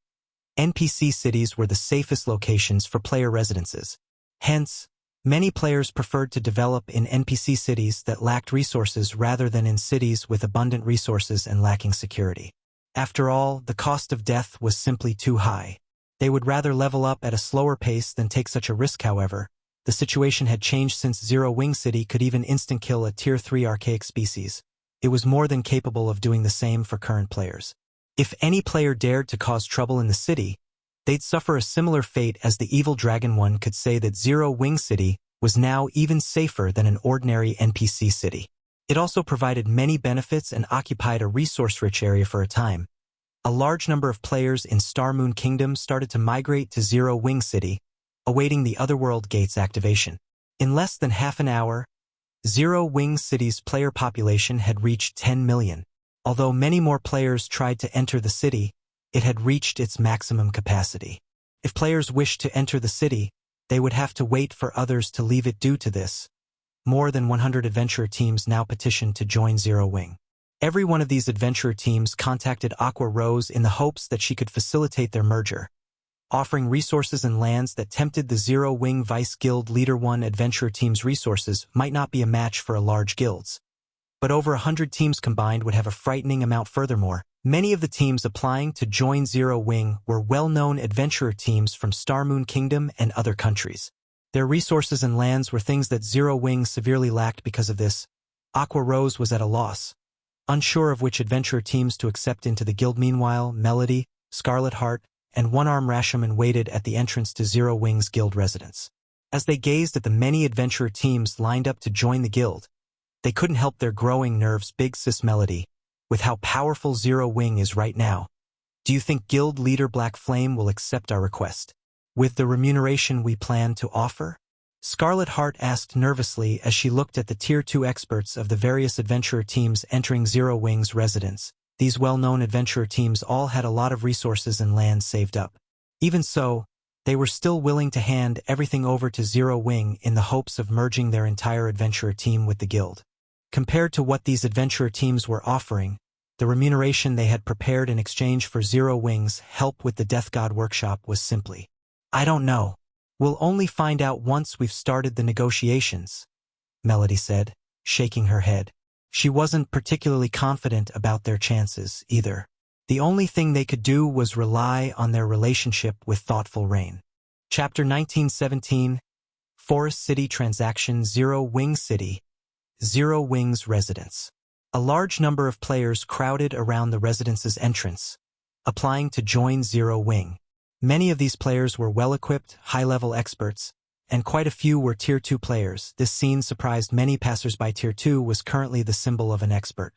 NPC cities were the safest locations for player residences. Hence, many players preferred to develop in NPC cities that lacked resources rather than in cities with abundant resources and lacking security. After all, the cost of death was simply too high. They would rather level up at a slower pace than take such a risk. However, the situation had changed since Zero Wing City could even instant kill a Tier 3 archaic species. It was more than capable of doing the same for current players. If any player dared to cause trouble in the city, they'd suffer a similar fate as the Evil Dragon. One could say that Zero Wing City was now even safer than an ordinary NPC city. It also provided many benefits and occupied a resource-rich area for a time. A large number of players in Star Moon Kingdom started to migrate to Zero Wing City, awaiting the Otherworld Gate's activation. In less than half an hour, Zero Wing City's player population had reached 10 million. Although many more players tried to enter the city, it had reached its maximum capacity. If players wished to enter the city, they would have to wait for others to leave it. Due to this, more than 100 adventurer teams now petitioned to join Zero Wing. Every one of these adventurer teams contacted Aqua Rose in the hopes that she could facilitate their merger, offering resources and lands that tempted the Zero-Wing Vice Guild Leader 1 adventurer team's resources might not be a match for a large guild's. But over 100 teams combined would have a frightening amount. Furthermore, many of the teams applying to join Zero-Wing were well-known adventurer teams from Starmoon Kingdom and other countries. Their resources and lands were things that Zero-Wing severely lacked. Because of this, Aqua Rose was at a loss, unsure of which adventurer teams to accept into the guild. Meanwhile, Melody, Scarlet Heart, and One-Arm Rashomon waited at the entrance to Zero-Wing's guild residence. As they gazed at the many adventurer teams lined up to join the guild, they couldn't help their growing nerves. Big Sis Melody, with how powerful Zero-Wing is right now, do you think guild leader Black Flame will accept our request? With the remuneration we plan to offer? Scarlet Heart asked nervously as she looked at the Tier 2 experts of the various adventurer teams entering Zero-Wing's residence. These well-known adventurer teams all had a lot of resources and land saved up. Even so, they were still willing to hand everything over to Zero-Wing in the hopes of merging their entire adventurer team with the guild. Compared to what these adventurer teams were offering, the remuneration they had prepared in exchange for Zero-Wing's help with the Death God workshop was simply, "I don't know. We'll only find out once we've started the negotiations," Melody said, shaking her head. She wasn't particularly confident about their chances, either. The only thing they could do was rely on their relationship with Thoughtful Rain. Chapter 1917, Forest City Transaction. Zero-Wing City, Zero-Wing's residence. A large number of players crowded around the residence's entrance, applying to join Zero-Wing. Many of these players were well-equipped, high-level experts, and quite a few were Tier 2 players. This scene surprised many passers-by. Tier 2 was currently the symbol of an expert.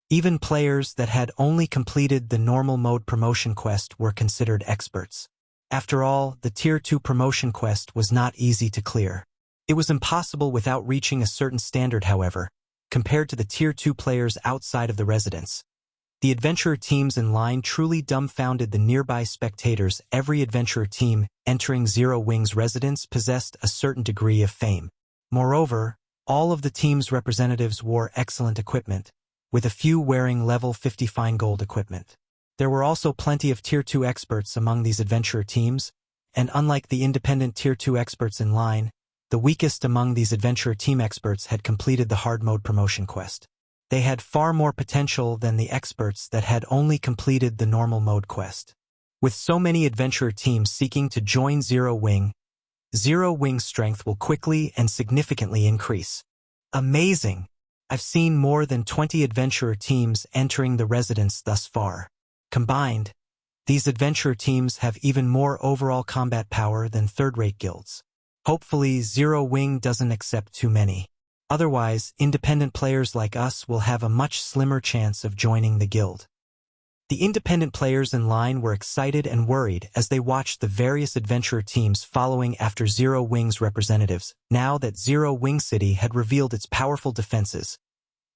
Even players that had only completed the normal mode promotion quest were considered experts. After all, the Tier 2 promotion quest was not easy to clear. It was impossible without reaching a certain standard. However, compared to the Tier 2 players outside of the residence, the adventurer teams in line truly dumbfounded the nearby spectators. Every adventurer team entering Zero-Wing's residence possessed a certain degree of fame. Moreover, all of the team's representatives wore excellent equipment, with a few wearing level 50 fine gold equipment. There were also plenty of Tier 2 experts among these adventurer teams, and unlike the independent Tier 2 experts in line, the weakest among these adventurer team experts had completed the hard mode promotion quest. They had far more potential than the experts that had only completed the normal mode quest. With so many adventurer teams seeking to join Zero-Wing, Zero-Wing's strength will quickly and significantly increase. Amazing! I've seen more than 20 adventurer teams entering the residence thus far. Combined, these adventurer teams have even more overall combat power than third-rate guilds. Hopefully, Zero-Wing doesn't accept too many. Otherwise, independent players like us will have a much slimmer chance of joining the guild. The independent players in line were excited and worried as they watched the various adventurer teams following after Zero-Wing's representatives. Now that Zero-Wing City had revealed its powerful defenses,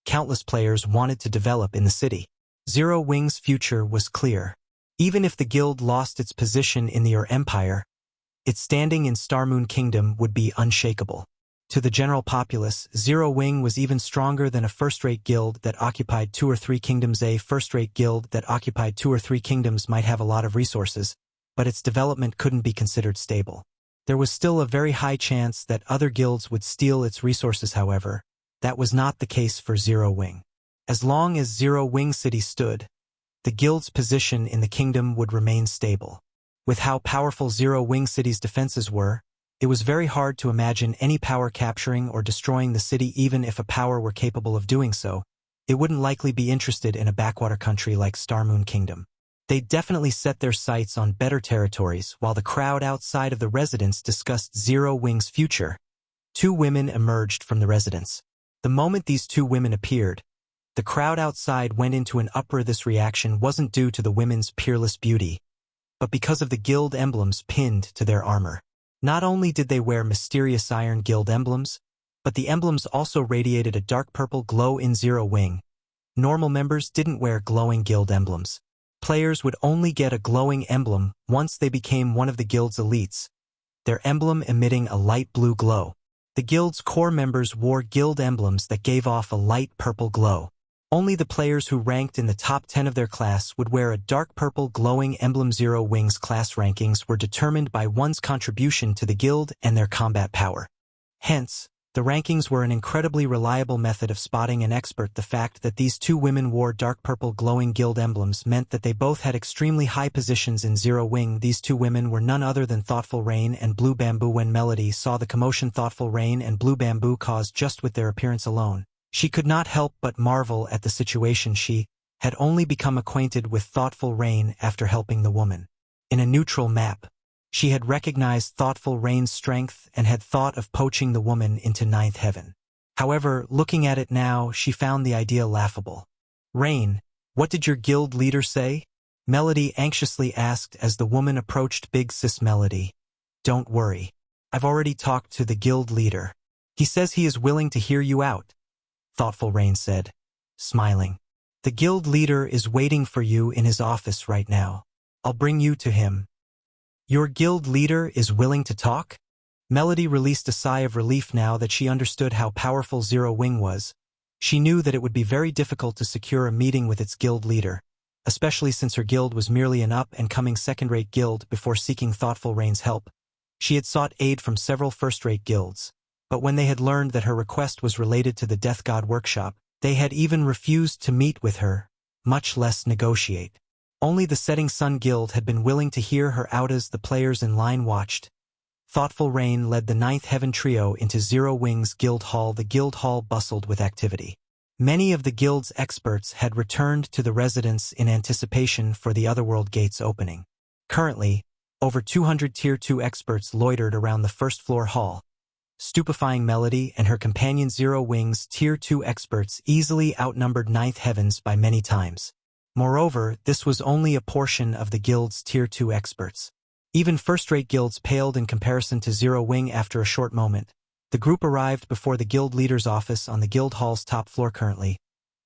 countless players wanted to develop in the city. Zero-Wing's future was clear. Even if the guild lost its position in the Empire, its standing in Starmoon Kingdom would be unshakable. To the general populace, Zero-Wing was even stronger than a first-rate guild that occupied 2 or 3 kingdoms. A first-rate guild that occupied 2 or 3 kingdoms might have a lot of resources, but its development couldn't be considered stable. There was still a very high chance that other guilds would steal its resources. However, that was not the case for Zero-Wing. As long as Zero-Wing City stood, the guild's position in the kingdom would remain stable. With how powerful Zero-Wing City's defenses were, it was very hard to imagine any power capturing or destroying the city. Even if a power were capable of doing so, it wouldn't likely be interested in a backwater country like Starmoon Kingdom. They'd definitely set their sights on better territories. While the crowd outside of the residence discussed Zero-Wing's future, 2 women emerged from the residence. The moment these 2 women appeared, the crowd outside went into an uproar. This reaction wasn't due to the women's peerless beauty, but because of the guild emblems pinned to their armor. Not only did they wear mysterious Iron Guild emblems, but the emblems also radiated a dark purple glow. In Zero-Wing, normal members didn't wear glowing guild emblems. Players would only get a glowing emblem once they became one of the guild's elites, their emblem emitting a light blue glow. The guild's core members wore guild emblems that gave off a light purple glow. Only the players who ranked in the top 10 of their class would wear a dark purple glowing emblem. Zero Wings class rankings were determined by one's contribution to the guild and their combat power. Hence, the rankings were an incredibly reliable method of spotting an expert. The fact that these two women wore dark purple glowing guild emblems meant that they both had extremely high positions in Zero Wing. These two women were none other than Thoughtful Rain and Blue Bamboo. When Melody saw the commotion Thoughtful Rain and Blue Bamboo caused just with their appearance alone, she could not help but marvel at the situation. She had only become acquainted with Thoughtful Rain after helping the woman. In a neutral map, she had recognized Thoughtful Rain's strength and had thought of poaching the woman into ninth heaven. However, looking at it now, she found the idea laughable. "Rain, what did your guild leader say?" Melody anxiously asked as the woman approached. "Big sis Melody, don't worry. I've already talked to the guild leader. He says he is willing to hear you out," Thoughtful Rain said, smiling. "The guild leader is waiting for you in his office right now. I'll bring you to him." "Your guild leader is willing to talk?" Melody released a sigh of relief now that she understood how powerful Zero Wing was. She knew that it would be very difficult to secure a meeting with its guild leader, especially since her guild was merely an up-and-coming second-rate guild. Before seeking Thoughtful Rain's help, she had sought aid from several first-rate guilds. But when they had learned that her request was related to the Death God workshop, they had even refused to meet with her, much less negotiate. Only the Setting Sun Guild had been willing to hear her out. As the players in line watched, Thoughtful Rain led the Ninth Heaven trio into Zero Wing's guild hall. The guild hall bustled with activity. Many of the guild's experts had returned to the residence in anticipation for the Otherworld gates opening. Currently, over 200 Tier 2 experts loitered around the first-floor hall. Stupefying Melody and her companion Zero Wing's Tier 2 experts easily outnumbered Ninth Heavens by many times. Moreover, this was only a portion of the guild's Tier 2 experts. Even first-rate guilds paled in comparison to Zero Wing. After a short moment, the group arrived before the guild leader's office on the guild hall's top floor. Currently,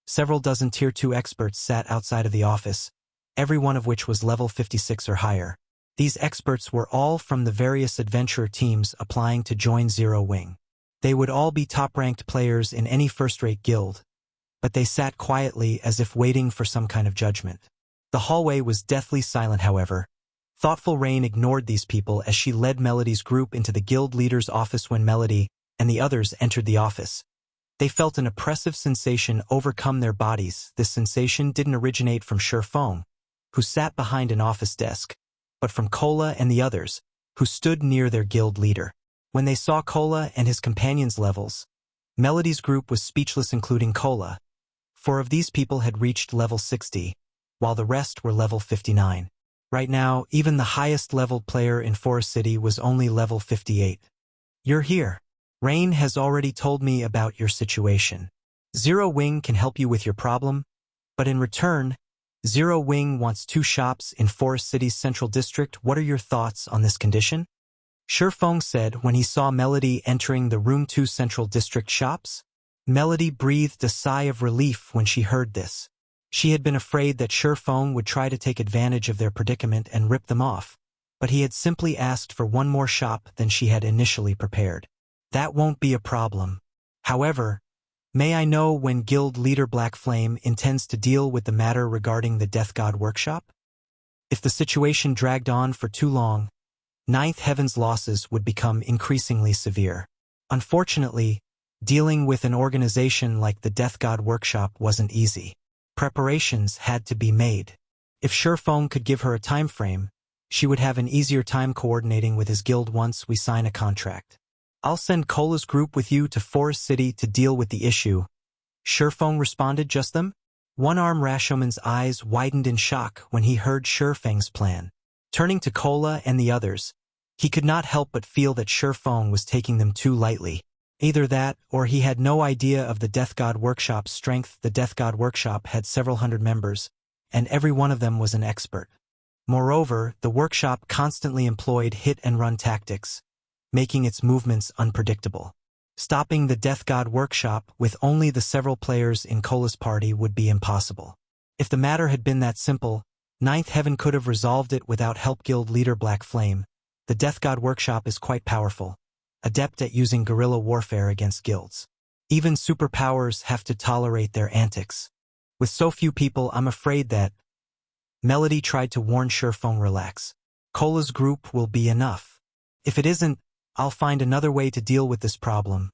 several dozen Tier 2 experts sat outside of the office, every one of which was level 56 or higher. These experts were all from the various adventurer teams applying to join Zero Wing. They would all be top-ranked players in any first-rate guild, but they sat quietly as if waiting for some kind of judgment. The hallway was deathly silent. However, Thoughtful Rain ignored these people as she led Melody's group into the guild leader's office. When Melody and the others entered the office, they felt an oppressive sensation overcome their bodies. This sensation didn't originate from Feng, who sat behind an office desk, but from Cola and the others, who stood near their guild leader. When they saw Cola and his companions' levels, Melody's group was speechless, including Cola. 4 of these people had reached level 60, while the rest were level 59. Right now, even the highest-leveled player in Forest City was only level 58. "You're here. Rain has already told me about your situation. Zero Wing can help you with your problem, but in return, Zero Wing wants 2 shops in Forest City's central district. What are your thoughts on this condition?" Feng said when he saw Melody entering the Room 2 Central District shops. Melody breathed a sigh of relief when she heard this. She had been afraid that Feng would try to take advantage of their predicament and rip them off, but he had simply asked for 1 more shop than she had initially prepared. "That won't be a problem. However, may I know when Guild Leader Black Flame intends to deal with the matter regarding the Death God workshop? If the situation dragged on for too long, Ninth Heaven's losses would become increasingly severe. Unfortunately, dealing with an organization like the Death God workshop wasn't easy. Preparations had to be made. If Feng could give her a time frame, she would have an easier time coordinating with his guild once we sign a contract. "I'll send Cola's group with you to Forest City to deal with the issue," Feng responded. "Just them?" One-Arm Rashoman's eyes widened in shock when he heard Feng's plan. Turning to Cola and the others, he could not help but feel that Feng was taking them too lightly. Either that, or he had no idea of the Death God Workshop's strength. The Death God Workshop had several hundred members, and every one of them was an expert. Moreover, the workshop constantly employed hit-and-run tactics, making its movements unpredictable. Stopping the Death God Workshop with only the several players in Cola's party would be impossible. If the matter had been that simple, Ninth Heaven could have resolved it without help. Guild Leader Black Flame, the Death God Workshop is quite powerful, adept at using guerrilla warfare against guilds. Even superpowers have to tolerate their antics. With so few people, I'm afraid that... Melody tried to warn Shurfeng, relax. Cola's group will be enough. If it isn't, I'll find another way to deal with this problem,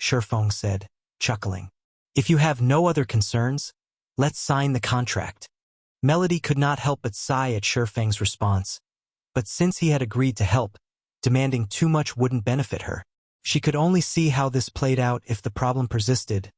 Shurfeng said, chuckling. If you have no other concerns, let's sign the contract. Melody could not help but sigh at Shurfeng's response, but since he had agreed to help, demanding too much wouldn't benefit her. She could only see how this played out if the problem persisted.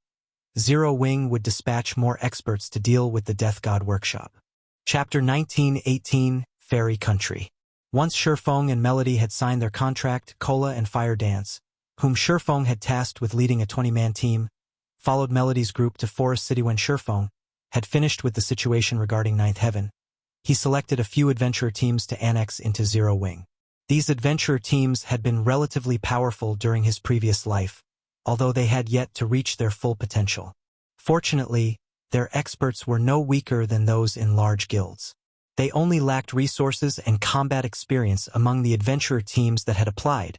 Zero Wing would dispatch more experts to deal with the Death God workshop. Chapter 1918, Fairy Country. Once Shurfeng and Melody had signed their contract, Cola and Fire Dance, whom Shurfeng had tasked with leading a 20-man team, followed Melody's group to Forest City. When Shurfeng had finished with the situation regarding Ninth Heaven, he selected a few adventurer teams to annex into Zero Wing. These adventurer teams had been relatively powerful during his previous life, although they had yet to reach their full potential. Fortunately, their experts were no weaker than those in large guilds. They only lacked resources and combat experience among the adventurer teams that had applied.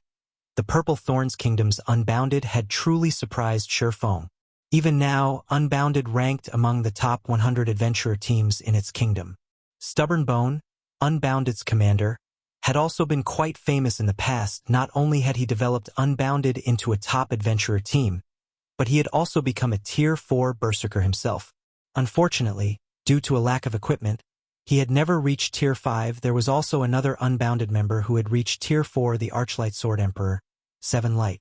The Purple Thorns Kingdom's Unbounded had truly surprised Shurfeng. Even now, Unbounded ranked among the top 100 adventurer teams in its kingdom. Stubborn Bone, Unbounded's commander, had also been quite famous in the past. Not only had he developed Unbounded into a top adventurer team, but he had also become a Tier 4 berserker himself. Unfortunately, due to a lack of equipment, he had never reached Tier 5. There was also another Unbounded member who had reached Tier 4, the Archlight Sword Emperor, Seven Light.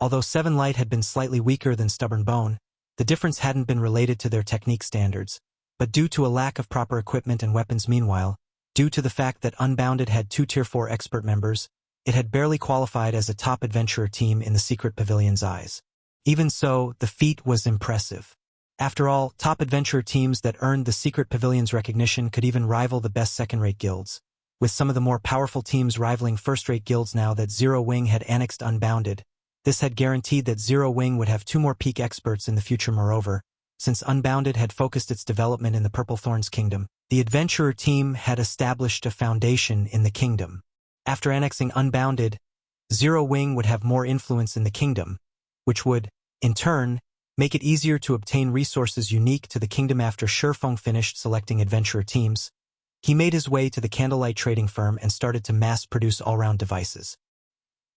Although Seven Light had been slightly weaker than Stubborn Bone, the difference hadn't been related to their technique standards, but due to a lack of proper equipment and weapons. Meanwhile, due to the fact that Unbounded had 2 Tier 4 expert members, it had barely qualified as a top adventurer team in the Secret Pavilion's eyes. Even so, the feat was impressive. After all, top adventurer teams that earned the Secret Pavilion's recognition could even rival the best second-rate guilds, with some of the more powerful teams rivaling first-rate guilds. Now that Zero Wing had annexed Unbounded, this had guaranteed that Zero Wing would have 2 more peak experts in the future. Moreover, since Unbounded had focused its development in the Purple Thorns Kingdom, the adventurer team had established a foundation in the kingdom. After annexing Unbounded, Zero Wing would have more influence in the kingdom, which would, in turn, make it easier to obtain resources unique to the kingdom. After Shurfeng finished selecting adventurer teams, he made his way to the Candlelight Trading Firm and started to mass-produce all-round devices.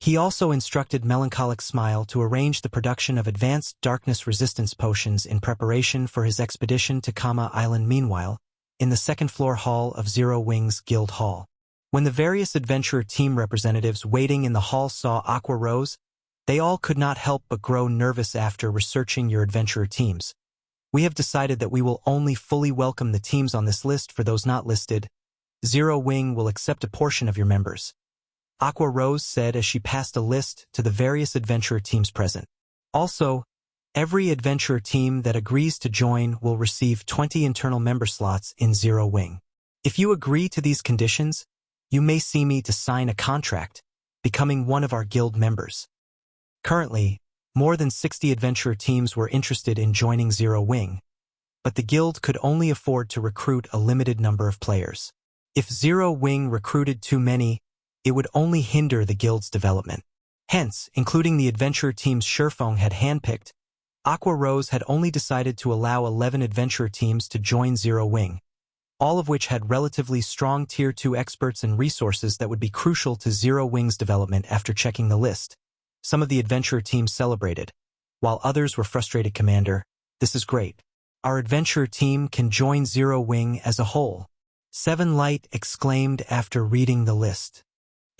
He also instructed Melancholic Smile to arrange the production of advanced darkness resistance potions in preparation for his expedition to Kama Island. Meanwhile, in the second-floor hall of Zero Wing's Guild Hall, when the various adventurer team representatives waiting in the hall saw Aqua Rose, they all could not help but grow nervous. After researching your adventurer teams, we have decided that we will only fully welcome the teams on this list. For those not listed, Zero Wing will accept a portion of your members, Aqua Rose said as she passed a list to the various adventurer teams present. Also, every adventurer team that agrees to join will receive 20 internal member slots in Zero Wing. If you agree to these conditions, you may see me to sign a contract, becoming one of our guild members. Currently, more than 60 adventurer teams were interested in joining Zero Wing, but the guild could only afford to recruit a limited number of players. If Zero Wing recruited too many, it would only hinder the guild's development. Hence, including the adventurer teams Shurfeng had handpicked, Aqua Rose had only decided to allow 11 adventurer teams to join Zero Wing, all of which had relatively strong Tier 2 experts and resources that would be crucial to Zero Wing's development. After checking the list, some of the adventurer teams celebrated, while others were frustrated. Commander, this is great. Our adventurer team can join Zero Wing as a whole, Seven Light exclaimed after reading the list.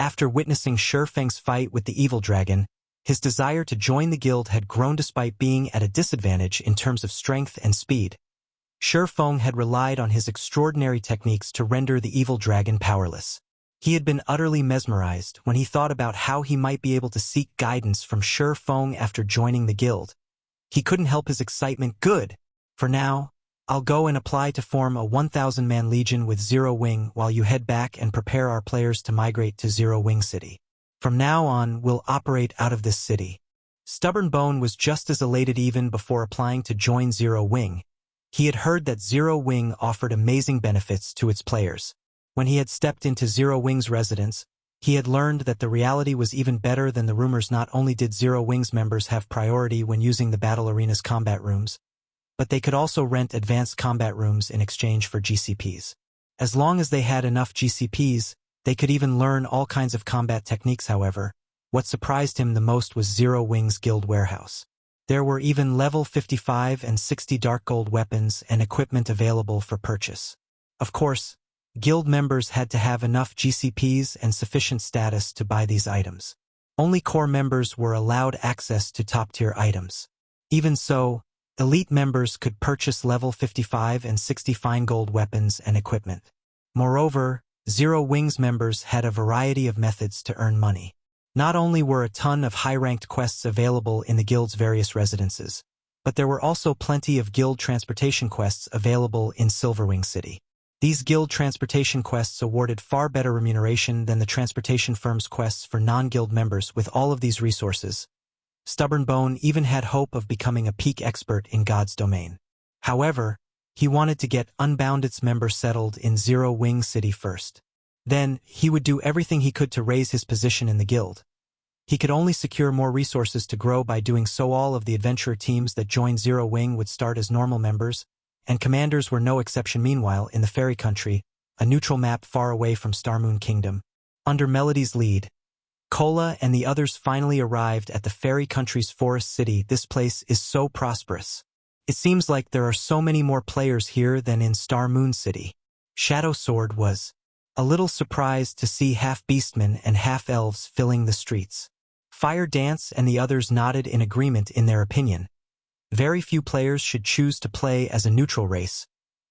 After witnessing Shurfeng's fight with the evil dragon, his desire to join the guild had grown despite being at a disadvantage in terms of strength and speed. Shurfeng had relied on his extraordinary techniques to render the evil dragon powerless. He had been utterly mesmerized when he thought about how he might be able to seek guidance from Shurfeng after joining the guild. He couldn't help his excitement. Good. For now, I'll go and apply to form a 1,000-man legion with Zero Wing while you head back and prepare our players to migrate to Zero Wing City. From now on, we'll operate out of this city. Stubborn Bone was just as elated even before applying to join Zero Wing. He had heard that Zero Wing offered amazing benefits to its players. When he had stepped into Zero Wing's residence, he had learned that the reality was even better than the rumors. Not only did Zero Wing's members have priority when using the battle arena's combat rooms, but they could also rent advanced combat rooms in exchange for GCPs. As long as they had enough GCPs, they could even learn all kinds of combat techniques. However, what surprised him the most was Zero Wing's guild warehouse. There were even level 55 and 60 dark gold weapons and equipment available for purchase. Of course, guild members had to have enough GCPs and sufficient status to buy these items. Only core members were allowed access to top-tier items. Even so, elite members could purchase level 55 and 60 fine gold weapons and equipment. Moreover, Zero Wings members had a variety of methods to earn money. Not only were a ton of high-ranked quests available in the guild's various residences, but there were also plenty of guild transportation quests available in Silverwing City. These guild transportation quests awarded far better remuneration than the transportation firm's quests for non-guild members. With all of these resources, Stubborn Bone even had hope of becoming a peak expert in God's domain. However, he wanted to get Unbounded's members settled in Zero Wing City first. Then, he would do everything he could to raise his position in the guild. He could only secure more resources to grow by doing so. All of the adventurer teams that joined Zero Wing would start as normal members, and commanders were no exception. Meanwhile, in the Fairy Country, a neutral map far away from Starmoon Kingdom, under Melody's lead, Cola and the others finally arrived at the Fairy Country's Forest City. This place is so prosperous. It seems like there are so many more players here than in Starmoon City. Shadow Sword was a little surprised to see half-beastmen and half-elves filling the streets. Fire Dance and the others nodded in agreement. In their opinion, very few players should choose to play as a neutral race,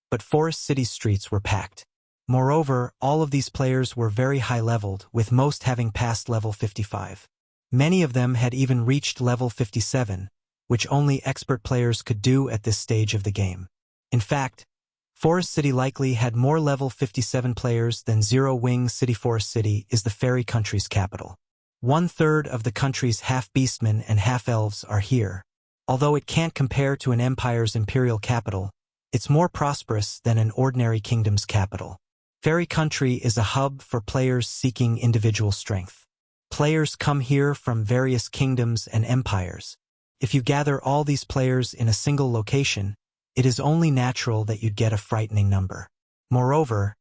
but Forest City's streets were packed. Moreover, all of these players were very high-leveled, with most having passed level 55. Many of them had even reached level 57, which only expert players could do at this stage of the game. In fact, Forest City likely had more level 57 players than Zero Wing City. Forest City is the Fairy Country's capital. 1/3 of the country's half-beastmen and half-elves are here. Although it can't compare to an empire's imperial capital, it's more prosperous than an ordinary kingdom's capital. Fairy Country is a hub for players seeking individual strength. Players come here from various kingdoms and empires. If you gather all these players in a single location, it is only natural that you'd get a frightening number. Moreover,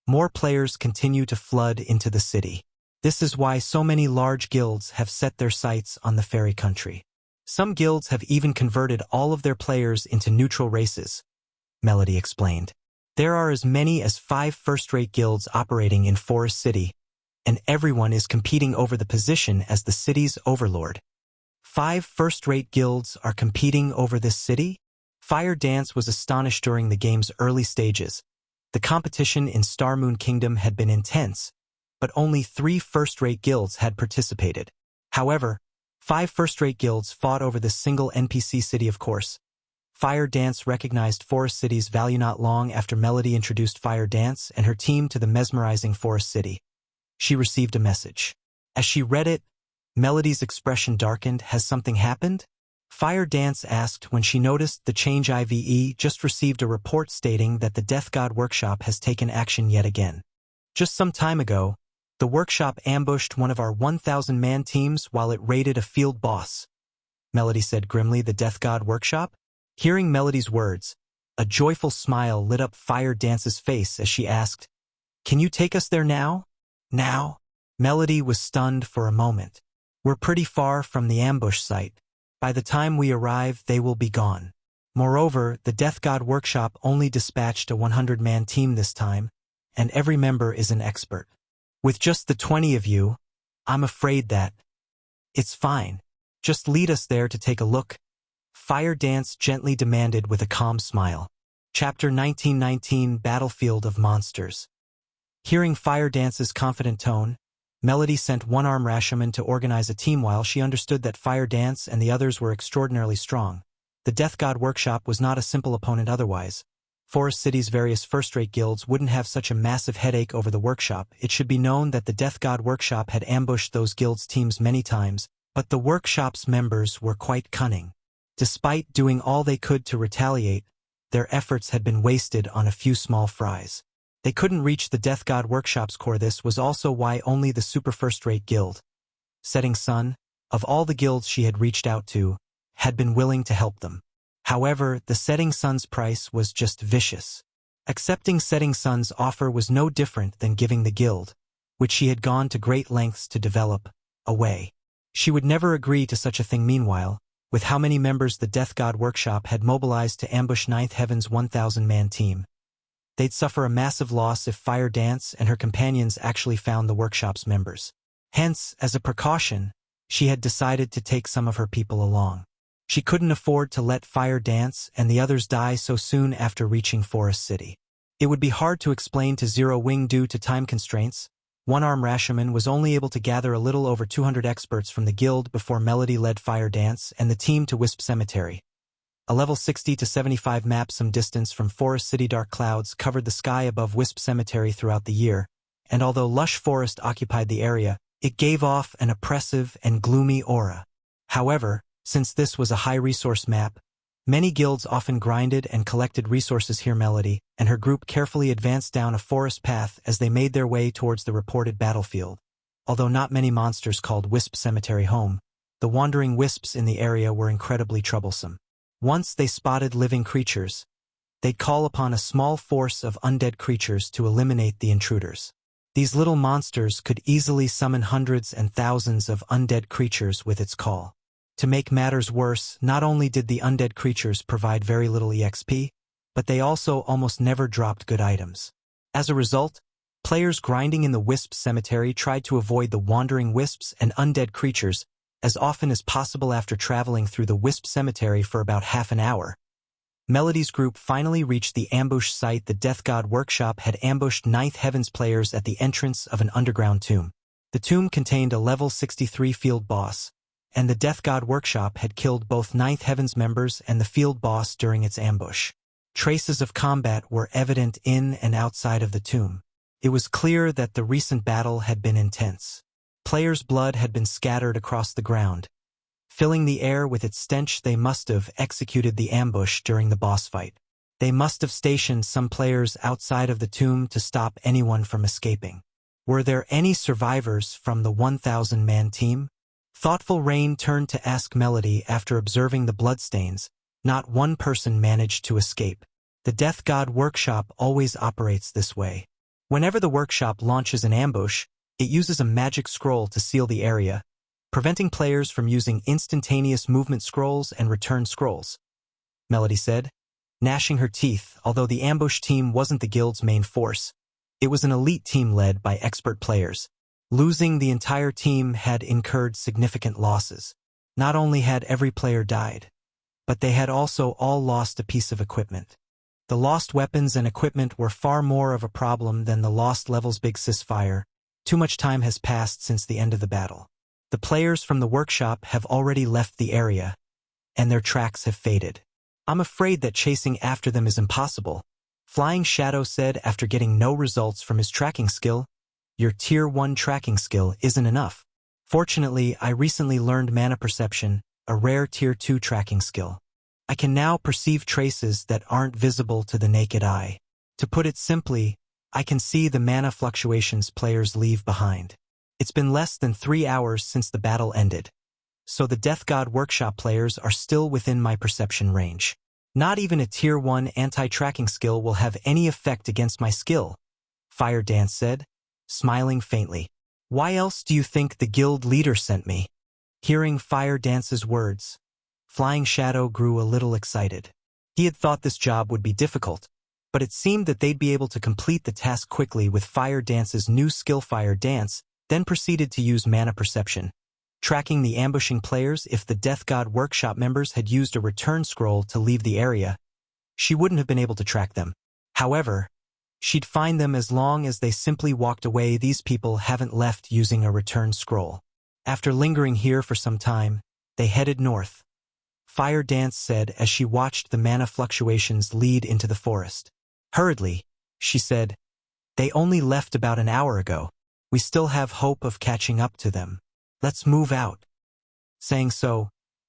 more players continue to flood into the city. This is why so many large guilds have set their sights on the Fairy Country. Some guilds have even converted all of their players into neutral races, Melody explained. There are as many as 5 first-rate guilds operating in Forest City, and everyone is competing over the position as the city's overlord. 5 first-rate guilds are competing over this city? Fire Dance was astonished. During the game's early stages, the competition in Starmoon Kingdom had been intense, but only 3 first-rate guilds had participated. However, 5 first-rate guilds fought over this single NPC city. Of course, Fire Dance recognized Forest City's value. Not long after Melody introduced Fire Dance and her team to the mesmerizing Forest City, she received a message. As she read it, Melody's expression darkened. Has something happened? Fire Dance asked when she noticed the change. IVE just received a report stating that the Death God Workshop has taken action yet again. Just some time ago, the workshop ambushed one of our 1,000-man teams while it raided a field boss, Melody said grimly. The Death God Workshop? Hearing Melody's words, a joyful smile lit up Fire Dance's face as she asked, "Can you take us there now?" Now? Melody was stunned for a moment. We're pretty far from the ambush site. By the time we arrive, they will be gone. Moreover, the Death God Workshop only dispatched a 100-man team this time, and every member is an expert. With just the 20 of you, I'm afraid that... It's fine. Just lead us there to take a look, Fire Dance gently demanded with a calm smile. Chapter 1919 Battlefield of Monsters. Hearing Fire Dance's confident tone, Melody sent One-Arm Rashomon to organize a team. While she understood that Fire Dance and the others were extraordinarily strong, the Death God Workshop was not a simple opponent otherwise. Forest City's various first-rate guilds wouldn't have such a massive headache over the workshop. It should be known that the Death God Workshop had ambushed those guilds' teams many times, but the workshop's members were quite cunning. Despite doing all they could to retaliate, their efforts had been wasted on a few small fries. They couldn't reach the Death God Workshop's core. This was also why only the super first-rate guild, Setting Sun, of all the guilds she had reached out to, had been willing to help them. However, the Setting Sun's price was just vicious. Accepting Setting Sun's offer was no different than giving the guild, which she had gone to great lengths to develop, away. She would never agree to such a thing. Meanwhile, with how many members the Death God Workshop had mobilized to ambush Ninth Heaven's 1,000-man team, they'd suffer a massive loss if Fire Dance and her companions actually found the workshop's members. Hence, as a precaution, she had decided to take some of her people along. She couldn't afford to let Fire Dance and the others die so soon after reaching Forest City. It would be hard to explain to Zero Wing due to time constraints. One-Arm Rashomon was only able to gather a little over 200 experts from the guild before Melody led Fire Dance and the team to Wisp Cemetery. A level 60 to 75 map some distance from Forest City. Dark clouds covered the sky above Wisp Cemetery throughout the year, and although lush forest occupied the area, it gave off an oppressive and gloomy aura. However, since this was a high-resource map, many guilds often grinded and collected resources here. Melody and her group carefully advanced down a forest path as they made their way towards the reported battlefield. Although not many monsters called Wisp Cemetery home, the wandering wisps in the area were incredibly troublesome. Once they spotted living creatures, they'd call upon a small force of undead creatures to eliminate the intruders. These little monsters could easily summon hundreds and thousands of undead creatures with its call. To make matters worse, not only did the undead creatures provide very little EXP, but they also almost never dropped good items. As a result, players grinding in the Wisp Cemetery tried to avoid the wandering wisps and undead creatures as often as possible. After traveling through the Wisp Cemetery for about half an hour, Melody's group finally reached the ambush site. The Death God Workshop had ambushed Ninth Heaven's players at the entrance of an underground tomb. The tomb contained a level 63 field boss, and the Death God Workshop had killed both Ninth Heaven's members and the field boss during its ambush. Traces of combat were evident in and outside of the tomb. It was clear that the recent battle had been intense. Players' blood had been scattered across the ground, filling the air with its stench. They must have executed the ambush during the boss fight. They must have stationed some players outside of the tomb to stop anyone from escaping. Were there any survivors from the 1,000-man team? Thoughtful Rain turned to ask Melody after observing the bloodstains. Not one person managed to escape. The Death God Workshop always operates this way. Whenever the workshop launches an ambush, it uses a magic scroll to seal the area, preventing players from using instantaneous movement scrolls and return scrolls, Melody said, gnashing her teeth. Although the ambush team wasn't the guild's main force, it was an elite team led by expert players. Losing the entire team had incurred significant losses. Not only had every player died, but they had also all lost a piece of equipment. The lost weapons and equipment were far more of a problem than the lost levels. Big Cisfire. Too much time has passed since the end of the battle. The players from the workshop have already left the area, and their tracks have faded. I'm afraid that chasing after them is impossible, Flying Shadow said after getting no results from his tracking skill. Your Tier 1 tracking skill isn't enough. Fortunately, I recently learned Mana Perception, a rare Tier 2 tracking skill. I can now perceive traces that aren't visible to the naked eye. To put it simply, I can see the mana fluctuations players leave behind. It's been less than 3 hours since the battle ended, so the Death God Workshop players are still within my perception range. Not even a Tier 1 anti-tracking skill will have any effect against my skill, Fire Dance said, smiling faintly. Why else do you think the guild leader sent me? Hearing Fire Dance's words, Flying Shadow grew a little excited. He had thought this job would be difficult, but it seemed that they'd be able to complete the task quickly with Fire Dance's new skill. Fire Dance then proceeded to use Mana Perception, tracking the ambushing players. If the Death God Workshop members had used a return scroll to leave the area, she wouldn't have been able to track them. However, she'd find them as long as they simply walked away. These people haven't left using a return scroll. After lingering here for some time, they headed north, Fire Dance said as she watched the mana fluctuations lead into the forest. Hurriedly, she said, they only left about an hour ago. We still have hope of catching up to them. Let's move out. Saying so,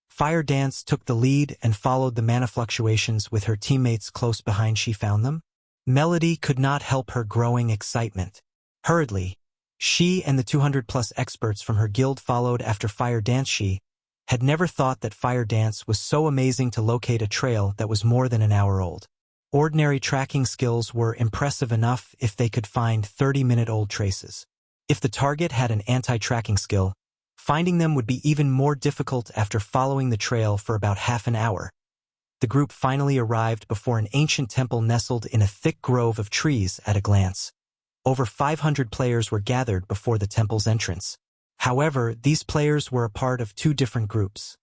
Fire Dance took the lead and followed the mana fluctuations with her teammates close behind. She found them. Melody could not help her growing excitement. Hurriedly, she and the 200+ experts from her guild followed after Fire Dance. She had never thought that Fire Dance was so amazing to locate a trail that was more than an hour old. Ordinary tracking skills were impressive enough if they could find 30-minute-old traces. If the target had an anti-tracking skill, finding them would be even more difficult after following the trail for about half an hour. The group finally arrived before an ancient temple nestled in a thick grove of trees at a glance. Over 500 players were gathered before the temple's entrance. However, these players were a part of two different groups,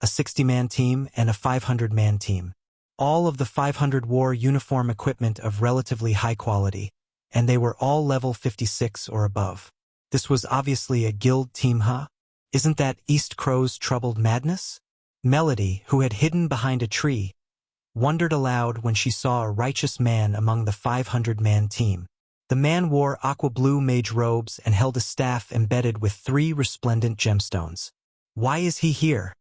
a 60-man team and a 500-man team. All of the 500 wore uniform equipment of relatively high quality, and they were all level 56 or above. This was obviously a guild team, huh? Isn't that East Crow's Troubled Madness? Melody, who had hidden behind a tree, wondered aloud when she saw a righteous man among the 500-man team. The man wore aqua-blue mage robes and held a staff embedded with 3 resplendent gemstones. Why is he here?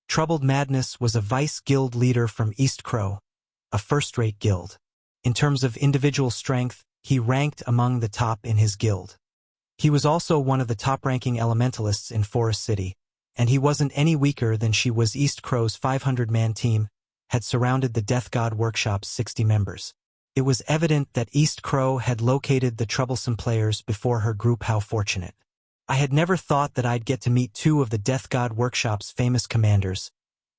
Troubled Madness was a vice guild leader from East Crow, a first-rate guild. In terms of individual strength, he ranked among the top in his guild. He was also one of the top-ranking elementalists in Forest City, and he wasn't any weaker than she was. East Crow's 500-man team had surrounded the Death God Workshop's 60 members. It was evident that East Crow had located the troublesome players before her group. How fortunate. I had never thought that I'd get to meet 2 of the Death God Workshop's famous commanders,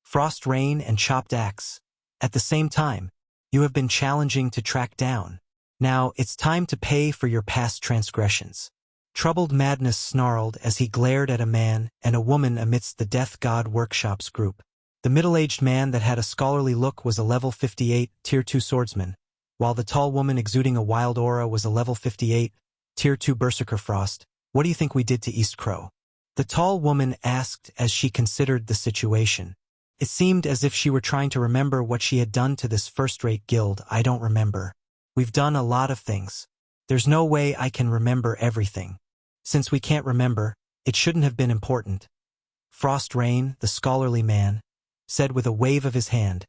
Frost Rain and Chopped Axe. At the same time, you have been challenging to track down. Now it's time to pay for your past transgressions. Troubled Madness snarled as he glared at a man and a woman amidst the Death God Workshop's group. The middle-aged man that had a scholarly look was a level 58, Tier 2 swordsman, while the tall woman exuding a wild aura was a level 58, Tier 2 berserker. Frost, what do you think we did to East Crow? The tall woman asked as she considered the situation. It seemed as if she were trying to remember what she had done to this first-rate guild. I don't remember. We've done a lot of things. There's no way I can remember everything. Since we can't remember, it shouldn't have been important. Frost Rain, the scholarly man, said with a wave of his hand,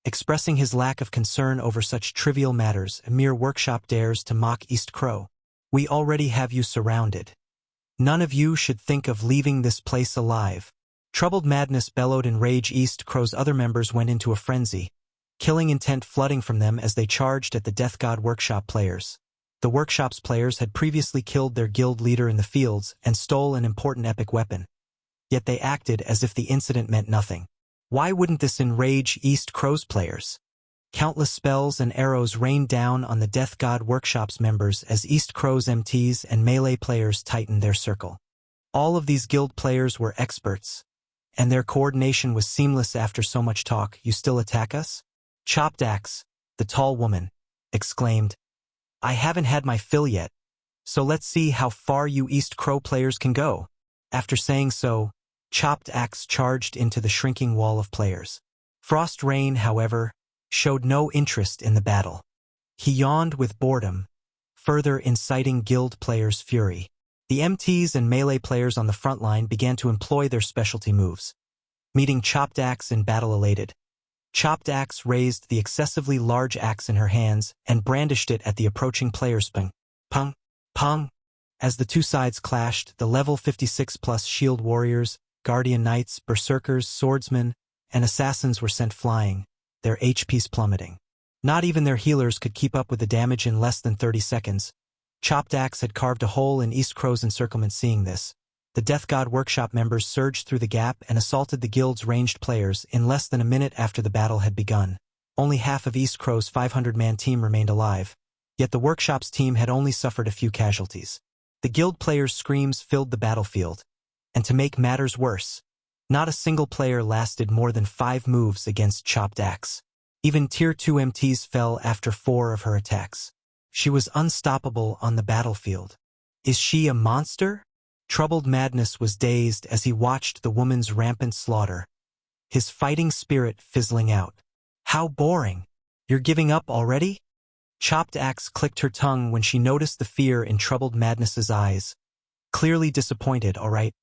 expressing his lack of concern over such trivial matters. A mere workshop dares to mock East Crow. We already have you surrounded. None of you should think of leaving this place alive. Troubled Madness bellowed in rage. East Crow's other members went into a frenzy, killing intent flooding from them as they charged at the Death God Workshop players. The workshop's players had previously killed their guild leader in the fields and stole an important epic weapon. Yet they acted as if the incident meant nothing. Why wouldn't this enrage East Crow's players? Countless spells and arrows rained down on the Death God Workshop's members as East Crow's MTs and melee players tightened their circle. All of these guild players were experts, and their coordination was seamless. After so much talk, you still attack us? Chopped Axe, the tall woman, exclaimed. I haven't had my fill yet, so let's see how far you East Crow players can go. After saying so, Chopped Axe charged into the shrinking wall of players. Frost Rain, however, showed no interest in the battle. He yawned with boredom, further inciting guild players' fury. The MTs and melee players on the front line began to employ their specialty moves, meeting Chopped Axe in battle elated. Chopped Axe raised the excessively large axe in her hands and brandished it at the approaching players. Pung, pung, pung. As the two sides clashed, the level 56+ shield warriors, guardian knights, berserkers, swordsmen, and assassins were sent flying, their HPs plummeting. Not even their healers could keep up with the damage in less than 30 seconds. Chopped Axe had carved a hole in East Crow's encirclement. Seeing this, the Death God Workshop members surged through the gap and assaulted the guild's ranged players in less than a minute after the battle had begun. Only half of East Crow's 500-man team remained alive, yet the workshop's team had only suffered a few casualties. The guild players' screams filled the battlefield, and to make matters worse, not a single player lasted more than 5 moves against Chopped Axe. Even Tier 2 MTs fell after 4 of her attacks. She was unstoppable on the battlefield. Is she a monster? Troubled Madness was dazed as he watched the woman's rampant slaughter, his fighting spirit fizzling out. How boring. You're giving up already? Chopped Axe clicked her tongue when she noticed the fear in Troubled Madness's eyes. Clearly disappointed. All right,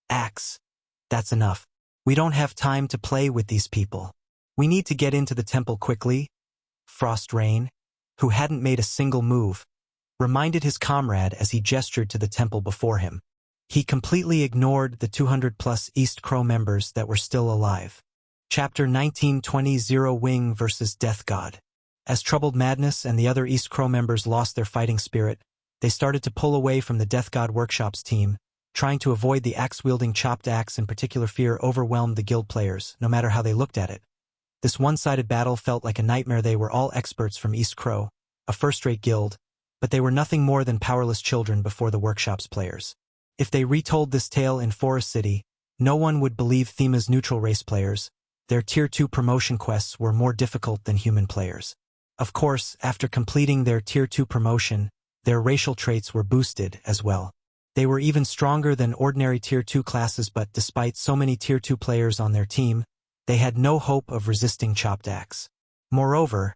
Axe, that's enough. We don't have time to play with these people. We need to get into the temple quickly. Frost Rain, who hadn't made a single move, reminded his comrade as he gestured to the temple before him. He completely ignored the 200-plus East Crow members that were still alive. Chapter 1920 Zero Wing vs. Death God. As Troubled Madness and the other East Crow members lost their fighting spirit, they started to pull away from the Death God Workshop's team, trying to avoid the axe-wielding chopped axe. In particular, fear overwhelmed the guild players, no matter how they looked at it. This one-sided battle felt like a nightmare. They were all experts from East Crow, a first-rate guild, but they were nothing more than powerless children before the workshop's players. If they retold this tale in Forest City, no one would believe Thema's neutral race players. Their Tier 2 promotion quests were more difficult than human players. Of course, after completing their Tier 2 promotion, their racial traits were boosted as well. They were even stronger than ordinary Tier 2 classes, but despite so many Tier 2 players on their team, they had no hope of resisting chopped axe. Moreover,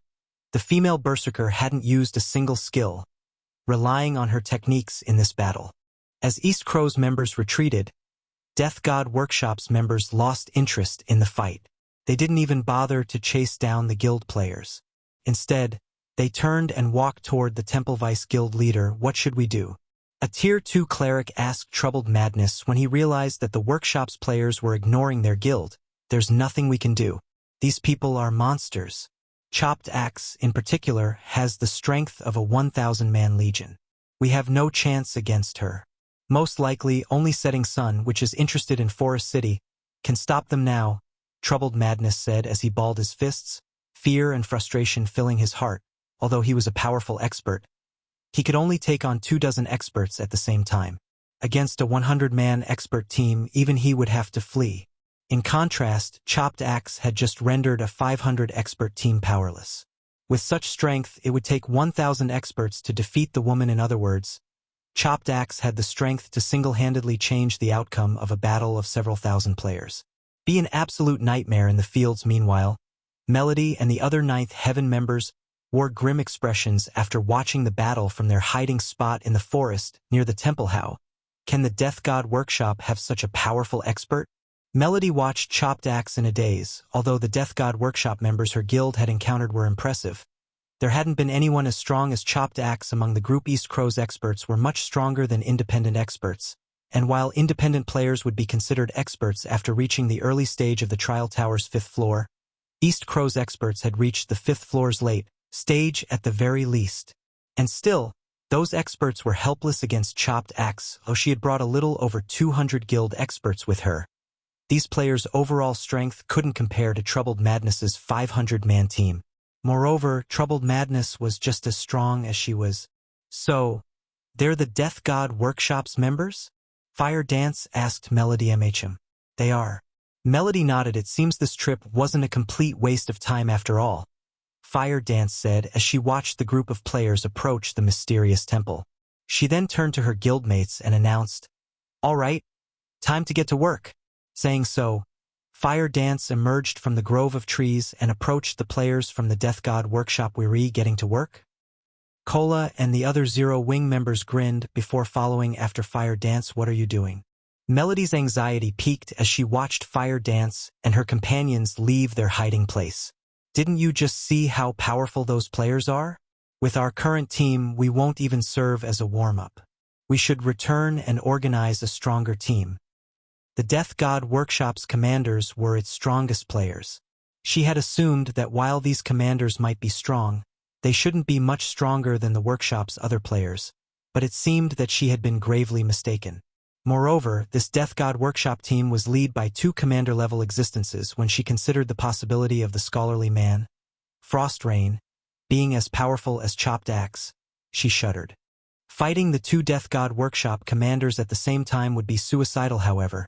the female berserker hadn't used a single skill, relying on her techniques in this battle. As East Crow's members retreated, Death God Workshop's members lost interest in the fight. They didn't even bother to chase down the guild players. Instead, they turned and walked toward the Temple Vice Guild leader. What should we do? A Tier 2 cleric asked Troubled Madness when he realized that the workshop's players were ignoring their guild. There's nothing we can do. These people are monsters. Chopped Axe, in particular, has the strength of a 1,000-man legion. We have no chance against her. Most likely, only Setting Sun, which is interested in Forest City, can stop them now, Troubled Madness said as he balled his fists, fear and frustration filling his heart. Although he was a powerful expert, he could only take on 24 experts at the same time. Against a 100-man expert team, even he would have to flee. In contrast, Chopped Axe had just rendered a 500 expert team powerless. With such strength, it would take 1,000 experts to defeat the woman. In other words, Chopped Axe had the strength to single-handedly change the outcome of a battle of several thousand players. Be an absolute nightmare in the fields. Meanwhile, Melody and the other Ninth Heaven members wore grim expressions after watching the battle from their hiding spot in the forest near the temple. How can the Death God Workshop have such a powerful expert? Melody watched Chopped Axe in a daze. Although the Death God Workshop members her guild had encountered were impressive, there hadn't been anyone as strong as Chopped Axe among the group. East Crow's experts were much stronger than independent experts, and while independent players would be considered experts after reaching the early stage of the Trial Tower's 5th floor, East Crow's experts had reached the 5th floor's late stage at the very least. And still, those experts were helpless against Chopped Axe, though she had brought a little over 200 guild experts with her. These players' overall strength couldn't compare to Troubled Madness's 500-man team. Moreover, Troubled Madness was just as strong as she was. So, they're the Death God Workshop's members? Fire Dance asked Melody. They are. Melody nodded. It seems this trip wasn't a complete waste of time after all, Fire Dance said as she watched the group of players approach the mysterious temple. She then turned to her guildmates and announced, "All right, time to get to work." Saying so, Fire Dance emerged from the grove of trees and approached the players from the Death God Workshop. "We're getting to work?" Cola and the other Zero Wing members grinned before following after Fire Dance. "What are you doing?" Melody's anxiety peaked as she watched Fire Dance and her companions leave their hiding place. "Didn't you just see how powerful those players are? With our current team, we won't even serve as a warm-up. We should return and organize a stronger team." The Death God Workshop's commanders were its strongest players. She had assumed that while these commanders might be strong, they shouldn't be much stronger than the workshop's other players, but it seemed that she had been gravely mistaken. Moreover, this Death God Workshop team was led by 2 commander-level existences. When she considered the possibility of the scholarly man, Frost Rain, being as powerful as Chopped Axe, she shuddered. Fighting the 2 Death God Workshop commanders at the same time would be suicidal. However,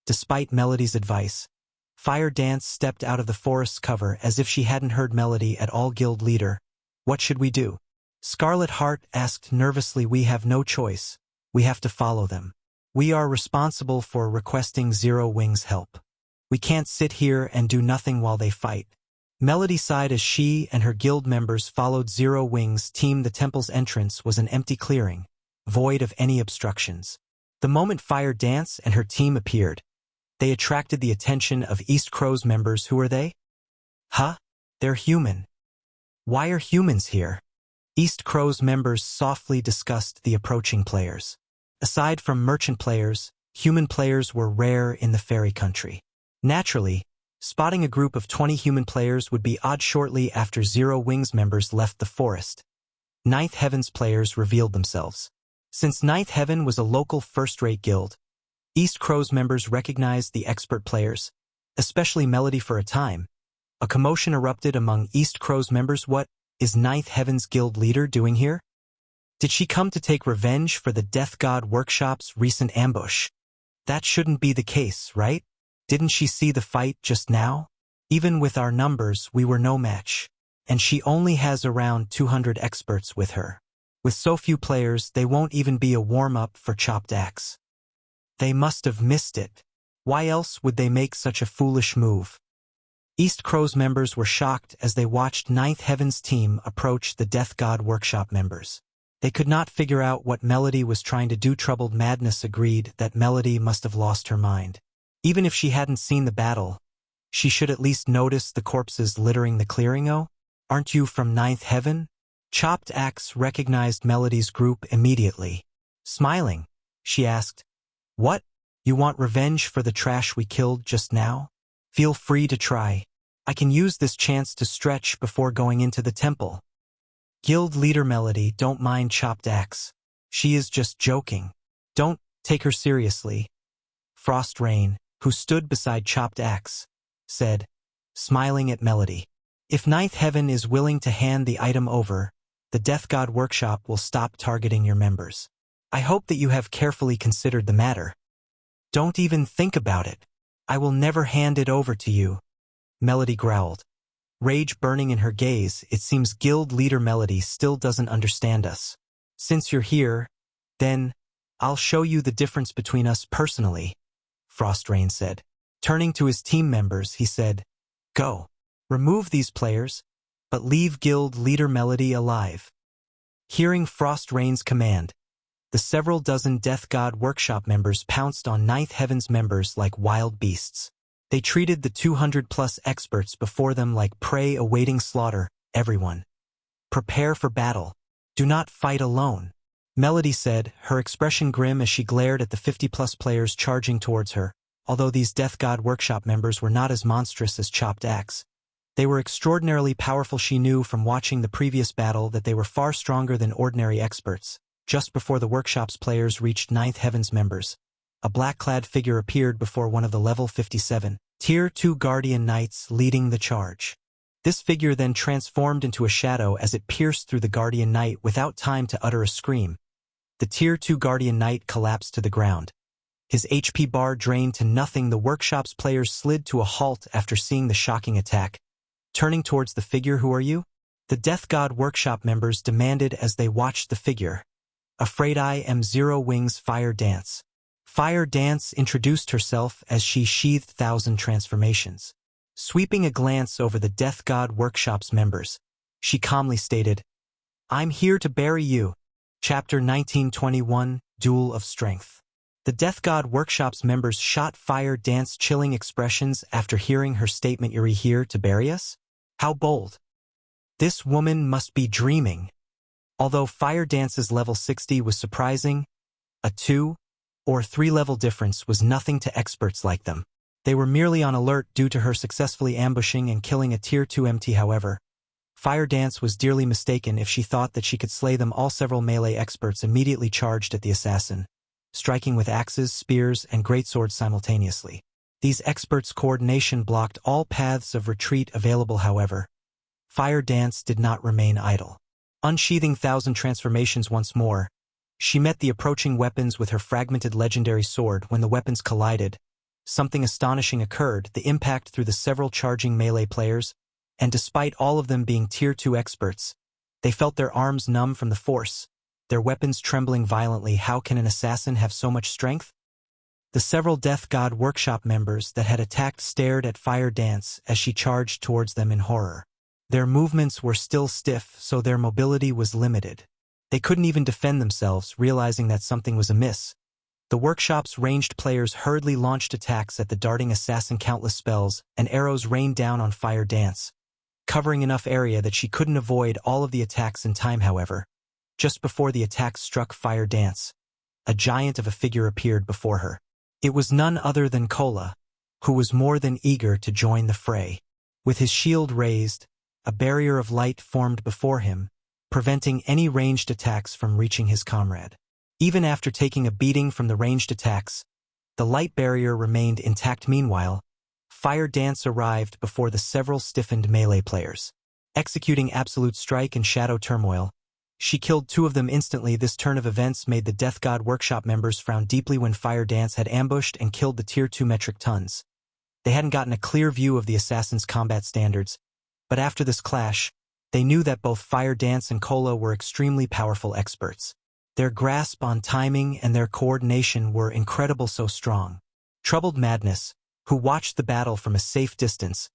despite Melody's advice, Fire Dance stepped out of the forest's cover as if she hadn't heard Melody at all. "Guild leader, what should we do?" Scarlet Heart asked nervously. "We have no choice. We have to follow them. We are responsible for requesting Zero Wing's help. We can't sit here and do nothing while they fight." Melody sighed as she and her guild members followed Zero Wing's team. The temple's entrance was an empty clearing, void of any obstructions. The moment Fire Dance and her team appeared, they attracted the attention of East Crow's members. "Who are they?" "Huh? They're human." "Why are humans here?" East Crow's members softly discussed the approaching players. Aside from merchant players, human players were rare in the fairy country. Naturally, spotting a group of 20 human players would be odd shortly after Zero Wings members left the forest. Ninth Heaven's players revealed themselves. Since Ninth Heaven was a local first-rate guild, East Crow's members recognized the expert players, especially Melody. For a time, a commotion erupted among East Crow's members. What is Ninth Heaven's guild leader doing here? Did she come to take revenge for the Death God Workshop's recent ambush? That shouldn't be the case, right? Didn't she see the fight just now? Even with our numbers, we were no match. And she only has around 200 experts with her. With so few players, they won't even be a warm-up for Chopped Axe. They must have missed it. Why else would they make such a foolish move? East Crow's members were shocked as they watched Ninth Heaven's team approach the Death God Workshop members. They could not figure out what Melody was trying to do. Troubled Madness agreed that Melody must have lost her mind. Even if she hadn't seen the battle, she should at least notice the corpses littering the clearing. Oh, aren't you from Ninth Heaven? Chopped Axe recognized Melody's group immediately. Smiling, she asked, "What? You want revenge for the trash we killed just now? Feel free to try. I can use this chance to stretch before going into the temple." Guild leader Melody, don't mind Chopped Axe. She is just joking. Don't take her seriously. Frost Rain, who stood beside Chopped Axe, said, smiling at Melody. If Ninth Heaven is willing to hand the item over, the Death God Workshop will stop targeting your members. I hope that you have carefully considered the matter. Don't even think about it. I will never hand it over to you, Melody growled. Rage burning in her gaze, it seems guild leader Melody still doesn't understand us. Since you're here, then, I'll show you the difference between us personally, Frost Rain said. Turning to his team members, he said, "Go. Remove these players, but leave guild leader Melody alive." Hearing Frost Rain's command, the several dozen Death God Workshop members pounced on Ninth Heaven's members like wild beasts. They treated the 200-plus experts before them like prey awaiting slaughter. Everyone, prepare for battle. Do not fight alone, Melody said, her expression grim as she glared at the 50-plus players charging towards her. Although these Death God Workshop members were not as monstrous as Chopped Axe, they were extraordinarily powerful. She knew from watching the previous battle that they were far stronger than ordinary experts. Just before the workshop's players reached Ninth Heaven's members, a black-clad figure appeared before one of the level 57, Tier 2 Guardian Knights leading the charge. This figure then transformed into a shadow as it pierced through the Guardian Knight without time to utter a scream. The Tier 2 Guardian Knight collapsed to the ground. His HP bar drained to nothing. The workshop's players slid to a halt after seeing the shocking attack. Turning towards the figure, "Who are you?" the Death God Workshop members demanded as they watched the figure. "Afraid I am Zero Wings Fire Dance." Fire Dance introduced herself as she sheathed 1,000 transformations. Sweeping a glance over the Death God Workshop's members, she calmly stated, "I'm here to bury you." Chapter 1921, Duel of Strength. The Death God Workshop's members shot Fire Dance chilling expressions after hearing her statement. "You're here to bury us? How bold. This woman must be dreaming." Although Fire Dance's level 60 was surprising, a 2 or 3 level difference was nothing to experts like them. They were merely on alert due to her successfully ambushing and killing a Tier 2 MT. However, Fire Dance was dearly mistaken if she thought that she could slay them all. Several melee experts immediately charged at the assassin, striking with axes, spears, and greatswords simultaneously. These experts' coordination blocked all paths of retreat available. However, Fire Dance did not remain idle. Unsheathing 1,000 transformations once more, she met the approaching weapons with her fragmented legendary sword. When the weapons collided, something astonishing occurred. The impact through the several charging melee players, and despite all of them being Tier 2 experts, they felt their arms numb from the force, their weapons trembling violently. How can an assassin have so much strength? The several Death God Workshop members that had attacked stared at Fire Dance as she charged towards them in horror. Their movements were still stiff, so their mobility was limited. They couldn't even defend themselves, realizing that something was amiss. The workshop's ranged players hurriedly launched attacks at the darting assassin. Countless spells and arrows rained down on Fire Dance, covering enough area that she couldn't avoid all of the attacks in time. However, just before the attacks struck Fire Dance, a giant of a figure appeared before her. It was none other than Kola, who was more than eager to join the fray. With his shield raised, a barrier of light formed before him, preventing any ranged attacks from reaching his comrade. Even after taking a beating from the ranged attacks, the light barrier remained intact. Meanwhile, Fire Dance arrived before the several stiffened melee players. Executing Absolute Strike and Shadow Turmoil, she killed 2 of them instantly. This turn of events made the Death God Workshop members frown deeply when Fire Dance had ambushed and killed the Tier 2 metric tons. They hadn't gotten a clear view of the assassin's combat standards, but after this clash, they knew that both Fire Dance and Kola were extremely powerful experts. Their grasp on timing and their coordination were incredible, so strong. Troubled Madness, who watched the battle from a safe distance,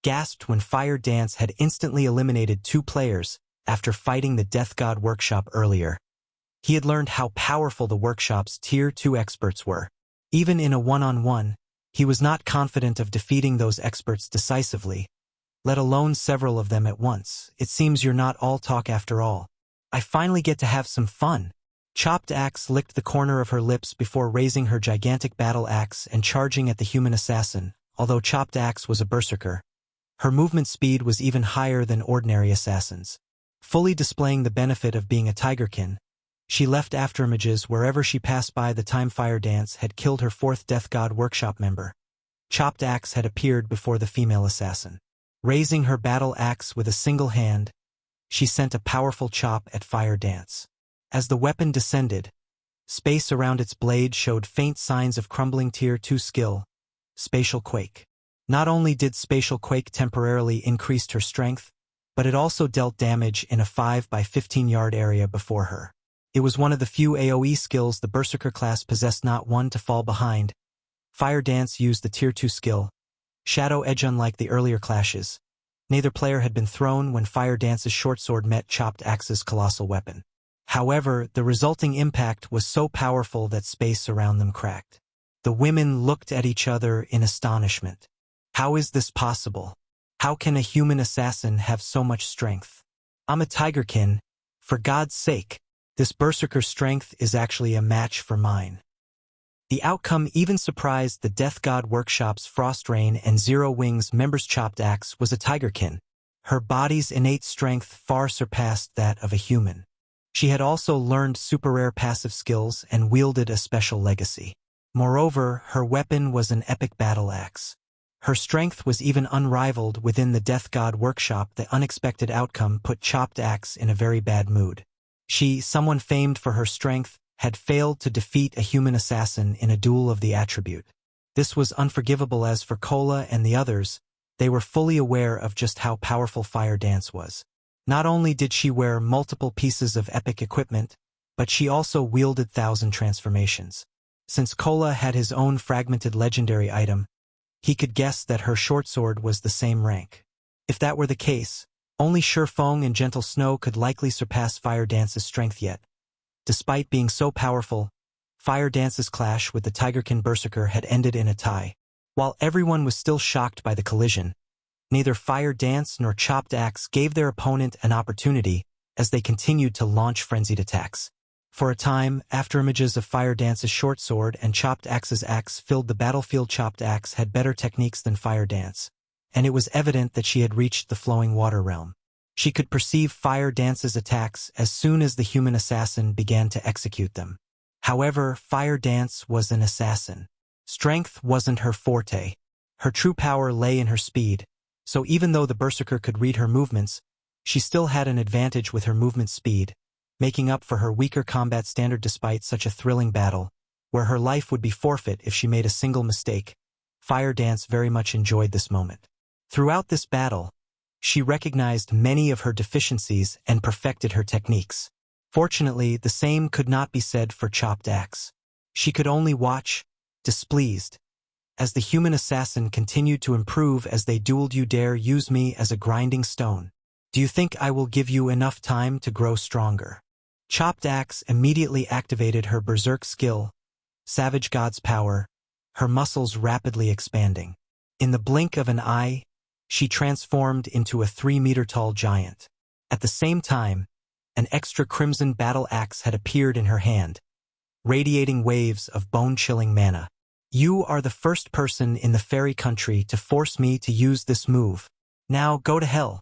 gasped when Fire Dance had instantly eliminated 2 players after fighting the Death God Workshop earlier. He had learned how powerful the workshop's Tier 2 experts were. Even in a one-on-one, he was not confident of defeating those experts decisively, let alone several of them at once. It seems you're not all talk after all. I finally get to have some fun. Chopped Axe licked the corner of her lips before raising her gigantic battle axe and charging at the human assassin. Although Chopped Axe was a berserker, her movement speed was even higher than ordinary assassins. Fully displaying the benefit of being a tigerkin, she left afterimages wherever she passed by the time Fire Dance had killed her 4th Death God Workshop member. Chopped Axe had appeared before the female assassin. Raising her battle axe with a single hand, she sent a powerful chop at Fire Dance. As the weapon descended, space around its blade showed faint signs of crumbling Tier 2 skill, Spatial Quake. Not only did Spatial Quake temporarily increase her strength, but it also dealt damage in a 5 by 15 yard area before her. It was one of the few AoE skills the Berserker class possessed, not one to fall behind. Fire Dance used the Tier 2 skill, Shadow Edge. Unlike the earlier clashes, neither player had been thrown when Fire Dance's short sword met Chopped Axe's colossal weapon. However, the resulting impact was so powerful that space around them cracked. The women looked at each other in astonishment. How is this possible? How can a human assassin have so much strength? I'm a tigerkin. For God's sake, this berserker's strength is actually a match for mine. The outcome even surprised the Death God Workshop's Frost Rain and Zero Wings members. Chopped Axe was a tigerkin. Her body's innate strength far surpassed that of a human. She had also learned super rare passive skills and wielded a special legacy. Moreover, her weapon was an epic battle axe. Her strength was even unrivaled within the Death God Workshop. The unexpected outcome put Chopped Axe in a very bad mood. She, someone famed for her strength, had failed to defeat a human assassin in a duel of the attribute. This was unforgivable. As for Kola and the others, they were fully aware of just how powerful Fire Dance was. Not only did she wear multiple pieces of epic equipment, but she also wielded 1,000 transformations. Since Kola had his own fragmented legendary item, he could guess that her short sword was the same rank. If that were the case, only Shurfeng and Gentle Snow could likely surpass Fire Dance's strength yet. Despite being so powerful, Fire Dance's clash with the Tigerkin Berserker had ended in a tie. While everyone was still shocked by the collision, neither Fire Dance nor Chopped Axe gave their opponent an opportunity as they continued to launch frenzied attacks. For a time, afterimages of Fire Dance's short sword and Chopped Axe's axe filled the battlefield. Chopped Axe had better techniques than Fire Dance, and it was evident that she had reached the flowing water realm. She could perceive Fire Dance's attacks as soon as the human assassin began to execute them. However, Fire Dance was an assassin. Strength wasn't her forte. Her true power lay in her speed, so even though the Berserker could read her movements, she still had an advantage with her movement speed, making up for her weaker combat standard. Despite such a thrilling battle, where her life would be forfeit if she made a single mistake, Fire Dance very much enjoyed this moment. Throughout this battle, she recognized many of her deficiencies and perfected her techniques. Fortunately, the same could not be said for Chopped Axe. She could only watch, displeased, as the human assassin continued to improve as they dueled. You dare use me as a grinding stone? Do you think I will give you enough time to grow stronger? Chopped Axe immediately activated her berserk skill, Savage God's Power, her muscles rapidly expanding. In the blink of an eye, she transformed into a 3-meter-tall giant. At the same time, an extra crimson battle axe had appeared in her hand, radiating waves of bone-chilling mana. You are the first person in the fairy country to force me to use this move. Now go to hell.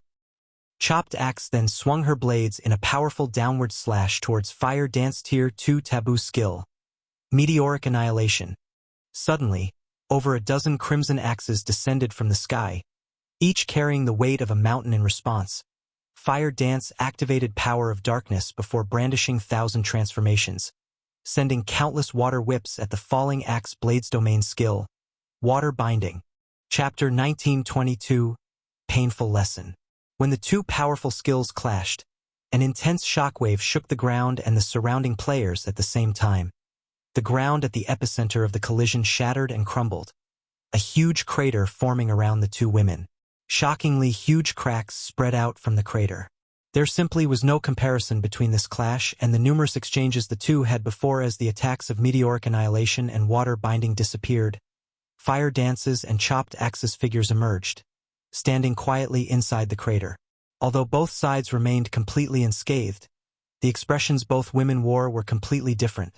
Chopped Axe then swung her blades in a powerful downward slash towards Fire Dance Tier 2 taboo skill, Meteoric Annihilation. Suddenly, over a dozen crimson axes descended from the sky, each carrying the weight of a mountain in response. Fire Dance activated Power of Darkness before brandishing 1,000 transformations, sending countless water whips at the falling axe blade's domain skill, Water Binding. Chapter 1922, Painful Lesson. When the two powerful skills clashed, an intense shockwave shook the ground and the surrounding players at the same time. The ground at the epicenter of the collision shattered and crumbled, a huge crater forming around the two women. Shockingly huge cracks spread out from the crater. There simply was no comparison between this clash and the numerous exchanges the two had before. As the attacks of Meteoric Annihilation and Water Binding disappeared, Fire Dance's and Chopped Axe's figures emerged, standing quietly inside the crater. Although both sides remained completely unscathed, the expressions both women wore were completely different.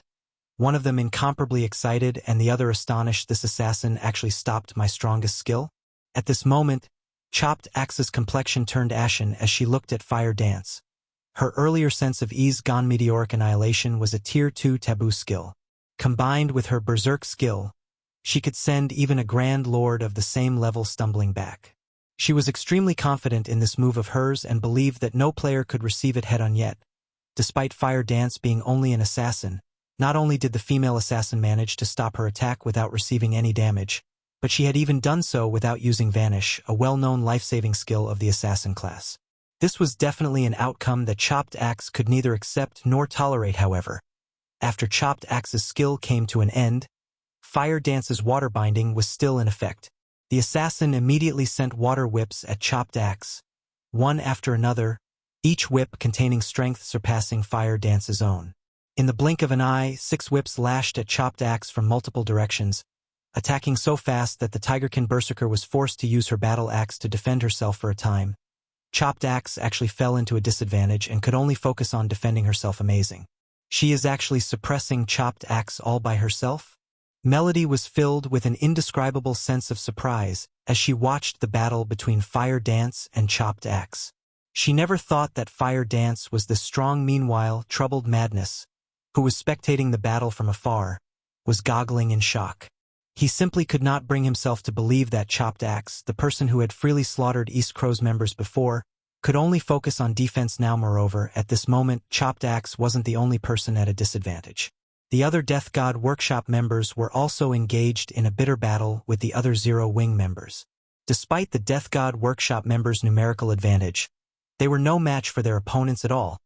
One of them incomparably excited and the other astonished. This assassin actually stopped my strongest skill? At this moment, Chopped Axe's complexion turned ashen as she looked at Fire Dance. Her earlier sense of ease gone. Meteoric Annihilation was a Tier 2 taboo skill. Combined with her Berserk skill, she could send even a Grand Lord of the same level stumbling back. She was extremely confident in this move of hers and believed that no player could receive it head-on yet. Despite Fire Dance being only an assassin, not only did the female assassin manage to stop her attack without receiving any damage, but she had even done so without using Vanish, a well-known life-saving skill of the assassin class. This was definitely an outcome that Chopped Axe could neither accept nor tolerate. However, after Chopped Axe's skill came to an end, Fire Dance's Water Binding was still in effect. The assassin immediately sent water whips at Chopped Axe, one after another, each whip containing strength surpassing Fire Dance's own. In the blink of an eye, 6 whips lashed at Chopped Axe from multiple directions, attacking so fast that the Tigerkin Berserker was forced to use her battle axe to defend herself for a time. Chopped Axe actually fell into a disadvantage and could only focus on defending herself. Amazing. She is actually suppressing Chopped Axe all by herself? Melody was filled with an indescribable sense of surprise as she watched the battle between Fire Dance and Chopped Axe. She never thought that Fire Dance was this strong. Meanwhile, troubled Madness, who was spectating the battle from afar, was goggling in shock. He simply could not bring himself to believe that Chopped Axe, the person who had freely slaughtered East Crow's members before, could only focus on defense now. Moreover, at this moment, Chopped Axe wasn't the only person at a disadvantage. The other Death God Workshop members were also engaged in a bitter battle with the other Zero Wing members. Despite the Death God Workshop members' numerical advantage, they were no match for their opponents at all,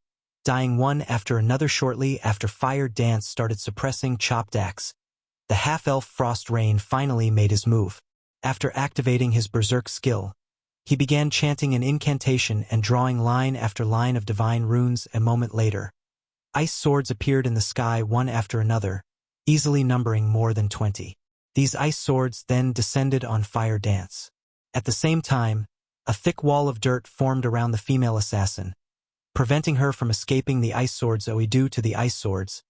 dying one after another shortly after Fire Dance started suppressing Chopped Axe. The half-elf Frost Rain finally made his move. After activating his Berserk skill, he began chanting an incantation and drawing line after line of divine runes. A moment later, ice swords appeared in the sky one after another, easily numbering more than 20. These ice swords then descended on Fire Dance. At the same time, a thick wall of dirt formed around the female assassin, preventing her from escaping the ice swords. Due to the ice swords,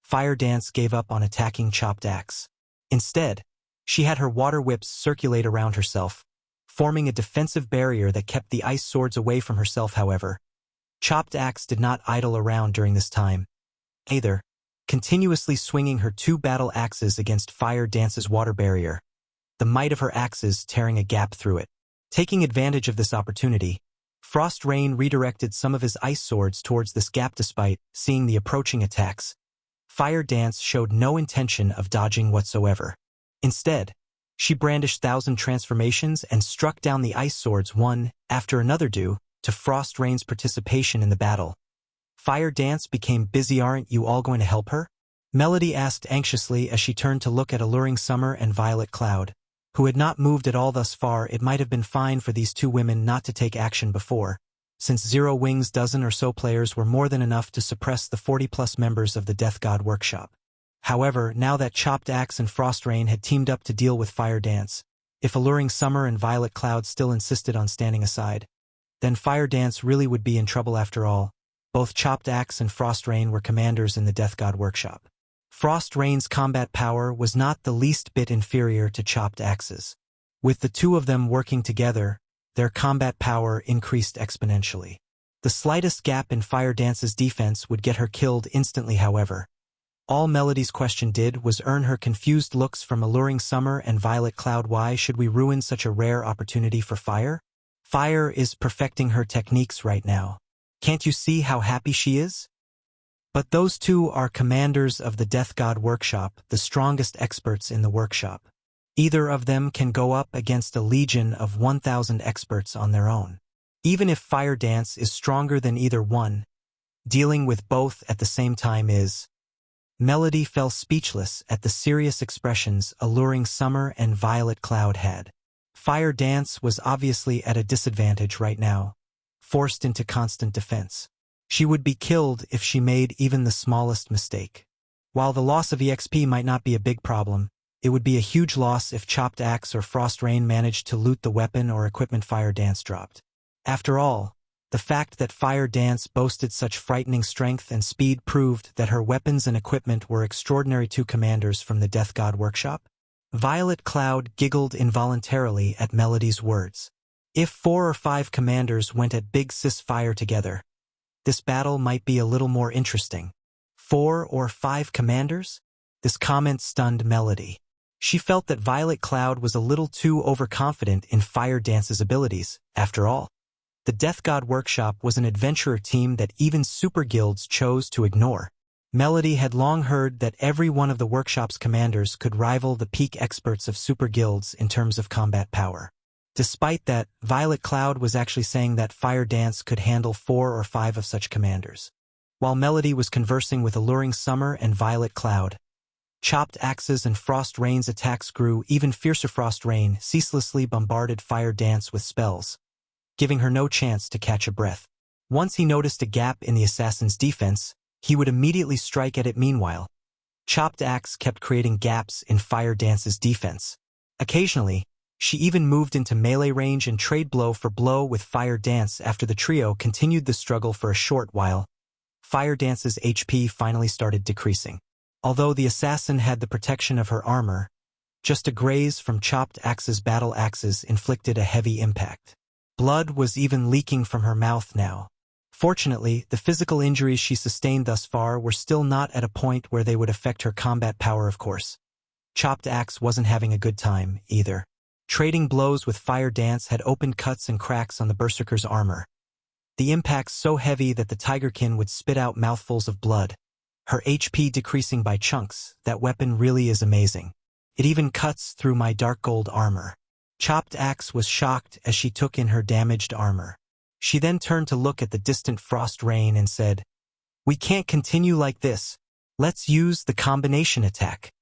Fire Dance gave up on attacking Chopped Axe. Instead, she had her water whips circulate around herself, forming a defensive barrier that kept the ice swords away from herself. However, Chopped Axe did not idle around during this time, either, continuously swinging her 2 battle axes against Fire Dance's water barrier, the might of her axes tearing a gap through it. Taking advantage of this opportunity, Frost Rain redirected some of his ice swords towards this gap. Despite seeing the approaching attacks, Fire Dance showed no intention of dodging whatsoever. Instead, she brandished 1,000 transformations and struck down the ice swords one after another. Due to Frost Rain's participation in the battle, Fire Dance became busy. Aren't you all going to help her? Melody asked anxiously as she turned to look at Alluring Summer and Violet Cloud, who had not moved at all thus far. It might have been fine for these two women not to take action before, since Zero Wing's dozen or so players were more than enough to suppress the 40-plus members of the Death God Workshop. However, now that Chopped Axe and Frost Rain had teamed up to deal with Fire Dance, if Alluring Summer and Violet Cloud still insisted on standing aside, then Fire Dance really would be in trouble. After all, both Chopped Axe and Frost Rain were commanders in the Death God Workshop. Frost Rain's combat power was not the least bit inferior to chopped axes. With the two of them working together, their combat power increased exponentially. The slightest gap in Fire Dance's defense would get her killed instantly, however. All Melody's question did was earn her confused looks from Alluring Summer and Violet Cloud. Why should we ruin such a rare opportunity for Fire? Fire is perfecting her techniques right now. Can't you see how happy she is? But those two are commanders of the Death God Workshop, the strongest experts in the workshop. Either of them can go up against a legion of 1,000 experts on their own. Even if Fire Dance is stronger than either one, dealing with both at the same time is... Melody fell speechless at the serious expressions Alluring Summer and Violet Cloud had. Fire Dance was obviously at a disadvantage right now, forced into constant defense. She would be killed if she made even the smallest mistake. While the loss of EXP might not be a big problem, it would be a huge loss if Chopped Axe or Frost Rain managed to loot the weapon or equipment Fire Dance dropped. After all, the fact that Fire Dance boasted such frightening strength and speed proved that her weapons and equipment were extraordinary. Two commanders from the Death God Workshop? Violet Cloud giggled involuntarily at Melody's words. If 4 or 5 commanders went at Big Sis Fire together, this battle might be a little more interesting. 4 or 5 commanders? This comment stunned Melody. She felt that Violet Cloud was a little too overconfident in Fire Dance's abilities. After all, the Death God Workshop was an adventurer team that even super guilds chose to ignore. Melody had long heard that every one of the workshop's commanders could rival the peak experts of super guilds in terms of combat power. Despite that, Violet Cloud was actually saying that Fire Dance could handle 4 or 5 of such commanders. While Melody was conversing with Alluring Summer and Violet Cloud, Chopped Axes and Frost Rain's attacks grew even fiercer. Frost Rain ceaselessly bombarded Fire Dance with spells, giving her no chance to catch a breath. Once he noticed a gap in the assassin's defense, he would immediately strike at it. Meanwhile, Chopped Axe kept creating gaps in Fire Dance's defense. Occasionally, she even moved into melee range and trade blow for blow with Fire Dance. After the trio continued the struggle for a short while, Fire Dance's HP finally started decreasing. Although the assassin had the protection of her armor, just a graze from Chopped Axe's battle axes inflicted a heavy impact. Blood was even leaking from her mouth now. Fortunately, the physical injuries she sustained thus far were still not at a point where they would affect her combat power, of course. Chopped Axe wasn't having a good time, either. Trading blows with Fire Dance had opened cuts and cracks on the Berserker's armor. The impacts so heavy that the Tigerkin would spit out mouthfuls of blood. Her HP decreasing by chunks. That weapon really is amazing. It even cuts through my dark gold armor. Chopped Axe was shocked as she took in her damaged armor. She then turned to look at the distant Frost Rain and said, "We can't continue like this. Let's use the combination attack."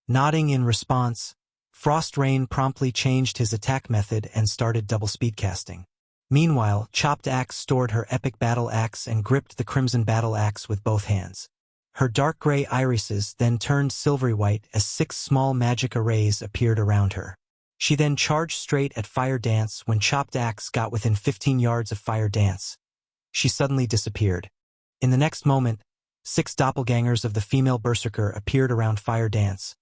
Nodding in response, Frost Rain promptly changed his attack method and started double speed casting. Meanwhile, Chopped Axe stored her epic battle axe and gripped the crimson battle axe with both hands. Her dark gray irises then turned silvery white as 6 small magic arrays appeared around her. She then charged straight at Fire Dance. When Chopped Axe got within 15 yards of Fire Dance, she suddenly disappeared. In the next moment, 6 doppelgangers of the female berserker appeared around Fire Dance,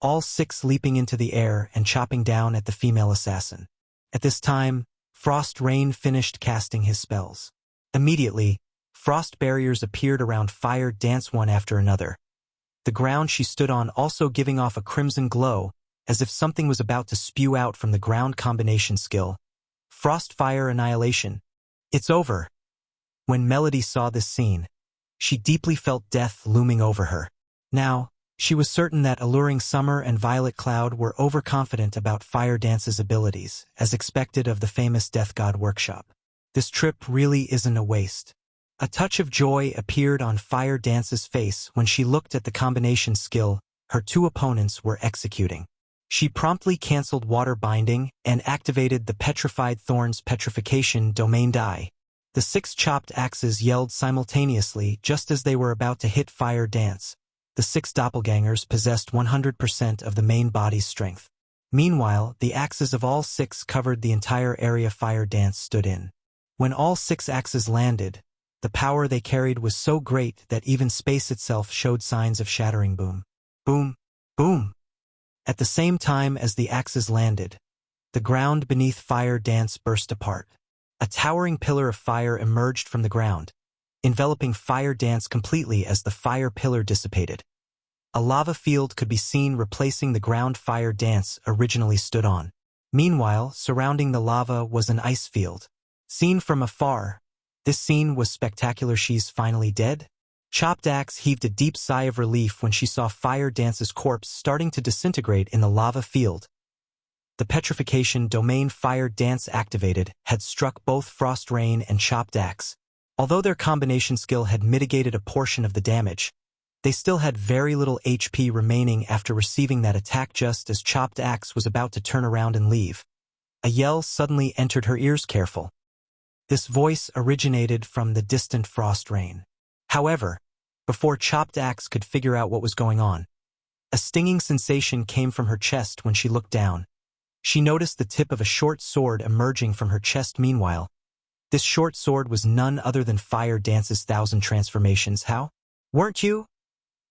all 6 leaping into the air and chopping down at the female assassin. At this time, Frost Rain finished casting his spells. Immediately, frost barriers appeared around Fire Dance one after another. The ground she stood on also giving off a crimson glow, as if something was about to spew out from the ground. Combination skill. Frost Fire Annihilation. It's over. When Melody saw this scene, she deeply felt death looming over her. Now, she was certain that Alluring Summer and Violet Cloud were overconfident about Fire Dance's abilities, as expected of the famous Death God Workshop. This trip really isn't a waste. A touch of joy appeared on Fire Dance's face when she looked at the combination skill her 2 opponents were executing. She promptly canceled Water Binding and activated the Petrified Thorns Petrification Domain Die. The 6 Chopped Axes yelled simultaneously just as they were about to hit Fire Dance. The 6 doppelgangers possessed 100% of the main body's strength. Meanwhile, the axes of all 6 covered the entire area Fire Dance stood in. When all 6 axes landed, The power they carried was so great that even space itself showed signs of shattering. Boom. Boom. Boom. At the same time as the axes landed, the ground beneath Fire Dance burst apart. A towering pillar of fire emerged from the ground, enveloping Fire Dance completely as the fire pillar dissipated. A lava field could be seen replacing the ground Fire Dance originally stood on. Meanwhile, surrounding the lava was an ice field. Seen from afar, this scene was spectacular. She's finally dead? Chopped Axe heaved a deep sigh of relief when she saw Fire Dance's corpse starting to disintegrate in the lava field. The petrification domain Fire Dance activated had struck both Frost Rain and Chopped Axe. Although their combination skill had mitigated a portion of the damage, they still had very little HP remaining after receiving that attack. Just as Chopped Axe was about to turn around and leave, a yell suddenly entered her ears. Careful. This voice originated from the distant Frost Rain. However, before Chopped Axe could figure out what was going on, a stinging sensation came from her chest. When she looked down, she noticed the tip of a short sword emerging from her chest. Meanwhile, this short sword was none other than Fire Dance's 1,000 transformations. How? Weren't you?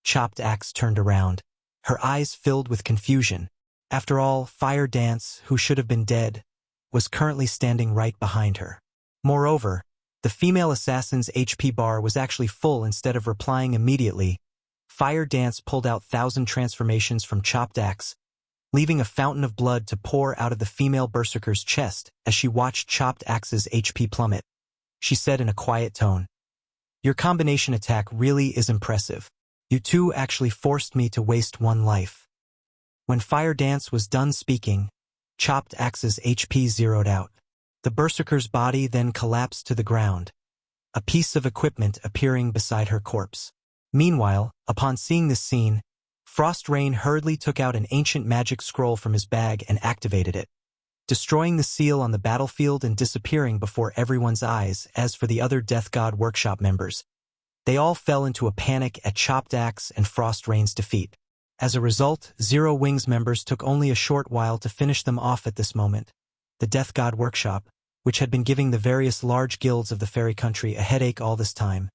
Chopped Axe turned around, her eyes filled with confusion. After all, Fire Dance, who should have been dead, was currently standing right behind her. Moreover, the female assassin's HP bar was actually full. Instead of replying immediately, Fire Dance pulled out 1,000 transformations from Chopped Axe, leaving a fountain of blood to pour out of the female berserker's chest as she watched Chopped Axe's HP plummet. She said in a quiet tone, "Your combination attack really is impressive. You two actually forced me to waste one life." When Fire Dance was done speaking, Chopped Axe's HP zeroed out. The berserker's body then collapsed to the ground, a piece of equipment appearing beside her corpse. Meanwhile, upon seeing this scene, Frost Rain hurriedly took out an ancient magic scroll from his bag and activated it, destroying the seal on the battlefield and disappearing before everyone's eyes. As for the other Death God Workshop members, they all fell into a panic at Chopped Axe and Frost Rain's defeat. As a result, Zero Wings members took only a short while to finish them off. At this moment, the Death God Workshop, which had been giving the various large guilds of the fairy country a headache all this time,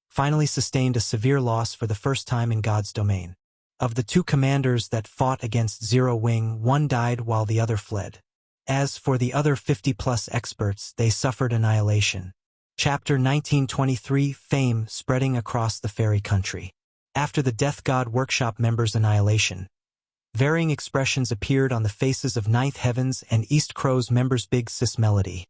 finally sustained a severe loss for the first time in God's domain. Of the two commanders that fought against Zero Wing, one died while the other fled. As for the other 50-plus experts, they suffered annihilation. Chapter 1923 Fame spreading across the fairy country. After the Death God Workshop members' annihilation, varying expressions appeared on the faces of Ninth Heavens and East Crow's members. Big Sis Melody.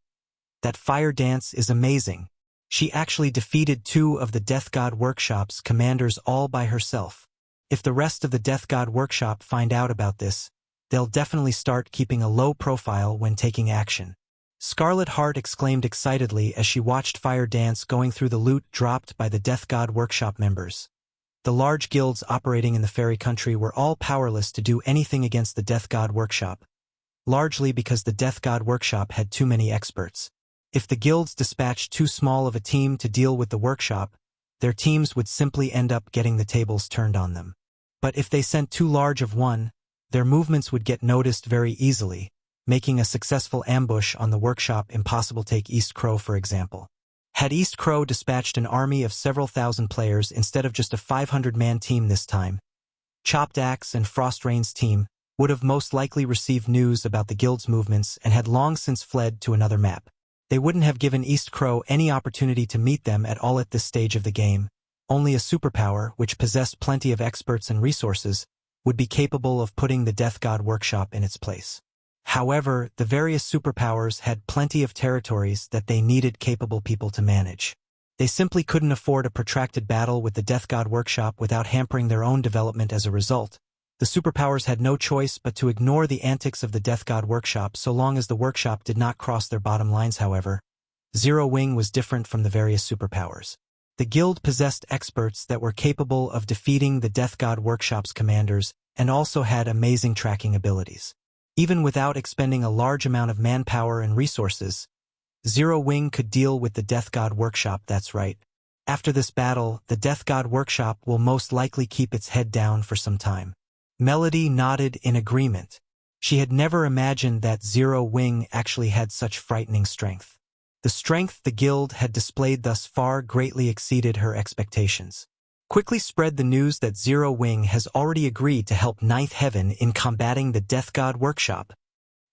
That Fire Dance is amazing. She actually defeated 2 of the Death God Workshop's commanders all by herself. If the rest of the Death God Workshop find out about this, they'll definitely start keeping a low profile when taking action. Scarlet Heart exclaimed excitedly as she watched Fire Dance going through the loot dropped by the Death God Workshop members. The large guilds operating in the fairy country were all powerless to do anything against the Death God Workshop, largely because the Death God Workshop had too many experts. If the guilds dispatched too small of a team to deal with the workshop, their teams would simply end up getting the tables turned on them. But if they sent too large of one, their movements would get noticed very easily, making a successful ambush on the workshop impossible. Take East Crow, for example. Had East Crow dispatched an army of several thousand players instead of just a 500-man team this time, Chopped Axe and Frost Rain's team would have most likely received news about the guild's movements and had long since fled to another map. They wouldn't have given East Crow any opportunity to meet them at all at this stage of the game. Only a superpower, which possessed plenty of experts and resources, would be capable of putting the Death God Workshop in its place. However, the various superpowers had plenty of territories that they needed capable people to manage. They simply couldn't afford a protracted battle with the Death God Workshop without hampering their own development. As a result, the superpowers had no choice but to ignore the antics of the Death God Workshop so long as the workshop did not cross their bottom lines. However, Zero Wing was different from the various superpowers. The guild possessed experts that were capable of defeating the Death God Workshop's commanders and also had amazing tracking abilities. Even without expending a large amount of manpower and resources, Zero Wing could deal with the Death God Workshop. That's right. After this battle, the Death God Workshop will most likely keep its head down for some time. Melody nodded in agreement. She had never imagined that Zero Wing actually had such frightening strength. The strength the guild had displayed thus far greatly exceeded her expectations. Quickly spread the news that Zero Wing has already agreed to help Ninth Heaven in combating the Death God Workshop.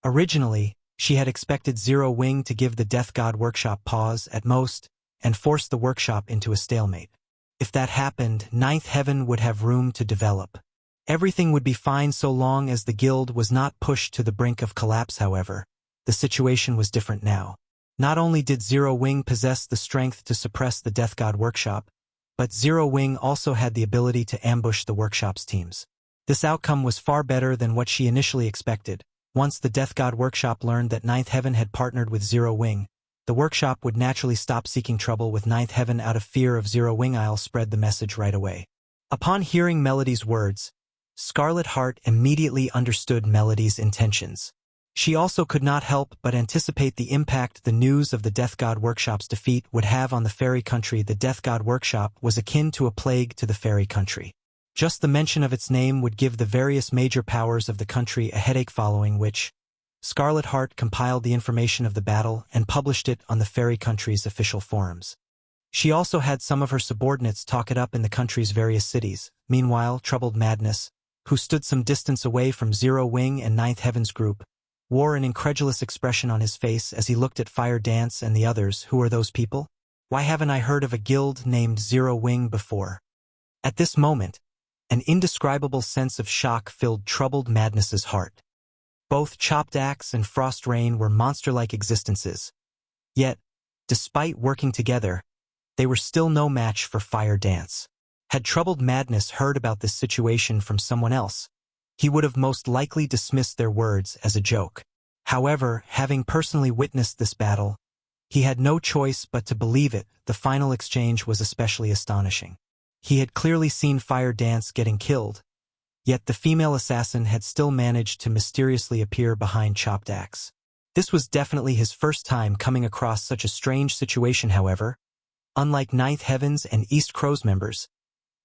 Originally, she had expected Zero Wing to give the Death God Workshop pause at most and force the workshop into a stalemate. If that happened, Ninth Heaven would have room to develop. Everything would be fine so long as the guild was not pushed to the brink of collapse. However, the situation was different now. Not only did Zero Wing possess the strength to suppress the Death God Workshop, but Zero Wing also had the ability to ambush the workshop's teams. This outcome was far better than what she initially expected. Once the Death God Workshop learned that Ninth Heaven had partnered with Zero Wing, the workshop would naturally stop seeking trouble with Ninth Heaven out of fear of Zero Wing. I'll spread the message right away. Upon hearing Melody's words, Scarlet Heart immediately understood Melody's intentions. She also could not help but anticipate the impact the news of the Death God Workshop's defeat would have on the fairy country. The Death God Workshop was akin to a plague to the fairy country. Just the mention of its name would give the various major powers of the country a headache, following which, Scarlet Heart compiled the information of the battle and published it on the fairy country's official forums. She also had some of her subordinates talk it up in the country's various cities. Meanwhile, Troubled Madness, who stood some distance away from Zero Wing and Ninth Heaven's group, wore an incredulous expression on his face as he looked at Fire Dance and the others. Who are those people? Why haven't I heard of a guild named Zero Wing before? At this moment, an indescribable sense of shock filled Troubled Madness's heart. Both Chopped Axe and Frost Rain were monster-like existences. Yet, despite working together, they were still no match for Fire Dance. Had Troubled Madness heard about this situation from someone else, he would have most likely dismissed their words as a joke. However, having personally witnessed this battle, he had no choice but to believe it. The final exchange was especially astonishing. He had clearly seen Fire Dance getting killed, yet the female assassin had still managed to mysteriously appear behind Chopped Axe. This was definitely his first time coming across such a strange situation. However, unlike Ninth Heaven's and East Crow's members,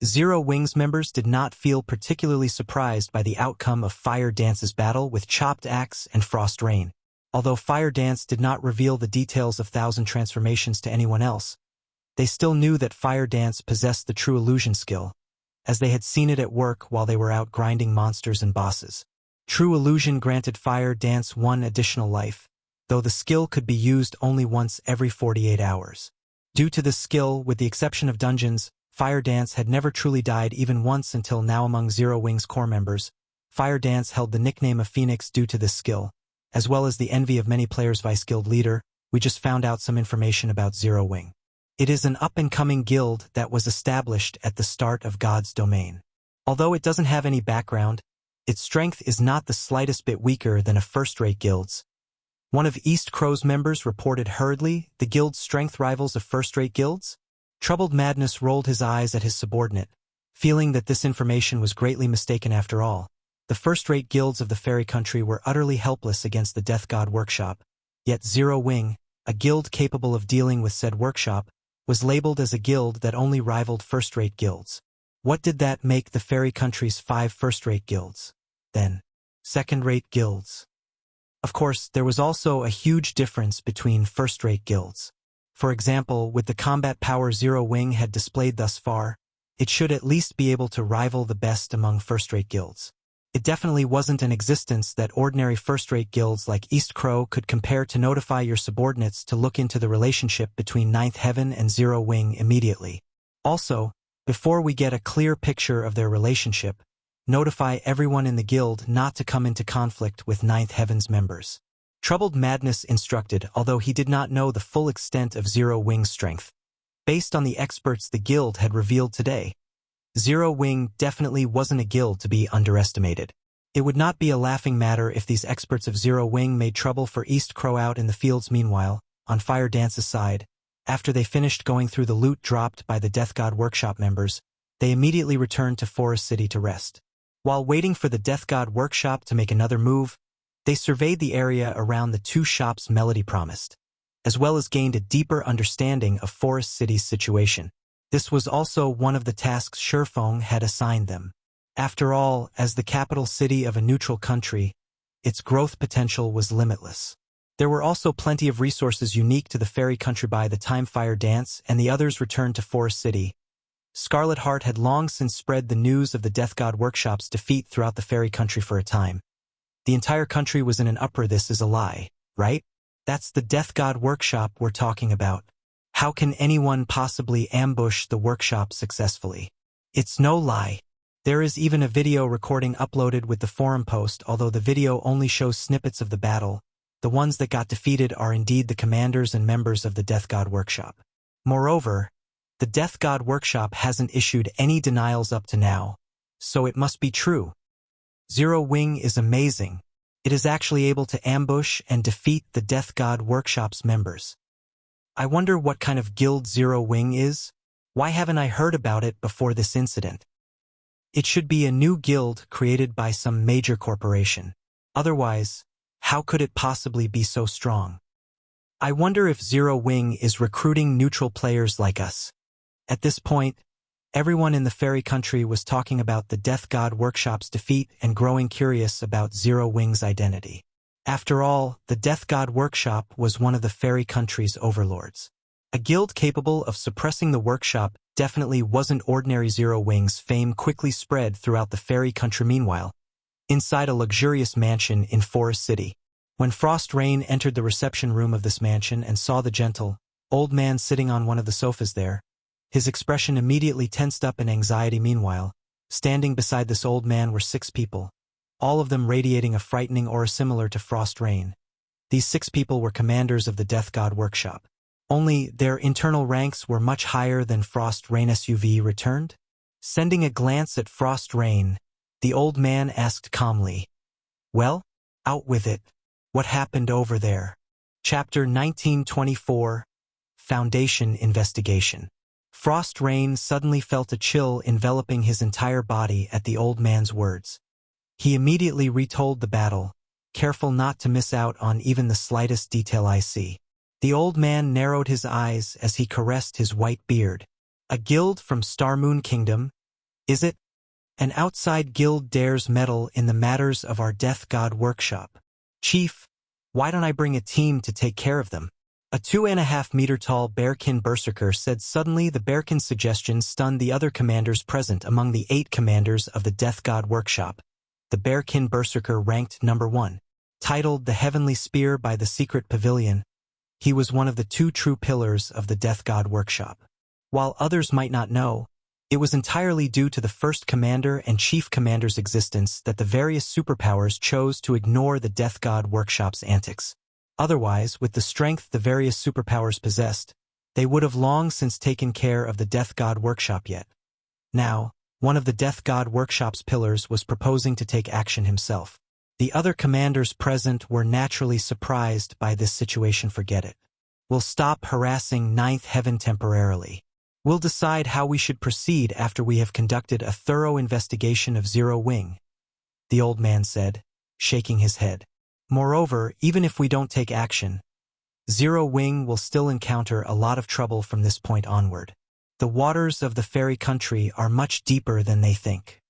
Zero Wing's members did not feel particularly surprised by the outcome of Fire Dance's battle with Chopped Axe and Frost Rain. Although Fire Dance did not reveal the details of Thousand Transformations to anyone else, they still knew that Fire Dance possessed the true illusion skill, as they had seen it at work while they were out grinding monsters and bosses. True illusion granted Fire Dance one additional life, though the skill could be used only once every 48 hours. Due to this skill, with the exception of dungeons, Fire Dance had never truly died even once until now. Among Zero Wing's core members, Fire Dance held the nickname of Phoenix due to this skill, as well as the envy of many players. Vice Guild Leader, we just found out some information about Zero Wing. It is an up-and-coming guild that was established at the start of God's domain. Although it doesn't have any background, its strength is not the slightest bit weaker than a first-rate guild's. One of East Crow's members reported hurriedly, the guild's strength rivals of first-rate guilds? Troubled Madness rolled his eyes at his subordinate, feeling that this information was greatly mistaken. After all, the first-rate guilds of the fairy country were utterly helpless against the Death God Workshop, yet Zero Wing, a guild capable of dealing with said workshop, was labeled as a guild that only rivaled first-rate guilds. What did that make the fairy country's 5 first-rate guilds? Then, second-rate guilds. Of course, there was also a huge difference between first-rate guilds. For example, with the combat power Zero Wing had displayed thus far, it should at least be able to rival the best among first-rate guilds. It definitely wasn't an existence that ordinary first-rate guilds like East Crow could compare to. Notify your subordinates to look into the relationship between Ninth Heaven and Zero Wing immediately. Also, before we get a clear picture of their relationship, notify everyone in the guild not to come into conflict with Ninth Heaven's members. Troubled Madness instructed, although he did not know the full extent of Zero Wing's strength. Based on the experts the guild had revealed today, Zero Wing definitely wasn't a guild to be underestimated. It would not be a laughing matter if these experts of Zero Wing made trouble for East Crow out in the fields. Meanwhile, on Fire Dance's side, after they finished going through the loot dropped by the Death God Workshop members, they immediately returned to Forest City to rest. While waiting for the Death God Workshop to make another move, they surveyed the area around the 2 shops Melody promised, as well as gained a deeper understanding of Forest City's situation. This was also one of the tasks Shurfeng had assigned them. After all, as the capital city of a neutral country, its growth potential was limitless. There were also plenty of resources unique to the fairy country by the time Fire Dance and the others returned to Forest City. Scarlet Heart had long since spread the news of the Death God Workshop's defeat throughout the fairy country for a time. The entire country was in an uproar. This is a lie, right? That's the Death God Workshop we're talking about. How can anyone possibly ambush the workshop successfully? It's no lie. There is even a video recording uploaded with the forum post, although the video only shows snippets of the battle. The ones that got defeated are indeed the commanders and members of the Death God Workshop. Moreover, the Death God Workshop hasn't issued any denials up to now, so it must be true. Zero Wing is amazing. It is actually able to ambush and defeat the Death God Workshop's members. I wonder what kind of guild Zero Wing is? Why haven't I heard about it before this incident? It should be a new guild created by some major corporation. Otherwise, how could it possibly be so strong? I wonder if Zero Wing is recruiting neutral players like us. At this point, everyone in the fairy country was talking about the Death God Workshop's defeat and growing curious about Zero Wing's identity. After all, the Death God Workshop was one of the fairy country's overlords. A guild capable of suppressing the workshop definitely wasn't ordinary. Zero Wing's fame quickly spread throughout the fairy country. Meanwhile, inside a luxurious mansion in Forest City, when Frost Rain entered the reception room of this mansion and saw the gentle, old man sitting on one of the sofas there, his expression immediately tensed up in anxiety. Meanwhile, standing beside this old man were 6 people, all of them radiating a frightening aura similar to Frost Rain. These 6 people were commanders of the Death God Workshop. Only their internal ranks were much higher than Frost Rain. SUV returned. Sending a glance at Frost Rain, the old man asked calmly, "Well, out with it. What happened over there?" Chapter 1924, Foundation Investigation. Frost Rain suddenly felt a chill enveloping his entire body at the old man's words. He immediately retold the battle, careful not to miss out on even the slightest detail. "I see." The old man narrowed his eyes as he caressed his white beard. "A guild from Starmoon Kingdom, is it? An outside guild dares meddle in the matters of our Death God Workshop. Chief, why don't I bring a team to take care of them?" A 2.5-meter-tall bearkin berserker said suddenly. The bearkin's suggestion stunned the other commanders present. Among the 8 commanders of the Death God Workshop, the bearkin berserker ranked number 1. Titled the Heavenly Spear by the Secret Pavilion, he was one of the 2 true pillars of the Death God Workshop. While others might not know, it was entirely due to the first commander and chief commander's existence that the various superpowers chose to ignore the Death God Workshop's antics. Otherwise, with the strength the various superpowers possessed, they would have long since taken care of the Death God Workshop. Yet now, one of the Death God Workshop's pillars was proposing to take action himself. The other commanders present were naturally surprised by this situation. "Forget it. We'll stop harassing Ninth Heaven temporarily. We'll decide how we should proceed after we have conducted a thorough investigation of Zero Wing," the old man said, shaking his head. "Moreover, even if we don't take action, Zero Wing will still encounter a lot of trouble from this point onward. The waters of the fairy country are much deeper than they think."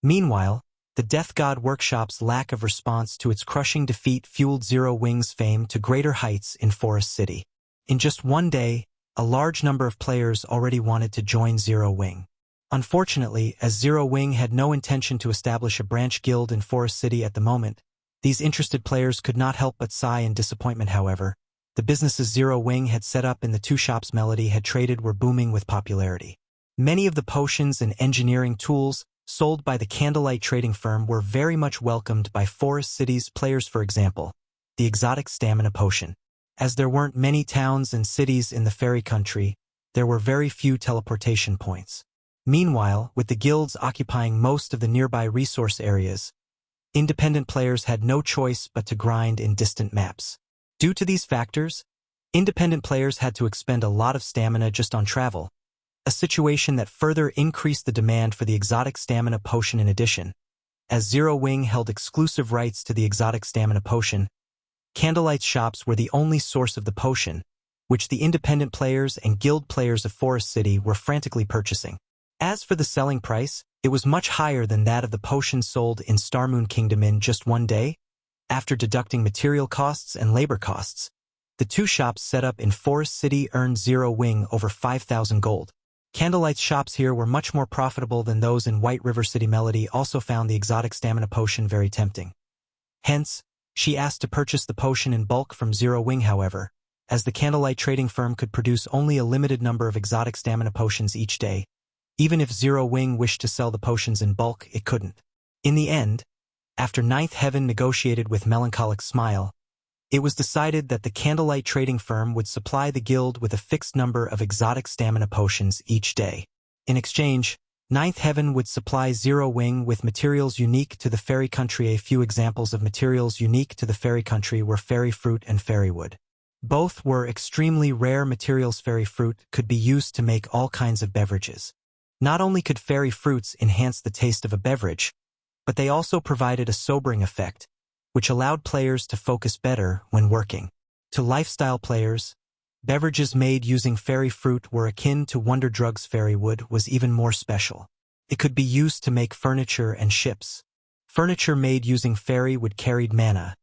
Meanwhile, the Death God Workshop's lack of response to its crushing defeat fueled Zero Wing's fame to greater heights in Forest City. In just one day, a large number of players already wanted to join Zero Wing. Unfortunately, as Zero Wing had no intention to establish a branch guild in Forest City at the moment, these interested players could not help but sigh in disappointment. However, the businesses Zero Wing had set up in the 2 shops Melody had traded were booming with popularity. Many of the potions and engineering tools sold by the Candlelight trading firm were very much welcomed by Forest City's players. For example, the exotic stamina potion. As there weren't many towns and cities in the fairy country, there were very few teleportation points. Meanwhile, with the guilds occupying most of the nearby resource areas, independent players had no choice but to grind in distant maps. Due to these factors, independent players had to expend a lot of stamina just on travel, a situation that further increased the demand for the exotic stamina potion. In addition, as Zero Wing held exclusive rights to the exotic stamina potion, Candlelight's shops were the only source of the potion, which the independent players and guild players of Forest City were frantically purchasing. As for the selling price, it was much higher than that of the potion sold in Starmoon Kingdom. In just one day, After deducting material costs and labor costs, the two shops set up in Forest City earned Zero Wing over 5,000 gold. Candlelight's shops here were much more profitable than those in White River City. Melody also found the exotic stamina potion very tempting. Hence, she asked to purchase the potion in bulk from Zero Wing. However, as the Candlelight trading firm could produce only a limited number of exotic stamina potions each day, even if Zero Wing wished to sell the potions in bulk, it couldn't. In the end, after Ninth Heaven negotiated with melancholic smile, it was decided that the Candlelight trading firm would supply the guild with a fixed number of exotic stamina potions each day. In exchange, Ninth Heaven would supply Zero Wing with materials unique to the fairy country. A few examples of materials unique to the fairy country were fairy fruit and fairy wood. Both were extremely rare materials. Fairy fruit could be used to make all kinds of beverages. Not only could fairy fruits enhance the taste of a beverage, but they also provided a sobering effect, which allowed players to focus better when working. To lifestyle players, beverages made using fairy fruit were akin to Wonder Drug's fairy wood was even more special. It could be used to make furniture and ships. Furniture made using fairy wood carried mana,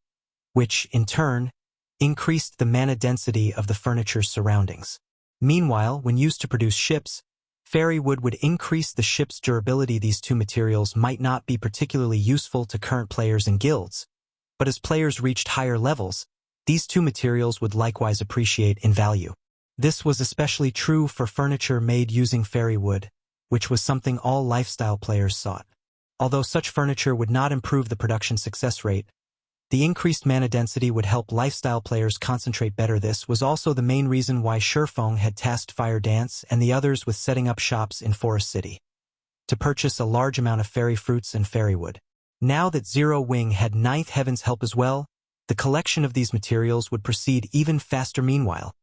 which, in turn, increased the mana density of the furniture's surroundings. Meanwhile, when used to produce ships, fairy wood would increase the ship's durability. These two materials might not be particularly useful to current players in guilds, but as players reached higher levels, these two materials would likewise appreciate in value. This was especially true for furniture made using fairy wood, which was something all lifestyle players sought. Although such furniture would not improve the production success rate, the increased mana density would help lifestyle players concentrate better. This was also the main reason why Shurfeng had tasked Fire Dance and the others with setting up shops in Forest City to purchase a large amount of fairy fruits and fairy wood. Now that Zero Wing had Ninth Heaven's help as well, the collection of these materials would proceed even faster. Meanwhile,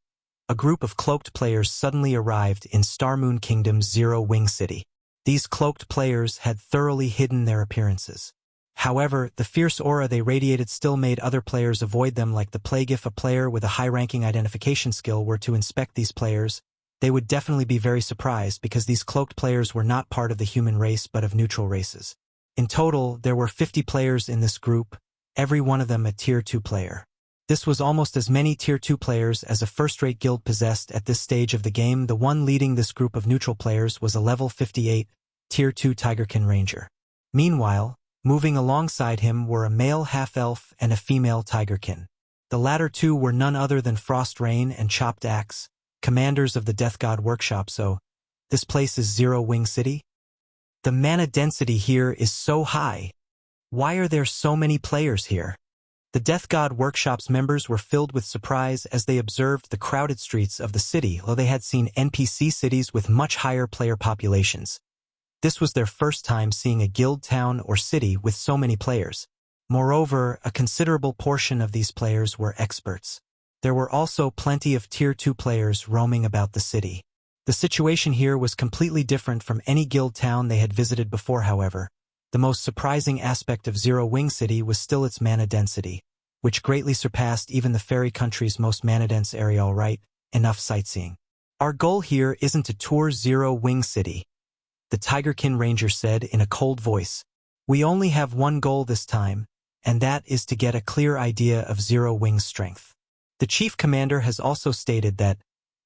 a group of cloaked players suddenly arrived in Starmoon Kingdom's Zero Wing City. These cloaked players had thoroughly hidden their appearances. However, the fierce aura they radiated still made other players avoid them like the plague. If a player with a high-ranking identification skill were to inspect these players, they would definitely be very surprised because these cloaked players were not part of the human race but of neutral races. In total, there were 50 players in this group, every one of them a Tier 2 player. This was almost as many Tier 2 players as a first-rate guild possessed at this stage of the game. The one leading this group of neutral players was a level 58, Tier 2 Tigerkin Ranger. Meanwhile, moving alongside him were a male half-elf and a female Tigerkin. The latter two were none other than Frost Rain and Chopped Axe, commanders of the Death God Workshop. So, this place is Zero Wing City? The mana density here is so high. Why are there so many players here? The Death God Workshop's members were filled with surprise as they observed the crowded streets of the city, though they had seen NPC cities with much higher player populations. This was their first time seeing a guild town or city with so many players. Moreover, a considerable portion of these players were experts. There were also plenty of Tier 2 players roaming about the city. The situation here was completely different from any guild town they had visited before. However, the most surprising aspect of Zero Wing City was still its mana density, which greatly surpassed even the fairy country's most mana-dense area. Alright, enough sightseeing. Our goal here isn't to tour Zero Wing City, the Tigerkin Ranger said in a cold voice. We only have one goal this time, and that is to get a clear idea of Zero Wing's strength. The chief commander has also stated that,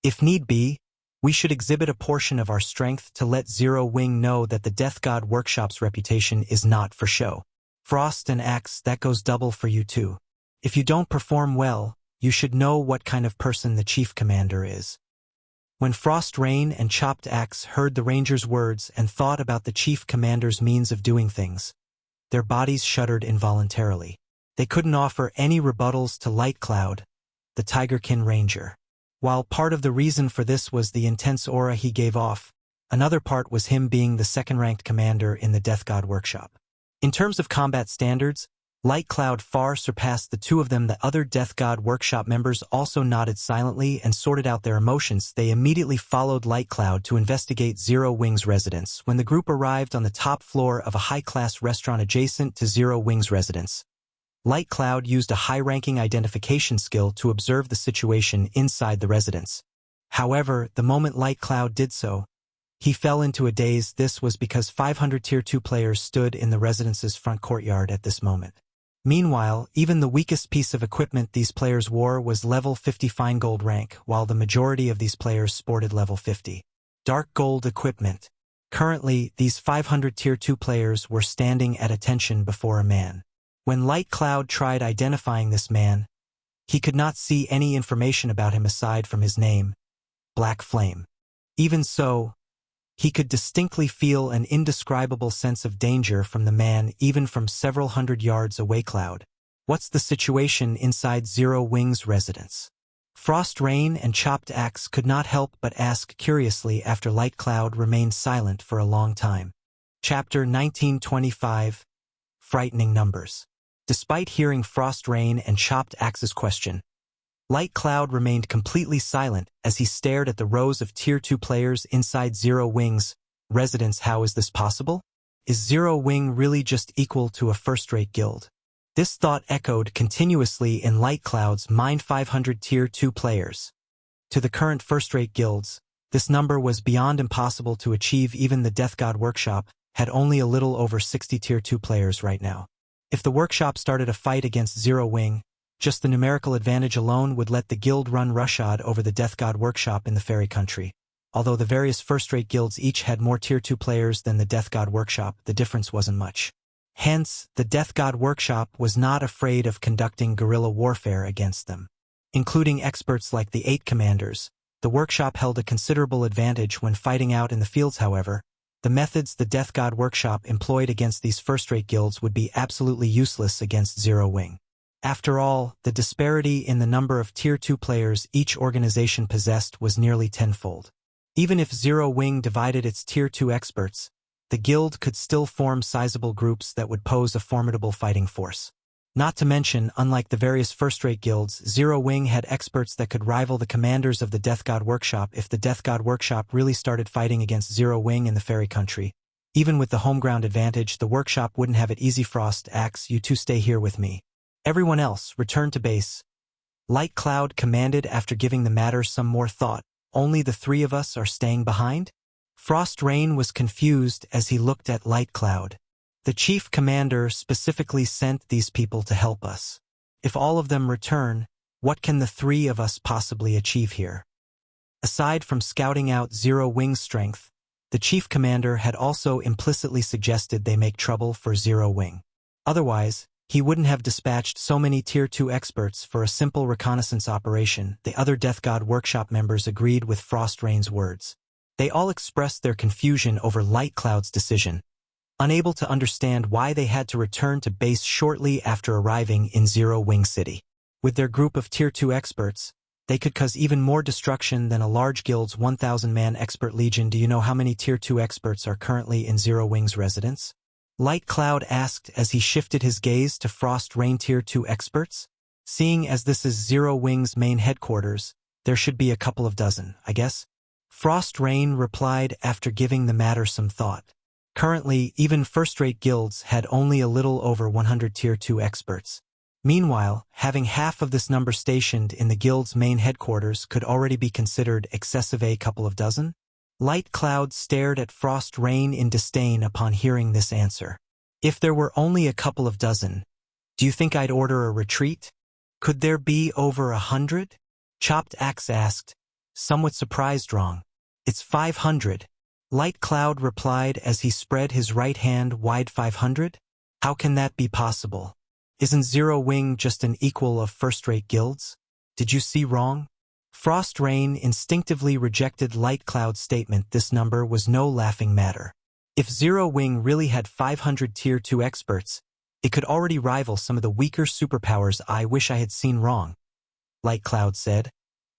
if need be, we should exhibit a portion of our strength to let Zero Wing know that the Death God Workshop's reputation is not for show. Frost and Axe, that goes double for you too. If you don't perform well, you should know what kind of person the chief commander is. When Frost Rain and Chopped Axe heard the ranger's words and thought about the chief commander's means of doing things, their bodies shuddered involuntarily. They couldn't offer any rebuttals to Light Cloud, the Tigerkin Ranger. While part of the reason for this was the intense aura he gave off, another part was him being the second-ranked commander in the Death God Workshop. In terms of combat standards, Light Cloud far surpassed the two of them. The other Death God Workshop members also nodded silently and sorted out their emotions. They immediately followed Light Cloud to investigate Zero Wing's residence. When the group arrived on the top floor of a high-class restaurant adjacent to Zero Wing's residence, Light Cloud used a high-ranking identification skill to observe the situation inside the residence. However, the moment Light Cloud did so, he fell into a daze. This was because 500 Tier 2 players stood in the residence's front courtyard at this moment. Meanwhile, even the weakest piece of equipment these players wore was level 50 fine gold rank, while the majority of these players sported level 50 dark gold equipment. Currently, these 500 Tier 2 players were standing at attention before a man. When Light Cloud tried identifying this man, he could not see any information about him aside from his name, Black Flame. Even so, he could distinctly feel an indescribable sense of danger from the man even from several hundred yards away. Cloud, what's the situation inside Zero Wing's residence? Frost Rain and Chopped Axe could not help but ask curiously after Light Cloud remained silent for a long time. Chapter 1925 Frightening Numbers. Despite hearing Frost Rain and Chopped Axe's question, Light Cloud remained completely silent as he stared at the rows of Tier 2 players inside Zero Wing's residence. How is this possible? Is Zero Wing really just equal to a first-rate guild? This thought echoed continuously in Light Cloud's mind. 500 Tier 2 players. To the current first-rate guilds, this number was beyond impossible to achieve. Even the Death God Workshop had only a little over 60 Tier 2 players right now. If the workshop started a fight against Zero Wing, just the numerical advantage alone would let the guild run roughshod over the Death God Workshop in the Fairy Country. Although the various first-rate guilds each had more Tier 2 players than the Death God Workshop, the difference wasn't much. Hence, the Death God Workshop was not afraid of conducting guerrilla warfare against them. Including experts like the 8 commanders, the workshop held a considerable advantage when fighting out in the fields. However, the methods the Death God Workshop employed against these first-rate guilds would be absolutely useless against Zero Wing. After all, the disparity in the number of Tier 2 players each organization possessed was nearly tenfold. Even if Zero Wing divided its Tier 2 experts, the guild could still form sizable groups that would pose a formidable fighting force. Not to mention, unlike the various first-rate guilds, Zero Wing had experts that could rival the commanders of the Death God Workshop if the Death God Workshop really started fighting against Zero Wing in the Fairy Country. Even with the home ground advantage, the workshop wouldn't have it easy. Frost Axe, you two stay here with me. Everyone else, return to base. Light Cloud commanded after giving the matter some more thought. Only the 3 of us are staying behind? Frost Rain was confused as he looked at Light Cloud. The chief commander specifically sent these people to help us. If all of them return, what can the 3 of us possibly achieve here? Aside from scouting out Zero Wing's strength, the chief commander had also implicitly suggested they make trouble for Zero Wing. Otherwise, he wouldn't have dispatched so many Tier 2 experts for a simple reconnaissance operation. The other Death God Workshop members agreed with Frost Rain's words. They all expressed their confusion over Light Cloud's decision, unable to understand why they had to return to base shortly after arriving in Zero Wing City. With their group of Tier 2 experts, they could cause even more destruction than a large guild's 1,000-man expert legion. Do you know how many Tier 2 experts are currently in Zero Wing's residence? Light Cloud asked as he shifted his gaze to Frost Rain. Tier 2 experts? Seeing as this is Zero Wing's main headquarters, there should be a couple of dozen, I guess. Frost Rain replied after giving the matter some thought. Currently, even first-rate guilds had only a little over 100 Tier 2 experts. Meanwhile, having half of this number stationed in the guild's main headquarters could already be considered excessive. A couple of dozen? Light Cloud stared at Frost Rain in disdain upon hearing this answer. If there were only a couple of dozen, do you think I'd order a retreat? Could there be over 100? Chopped Axe asked, somewhat surprised. Wrong. It's 500. Light Cloud replied as he spread his right hand wide. 500? How can that be possible? Isn't Zero Wing just an equal of first-rate guilds? Did you see wrong? Frost Rain instinctively rejected Light Cloud's statement. This number was no laughing matter. If Zero Wing really had 500 Tier 2 experts, it could already rival some of the weaker superpowers. I wish I had seen wrong, Light Cloud said,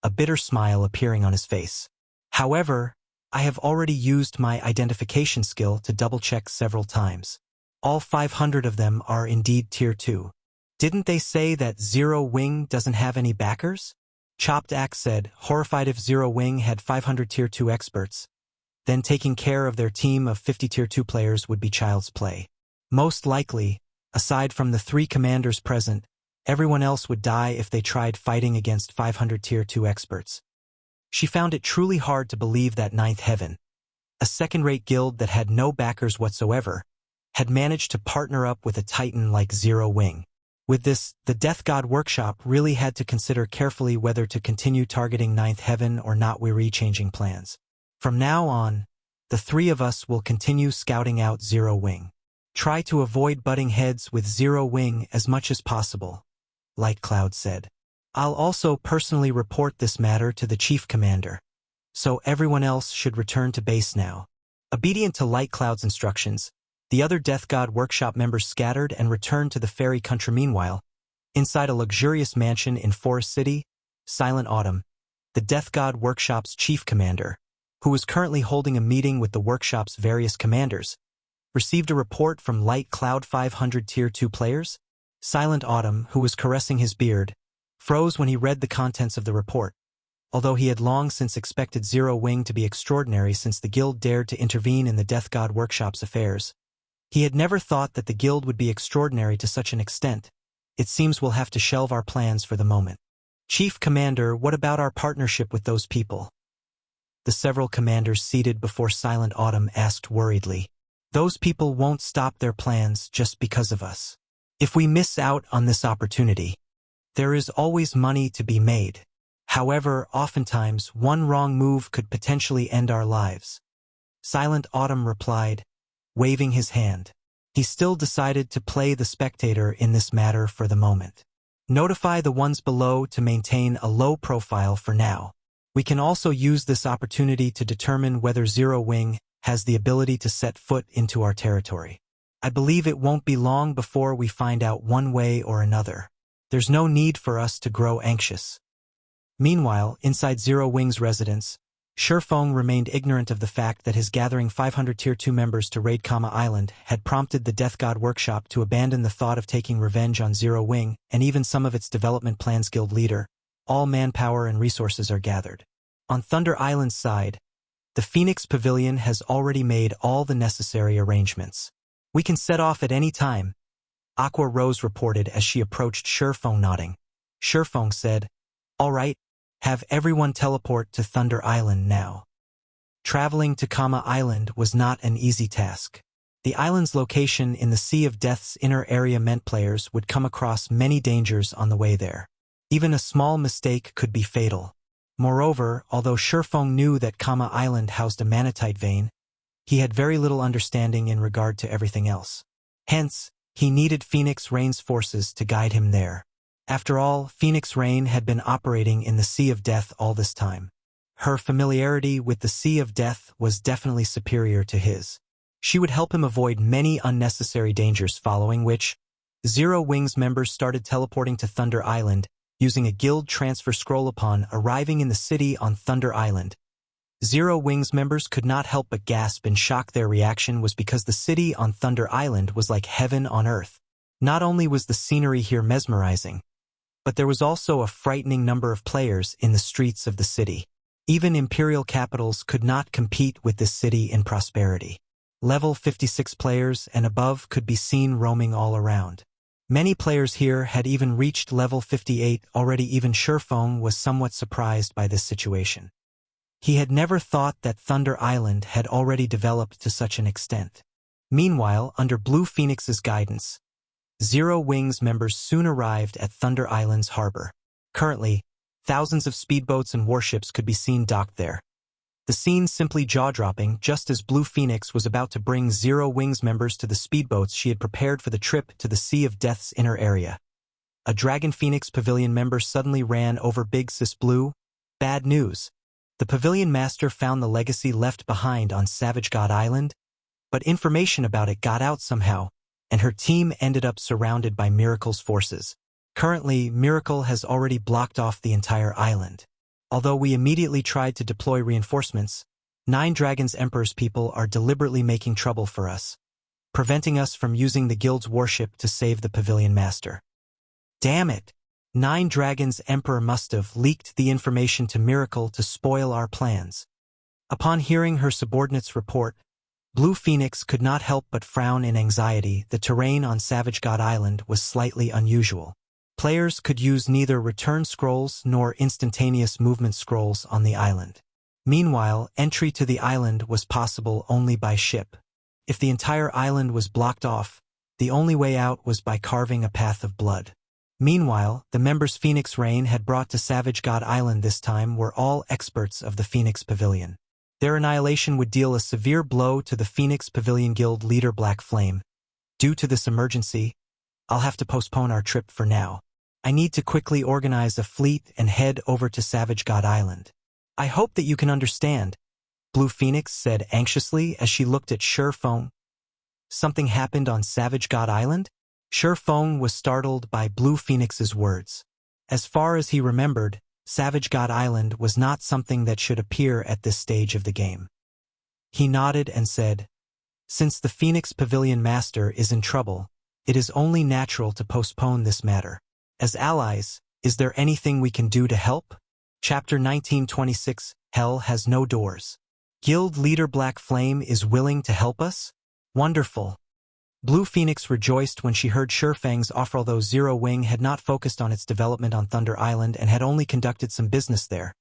a bitter smile appearing on his face. However, I have already used my identification skill to double-check several times. All 500 of them are indeed Tier 2. Didn't they say that Zero Wing doesn't have any backers? Chopped Axe said, horrified. If Zero Wing had 500 Tier 2 experts, then taking care of their team of 50 Tier 2 players would be child's play. Most likely, aside from the 3 commanders present, everyone else would die if they tried fighting against 500 Tier 2 experts. She found it truly hard to believe that Ninth Heaven, a second-rate guild that had no backers whatsoever, had managed to partner up with a titan like Zero Wing. With this, the Death God Workshop really had to consider carefully whether to continue targeting Ninth Heaven or not. We're changing plans. From now on, the three of us will continue scouting out Zero Wing. Try to avoid butting heads with Zero Wing as much as possible, Light Cloud said. I'll also personally report this matter to the Chief Commander, so everyone else should return to base now. Obedient to Light Cloud's instructions, the other Death God Workshop members scattered and returned to the fairy country. Meanwhile, inside a luxurious mansion in Forest City, Silent Autumn, the Death God Workshop's chief commander, who was currently holding a meeting with the workshop's various commanders, received a report from Light Cloud 500 Tier 2 players. Silent Autumn, who was caressing his beard, froze when he read the contents of the report. Although he had long since expected Zero Wing to be extraordinary since the guild dared to intervene in the Death God Workshop's affairs, he had never thought that the guild would be extraordinary to such an extent. It seems we'll have to shelve our plans for the moment. Chief Commander, what about our partnership with those people? The several commanders seated before Silent Autumn asked worriedly. Those people won't stop their plans just because of us. If we miss out on this opportunity, there is always money to be made. However, oftentimes one wrong move could potentially end our lives. Silent Autumn replied, waving his hand. He still decided to play the spectator in this matter for the moment. Notify the ones below to maintain a low profile for now. We can also use this opportunity to determine whether Zero Wing has the ability to set foot into our territory. I believe it won't be long before we find out one way or another. There's no need for us to grow anxious. Meanwhile, inside Zero Wing's residence, Shifeng remained ignorant of the fact that his gathering 500 Tier 2 members to raid Island had prompted the Death God Workshop to abandon the thought of taking revenge on Zero Wing and even some of its development plans. Guild leader, all manpower and resources are gathered. On Thunder Island's side, the Phoenix Pavilion has already made all the necessary arrangements. We can set off at any time, Aqua Rose reported as she approached Shifeng, nodding. Shifeng said, all right. Have everyone teleport to Thunder Island now. Traveling to Island was not an easy task. The island's location in the Sea of Death's inner area meant players would come across many dangers on the way there. Even a small mistake could be fatal. Moreover, although Shifeng knew that Island housed a manatite vein, he had very little understanding in regard to everything else. Hence, he needed Phoenix Rain's forces to guide him there. After all, Phoenix Rain had been operating in the Sea of Death all this time. Her familiarity with the Sea of Death was definitely superior to his. She would help him avoid many unnecessary dangers, following which, Zero Wing's members started teleporting to Thunder Island using a guild transfer scroll. Upon arriving in the city on Thunder Island, Zero Wing's members could not help but gasp in shock. Their reaction was because the city on Thunder Island was like heaven on earth. Not only was the scenery here mesmerizing, but there was also a frightening number of players in the streets of the city. Even imperial capitals could not compete with this city in prosperity. Level 56 players and above could be seen roaming all around. Many players here had even reached level 58 already. Even Shifeng was somewhat surprised by this situation. He had never thought that Thunder Island had already developed to such an extent. Meanwhile, under Blue Phoenix's guidance, Zero Wing's members soon arrived at Thunder Island's harbor. Currently, thousands of speedboats and warships could be seen docked there. The scene simply jaw-dropping just as Blue Phoenix was about to bring Zero Wing's members to the speedboats she had prepared for the trip to the Sea of Death's inner area. A Dragon Phoenix Pavilion member suddenly ran over Big Sis Blue. Bad news. The Pavilion Master found the legacy left behind on Savage God Island, but information about it got out somehow, and her team ended up surrounded by Miracle's forces. Currently, Miracle has already blocked off the entire island. Although we immediately tried to deploy reinforcements, 9 Dragons Emperor's people are deliberately making trouble for us, preventing us from using the guild's warship to save the Pavilion Master. Damn it! 9 Dragons Emperor must have leaked the information to Miracle to spoil our plans. Upon hearing her subordinate's report, Blue Phoenix could not help but frown in anxiety. The terrain on Savage God Island was slightly unusual. Players could use neither return scrolls nor instantaneous movement scrolls on the island. Meanwhile, entry to the island was possible only by ship. If the entire island was blocked off, the only way out was by carving a path of blood. Meanwhile, the members Phoenix Rain had brought to Savage God Island this time were all experts of the Phoenix Pavilion. Their annihilation would deal a severe blow to the Phoenix Pavilion Guild leader Black Flame. Due to this emergency, I'll have to postpone our trip for now. I need to quickly organize a fleet and head over to Savage God Island. I hope that you can understand, Blue Phoenix said anxiously as she looked at Feng. Something happened on Savage God Island? Feng was startled by Blue Phoenix's words. As far as he remembered, Savage God Island was not something that should appear at this stage of the game. He nodded and said, "Since the Phoenix Pavilion Master is in trouble, it is only natural to postpone this matter. As allies, is there anything we can do to help?" Chapter 1926, Hell Has No Doors. Guild leader Black Flame is willing to help us? Wonderful. Blue Phoenix rejoiced when she heard Feng's offer. Although Zero Wing had not focused on its development on Thunder Island and had only conducted some business there.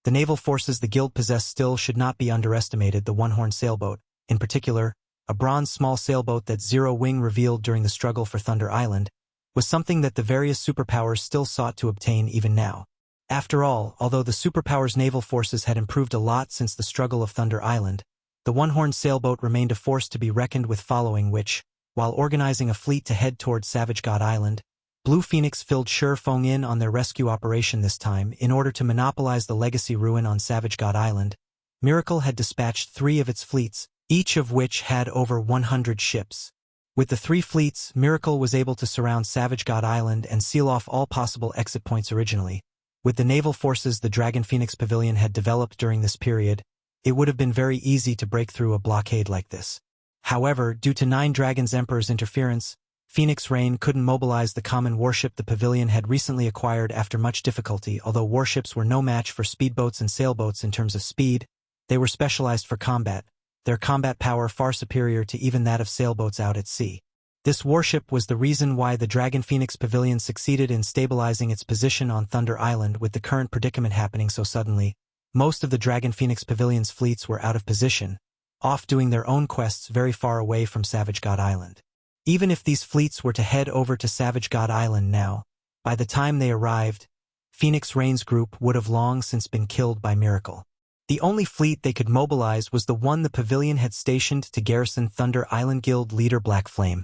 The naval forces the guild possessed still should not be underestimated. The one-horn sailboat, in particular, a bronze small sailboat that Zero Wing revealed during the struggle for Thunder Island, was something that the various superpowers still sought to obtain even now. After all, although the superpowers' naval forces had improved a lot since the struggle of Thunder Island, the one-horn sailboat remained a force to be reckoned with, following which, while organizing a fleet to head towards Savage God Island, Blue Phoenix filled Feng in on their rescue operation this time. In order to monopolize the legacy ruin on Savage God Island, Miracle had dispatched 3 of its fleets, each of which had over 100 ships. With the 3 fleets, Miracle was able to surround Savage God Island and seal off all possible exit points. Originally, with the naval forces the Dragon Phoenix Pavilion had developed during this period, it would have been very easy to break through a blockade like this. However, due to 9 Dragons Emperor's interference, Phoenix Rain couldn't mobilize the common warship the pavilion had recently acquired after much difficulty. Although warships were no match for speedboats and sailboats in terms of speed, they were specialized for combat, their combat power far superior to even that of sailboats out at sea. This warship was the reason why the Dragon Phoenix Pavilion succeeded in stabilizing its position on Thunder Island. With the current predicament happening so suddenly, most of the Dragon Phoenix Pavilion's fleets were out of position, off doing their own quests very far away from Savage God Island. Even if these fleets were to head over to Savage God Island now, by the time they arrived, Phoenix Rain's group would have long since been killed by Miracle. The only fleet they could mobilize was the one the pavilion had stationed to garrison Thunder Island Guild leader Black Flame.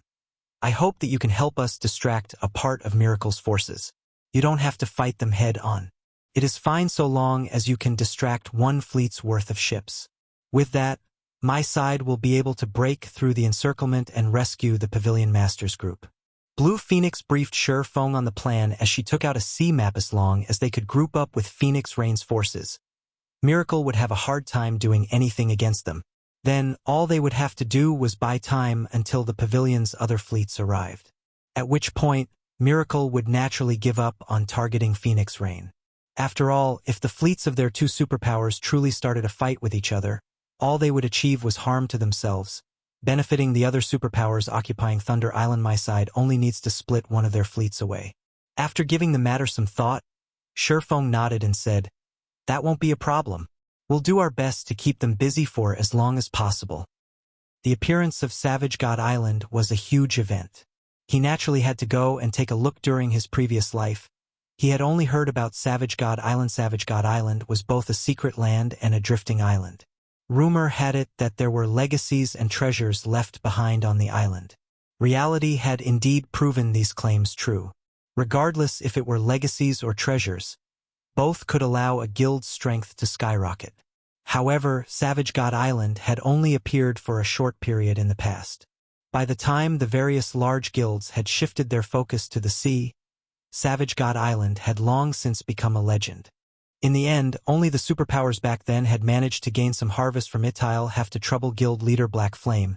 I hope that you can help us distract a part of Miracle's forces. You don't have to fight them head on. It is fine so long as you can distract 1 fleet's worth of ships. With that, my side will be able to break through the encirclement and rescue the Pavilion Masters group. Blue Phoenix briefed Feng on the plan as she took out a sea map. As long as they could group up with Phoenix Rain's forces, Miracle would have a hard time doing anything against them. Then, all they would have to do was buy time until the pavilion's other fleets arrived. At which point, Miracle would naturally give up on targeting Phoenix Rain. After all, if the fleets of their 2 superpowers truly started a fight with each other, all they would achieve was harm to themselves, benefiting the other superpowers occupying Thunder Island. My side only needs to split one of their fleets away. After giving the matter some thought, Feng nodded and said, "That won't be a problem. We'll do our best to keep them busy for as long as possible." The appearance of Savage God Island was a huge event. He naturally had to go and take a look. During his previous life, he had only heard about Savage God Island. Savage God Island was both a secret land and a drifting island. Rumor had it that there were legacies and treasures left behind on the island. Reality had indeed proven these claims true. Regardless if it were legacies or treasures, both could allow a guild's strength to skyrocket. However, Savage God Island had only appeared for a short period in the past. By the time the various large guilds had shifted their focus to the sea, Savage God Island had long since become a legend. In the end, only the superpowers back then had managed to gain some harvest from it. I'll have to trouble guild leader Black Flame.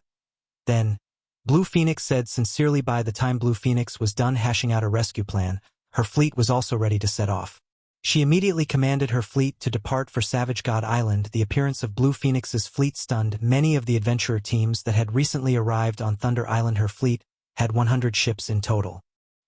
Then, Blue Phoenix said sincerely. By the time Blue Phoenix was done hashing out a rescue plan, her fleet was also ready to set off. She immediately commanded her fleet to depart for Savage God Island. The appearance of Blue Phoenix's fleet stunned many of the adventurer teams that had recently arrived on Thunder Island. Her fleet had 100 ships in total.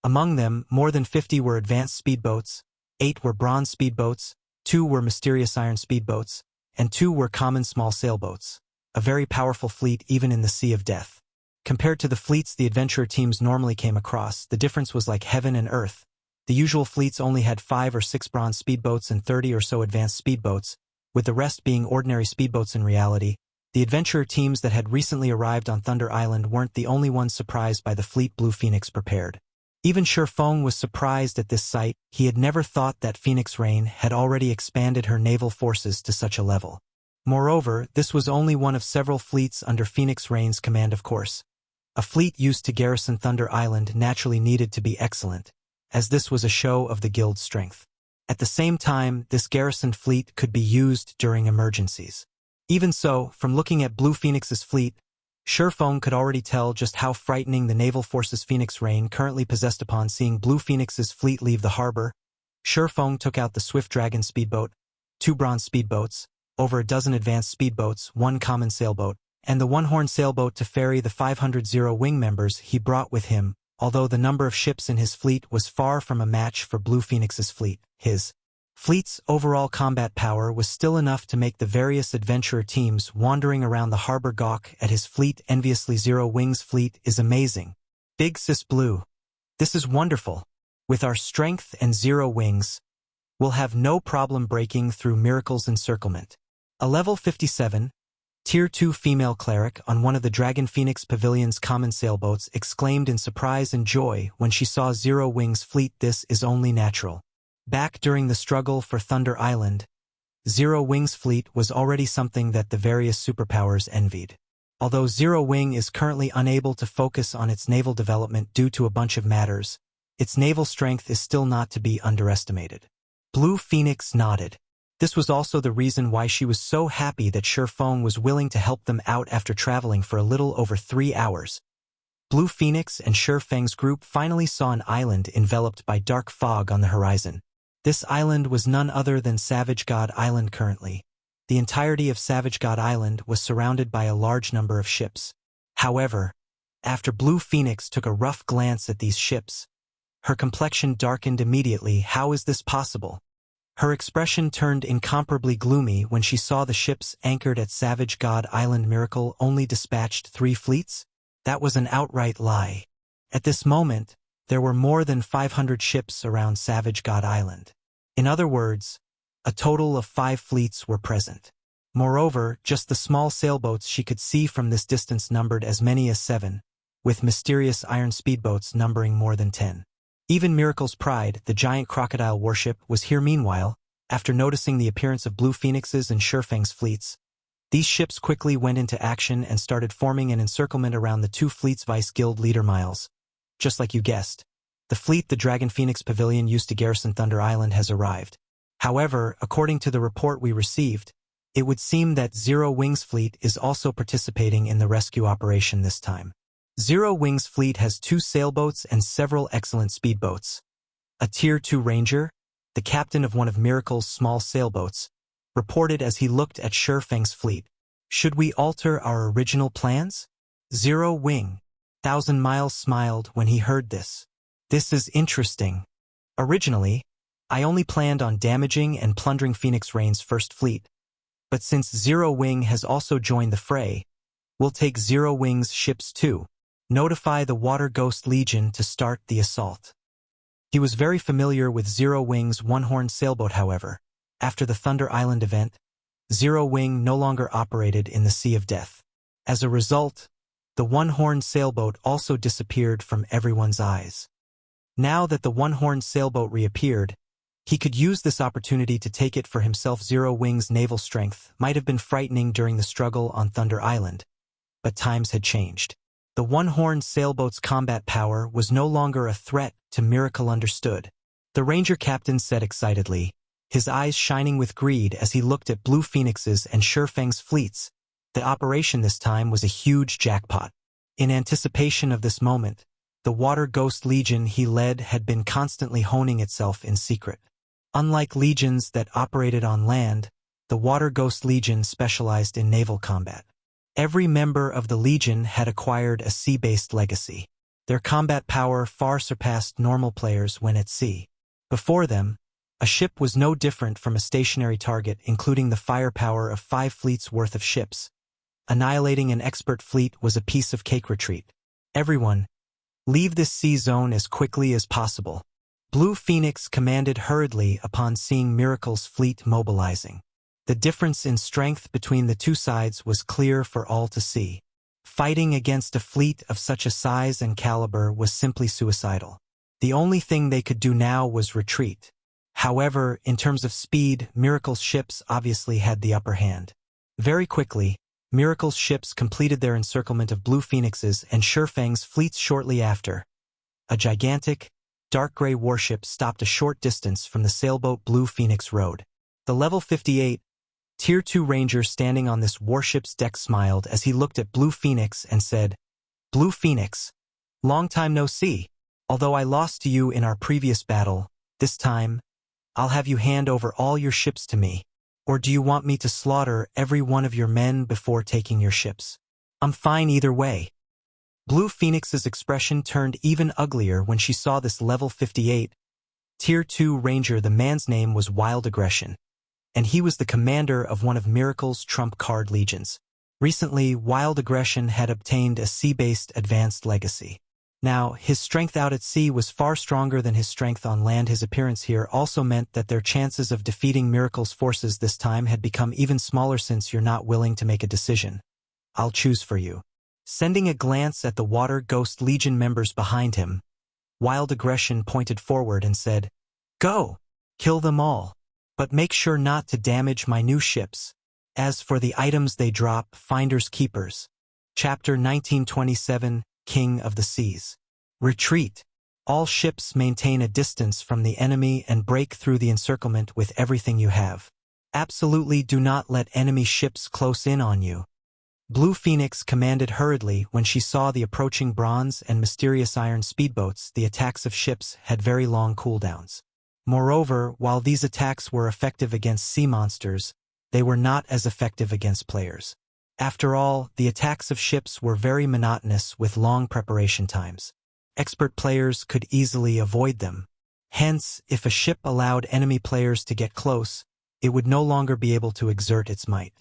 Among them, more than 50 were advanced speedboats, 8 were bronze speedboats, 2 were mysterious iron speedboats, and 2 were common small sailboats. A very powerful fleet even in the Sea of Death. Compared to the fleets the adventurer teams normally came across, the difference was like heaven and earth. The usual fleets only had 5 or 6 bronze speedboats and 30 or so advanced speedboats, with the rest being ordinary speedboats in reality. The adventurer teams that had recently arrived on Thunder Island weren't the only ones surprised by the fleet Blue Phoenix prepared. Even Shifeng was surprised at this sight. He had never thought that Phoenix Rain had already expanded her naval forces to such a level. Moreover, this was only one of several fleets under Phoenix Rain's command, of course. A fleet used to garrison Thunder Island naturally needed to be excellent, as this was a show of the guild's strength. At the same time, this garrisoned fleet could be used during emergencies. Even so, from looking at Blue Phoenix's fleet, Shifeng could already tell just how frightening the naval forces Phoenix Rain currently possessed. Upon seeing Blue Phoenix's fleet leave the harbor, Shifeng took out the Swift Dragon speedboat, 2 bronze speedboats, over a dozen advanced speedboats, 1 common sailboat, and the one-horn sailboat to ferry the 500 Zero-Wing members he brought with him. Although the number of ships in his fleet was far from a match for Blue Phoenix's fleet, his fleet's overall combat power was still enough to make the various adventurer teams wandering around the harbor gawk at his fleet enviously. Zero-Wing's fleet is amazing. Big Sis Blue. This is wonderful. With our strength and Zero-Wings, we'll have no problem breaking through Miracle's encirclement. A level 57, Tier 2 female cleric on one of the Dragon Phoenix Pavilion's common sailboats exclaimed in surprise and joy when she saw Zero-Wing's fleet. This is only natural. Back during the struggle for Thunder Island, Zero-Wing's fleet was already something that the various superpowers envied. Although Zero-Wing is currently unable to focus on its naval development due to a bunch of matters, its naval strength is still not to be underestimated. Blue Phoenix nodded. This was also the reason why she was so happy that Shifeng was willing to help them out after traveling for a little over 3 hours. Blue Phoenix and Shifeng's group finally saw an island enveloped by dark fog on the horizon. This island was none other than Savage God Island currently. The entirety of Savage God Island was surrounded by a large number of ships. However, after Blue Phoenix took a rough glance at these ships, her complexion darkened immediately. How is this possible? Her expression turned incomparably gloomy when she saw the ships anchored at Savage God Island. Miracle only dispatched 3 fleets? That was an outright lie. At this moment, there were more than 500 ships around Savage God Island. In other words, a total of 5 fleets were present. Moreover, just the small sailboats she could see from this distance numbered as many as 7, with mysterious iron speedboats numbering more than 10. Even Miracle's Pride, the giant crocodile warship, was here. Meanwhile, after noticing the appearance of Blue Phoenix's and Shifeng's fleets, these ships quickly went into action and started forming an encirclement around the 2 fleets' vice guild leader Miles. Just like you guessed, the fleet the Dragon Phoenix Pavilion used to garrison Thunder Island has arrived. However, according to the report we received, it would seem that Zero-Wing's fleet is also participating in the rescue operation this time. Zero-Wing's fleet has 2 sailboats and several excellent speedboats. A Tier 2 ranger, the captain of one of Miracle's small sailboats, reported as he looked at Shifeng's fleet. Should we alter our original plans? Zero-Wing, 1,000 Miles smiled when he heard this. This is interesting. Originally, I only planned on damaging and plundering Phoenix Rain's first fleet. But since Zero-Wing has also joined the fray, we'll take Zero-Wing's ships too. Notify the Water Ghost Legion to start the assault. He was very familiar with Zero-Wing's one-horn sailboat. However, after the Thunder Island event, Zero-Wing no longer operated in the Sea of Death. As a result, the one-horn sailboat also disappeared from everyone's eyes. Now that the one-horn sailboat reappeared, he could use this opportunity to take it for himself. Zero-Wing's naval strength might have been frightening during the struggle on Thunder Island, but times had changed. The one-horn sailboat's combat power was no longer a threat to Miracle. Understood, the ranger captain said excitedly, his eyes shining with greed as he looked at Blue Phoenix's and Shifeng's fleets. The operation this time was a huge jackpot. In anticipation of this moment, the Water Ghost Legion he led had been constantly honing itself in secret. Unlike legions that operated on land, the Water Ghost Legion specialized in naval combat. Every member of the Legion had acquired a sea-based legacy. Their combat power far surpassed normal players when at sea. Before them, a ship was no different from a stationary target, including the firepower of 5 fleets worth of ships. Annihilating an expert fleet was a piece of cake. Retreat. Everyone, leave this sea zone as quickly as possible. Blue Phoenix commanded hurriedly upon seeing Miracle's fleet mobilizing. The difference in strength between the two sides was clear for all to see. Fighting against a fleet of such a size and caliber was simply suicidal. The only thing they could do now was retreat. However, in terms of speed, Miracle's ships obviously had the upper hand. Very quickly, Miracle's ships completed their encirclement of Blue Phoenix's and Shurfang's fleets shortly after. A gigantic, dark gray warship stopped a short distance from the sailboat Blue Phoenix rode. The level 58, Tier 2 Ranger standing on this warship's deck smiled as he looked at Blue Phoenix and said, "Blue Phoenix, long time no see. Although I lost to you in our previous battle, this time, I'll have you hand over all your ships to me. Or do you want me to slaughter every one of your men before taking your ships? I'm fine either way." Blue Phoenix's expression turned even uglier when she saw this level 58, Tier 2 Ranger. The man's name was Wild Aggression, and he was the commander of one of Miracle's trump card legions. Recently, Wild Aggression had obtained a sea-based advanced legacy. Now, his strength out at sea was far stronger than his strength on land. His appearance here also meant that their chances of defeating Miracle's forces this time had become even smaller. "Since you're not willing to make a decision, I'll choose for you." Sending a glance at the Water Ghost Legion members behind him, Wild Aggression pointed forward and said, "Go! Kill them all. But make sure not to damage my new ships. As for the items they drop, finders keepers." Chapter 1927, King of the Seas. Retreat. All ships maintain a distance from the enemy and break through the encirclement with everything you have. Absolutely do not let enemy ships close in on you. Blue Phoenix commanded hurriedly when she saw the approaching bronze and mysterious iron speedboats. The attacks of ships had very long cooldowns. Moreover, while these attacks were effective against sea monsters, they were not as effective against players. After all, the attacks of ships were very monotonous with long preparation times. Expert players could easily avoid them. Hence, if a ship allowed enemy players to get close, it would no longer be able to exert its might.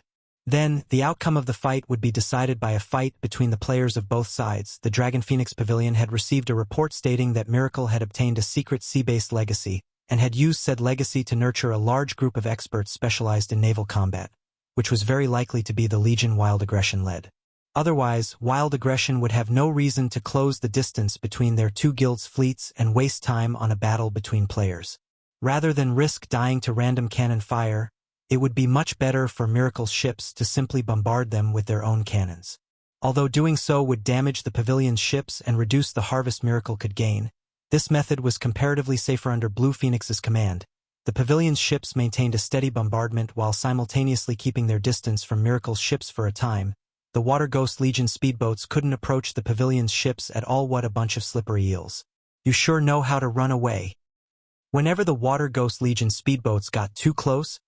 Then, the outcome of the fight would be decided by a fight between the players of both sides. The Dragon Phoenix Pavilion had received a report stating that Miracle had obtained a secret sea-based legacy, and had used said legacy to nurture a large group of experts specialized in naval combat, which was very likely to be the Legion Wild Aggression led. Otherwise, Wild Aggression would have no reason to close the distance between their two guilds' fleets and waste time on a battle between players. Rather than risk dying to random cannon fire, it would be much better for Miracle's ships to simply bombard them with their own cannons. Although doing so would damage the pavilion's ships and reduce the harvest Miracle could gain, this method was comparatively safer under Blue Phoenix's command. The pavilion's ships maintained a steady bombardment while simultaneously keeping their distance from Miracle's ships for a time. The Water Ghost Legion speedboats couldn't approach the pavilion's ships at all. What a bunch of slippery eels. You sure know how to run away. Whenever the Water Ghost Legion speedboats got too close,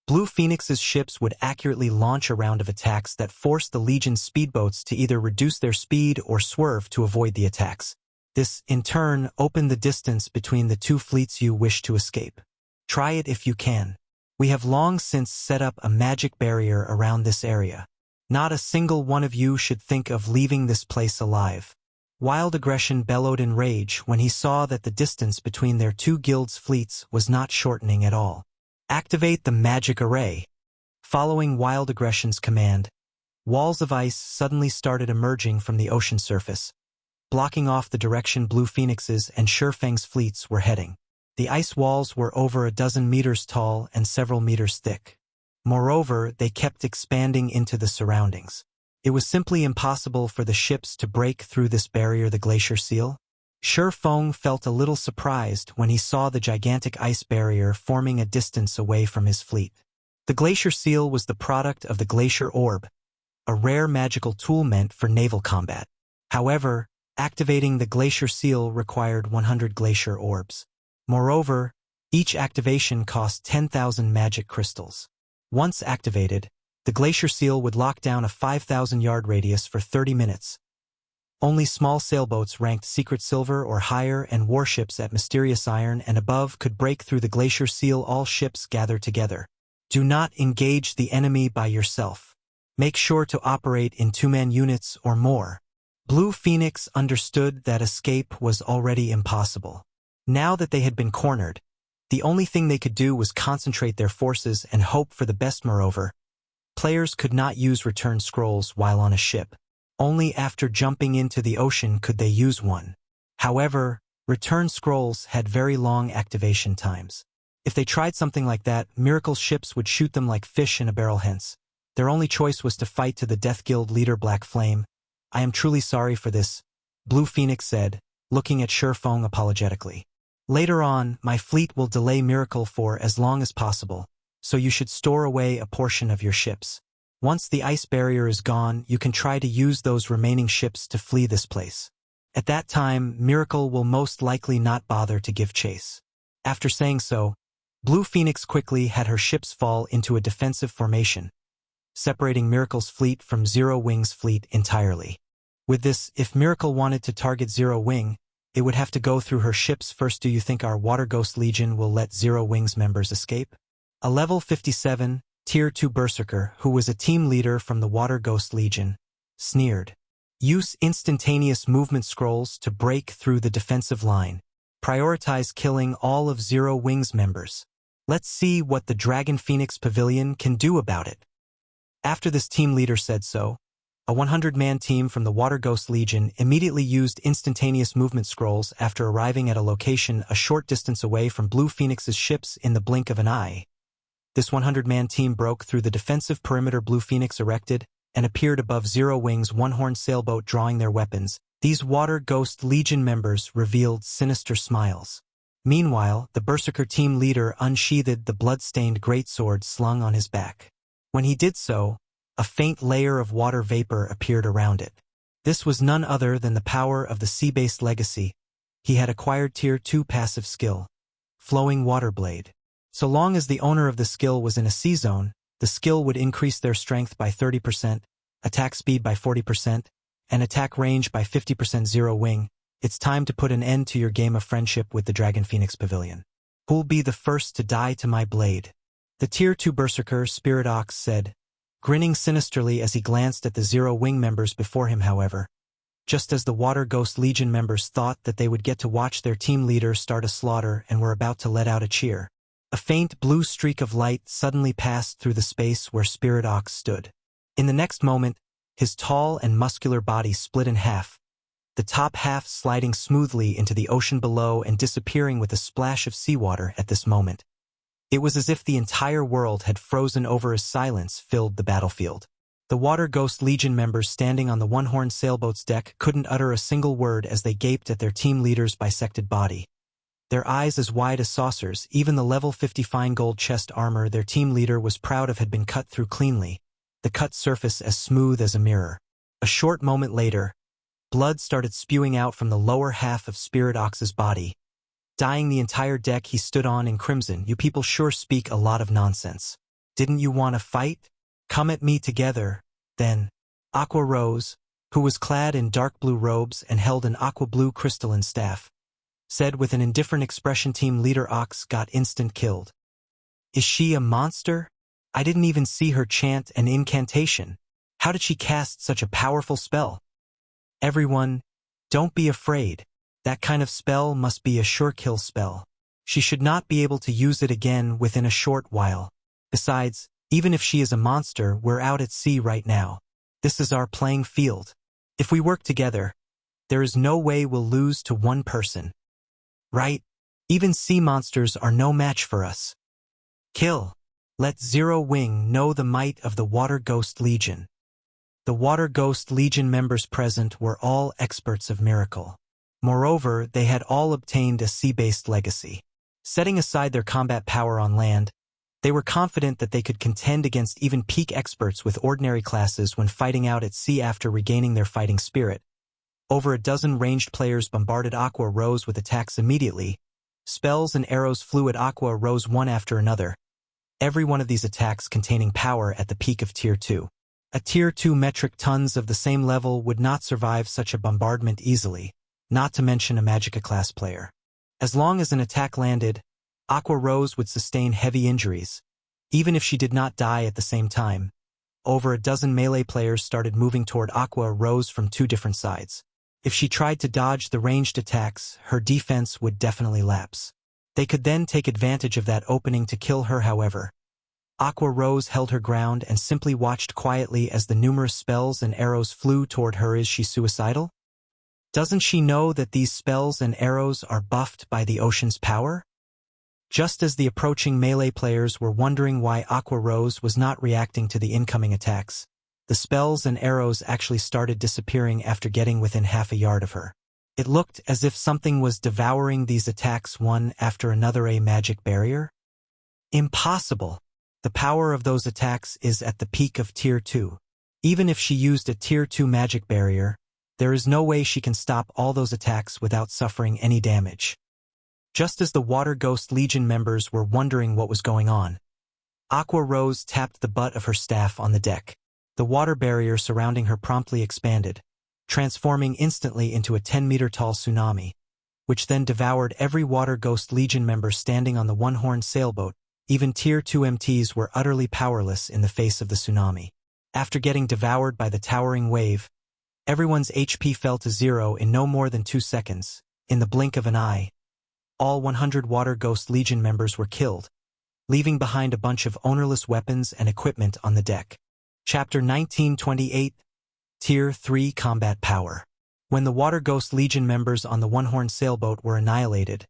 Blue Phoenix's ships would accurately launch a round of attacks that forced the Legion's speedboats to either reduce their speed or swerve to avoid the attacks. This, in turn, opened the distance between the two fleets you wish to escape. Try it if you can. We have long since set up a magic barrier around this area. Not a single one of you should think of leaving this place alive. Wild Aggression bellowed in rage when he saw that the distance between their two guilds' fleets was not shortening at all. Activate the magic array. Following Wild Aggression's command, walls of ice suddenly started emerging from the ocean surface, blocking off the direction Blue Phoenix's and Shurfang's fleets were heading. The ice walls were over a dozen meters tall and several meters thick. Moreover, they kept expanding into the surroundings. It was simply impossible for the ships to break through this barrier. The glacier seal? Shurfang felt a little surprised when he saw the gigantic ice barrier forming a distance away from his fleet. The glacier seal was the product of the glacier orb, a rare magical tool meant for naval combat. However, activating the glacier seal required 100 glacier orbs. Moreover, each activation cost 10,000 magic crystals. Once activated, the glacier seal would lock down a 5,000-yard radius for 30 minutes. Only small sailboats ranked Secret Silver or higher and warships at Mysterious Iron and above could break through the glacier seal. All ships gather together. Do not engage the enemy by yourself. Make sure to operate in two-man units or more. Blue Phoenix understood that escape was already impossible. Now that they had been cornered, the only thing they could do was concentrate their forces and hope for the best. Moreover, players could not use return scrolls while on a ship. Only after jumping into the ocean could they use one. However, return scrolls had very long activation times. If they tried something like that, Miracle's ships would shoot them like fish in a barrel. Hence, their only choice was to fight to the Death Guild leader Black Flame. "I am truly sorry for this," Blue Phoenix said, looking at Shurfeng apologetically. "Later on, my fleet will delay Miracle for as long as possible, so you should store away a portion of your ships. Once the ice barrier is gone, you can try to use those remaining ships to flee this place. At that time, Miracle will most likely not bother to give chase." After saying so, Blue Phoenix quickly had her ships fall into a defensive formation, separating Miracle's fleet from Zero Wing's fleet entirely. With this, if Miracle wanted to target Zero Wing, it would have to go through her ships first. "Do you think our Water Ghost Legion will let Zero Wing's members escape?" A level 57, Tier 2 Berserker, who was a team leader from the Water Ghost Legion, sneered. "Use instantaneous movement scrolls to break through the defensive line. Prioritize killing all of Zero Wing's members. Let's see what the Dragon Phoenix Pavilion can do about it." After this team leader said so, a 100-man team from the Water Ghost Legion immediately used instantaneous movement scrolls after arriving at a location a short distance away from Blue Phoenix's ships in the blink of an eye. This 100-man team broke through the defensive perimeter Blue Phoenix erected and appeared above Zero Wing's one-horned sailboat drawing their weapons. These Water Ghost Legion members revealed sinister smiles. Meanwhile, the Berserker team leader unsheathed the blood-stained greatsword slung on his back. When he did so, a faint layer of water vapor appeared around it. This was none other than the power of the sea-based legacy. He had acquired Tier 2 passive skill, Flowing Water Blade. So long as the owner of the skill was in a sea zone, the skill would increase their strength by 30%, attack speed by 40%, and attack range by 50%. Zero Wing, it's time to put an end to your game of friendship with the Dragon Phoenix Pavilion. Who'll be the first to die to my blade? The Tier 2 Berserker, Spirit Ox, said, grinning sinisterly as he glanced at the Zero Wing members before him. However, just as the Water Ghost Legion members thought that they would get to watch their team leader start a slaughter and were about to let out a cheer, a faint blue streak of light suddenly passed through the space where Spirit Ox stood. In the next moment, his tall and muscular body split in half, the top half sliding smoothly into the ocean below and disappearing with a splash of seawater. At this moment, it was as if the entire world had frozen over as silence filled the battlefield. The Water Ghost Legion members standing on the one-horned sailboat's deck couldn't utter a single word as they gaped at their team leader's bisected body. Their eyes as wide as saucers, even the level 50 fine gold chest armor their team leader was proud of had been cut through cleanly, the cut surface as smooth as a mirror. A short moment later, blood started spewing out from the lower half of Spirit Ox's body, dyeing the entire deck he stood on in crimson. "You people sure speak a lot of nonsense. Didn't you want to fight? Come at me together, then." Aqua Rose, who was clad in dark blue robes and held an aqua blue crystalline staff, said with an indifferent expression. Team leader Ox got instant killed. "Is she a monster? I didn't even see her chant an incantation. How did she cast such a powerful spell?" "Everyone, don't be afraid. That kind of spell must be a sure kill spell. She should not be able to use it again within a short while. Besides, even if she is a monster, we're out at sea right now. This is our playing field. If we work together, there is no way we'll lose to one person. Right? Even sea monsters are no match for us. Kill. Let Zero Wing know the might of the Water Ghost Legion." The Water Ghost Legion members present were all experts of Miracle. Moreover, they had all obtained a sea-based legacy. Setting aside their combat power on land, they were confident that they could contend against even peak experts with ordinary classes when fighting out at sea. After regaining their fighting spirit, over a dozen ranged players bombarded Aqua Rose with attacks immediately. Spells and arrows flew at Aqua Rose one after another, every one of these attacks containing power at the peak of Tier 2. A Tier 2 metric tons of the same level would not survive such a bombardment easily, not to mention a Magicka class player. As long as an attack landed, Aqua Rose would sustain heavy injuries. Even if she did not die at the same time, over a dozen melee players started moving toward Aqua Rose from two different sides. If she tried to dodge the ranged attacks, her defense would definitely lapse. They could then take advantage of that opening to kill her, however. Aqua Rose held her ground and simply watched quietly as the numerous spells and arrows flew toward her. Is she suicidal? Doesn't she know that these spells and arrows are buffed by the ocean's power? Just as the approaching melee players were wondering why Aqua Rose was not reacting to the incoming attacks, the spells and arrows actually started disappearing after getting within half a yard of her. It looked as if something was devouring these attacks one after another. A magic barrier? Impossible! The power of those attacks is at the peak of Tier 2. Even if she used a Tier 2 magic barrier, there is no way she can stop all those attacks without suffering any damage. Just as the Water Ghost Legion members were wondering what was going on, Aqua Rose tapped the butt of her staff on the deck. The water barrier surrounding her promptly expanded, transforming instantly into a 10-meter-tall tsunami, which then devoured every Water Ghost Legion member standing on the one-horned sailboat. Even Tier 2 MTs were utterly powerless in the face of the tsunami. After getting devoured by the towering wave, everyone's HP fell to 0 in no more than 2 seconds. In the blink of an eye, all 100 Water Ghost Legion members were killed, leaving behind a bunch of ownerless weapons and equipment on the deck. Chapter 1928, Tier 3 Combat Power. When the Water Ghost Legion members on the one-horned sailboat were annihilated,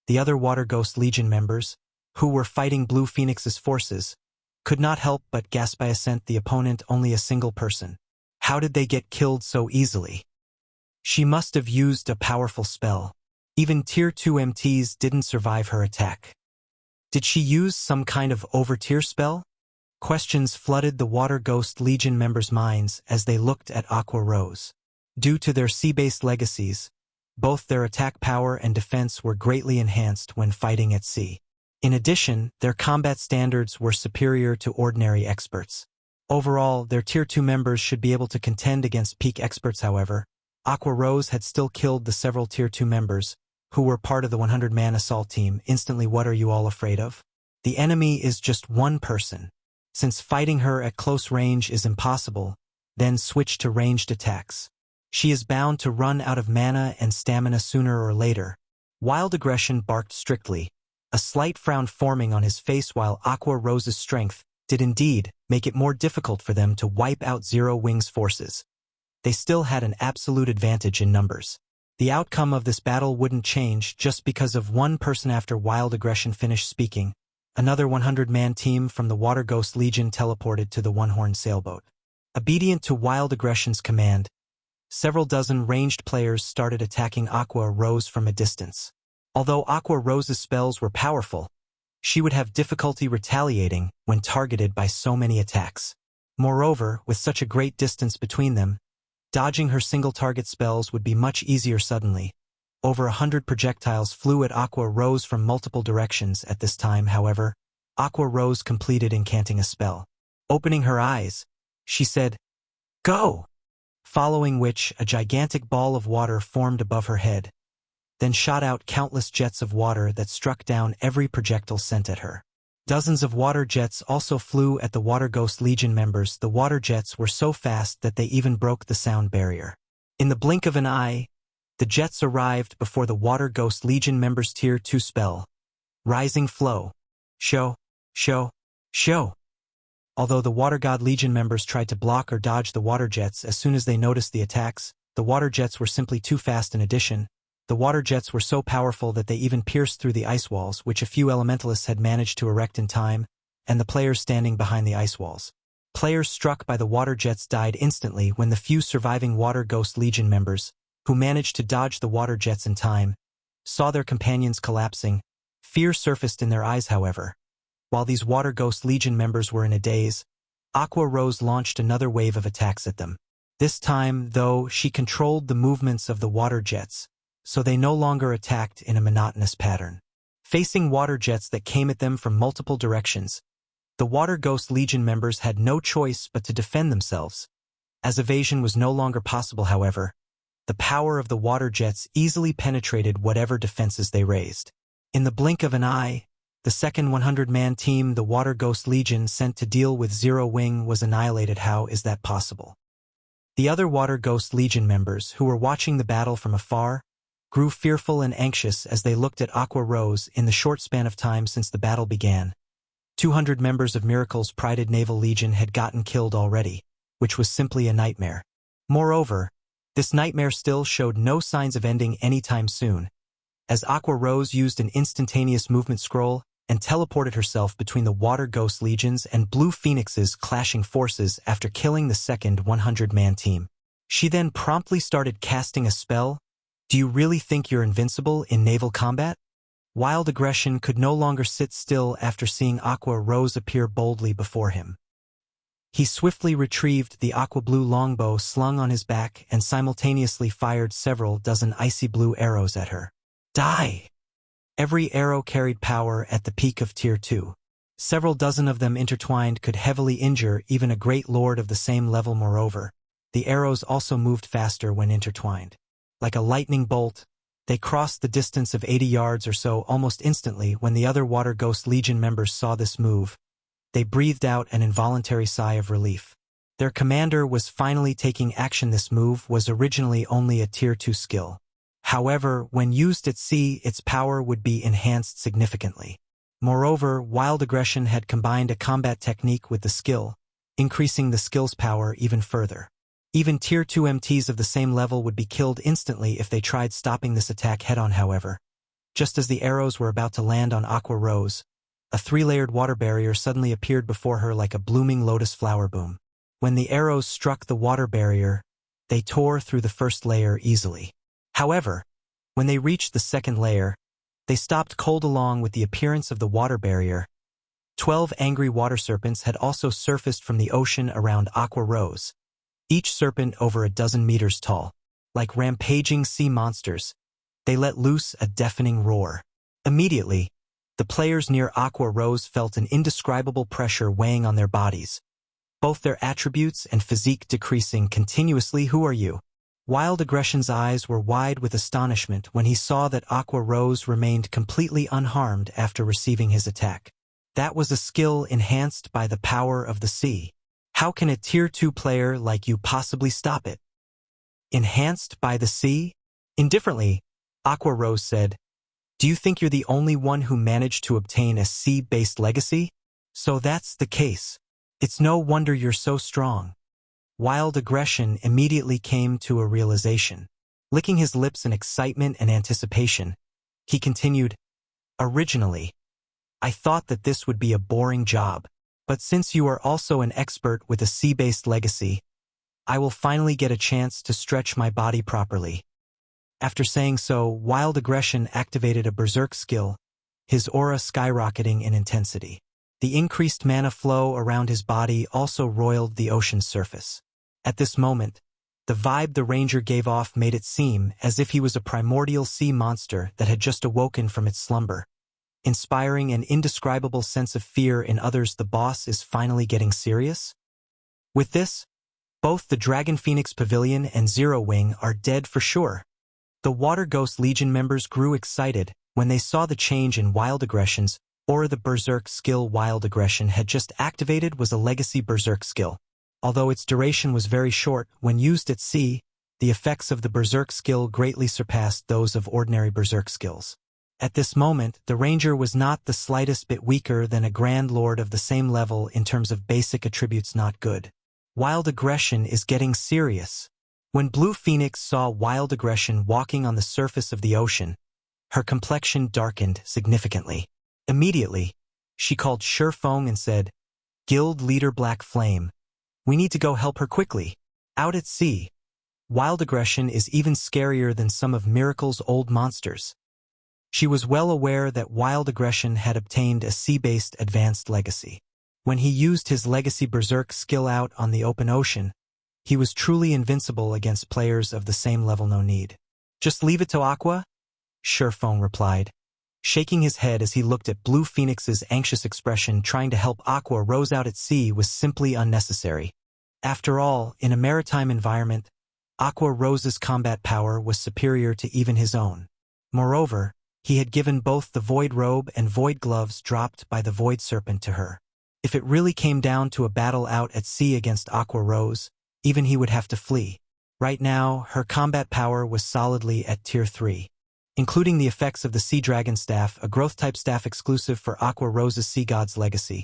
the other Water Ghost Legion members, who were fighting Blue Phoenix's forces, could not help but gasp by assent. The opponent only a single person. How did they get killed so easily? She must have used a powerful spell. Even Tier 2 MTs didn't survive her attack. Did she use some kind of over-tier spell? Questions flooded the Water Ghost Legion members' minds as they looked at Aqua Rose. Due to their sea-based legacies, both their attack power and defense were greatly enhanced when fighting at sea. In addition, their combat standards were superior to ordinary experts. Overall, their Tier 2 members should be able to contend against peak experts. However, Aqua Rose had still killed the several Tier 2 members, who were part of the 100-man assault team. Instantly, what are you all afraid of? The enemy is just one person. Since fighting her at close range is impossible, then switch to ranged attacks. She is bound to run out of mana and stamina sooner or later. Wild Aggression barked strictly, a slight frown forming on his face, while Aqua Rose's strength did indeed make it more difficult for them to wipe out Zero Wing's forces. They still had an absolute advantage in numbers. The outcome of this battle wouldn't change just because of one person. After Wild Aggression finished speaking, another 100-man team from the Water Ghost Legion teleported to the one-horned sailboat. Obedient to Wild Aggression's command, several dozen ranged players started attacking Aqua Rose from a distance. Although Aqua Rose's spells were powerful, she would have difficulty retaliating when targeted by so many attacks. Moreover, with such a great distance between them, dodging her single-target spells would be much easier. Suddenly, over 100 projectiles flew at Aqua Rose from multiple directions. At this time, however, Aqua Rose completed incanting a spell. Opening her eyes, she said, "Go!" Following which, a gigantic ball of water formed above her head, then shot out countless jets of water that struck down every projectile sent at her. Dozens of water jets also flew at the Water Ghost Legion members. The water jets were so fast that they even broke the sound barrier. In the blink of an eye, the jets arrived before the Water Ghost Legion members' Tier 2 spell, Rising Flow. Show. Although the Water God Legion members tried to block or dodge the water jets as soon as they noticed the attacks, the water jets were simply too fast. In addition, the water jets were so powerful that they even pierced through the ice walls, which a few elementalists had managed to erect in time, and the players standing behind the ice walls. Players struck by the water jets died instantly when the few surviving Water Ghost Legion members, who managed to dodge the water jets in time, saw their companions collapsing. Fear surfaced in their eyes. However, while these Water Ghost Legion members were in a daze, Aqua Rose launched another wave of attacks at them. This time, though, she controlled the movements of the water jets, so they no longer attacked in a monotonous pattern. Facing water jets that came at them from multiple directions, the Water Ghost Legion members had no choice but to defend themselves. As evasion was no longer possible, however, the power of the water jets easily penetrated whatever defenses they raised. In the blink of an eye, the second 100-man team the Water Ghost Legion sent to deal with Zero Wing was annihilated. How is that possible? The other Water Ghost Legion members, who were watching the battle from afar, grew fearful and anxious as they looked at Aqua Rose. In the short span of time since the battle began, 200 members of Miracle's prided Naval Legion had gotten killed already, which was simply a nightmare. Moreover, this nightmare still showed no signs of ending anytime soon, as Aqua Rose used an instantaneous movement scroll and teleported herself between the Water Ghost Legions and Blue Phoenix's clashing forces after killing the second 100-man team. She then promptly started casting a spell. Do you really think you're invincible in naval combat? Wild Aggression could no longer sit still after seeing Aqua Rose appear boldly before him. He swiftly retrieved the aqua blue longbow slung on his back and simultaneously fired several dozen icy blue arrows at her. Die! Every arrow carried power at the peak of Tier 2. Several dozen of them intertwined could heavily injure even a great lord of the same level. Moreover, the arrows also moved faster when intertwined. Like a lightning bolt, they crossed the distance of 80 yards or so almost instantly. When the other Water Ghost Legion members saw this move, they breathed out an involuntary sigh of relief. Their commander was finally taking action. This move was originally only a Tier 2 skill. However, when used at sea, its power would be enhanced significantly. Moreover, Wild Aggression had combined a combat technique with the skill, increasing the skill's power even further. Even Tier 2 MTs of the same level would be killed instantly if they tried stopping this attack head-on. However, just as the arrows were about to land on Aqua Rose, a 3-layered water barrier suddenly appeared before her like a blooming lotus flower boom. When the arrows struck the water barrier, they tore through the first layer easily. However, when they reached the second layer, they stopped cold. Along with the appearance of the water barrier, 12 angry water serpents had also surfaced from the ocean around Aqua Rose, each serpent over a dozen meters tall. Like rampaging sea monsters, they let loose a deafening roar. Immediately, the players near Aqua Rose felt an indescribable pressure weighing on their bodies, both their attributes and physique decreasing continuously. Who are you? Wild Aggression's eyes were wide with astonishment when he saw that Aqua Rose remained completely unharmed after receiving his attack. That was a skill enhanced by the power of the sea. How can a Tier 2 player like you possibly stop it? Enhanced by the sea? Indifferently, Aqua Rose said, "Do you think you're the only one who managed to obtain a sea-based legacy? So that's the case. It's no wonder you're so strong." Wild Aggression immediately came to a realization. Licking his lips in excitement and anticipation, he continued, "Originally, I thought that this would be a boring job, but since you are also an expert with a sea-based legacy, I will finally get a chance to stretch my body properly." After saying so, Wild Aggression activated a berserk skill, his aura skyrocketing in intensity. The increased mana flow around his body also roiled the ocean's surface. At this moment, the vibe the ranger gave off made it seem as if he was a primordial sea monster that had just awoken from its slumber, inspiring an indescribable sense of fear in others. The boss is finally getting serious? With this, both the Dragon Phoenix Pavilion and Zero Wing are dead for sure. The Water Ghost Legion members grew excited when they saw the change in Wild Aggression's aura. The berserk skill Wild Aggression had just activated was a legacy berserk skill. Although its duration was very short, when used at sea, the effects of the berserk skill greatly surpassed those of ordinary berserk skills. At this moment, the ranger was not the slightest bit weaker than a Grand Lord of the same level in terms of basic attributes. Not good. Wild Aggression is getting serious. When Blue Phoenix saw Wild Aggression walking on the surface of the ocean, her complexion darkened significantly. Immediately, she called Shurfong and said, "Guild Leader Black Flame, we need to go help her quickly." Out at sea, Wild Aggression is even scarier than some of Miracle's old monsters. She was well aware that Wild Aggression had obtained a sea-based advanced legacy. When he used his legacy berserk skill out on the open ocean, he was truly invincible against players of the same level. No need. "Just leave it to Aqua?" Shurfong replied, shaking his head as he looked at Blue Phoenix's anxious expression. Trying to help Aqua Rose out at sea was simply unnecessary. After all, in a maritime environment, Aqua Rose's combat power was superior to even his own. Moreover, he had given both the Void Robe and Void Gloves dropped by the Void Serpent to her. If it really came down to a battle out at sea against Aqua Rose, even he would have to flee. Right now, her combat power was solidly at Tier 3. Including the effects of the Sea Dragon Staff, a growth-type staff exclusive for Aqua Rose's Sea God's Legacy.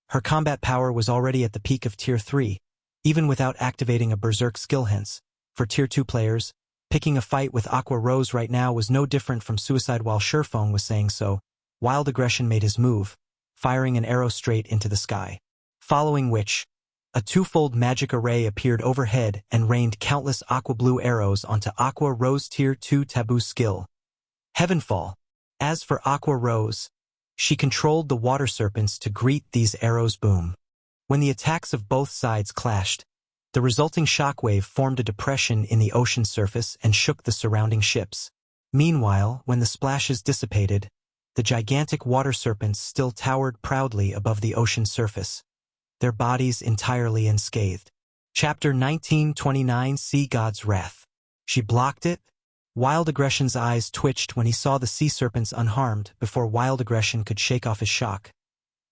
Her combat power was already at the peak of Tier 3, even without activating a Berserk skill. Hence, for Tier 2 players, picking a fight with Aqua Rose right now was no different from suicide. While Sherfong was saying so, Wild Aggression made his move, firing an arrow straight into the sky. Following which, a twofold magic array appeared overhead and rained countless aqua blue arrows onto Aqua Rose Tier 2 taboo skill, Heavenfall. As for Aqua Rose, she controlled the water serpents to greet these arrows' boom. When the attacks of both sides clashed, the resulting shockwave formed a depression in the ocean surface and shook the surrounding ships. Meanwhile, when the splashes dissipated, the gigantic water serpents still towered proudly above the ocean surface, their bodies entirely unscathed. Chapter 1929 Sea God's Wrath. She blocked it. Wild Aggression's eyes twitched when he saw the sea serpents unharmed before Wild Aggression could shake off his shock.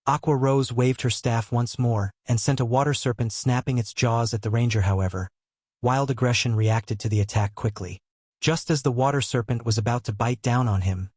Aqua Rose waved her staff once more and sent a water serpent snapping its jaws at the ranger. However, Wild Aggression reacted to the attack quickly. Just as the water serpent was about to bite down on him,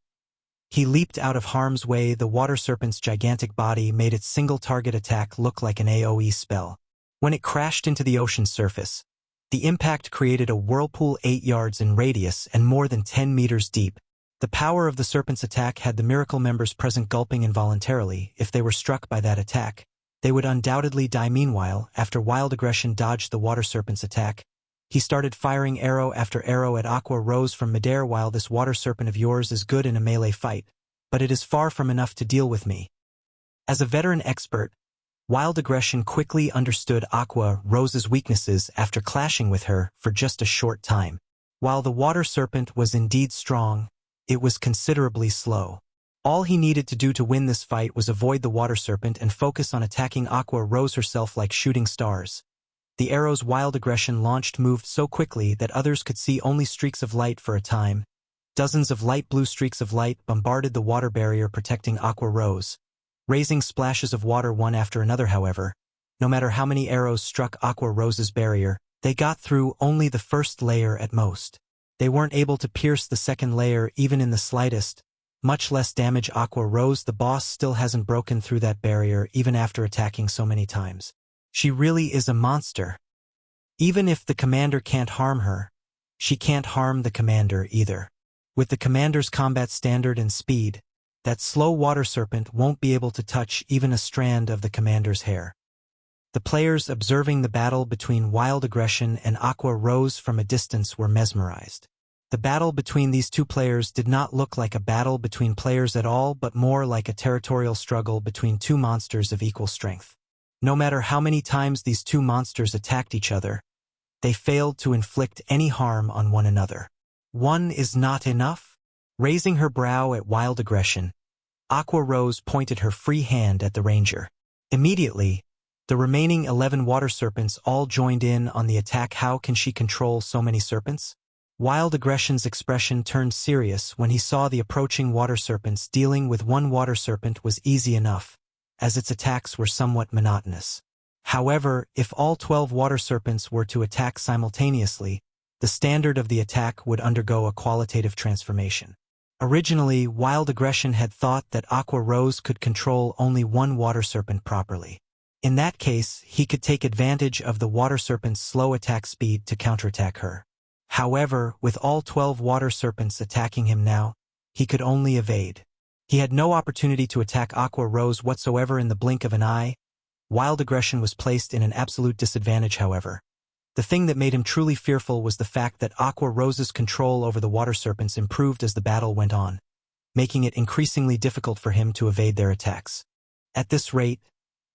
he leaped out of harm's way. The water serpent's gigantic body made its single target attack look like an AoE spell. When it crashed into the ocean surface, the impact created a whirlpool 8 yards in radius and more than 10 meters deep. The power of the serpent's attack had the miracle members present gulping involuntarily. If they were struck by that attack, they would undoubtedly die. Meanwhile, after Wild Aggression dodged the water serpent's attack, he started firing arrow after arrow at Aqua Rose from midair. While this water serpent of yours is good in a melee fight, but it is far from enough to deal with me. As a veteran expert, Wild Aggression quickly understood Aqua Rose's weaknesses after clashing with her for just a short time. While the water serpent was indeed strong, it was considerably slow. All he needed to do to win this fight was avoid the water serpent and focus on attacking Aqua Rose herself like shooting stars. The arrows Wild Aggression launched moved so quickly that others could see only streaks of light for a time. Dozens of light blue streaks of light bombarded the water barrier protecting Aqua Rose, raising splashes of water one after another. However, no matter how many arrows struck Aqua Rose's barrier, they got through only the first layer at most. They weren't able to pierce the second layer even in the slightest, much less damage Aqua Rose. The boss still hasn't broken through that barrier even after attacking so many times. She really is a monster. Even if the commander can't harm her, she can't harm the commander either. With the commander's combat standard and speed, that slow water serpent won't be able to touch even a strand of the commander's hair. The players observing the battle between Wild Aggression and Aqua Rose from a distance were mesmerized. The battle between these two players did not look like a battle between players at all, but more like a territorial struggle between two monsters of equal strength. No matter how many times these two monsters attacked each other, they failed to inflict any harm on one another. One is not enough? Raising her brow at Wild Aggression, Aqua Rose pointed her free hand at the ranger. Immediately, the remaining 11 water serpents all joined in on the attack. How can she control so many serpents? Wild Aggression's expression turned serious when he saw the approaching water serpents. Dealing with one water serpent was easy enough, as its attacks were somewhat monotonous. However, if all 12 water serpents were to attack simultaneously, the standard of the attack would undergo a qualitative transformation. Originally, Wild Aggression had thought that Aqua Rose could control only one water serpent properly. In that case, he could take advantage of the water serpent's slow attack speed to counterattack her. However, with all 12 water serpents attacking him now, he could only evade. He had no opportunity to attack Aqua Rose whatsoever. In the blink of an eye, Wild Aggression was placed in an absolute disadvantage. However, the thing that made him truly fearful was the fact that Aqua Rose's control over the water serpents improved as the battle went on, making it increasingly difficult for him to evade their attacks. At this rate,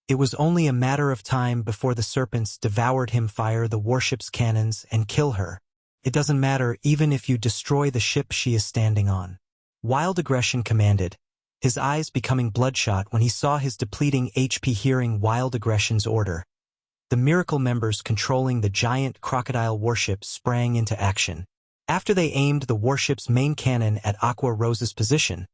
it was only a matter of time before the serpents devoured him. Fire the warship's cannons and kill her. It doesn't matter even if you destroy the ship she is standing on. Wild Aggression commanded, his eyes becoming bloodshot when he saw his depleting HP. Hearing Wild Aggression's order, the miracle members controlling the giant crocodile warship sprang into action. After they aimed the warship's main cannon at Aqua Rose's position,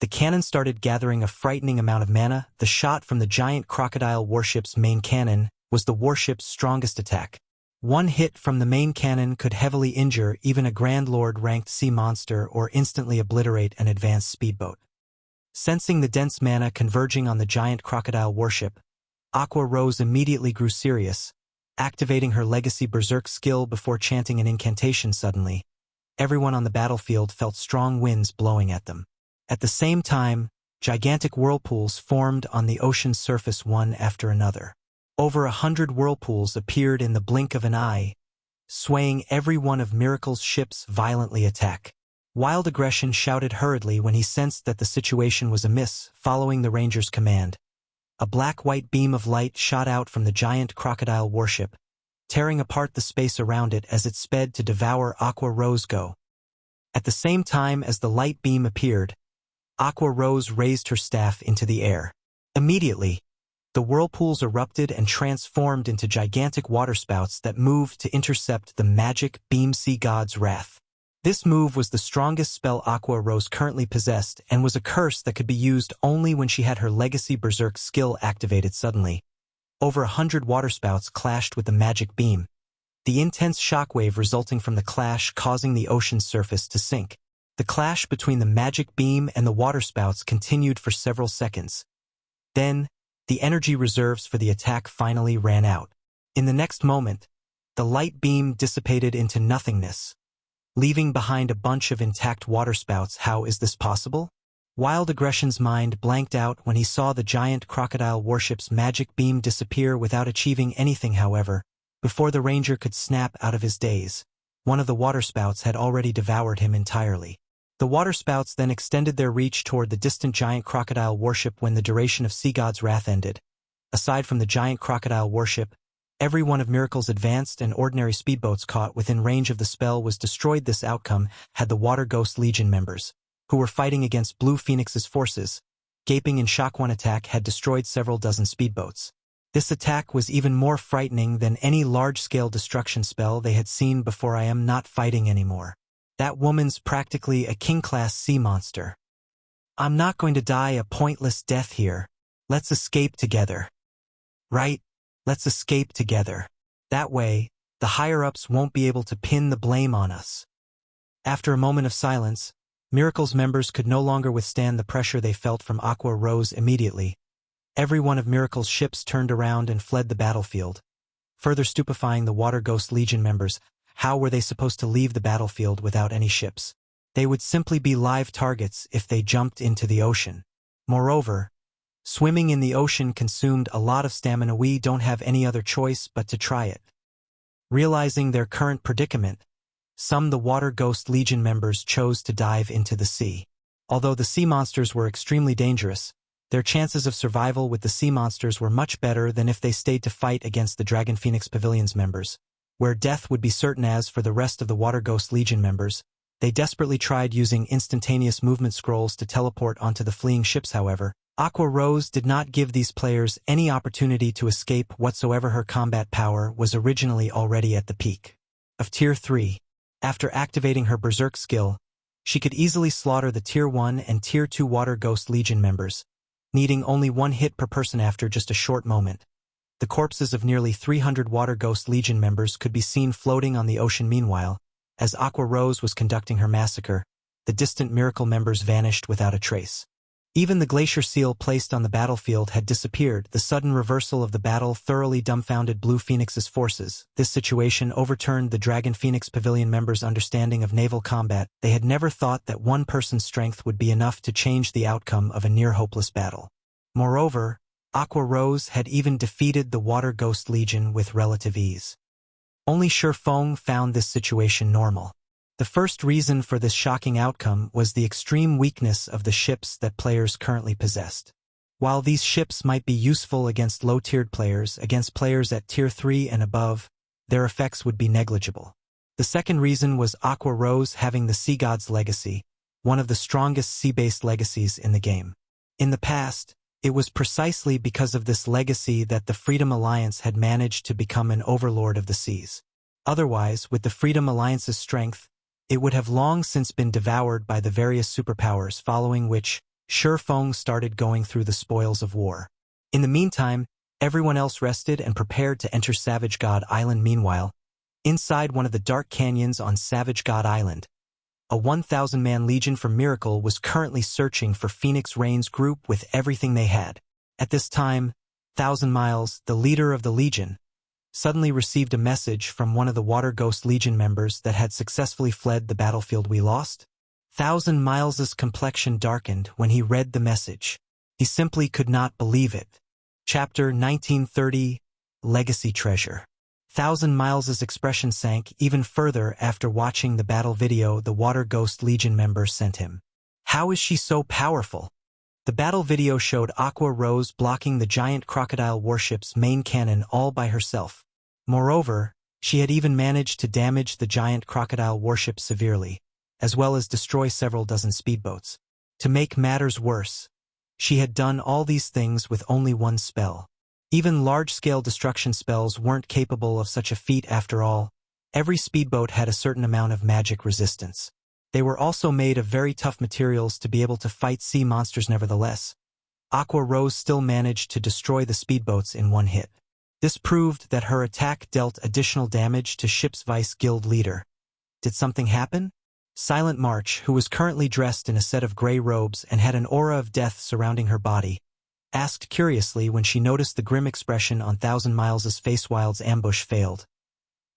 the cannon started gathering a frightening amount of mana. The shot from the giant crocodile warship's main cannon was the warship's strongest attack, One hit from the main cannon could heavily injure even a Grand Lord-ranked sea monster or instantly obliterate an advanced speedboat. Sensing the dense mana converging on the giant crocodile warship, Aqua Rose immediately grew serious, activating her legacy berserk skill before chanting an incantation. Suddenly, everyone on the battlefield felt strong winds blowing at them. At the same time, gigantic whirlpools formed on the ocean's surface one after another. Over 100 whirlpools appeared in the blink of an eye, swaying every one of Miracle's ships violently attack. Wild Aggression shouted hurriedly when he sensed that the situation was amiss, following the Ranger's command. A black-white beam of light shot out from the giant crocodile warship, tearing apart the space around it as it sped to devour Aqua Rose. Go. At the same time as the light beam appeared, Aqua Rose raised her staff into the air. Immediately, the whirlpools erupted and transformed into gigantic waterspouts that moved to intercept the magic beam sea god's wrath. This move was the strongest spell Aqua Rose currently possessed and was a curse that could be used only when she had her legacy berserk skill activated. Suddenly, over 100 waterspouts clashed with the magic beam, the intense shockwave resulting from the clash causing the ocean's surface to sink. The clash between the magic beam and the waterspouts continued for several seconds. Then, the energy reserves for the attack finally ran out. In the next moment, the light beam dissipated into nothingness, leaving behind a bunch of intact waterspouts. How is this possible? Wild Aggression's mind blanked out when he saw the giant crocodile warship's magic beam disappear without achieving anything. However, before the Ranger could snap out of his daze, one of the waterspouts had already devoured him entirely. The waterspouts then extended their reach toward the distant giant crocodile warship when the duration of Sea God's wrath ended. Aside from the giant crocodile warship, every one of Miracle's advanced and ordinary speedboats caught within range of the spell was destroyed. This outcome had the Water Ghost Legion members, who were fighting against Blue Phoenix's forces, gaping in shock. One attack had destroyed several dozen speedboats. This attack was even more frightening than any large-scale destruction spell they had seen before. I am not fighting anymore. That woman's practically a king-class sea monster. I'm not going to die a pointless death here. Let's escape together. Right? Let's escape together. That way, the higher-ups won't be able to pin the blame on us. After a moment of silence, Miracle's members could no longer withstand the pressure they felt from Aqua Rose. Immediately, every one of Miracle's ships turned around and fled the battlefield, further stupefying the Water Ghost Legion members. How were they supposed to leave the battlefield without any ships? They would simply be live targets if they jumped into the ocean. Moreover, swimming in the ocean consumed a lot of stamina. We don't have any other choice but to try it. Realizing their current predicament, some the Water Ghost Legion members chose to dive into the sea. Although the sea monsters were extremely dangerous, their chances of survival with the sea monsters were much better than if they stayed to fight against the Dragon Phoenix Pavilion's members, where death would be certain. As for the rest of the Water Ghost Legion members, they desperately tried using instantaneous movement scrolls to teleport onto the fleeing ships. However, Aqua Rose did not give these players any opportunity to escape whatsoever. Her combat power was originally already at the peak of Tier 3. After activating her Berserk skill, she could easily slaughter the Tier 1 and Tier 2 Water Ghost Legion members, needing only one hit per person. After just a short moment, the corpses of nearly 300 Water Ghost Legion members could be seen floating on the ocean. Meanwhile, as Aqua Rose was conducting her massacre, the distant Miracle members vanished without a trace. Even the glacier seal placed on the battlefield had disappeared. The sudden reversal of the battle thoroughly dumbfounded Blue Phoenix's forces. This situation overturned the Dragon Phoenix Pavilion members' understanding of naval combat. They had never thought that one person's strength would be enough to change the outcome of a near-hopeless battle. Moreover, Aqua Rose had even defeated the Water Ghost Legion with relative ease. Only Shifeng found this situation normal. The first reason for this shocking outcome was the extreme weakness of the ships that players currently possessed. While these ships might be useful against low-tiered players, against players at Tier 3 and above, their effects would be negligible. The second reason was Aqua Rose having the Sea God's Legacy, one of the strongest sea-based legacies in the game. In the past, it was precisely because of this legacy that the Freedom Alliance had managed to become an overlord of the seas. Otherwise, with the Freedom Alliance's strength, it would have long since been devoured by the various superpowers, following which Shifeng started going through the spoils of war. In the meantime, everyone else rested and prepared to enter Savage God Island. Meanwhile, Inside one of the dark canyons on Savage God Island, a 1,000-man legion from Miracle was currently searching for Phoenix Rain's group with everything they had. At this time, 1,000 Miles, the leader of the legion, suddenly received a message from one of the Water Ghost Legion members that had successfully fled the battlefield we lost. 1,000 Miles's complexion darkened when he read the message. He simply could not believe it. Chapter 1930, Legacy Treasure. 1,000 Miles's expression sank even further after watching the battle video the Water Ghost Legion member sent him. How is she so powerful? The battle video showed Aqua Rose blocking the giant crocodile warship's main cannon all by herself. Moreover, she had even managed to damage the giant crocodile warship severely, as well as destroy several dozen speedboats. To make matters worse, she had done all these things with only one spell. Even large-scale destruction spells weren't capable of such a feat after all. Every speedboat had a certain amount of magic resistance. They were also made of very tough materials to be able to fight sea monsters nevertheless. Aqua Rose still managed to destroy the speedboats in one hit. This proved that her attack dealt additional damage to Ship's Vice Guild leader. Did something happen? Silent March, who was currently dressed in a set of gray robes and had an aura of death surrounding her body, asked curiously when she noticed the grim expression on 1,000 Miles's face. Wild's ambush failed.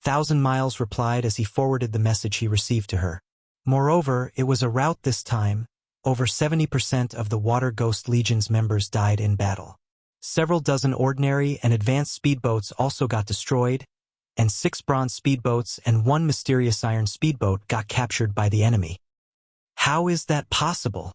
1,000 Miles replied as he forwarded the message he received to her. Moreover, it was a rout this time. Over 70% of the Water Ghost Legion's members died in battle. Several dozen ordinary and advanced speedboats also got destroyed, and 6 bronze speedboats and 1 mysterious iron speedboat got captured by the enemy. How is that possible?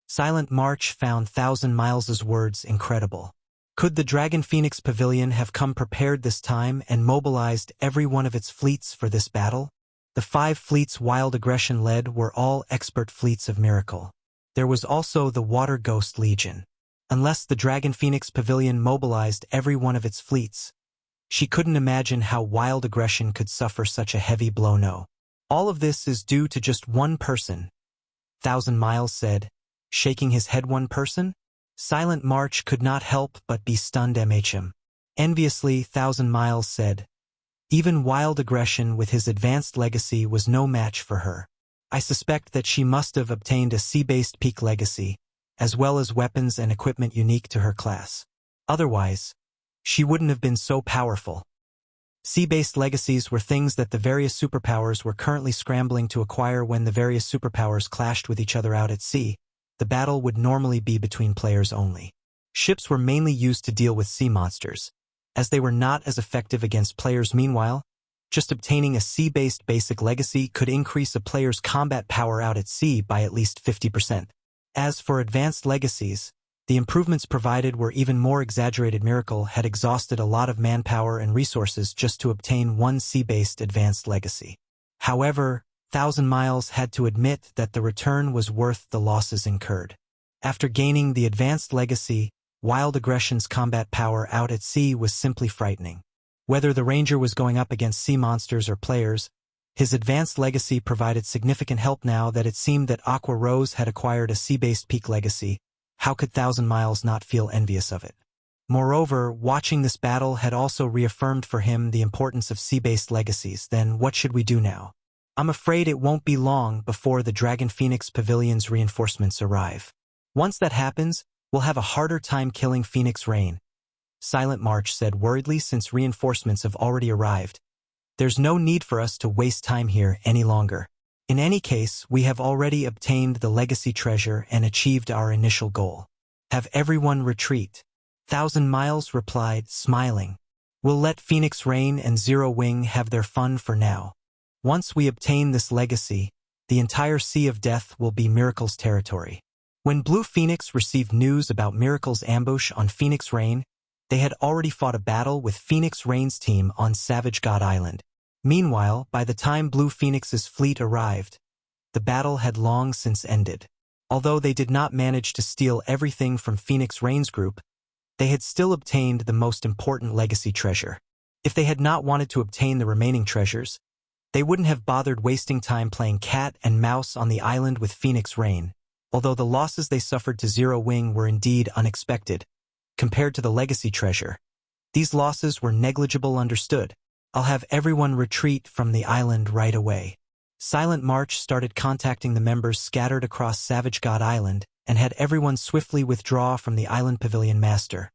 Silent March found 1,000 Miles's words incredible. Could the Dragon Phoenix Pavilion have come prepared this time and mobilized every one of its fleets for this battle? The 5 fleets Wild Aggression led were all expert fleets of Miracle. There was also the Water Ghost Legion. Unless the Dragon Phoenix Pavilion mobilized every one of its fleets, she couldn't imagine how Wild Aggression could suffer such a heavy blow. No. All of this is due to just one person, 1,000 Miles said, shaking his head. One person? Silent March could not help but be stunned. Enviously, 1,000 Miles said, even Wild Aggression with his advanced legacy was no match for her. I suspect that she must have obtained a sea-based peak legacy, as well as weapons and equipment unique to her class. Otherwise, she wouldn't have been so powerful. Sea-based legacies were things that the various superpowers were currently scrambling to acquire. When the various superpowers clashed with each other out at sea, the battle would normally be between players only. Ships were mainly used to deal with sea monsters, as they were not as effective against players. Meanwhile, just obtaining a sea-based basic legacy could increase a player's combat power out at sea by at least 50%. As for advanced legacies, the improvements provided were even more exaggerated. Miracle had exhausted a lot of manpower and resources just to obtain one sea-based advanced legacy. However, 1,000 Miles had to admit that the return was worth the losses incurred. After gaining the advanced legacy, Wild Aggression's combat power out at sea was simply frightening. Whether the Ranger was going up against sea monsters or players, his advanced legacy provided significant help. Now that it seemed that Aqua Rose had acquired a sea-based peak legacy, how could 1,000 Miles not feel envious of it? Moreover, watching this battle had also reaffirmed for him the importance of sea-based legacies. Then what should we do now? I'm afraid it won't be long before the Dragon Phoenix Pavilion's reinforcements arrive. Once that happens, we'll have a harder time killing Phoenix Rain, Silent March said worriedly. Since reinforcements have already arrived, there's no need for us to waste time here any longer. In any case, we have already obtained the legacy treasure and achieved our initial goal. Have everyone retreat. 1,000 Miles replied, smiling. We'll let Phoenix Rain and Zero Wing have their fun for now. Once we obtain this legacy, the entire Sea of Death will be Miracle's territory. When Blue Phoenix received news about Miracle's ambush on Phoenix Rain, they had already fought a battle with Phoenix Rain's team on Savage God Island. Meanwhile, by the time Blue Phoenix's fleet arrived, the battle had long since ended. Although they did not manage to steal everything from Phoenix Rain's group, they had still obtained the most important legacy treasure. If they had not wanted to obtain the remaining treasures, they wouldn't have bothered wasting time playing cat and mouse on the island with Phoenix Rain. Although the losses they suffered to Zero Wing were indeed unexpected, compared to the legacy treasure, these losses were negligible. Understood. I'll have everyone retreat from the island right away. Silent March started contacting the members scattered across Savage God Island and had everyone swiftly withdraw from the island pavilion master.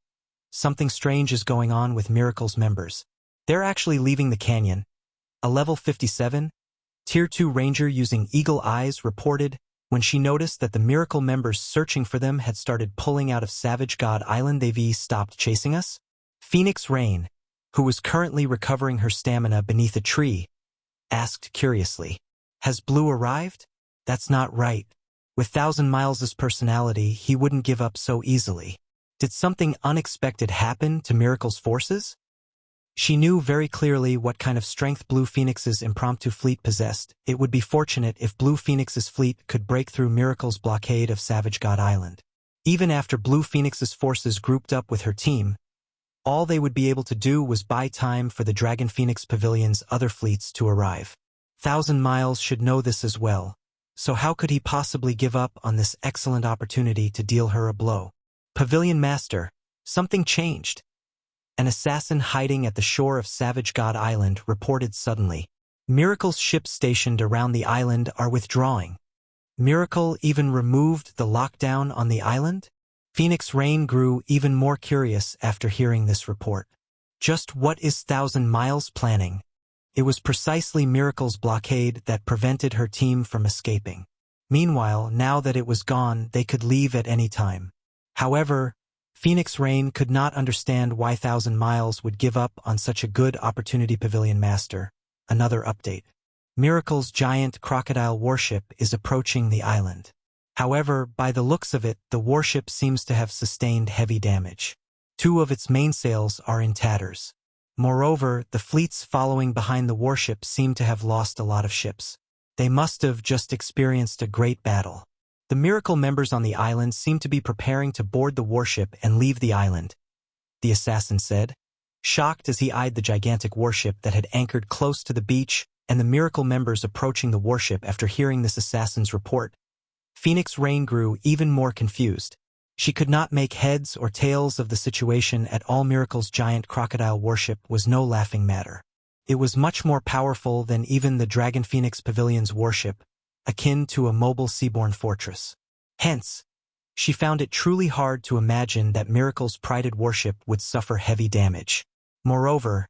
Something strange is going on with Miracle's members. They're actually leaving the canyon. A level 57, Tier 2 Ranger using Eagle Eyes reported when she noticed that the Miracle members searching for them had started pulling out of Savage God Island. They've stopped chasing us? Phoenix Rain, who was currently recovering her stamina beneath a tree, asked curiously, "Has Blue arrived?" That's not right. With 1,000 Miles' personality, he wouldn't give up so easily. Did something unexpected happen to Miracle's forces? She knew very clearly what kind of strength Blue Phoenix's impromptu fleet possessed. It would be fortunate if Blue Phoenix's fleet could break through Miracle's blockade of Savage God Island. Even after Blue Phoenix's forces grouped up with her team, all they would be able to do was buy time for the Dragon Phoenix Pavilion's other fleets to arrive. 1,000 Miles should know this as well, so how could he possibly give up on this excellent opportunity to deal her a blow? Pavilion Master, something changed. An assassin hiding at the shore of Savage God Island reported suddenly. Miracle's ships stationed around the island are withdrawing. Miracle even removed the lockdown on the island? Phoenix Rain grew even more curious after hearing this report. Just what is 1,000 Miles planning? It was precisely Miracle's blockade that prevented her team from escaping. Meanwhile, now that it was gone, they could leave at any time. However, Phoenix Rain could not understand why 1,000 Miles would give up on such a good opportunity. Pavilion Master. Another update. Miracle's giant crocodile warship is approaching the island. However, by the looks of it, the warship seems to have sustained heavy damage. 2 of its mainsails are in tatters. Moreover, the fleets following behind the warship seem to have lost a lot of ships. They must have just experienced a great battle. The Miracle members on the island seem to be preparing to board the warship and leave the island, the assassin said, shocked as he eyed the gigantic warship that had anchored close to the beach and the Miracle members approaching the warship. After hearing this assassin's report, Phoenix Rain grew even more confused. She could not make heads or tails of the situation at all. Miracle's giant crocodile warship was no laughing matter. It was much more powerful than even the Dragon Phoenix Pavilion's warship, akin to a mobile seaborne fortress. Hence, she found it truly hard to imagine that Miracle's prided warship would suffer heavy damage. Moreover,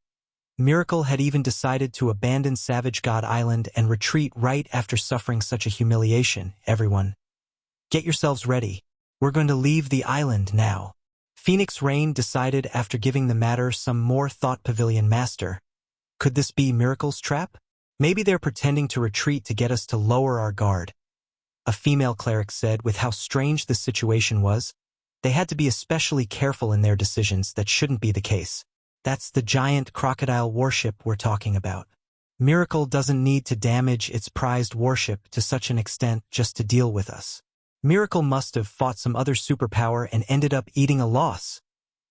Miracle had even decided to abandon Savage God Island and retreat right after suffering such a humiliation. Everyone, get yourselves ready. We're going to leave the island now. Phoenix Rain decided after giving the matter some more thought. Pavilion Master. Could this be Miracle's trap? Maybe they're pretending to retreat to get us to lower our guard. A female cleric said. With how strange this situation was, they had to be especially careful in their decisions. That shouldn't be the case. That's the giant crocodile warship we're talking about. Miracle doesn't need to damage its prized warship to such an extent just to deal with us. Miracle must have fought some other superpower and ended up eating a loss,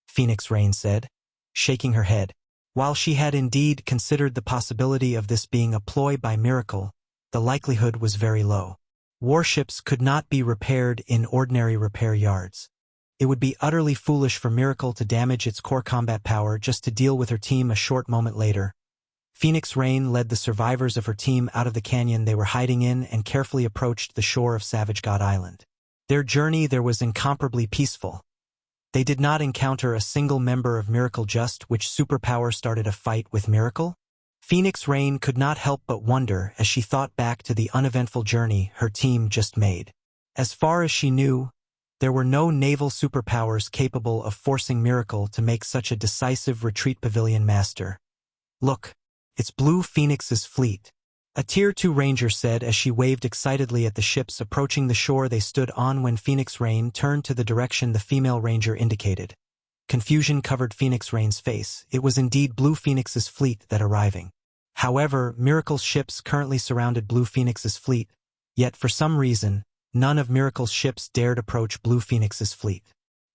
Phoenix Rain said, shaking her head. While she had indeed considered the possibility of this being a ploy by Miracle, the likelihood was very low. Warships could not be repaired in ordinary repair yards. It would be utterly foolish for Miracle to damage its core combat power just to deal with her team. A short moment later, Phoenix Rain led the survivors of her team out of the canyon they were hiding in and carefully approached the shore of Savage God Island. Their journey there was incomparably peaceful. They did not encounter a single member of Miracle. Just which superpower started a fight with Miracle? Phoenix Rain could not help but wonder as she thought back to the uneventful journey her team just made. As far as she knew, there were no naval superpowers capable of forcing Miracle to make such a decisive retreat. Pavilion Master. Look, it's Blue Phoenix's fleet, a Tier 2 Ranger said as she waved excitedly at the ships approaching the shore they stood on. When Phoenix Rain turned to the direction the female ranger indicated, confusion covered Phoenix Rain's face. It was indeed Blue Phoenix's fleet that arriving. However, Miracle's ships currently surrounded Blue Phoenix's fleet, yet for some reason, none of Miracle's ships dared approach Blue Phoenix's fleet.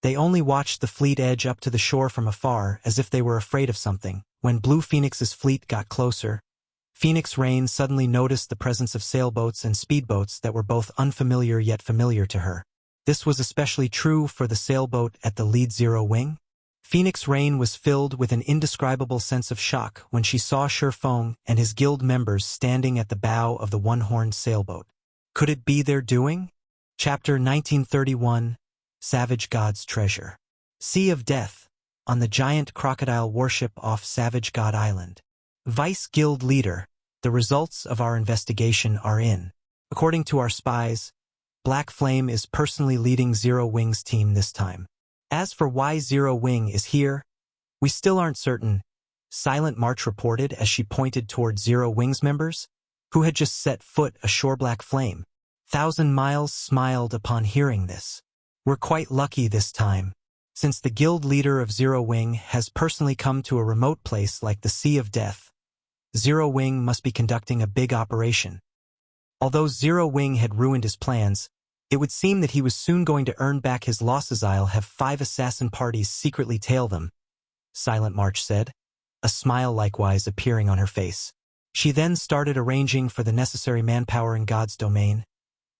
They only watched the fleet edge up to the shore from afar as if they were afraid of something. When Blue Phoenix's fleet got closer, Phoenix Rain suddenly noticed the presence of sailboats and speedboats that were both unfamiliar yet familiar to her. This was especially true for the sailboat at the lead zero wing. Phoenix Rain was filled with an indescribable sense of shock when she saw Shurfeng and his guild members standing at the bow of the one-horned sailboat. Could it be their doing? Chapter 1931, Savage God's Treasure. Sea of Death, on the giant crocodile warship off Savage God Island. Vice Guild Leader, the results of our investigation are in. According to our spies, Black Flame is personally leading Zero Wing's team this time. As for why Zero Wing is here, we still aren't certain, Silent March reported as she pointed toward Zero Wing's members, who had just set foot ashore. Black Flame. 1,000 Miles smiled upon hearing this. We're quite lucky this time, since the guild leader of Zero Wing has personally come to a remote place like the Sea of Death. Zero Wing must be conducting a big operation. Although Zero Wing had ruined his plans, it would seem that he was soon going to earn back his losses. I'll have 5 assassin parties secretly tail them, Silent March said, a smile likewise appearing on her face. She then started arranging for the necessary manpower in God's domain.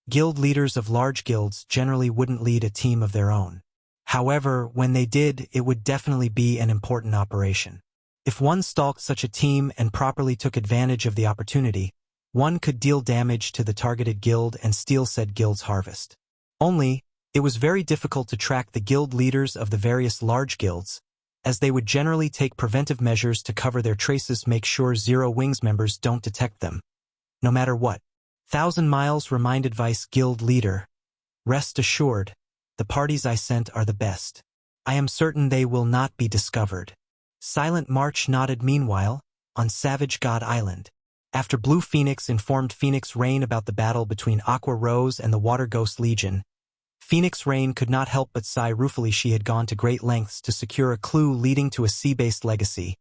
Guild leaders of large guilds generally wouldn't lead a team of their own. However, when they did, it would definitely be an important operation. If one stalked such a team and properly took advantage of the opportunity, one could deal damage to the targeted guild and steal said guild's harvest. Only, it was very difficult to track the guild leaders of the various large guilds, as they would generally take preventive measures to cover their traces, make sure Zero Wing's members don't detect them. No matter what. 1,000 Miles reminded Vice Guild Leader, rest assured, the parties I sent are the best. I am certain they will not be discovered. Silent March nodded. Meanwhile, on Savage God Island, after Blue Phoenix informed Phoenix Rain about the battle between Aqua Rose and the Water Ghost Legion, Phoenix Rain could not help but sigh ruefully. She had gone to great lengths to secure a clue leading to a sea-based legacy.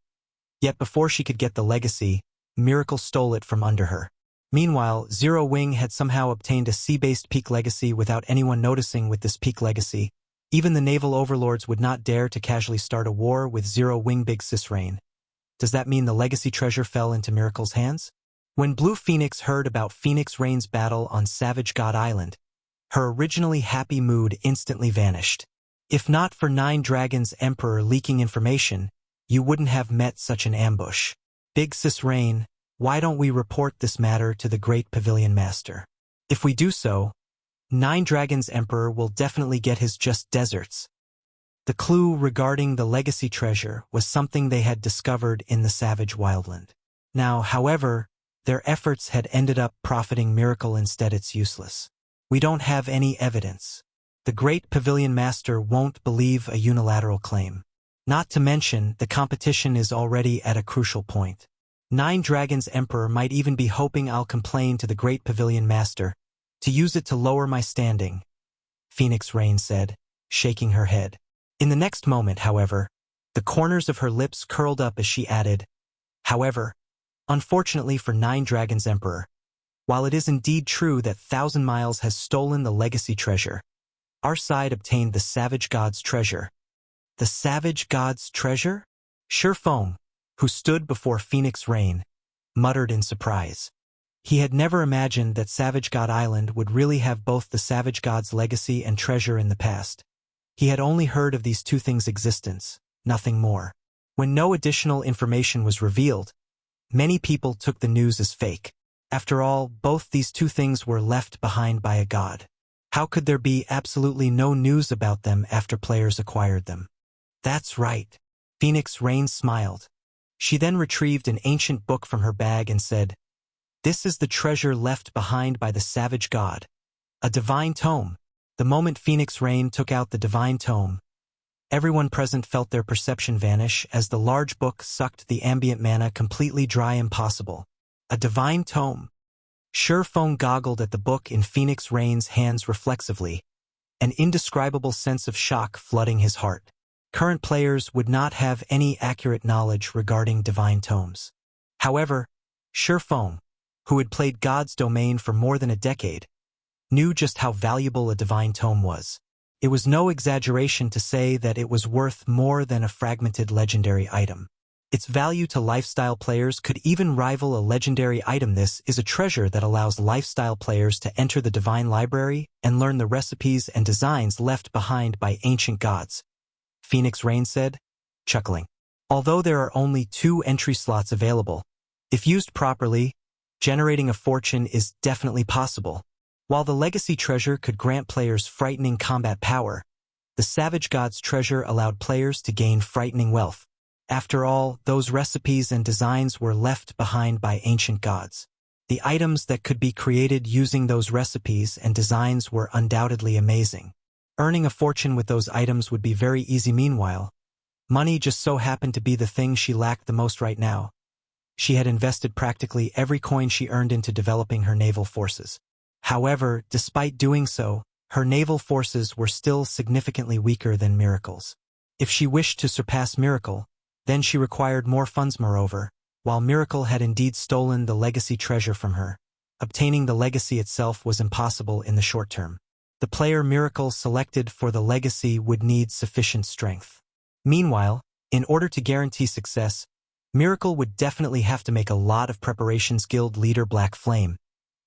Yet before she could get the legacy, Miracle stole it from under her. Meanwhile, Zero Wing had somehow obtained a sea-based peak legacy without anyone noticing. With this peak legacy, even the naval overlords would not dare to casually start a war with Zero Wing. Big Sis Rain. Does that mean the legacy treasure fell into Miracle's hands? When Blue Phoenix heard about Phoenix Rain's battle on Savage God Island, her originally happy mood instantly vanished. If not for 9 Dragons Emperor leaking information, you wouldn't have met such an ambush. Big Sis Rain, why don't we report this matter to the Great Pavilion Master? If we do so, 9 Dragons Emperor will definitely get his just deserts. The clue regarding the legacy treasure was something they had discovered in the Savage Wildland. Now, however, their efforts had ended up profiting Miracle. Instead, it's useless. We don't have any evidence. The Great Pavilion Master won't believe a unilateral claim. Not to mention, the competition is already at a crucial point. 9 Dragons Emperor might even be hoping I'll complain to the Great Pavilion Master, to use it to lower my standing, Phoenix Rain said, shaking her head. In the next moment, however, the corners of her lips curled up as she added, however, unfortunately for 9 Dragons Emperor, while it is indeed true that 1,000 Miles has stolen the legacy treasure, our side obtained the Savage God's treasure. The Savage God's treasure? Shurfeng, who stood before Phoenix Rain, muttered in surprise. He had never imagined that Savage God Island would really have both the Savage God's legacy and treasure in the past. He had only heard of these two things' existence, nothing more. When no additional information was revealed, many people took the news as fake. After all, both these two things were left behind by a god. How could there be absolutely no news about them after players acquired them? That's right. Phoenix Rain smiled. She then retrieved an ancient book from her bag and said, "This is the treasure left behind by the Savage God. A divine tome." The moment Phoenix Rain took out the divine tome, everyone present felt their perception vanish as the large book sucked the ambient mana completely dry. Impossible. A divine tome. Shurfeng goggled at the book in Phoenix Rain's hands reflexively, an indescribable sense of shock flooding his heart. Current players would not have any accurate knowledge regarding divine tomes. However, Shurfeng, who had played God's Domain for more than a decade, knew just how valuable a divine tome was. It was no exaggeration to say that it was worth more than a fragmented legendary item. Its value to lifestyle players could even rival a legendary item. This is a treasure that allows lifestyle players to enter the divine library and learn the recipes and designs left behind by ancient gods, Phoenix Rain said, chuckling. Although there are only 2 entry slots available, if used properly, generating a fortune is definitely possible. While the legacy treasure could grant players frightening combat power, the Savage God's treasure allowed players to gain frightening wealth. After all, those recipes and designs were left behind by ancient gods. The items that could be created using those recipes and designs were undoubtedly amazing. Earning a fortune with those items would be very easy. Meanwhile, money just so happened to be the thing she lacked the most right now. She had invested practically every coin she earned into developing her naval forces. However, despite doing so, her naval forces were still significantly weaker than Miracle's. If she wished to surpass Miracle, then she required more funds. Moreover, while Miracle had indeed stolen the legacy treasure from her, obtaining the legacy itself was impossible in the short term. The player Miracle selected for the legacy would need sufficient strength. Meanwhile, in order to guarantee success, Miracle would definitely have to make a lot of preparations. Guild leader Black Flame.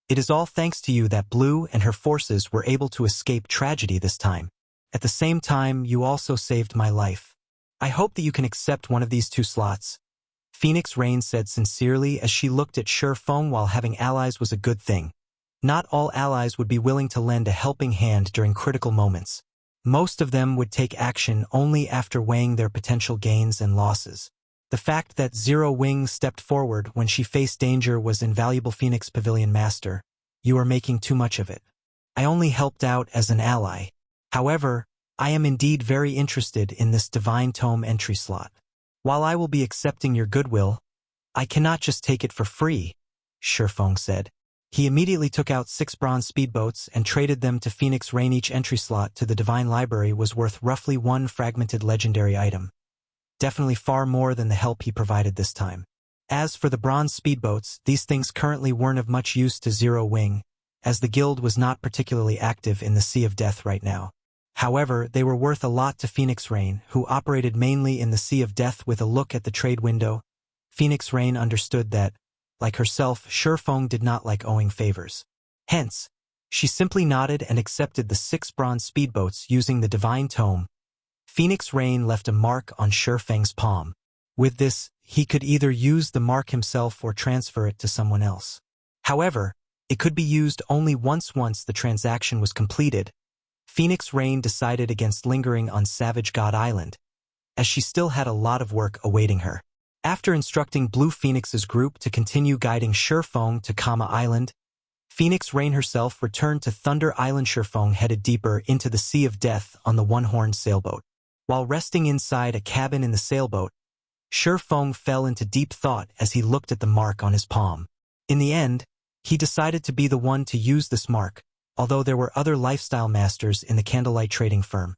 It is all thanks to you that Blue and her forces were able to escape tragedy this time. At the same time, you also saved my life. I hope that you can accept one of these 2 slots. Phoenix Rain said sincerely as she looked at Shurfeng. While having allies was a good thing, not all allies would be willing to lend a helping hand during critical moments. Most of them would take action only after weighing their potential gains and losses. The fact that Zero Wing stepped forward when she faced danger was invaluable. Phoenix Pavilion Master, you are making too much of it. I only helped out as an ally. However, I am indeed very interested in this Divine Tome entry slot. While I will be accepting your goodwill, I cannot just take it for free, Shurfeng said. He immediately took out 6 bronze speedboats and traded them to Phoenix Rain. Each entry slot to the Divine Library was worth roughly 1 fragmented legendary item. Definitely far more than the help he provided this time. As for the bronze speedboats, these things currently weren't of much use to Zero Wing, as the guild was not particularly active in the Sea of Death right now. However, they were worth a lot to Phoenix Rain, who operated mainly in the Sea of Death. With a look at the trade window, Phoenix Rain understood that, like herself, Shurfeng did not like owing favors. Hence, she simply nodded and accepted the 6 bronze speedboats using the Divine Tome. Phoenix Rain left a mark on Shurfeng's palm. With this, he could either use the mark himself or transfer it to someone else. However, it could be used only once the transaction was completed. Phoenix Rain decided against lingering on Savage God Island, as she still had a lot of work awaiting her. After instructing Blue Phoenix's group to continue guiding Shurfeng to Kama Island, Phoenix Rain herself returned to Thunder Island. Shurfeng headed deeper into the Sea of Death on the one-horned sailboat. While resting inside a cabin in the sailboat, Shurfeng fell into deep thought as he looked at the mark on his palm. In the end, he decided to be the one to use this mark, although there were other lifestyle masters in the Candlelight trading firm.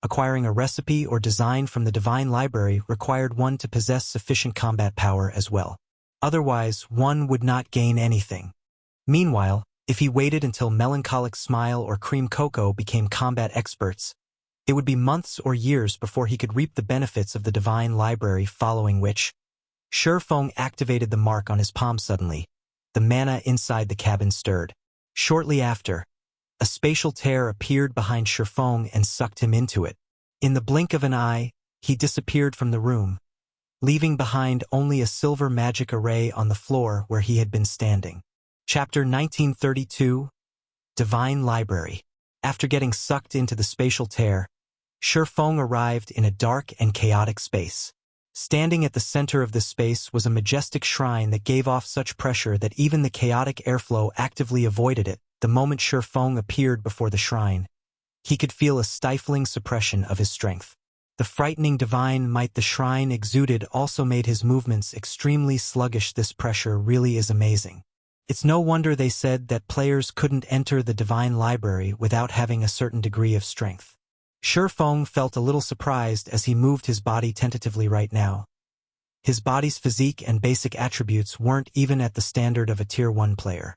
Acquiring a recipe or design from the Divine Library required one to possess sufficient combat power as well. Otherwise, one would not gain anything. Meanwhile, if he waited until Melancholic Smile or Cream Cocoa became combat experts, it would be months or years before he could reap the benefits of the Divine Library, following which, Shurfeng activated the mark on his palm. Suddenly, the mana inside the cabin stirred. Shortly after, a spatial tear appeared behind Shurfeng and sucked him into it. In the blink of an eye, he disappeared from the room, leaving behind only a silver magic array on the floor where he had been standing. Chapter 1932, Divine Library. After getting sucked into the spatial tear, Shurfeng arrived in a dark and chaotic space. Standing at the center of this space was a majestic shrine that gave off such pressure that even the chaotic airflow actively avoided it. The moment Shurfeng appeared before the shrine, he could feel a stifling suppression of his strength. The frightening divine might the shrine exuded also made his movements extremely sluggish. This pressure really is amazing. It's no wonder they said that players couldn't enter the Divine Library without having a certain degree of strength. Shurfeng felt a little surprised as he moved his body tentatively right now. His body's physique and basic attributes weren't even at the standard of a Tier 1 player.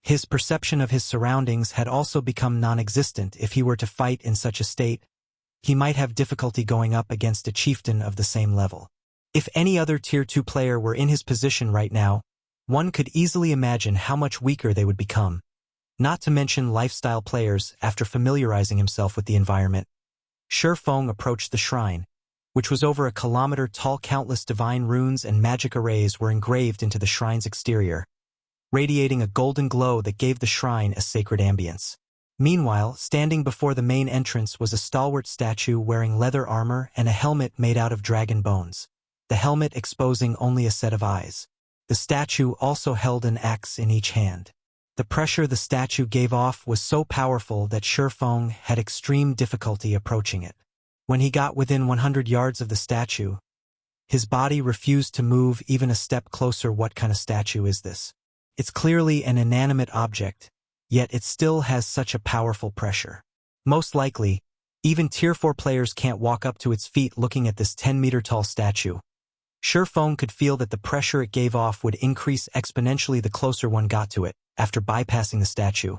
His perception of his surroundings had also become non-existent. If he were to fight in such a state, he might have difficulty going up against a chieftain of the same level. If any other Tier 2 player were in his position right now, one could easily imagine how much weaker they would become. Not to mention lifestyle players. After familiarizing himself with the environment, Shurfeng approached the shrine. which was over a kilometer tall. Countless divine runes and magic arrays were engraved into the shrine's exterior, radiating a golden glow that gave the shrine a sacred ambience. Meanwhile, standing before the main entrance was a stalwart statue wearing leather armor and a helmet made out of dragon bones, the helmet exposing only a set of eyes. The statue also held an axe in each hand. The pressure the statue gave off was so powerful that Shifeng had extreme difficulty approaching it. When he got within 100 yards of the statue, his body refused to move even a step closer. What kind of statue is this? It's clearly an inanimate object, yet it still has such a powerful pressure. Most likely, even Tier 4 players can't walk up to its feet looking at this 10-meter-tall statue. Shifeng could feel that the pressure it gave off would increase exponentially the closer one got to it. After bypassing the statue,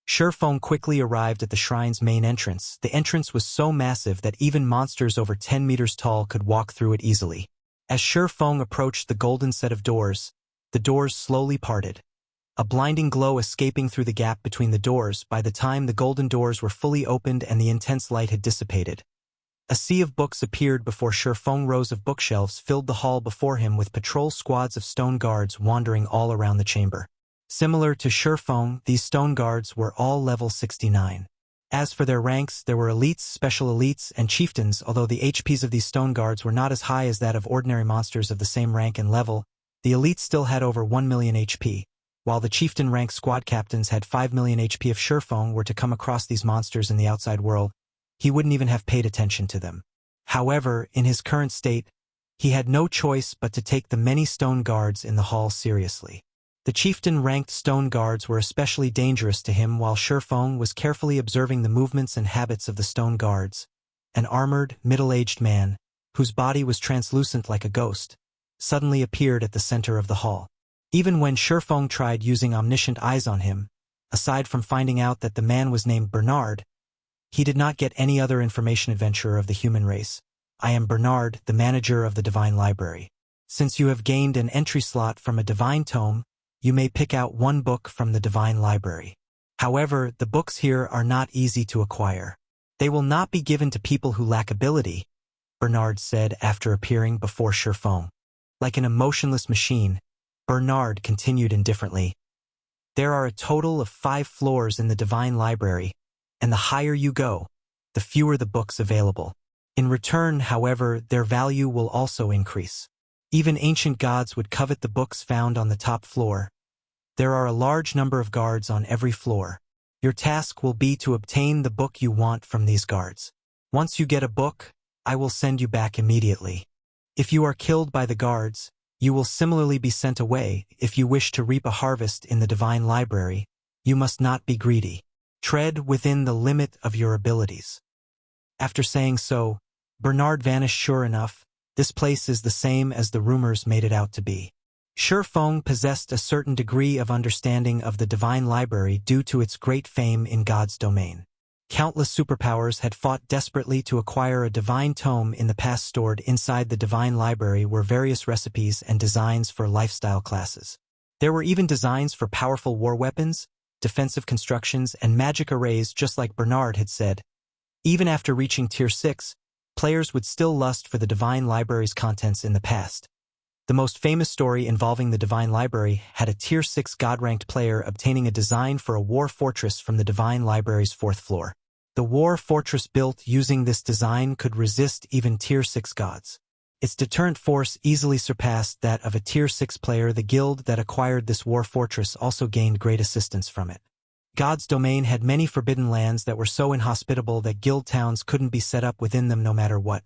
Shifeng quickly arrived at the shrine's main entrance. The entrance was so massive that even monsters over 10 meters tall could walk through it easily. As Shifeng approached the golden set of doors, the doors slowly parted, a blinding glow escaping through the gap between the doors. By the time the golden doors were fully opened and the intense light had dissipated, a sea of books appeared before Shifeng. Rows of bookshelves filled the hall before him with patrol squads of stone guards wandering all around the chamber. Similar to Shifeng, these stone guards were all level 69. As for their ranks, there were elites, special elites, and chieftains. Although the HPs of these stone guards were not as high as that of ordinary monsters of the same rank and level, the elites still had over 1 million HP, while the chieftain rank squad captains had 5 million HP. If Shifeng were to come across these monsters in the outside world, he wouldn't even have paid attention to them. However, in his current state, he had no choice but to take the many stone guards in the hall seriously. The chieftain-ranked stone guards were especially dangerous to him. While Shifeng was carefully observing the movements and habits of the stone guards, an armored, middle-aged man, whose body was translucent like a ghost, suddenly appeared at the center of the hall. Even when Shifeng tried using omniscient eyes on him, aside from finding out that the man was named Bernard, he did not get any other information. Adventurer of the human race, I am Bernard, the manager of the Divine Library. Since you have gained an entry slot from a divine tome, you may pick out one book from the Divine Library. However, the books here are not easy to acquire. They will not be given to people who lack ability, Bernard said after appearing before Shifeng. Like an emotionless machine, Bernard continued indifferently. There are a total of 5 floors in the Divine Library, and the higher you go, the fewer the books available. In return, however, their value will also increase. Even ancient gods would covet the books found on the top floor. There are a large number of guards on every floor. Your task will be to obtain the book you want from these guards. Once you get a book, I will send you back immediately. If you are killed by the guards, you will similarly be sent away. If you wish to reap a harvest in the Divine Library, you must not be greedy. Tread within the limit of your abilities. After saying so, Bernard vanished. Sure enough, this place is the same as the rumors made it out to be. Shifeng possessed a certain degree of understanding of the Divine Library due to its great fame in God's domain. Countless superpowers had fought desperately to acquire a divine tome in the past. Stored inside the Divine Library were various recipes and designs for lifestyle classes. There were even designs for powerful war weapons, defensive constructions, and magic arrays. Just like Bernard had said, even after reaching Tier 6, players would still lust for the Divine Library's contents in the past. The most famous story involving the Divine Library had a Tier 6 God-ranked player obtaining a design for a war fortress from the Divine Library's 4th floor. The war fortress built using this design could resist even Tier 6 gods. Its deterrent force easily surpassed that of a Tier 6 player. The guild that acquired this war fortress also gained great assistance from it. God's domain had many forbidden lands that were so inhospitable that guild towns couldn't be set up within them no matter what.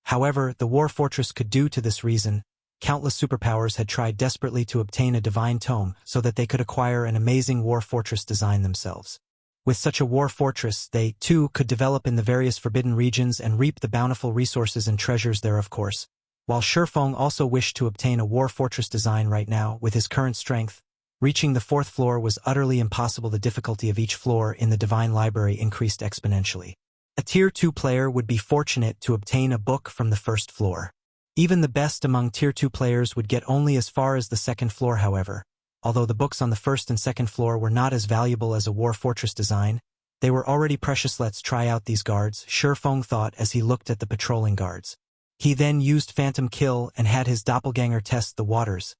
However, the war fortress could do to this reason. Countless superpowers had tried desperately to obtain a divine tome so that they could acquire an amazing war fortress design themselves. With such a war fortress, they, too, could develop in the various forbidden regions and reap the bountiful resources and treasures there. Of course, while Shifeng also wished to obtain a war fortress design right now, with his current strength, reaching the 4th floor was utterly impossible. The difficulty of each floor in the Divine Library increased exponentially. A Tier 2 player would be fortunate to obtain a book from the 1st floor. Even the best among Tier 2 players would get only as far as the 2nd floor. However, although the books on the 1st and 2nd floor were not as valuable as a war fortress design, they were already precious. Let's try out these guards, Shifeng thought as he looked at the patrolling guards. He then used Phantom Kill and had his doppelganger test the waters.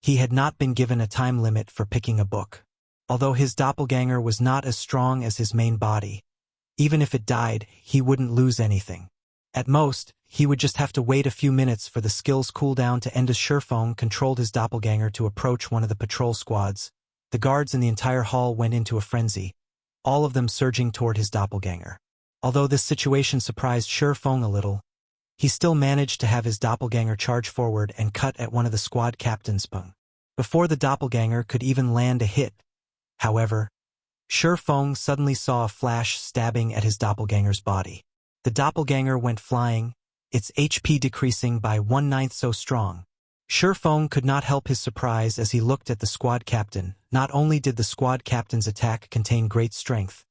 He had not been given a time limit for picking a book. Although his doppelganger was not as strong as his main body, even if it died, he wouldn't lose anything. At most, he would just have to wait a few minutes for the skill's cooldown to end as Shurfeng controlled his doppelganger to approach one of the patrol squads. The guards in the entire hall went into a frenzy, all of them surging toward his doppelganger. Although this situation surprised Shurfeng a little, he still managed to have his doppelganger charge forward and cut at one of the squad captain's pung. Before the doppelganger could even land a hit, however, Shurfeng suddenly saw a flash stabbing at his doppelganger's body. The doppelganger went flying, its HP decreasing by 1/9 so strong. Shurfeng could not help his surprise as he looked at the squad captain. Not only did the squad captain's attack contain great strength,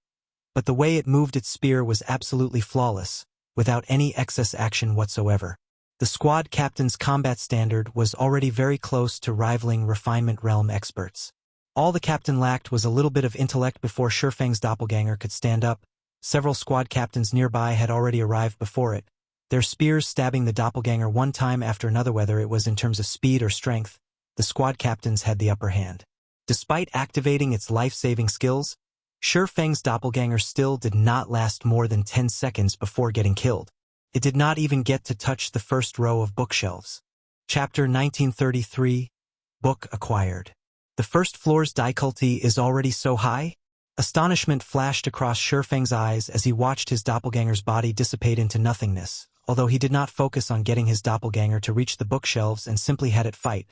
but the way it moved its spear was absolutely flawless, without any excess action whatsoever. The squad captain's combat standard was already very close to rivaling refinement realm experts. All the captain lacked was a little bit of intellect before Shurfeng's doppelganger could stand up. Several squad captains nearby had already arrived before it, their spears stabbing the doppelganger one time after another. Whether it was in terms of speed or strength, the squad captains had the upper hand. Despite activating its life-saving skills, Shurfeng's doppelganger still did not last more than 10 seconds before getting killed. It did not even get to touch the first row of bookshelves. Chapter 1933, Book Acquired. The first floor's difficulty is already so high? Astonishment flashed across Shurfeng's eyes as he watched his doppelganger's body dissipate into nothingness, although he did not focus on getting his doppelganger to reach the bookshelves and simply had it fight.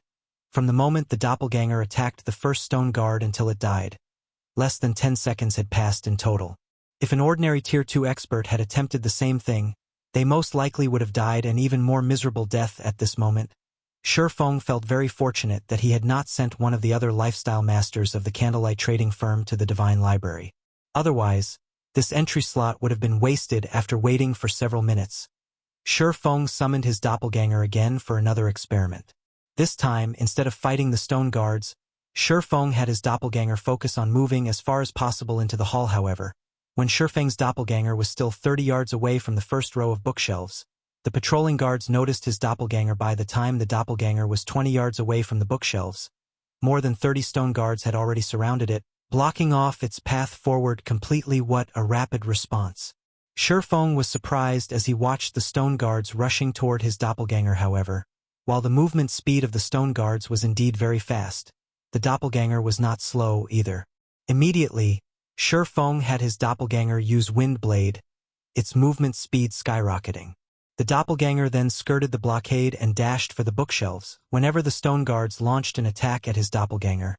From the moment the doppelganger attacked the first stone guard until it died, less than 10 seconds had passed in total. If an ordinary Tier 2 expert had attempted the same thing, they most likely would have died an even more miserable death at this moment. Shurfeng felt very fortunate that he had not sent one of the other lifestyle masters of the candlelight trading firm to the Divine Library. Otherwise, this entry slot would have been wasted after waiting for several minutes. Shurfeng summoned his doppelganger again for another experiment. This time, instead of fighting the stone guards, Shurfeng had his doppelganger focus on moving as far as possible into the hall. However, when Shurfeng's doppelganger was still 30 yards away from the first row of bookshelves, the patrolling guards noticed his doppelganger. By the time the doppelganger was 20 yards away from the bookshelves, more than 30 stone guards had already surrounded it, blocking off its path forward completely. What a rapid response! Shurfeng was surprised as he watched the stone guards rushing toward his doppelganger. However, while the movement speed of the stone guards was indeed very fast, the doppelganger was not slow either. Immediately, Shurfeng had his doppelganger use Wind Blade, its movement speed skyrocketing. The doppelganger then skirted the blockade and dashed for the bookshelves. Whenever the stone guards launched an attack at his doppelganger,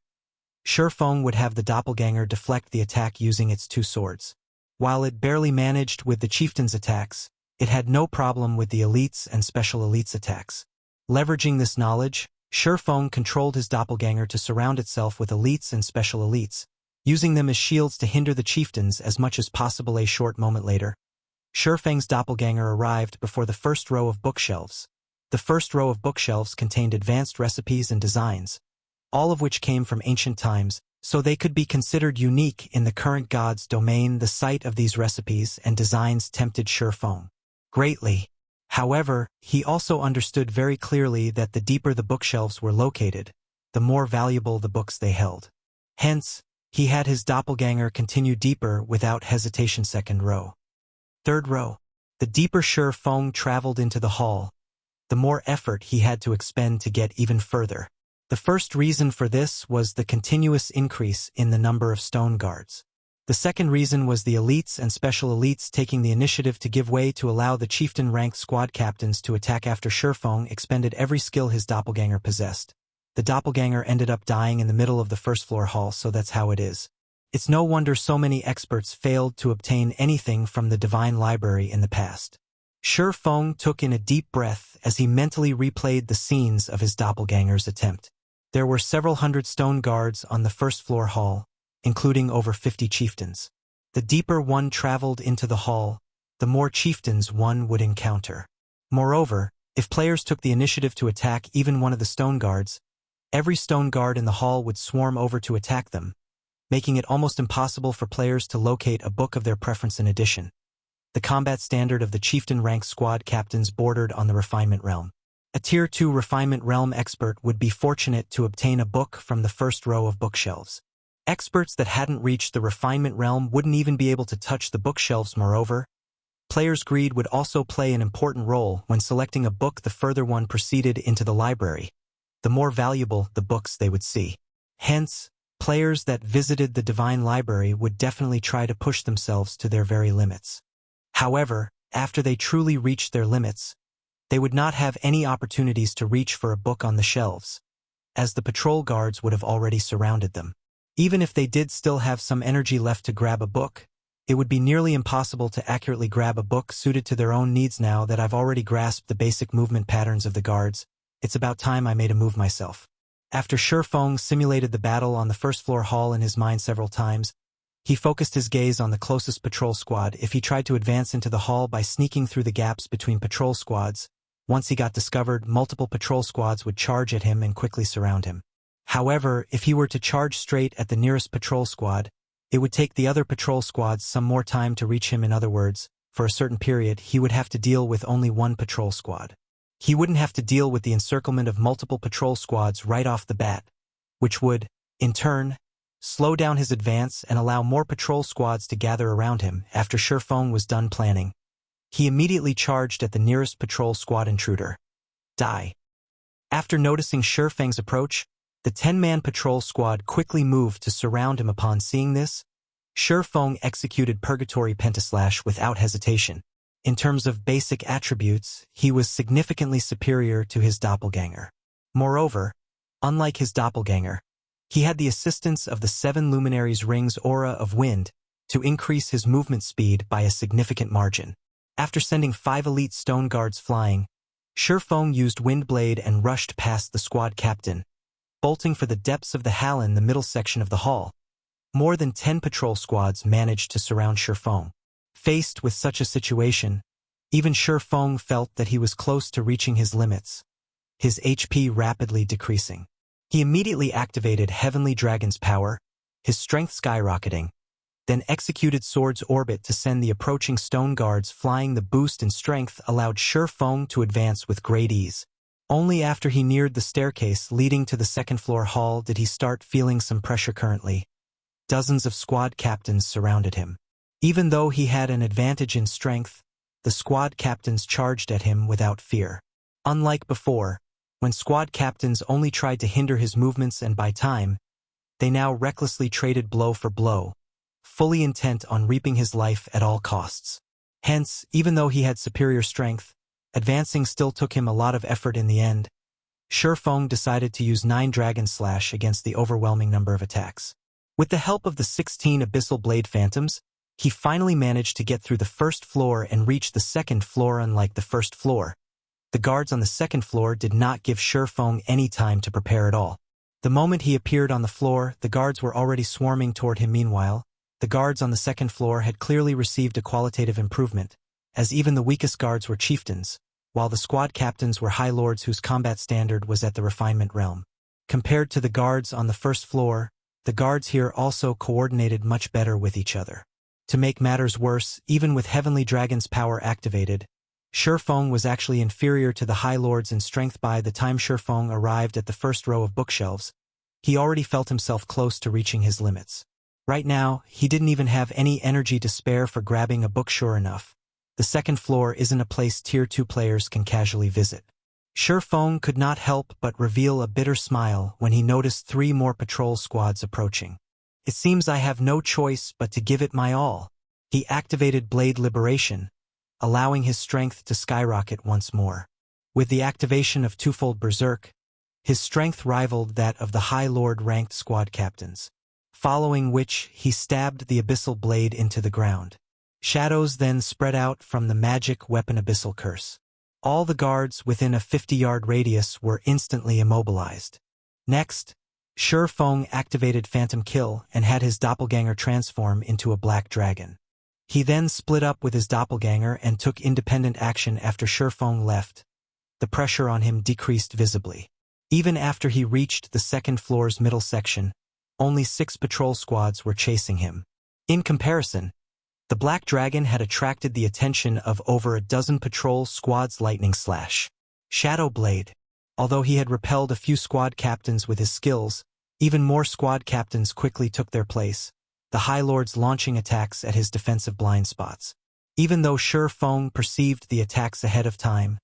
Shurfeng would have the doppelganger deflect the attack using its two swords. While it barely managed with the chieftain's attacks, it had no problem with the elites and special elites attacks. Leveraging this knowledge, Shurfeng controlled his doppelganger to surround itself with elites and special elites, using them as shields to hinder the chieftains as much as possible. A short moment later, Shurfeng's doppelganger arrived before the first row of bookshelves. The first row of bookshelves contained advanced recipes and designs, all of which came from ancient times, so they could be considered unique in the current god's domain. The sight of these recipes and designs tempted Shurfeng greatly. However, he also understood very clearly that the deeper the bookshelves were located, the more valuable the books they held. Hence, he had his doppelganger continue deeper without hesitation. Second row. Third row. The deeper Shurfeng traveled into the hall, the more effort he had to expend to get even further. The first reason for this was the continuous increase in the number of stone guards. The second reason was the elites and special elites taking the initiative to give way to allow the chieftain-ranked squad captains to attack. After Shurfeng expended every skill his doppelganger possessed, the doppelganger ended up dying in the middle of the first-floor hall. So that's how it is. It's no wonder so many experts failed to obtain anything from the Divine Library in the past. Shurfeng took in a deep breath as he mentally replayed the scenes of his doppelganger's attempt. There were several hundred stone guards on the first-floor hall, including over 50 chieftains. The deeper one traveled into the hall, the more chieftains one would encounter. Moreover, if players took the initiative to attack even one of the stone guards, every stone guard in the hall would swarm over to attack them, making it almost impossible for players to locate a book of their preference. In addition, the combat standard of the chieftain rank squad captains bordered on the refinement realm. A Tier 2 refinement realm expert would be fortunate to obtain a book from the first row of bookshelves. Experts that hadn't reached the refinement realm wouldn't even be able to touch the bookshelves. Moreover, players' greed would also play an important role when selecting a book. The further one proceeded into the library, the more valuable the books they would see. Hence, players that visited the Divine Library would definitely try to push themselves to their very limits. However, after they truly reached their limits, they would not have any opportunities to reach for a book on the shelves, as the patrol guards would have already surrounded them. Even if they did still have some energy left to grab a book, it would be nearly impossible to accurately grab a book suited to their own needs. Now that I've already grasped the basic movement patterns of the guards, it's about time I made a move myself. After Shifeng simulated the battle on the first floor hall in his mind several times, he focused his gaze on the closest patrol squad. If he tried to advance into the hall by sneaking through the gaps between patrol squads, once he got discovered, multiple patrol squads would charge at him and quickly surround him. However, if he were to charge straight at the nearest patrol squad, it would take the other patrol squads some more time to reach him. In other words, for a certain period, he would have to deal with only one patrol squad. He wouldn't have to deal with the encirclement of multiple patrol squads right off the bat, which would, in turn, slow down his advance and allow more patrol squads to gather around him. After Shifeng was done planning, he immediately charged at the nearest patrol squad intruder. Die. After noticing Shifeng's approach, the 10-man patrol squad quickly moved to surround him. Upon seeing this, Shifeng executed Purgatory Pentaslash without hesitation. In terms of basic attributes, he was significantly superior to his doppelganger. Moreover, unlike his doppelganger, he had the assistance of the 7 Luminaries' Rings Aura of Wind to increase his movement speed by a significant margin. After sending 5 elite stone guards flying, Shifeng used Windblade and rushed past the squad captain, bolting for the depths of the hall in the middle section of the hall. More than 10 patrol squads managed to surround Shifeng. Faced with such a situation, even Shifeng felt that he was close to reaching his limits, his HP rapidly decreasing. He immediately activated Heavenly Dragon's power, his strength skyrocketing, then executed Sword's Orbit to send the approaching stone guards flying. The boost in strength allowed Shifeng to advance with great ease. Only after he neared the staircase leading to the second-floor hall did he start feeling some pressure. Currently, dozens of squad captains surrounded him. Even though he had an advantage in strength, the squad captains charged at him without fear. Unlike before, when squad captains only tried to hinder his movements and buy time, they now recklessly traded blow for blow, fully intent on reaping his life at all costs. Hence, even though he had superior strength, advancing still took him a lot of effort. In the end, Shifeng decided to use 9 Dragon Slash against the overwhelming number of attacks. With the help of the 16 Abyssal Blade Phantoms, he finally managed to get through the first floor and reach the second floor. Unlike the first floor, the guards on the second floor did not give Shifeng any time to prepare at all. The moment he appeared on the floor, the guards were already swarming toward him. Meanwhile, the guards on the second floor had clearly received a qualitative improvement, as even the weakest guards were chieftains, while the squad captains were high lords whose combat standard was at the refinement realm. Compared to the guards on the first floor, the guards here also coordinated much better with each other. To make matters worse, even with Heavenly Dragon's power activated, Shifeng was actually inferior to the high lords in strength. By the time Shifeng arrived at the first row of bookshelves, he already felt himself close to reaching his limits. Right now, he didn't even have any energy to spare for grabbing a book. Sure enough, the second floor isn't a place Tier 2 players can casually visit. Shifeng could not help but reveal a bitter smile when he noticed 3 more patrol squads approaching. It seems I have no choice but to give it my all. He activated Blade Liberation, allowing his strength to skyrocket once more. With the activation of Twofold Berserk, his strength rivaled that of the High Lord-ranked squad captains, following which he stabbed the Abyssal Blade into the ground. Shadows then spread out from the magic weapon Abyssal Curse. All the guards within a 50-yard radius were instantly immobilized. Next, Shifeng activated Phantom Kill and had his doppelganger transform into a black dragon. He then split up with his doppelganger and took independent action. After Shifeng left, the pressure on him decreased visibly. Even after he reached the second floor's middle section, only 6 patrol squads were chasing him. In comparison, The Black Dragon had attracted the attention of over a dozen patrol squads' lightning slash. Shadow Blade. Although he had repelled a few squad captains with his skills, even more squad captains quickly took their place, the High Lords launching attacks at his defensive blind spots. Even though Shi Feng perceived the attacks ahead of time,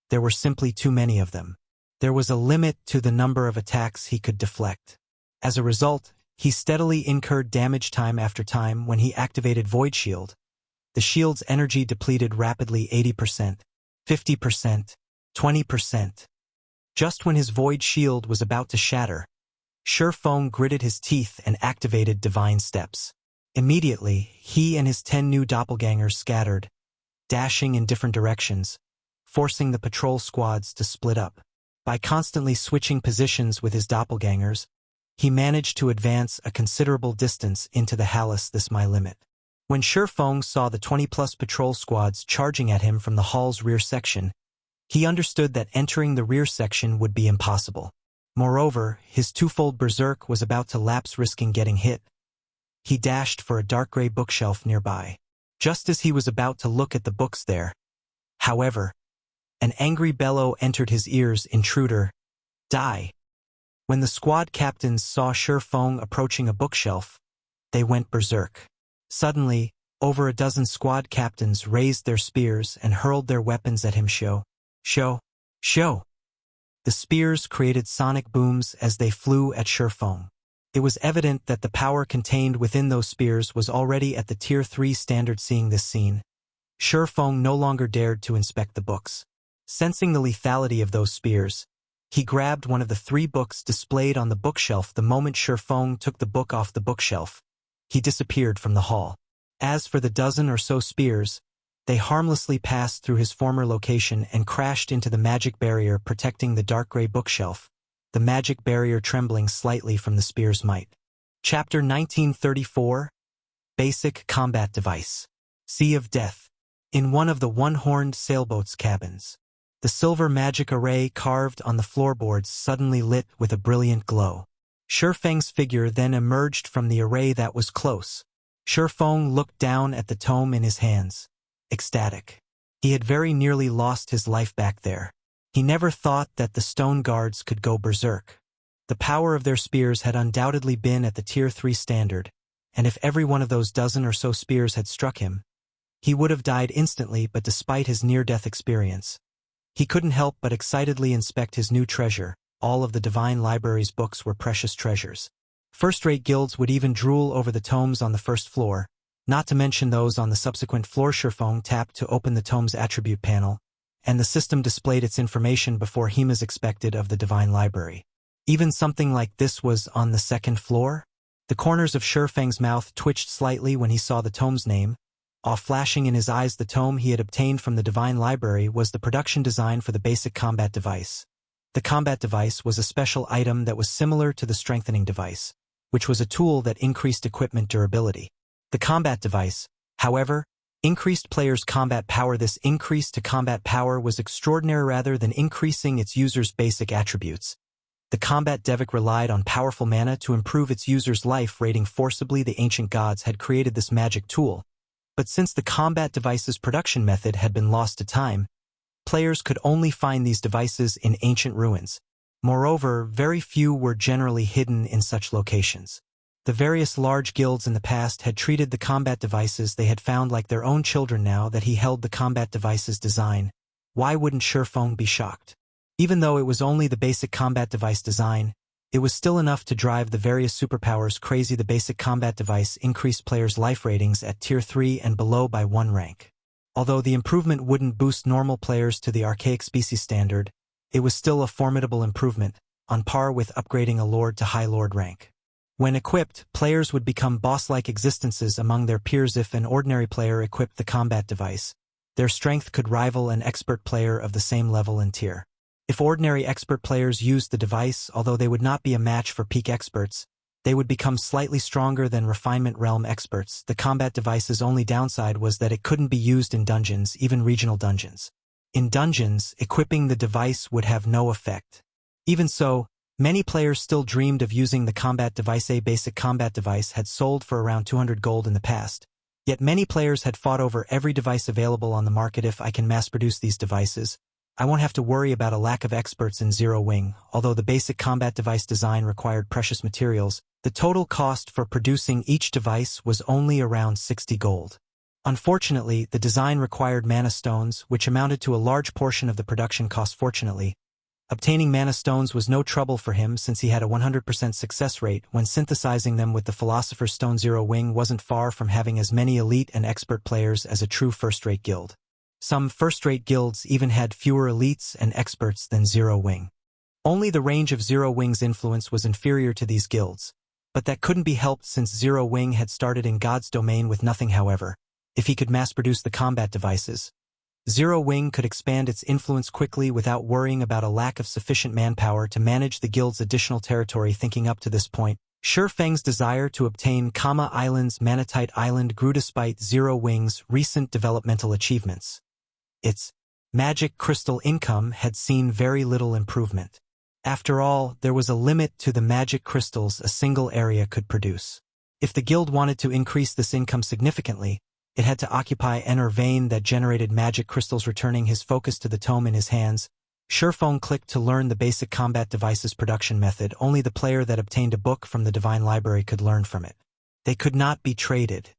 there were simply too many of them. There was a limit to the number of attacks he could deflect. As a result, he steadily incurred damage time after time. When he activated Void Shield, the shield's energy depleted rapidly 80%, 50%, 20%. Just when his Void Shield was about to shatter, Shi Feng gritted his teeth and activated Divine Steps. Immediately, he and his 10 new doppelgangers scattered, dashing in different directions, forcing the patrol squads to split up. By constantly switching positions with his doppelgangers, he managed to advance a considerable distance into the Hallis This My Limit. When Shi Feng saw the 20-plus patrol squads charging at him from the hall's rear section, he understood that entering the rear section would be impossible. Moreover, his twofold berserk was about to lapse, risking getting hit. He dashed for a dark gray bookshelf nearby. Just as he was about to look at the books there, however, an angry bellow entered his ears. Intruder, die. When the squad captains saw Shi Feng approaching a bookshelf, they went berserk. Suddenly, over a dozen squad captains raised their spears and hurled their weapons at him. Show. The spears created sonic booms as they flew at Shi Feng. It was evident that the power contained within those spears was already at the Tier 3 standard. Seeing this scene, Shi Feng no longer dared to inspect the books. Sensing the lethality of those spears, he grabbed one of the 3 books displayed on the bookshelf. The moment Shi Feng took the book off the bookshelf, he disappeared from the hall. As for the dozen or so spears, they harmlessly passed through his former location and crashed into the magic barrier protecting the dark gray bookshelf, the magic barrier trembling slightly from the spear's might. Chapter 1934. Basic Combat Device. Sea of Death. In one of the one-horned sailboat's cabins, the silver magic array carved on the floorboards suddenly lit with a brilliant glow. Shi Feng's figure then emerged from the array that was close. Shi Feng looked down at the tome in his hands, ecstatic. He had very nearly lost his life back there. He never thought that the stone guards could go berserk. The power of their spears had undoubtedly been at the Tier 3 standard, and if every one of those dozen or so spears had struck him, he would have died instantly. But despite his near-death experience, he couldn't help but excitedly inspect his new treasure. All of the Divine Library's books were precious treasures. First-rate guilds would even drool over the tomes on the first floor, not to mention those on the subsequent floor. Shi Feng tapped to open the tome's attribute panel, and the system displayed its information before Hima's expected of the Divine Library. Even something like this was on the second floor? The corners of Shi Feng's mouth twitched slightly when he saw the tome's name, awe flashing in his eyes. The tome he had obtained from the Divine Library was the production design for the basic combat device. The combat device was a special item that was similar to the strengthening device, which was a tool that increased equipment durability. The combat device, however, increased players' combat power. This increase to combat power was extraordinary rather than increasing its users' basic attributes. The combat device relied on powerful mana to improve its users' life rating forcibly. The ancient gods had created this magic tool, but since the combat device's production method had been lost to time, players could only find these devices in ancient ruins. Moreover, very few were generally hidden in such locations. The various large guilds in the past had treated the combat devices they had found like their own children. Now that he held the combat device's design, why wouldn't Shi Feng be shocked? Even though it was only the basic combat device design, it was still enough to drive the various superpowers crazy. The basic combat device increased players' life ratings at Tier 3 and below by 1 rank. Although the improvement wouldn't boost normal players to the archaic species standard, it was still a formidable improvement, on par with upgrading a lord to high lord rank. When equipped, players would become boss-like existences among their peers. If an ordinary player equipped the combat device, their strength could rival an expert player of the same level and tier. If ordinary expert players used the device, although they would not be a match for peak experts, they would become slightly stronger than refinement realm experts. The combat device's only downside was that it couldn't be used in dungeons, even regional dungeons. In dungeons, equipping the device would have no effect. Even so, many players still dreamed of using the combat device. A basic combat device had sold for around 200 gold in the past, Yet many players had fought over every device available on the market. If I can mass-produce these devices, I won't have to worry about a lack of experts in Zero Wing. Although the basic combat device design required precious materials, the total cost for producing each device was only around 60 gold. Unfortunately, the design required mana stones, which amounted to a large portion of the production cost. Fortunately, obtaining mana stones was no trouble for him since he had a 100% success rate when synthesizing them with the Philosopher's Stone. Zero Wing wasn't far from having as many elite and expert players as a true first-rate guild. Some first-rate guilds even had fewer elites and experts than Zero Wing. Only the range of Zero Wing's influence was inferior to these guilds, but that couldn't be helped since Zero Wing had started in God's domain with nothing. However, if he could mass-produce the combat devices, Zero Wing could expand its influence quickly without worrying about a lack of sufficient manpower to manage the guild's additional territory. Thinking up to this point, Shifeng's desire to obtain Kama Island's Manatite Island grew despite Zero Wing's recent developmental achievements. Its magic crystal income had seen very little improvement. After all, there was a limit to the magic crystals a single area could produce. If the guild wanted to increase this income significantly, it had to occupy an vein that generated magic crystals. Returning his focus to the tome in his hands, Shifeng clicked to learn the basic combat devices production method. Only the player that obtained a book from the Divine Library could learn from it. They could not be traded.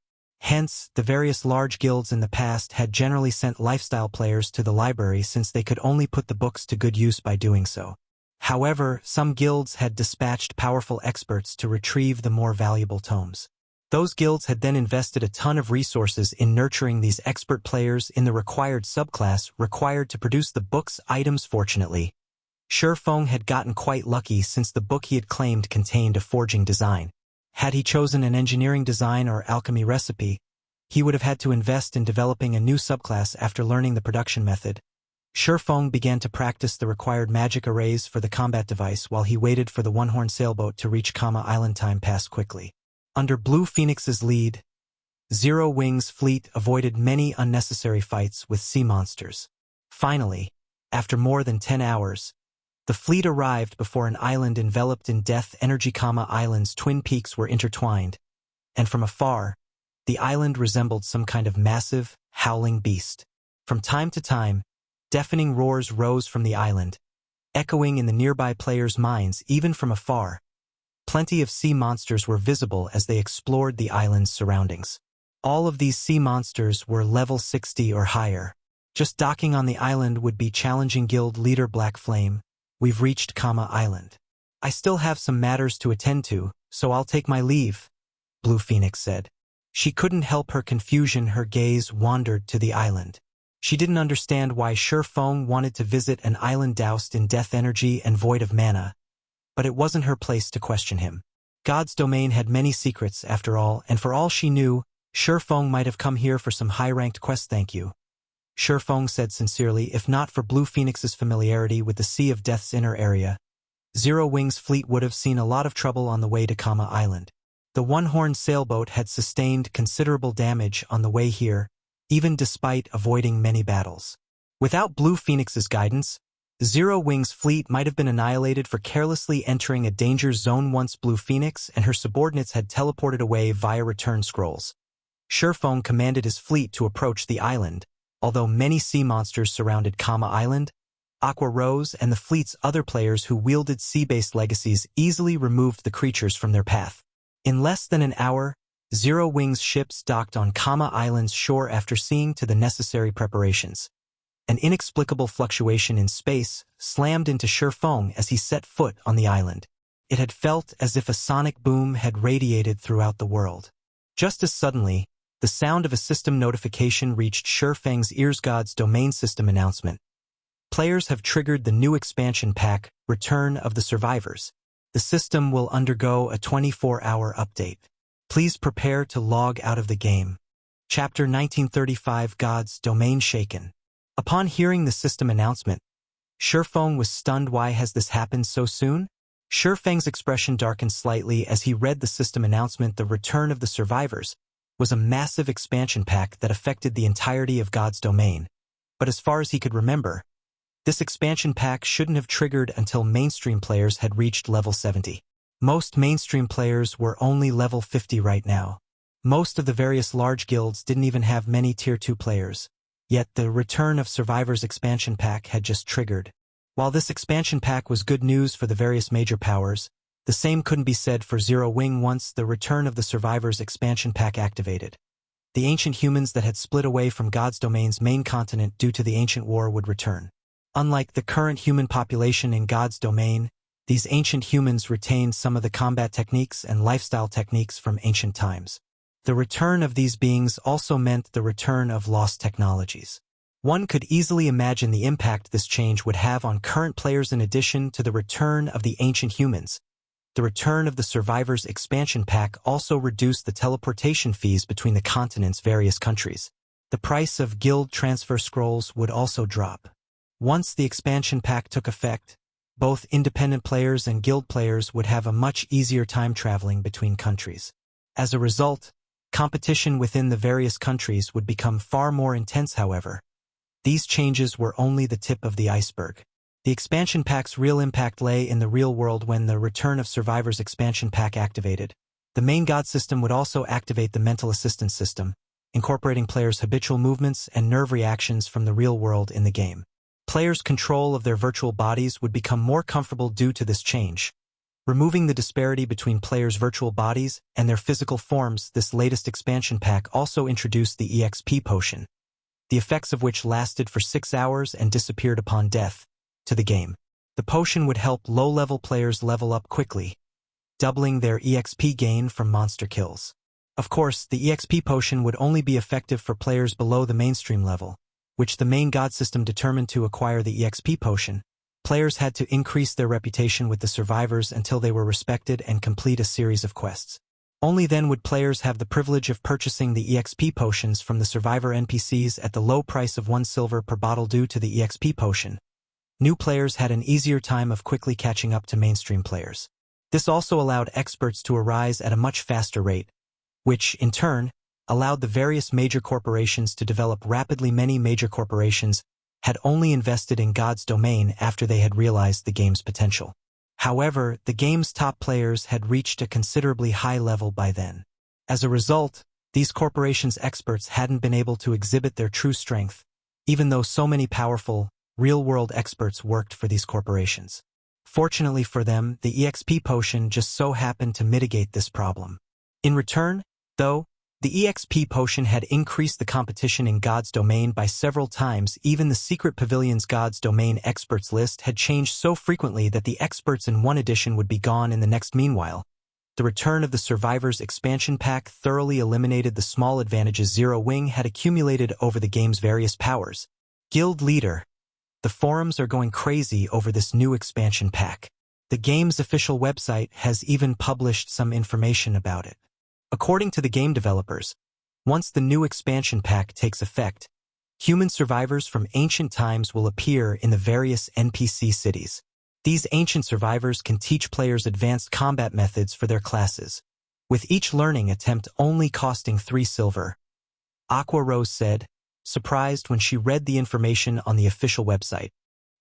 Hence, the various large guilds in the past had generally sent lifestyle players to the library since they could only put the books to good use by doing so. However, some guilds had dispatched powerful experts to retrieve the more valuable tomes. Those guilds had then invested a ton of resources in nurturing these expert players in the required subclass required to produce the book's items. Fortunately, Shifeng had gotten quite lucky since the book he had claimed contained a forging design. Had he chosen an engineering design or alchemy recipe, he would have had to invest in developing a new subclass. After learning the production method, Shifeng began to practice the required magic arrays for the combat device while he waited for the one-horn sailboat to reach Kama Island. Time passed quickly. Under Blue Phoenix's lead, Zero Wing's fleet avoided many unnecessary fights with sea monsters. Finally, after more than 10 hours, the fleet arrived before an island enveloped in death energy. Kama Island's twin peaks were intertwined, and from afar, the island resembled some kind of massive, howling beast. From time to time, deafening roars rose from the island, echoing in the nearby players' minds. Even from afar, plenty of sea monsters were visible as they explored the island's surroundings. All of these sea monsters were level 60 or higher. Just docking on the island would be challenging. Guild leader Black Flame, we've reached Kama Island. I still have some matters to attend to, so I'll take my leave, Blue Phoenix said. She couldn't help her confusion. Her gaze wandered to the island. She didn't understand why Shifeng wanted to visit an island doused in death energy and void of mana, but it wasn't her place to question him. God's domain had many secrets, after all, and for all she knew, Shifeng might have come here for some high-ranked quest. Thank you, Shifeng said sincerely. If not for Blue Phoenix's familiarity with the Sea of Death's inner area, Zero Wing's fleet would have seen a lot of trouble on the way to Kama Island. The one-horn sailboat had sustained considerable damage on the way here, even despite avoiding many battles. Without Blue Phoenix's guidance, Zero Wing's fleet might have been annihilated for carelessly entering a danger zone. Once Blue Phoenix and her subordinates had teleported away via return scrolls, Shifeng commanded his fleet to approach the island. Although many sea monsters surrounded Kama Island, Aqua Rose and the fleet's other players who wielded sea-based legacies easily removed the creatures from their path. In less than an hour, Zero Wing's ships docked on Kama Island's shore after seeing to the necessary preparations. An inexplicable fluctuation in space slammed into Shifeng as he set foot on the island. It had felt as if a sonic boom had radiated throughout the world. Just as suddenly, the sound of a system notification reached Shifeng's ears. God's domain system announcement. Players have triggered the new expansion pack, Return of the Survivors. The system will undergo a 24-hour update. Please prepare to log out of the game. Chapter 1935. God's Domain Shaken. Upon hearing the system announcement, Shifeng was stunned. Why has this happened so soon? Shifeng's expression darkened slightly as he read the system announcement. The Return of the Survivors was a massive expansion pack that affected the entirety of God's domain. But as far as he could remember, this expansion pack shouldn't have triggered until mainstream players had reached level 70. Most mainstream players were only level 50 right now. Most of the various large guilds didn't even have many Tier 2 players. Yet the Return of Survivors expansion pack had just triggered. While this expansion pack was good news for the various major powers, the same couldn't be said for Zero Wing once the Return of the Survivors expansion pack activated. The ancient humans that had split away from God's Domain's main continent due to the ancient war would return. Unlike the current human population in God's Domain, these ancient humans retained some of the combat techniques and lifestyle techniques from ancient times. The return of these beings also meant the return of lost technologies. One could easily imagine the impact this change would have on current players in addition to the return of the ancient humans. The Return of the Survivors expansion pack also reduced the teleportation fees between the continent's various countries. The price of guild transfer scrolls would also drop. Once the expansion pack took effect, both independent players and guild players would have a much easier time traveling between countries. As a result, competition within the various countries would become far more intense. However, these changes were only the tip of the iceberg. The expansion pack's real impact lay in the real world. When the Return of Survivors expansion pack activated, the main god system would also activate the mental assistance system, incorporating players' habitual movements and nerve reactions from the real world in the game. Players' control of their virtual bodies would become more comfortable due to this change. Removing the disparity between players' virtual bodies and their physical forms, this latest expansion pack also introduced the EXP potion, the effects of which lasted for 6 hours and disappeared upon death, to the game. The potion would help low-level players level up quickly, doubling their EXP gain from monster kills. Of course, the EXP potion would only be effective for players below the mainstream level, which the main god system determined. To acquire the EXP potion, players had to increase their reputation with the survivors until they were respected and complete a series of quests. Only then would players have the privilege of purchasing the EXP potions from the survivor NPCs at the low price of 1 silver per bottle. Due to the EXP potion, new players had an easier time of quickly catching up to mainstream players. This also allowed experts to arise at a much faster rate, which, in turn, allowed the various major corporations to develop rapidly. Many major corporations had only invested in God's Domain after they had realized the game's potential. However, the game's top players had reached a considerably high level by then. As a result, these corporations' experts hadn't been able to exhibit their true strength, even though so many powerful, real-world experts worked for these corporations. Fortunately for them, the EXP potion just so happened to mitigate this problem. In return, though, the EXP potion had increased the competition in God's Domain by several times. Even the Secret Pavilion's God's Domain experts list had changed so frequently that the experts in one edition would be gone in the next. Meanwhile, the Return of the Survivors expansion pack thoroughly eliminated the small advantages Zero Wing had accumulated over the game's various powers. Guild Leader. The forums are going crazy over this new expansion pack. The game's official website has even published some information about it. According to the game developers, once the new expansion pack takes effect, human survivors from ancient times will appear in the various NPC cities. These ancient survivors can teach players advanced combat methods for their classes, with each learning attempt only costing 3 silver. Aqua Rose said, surprised when she read the information on the official website.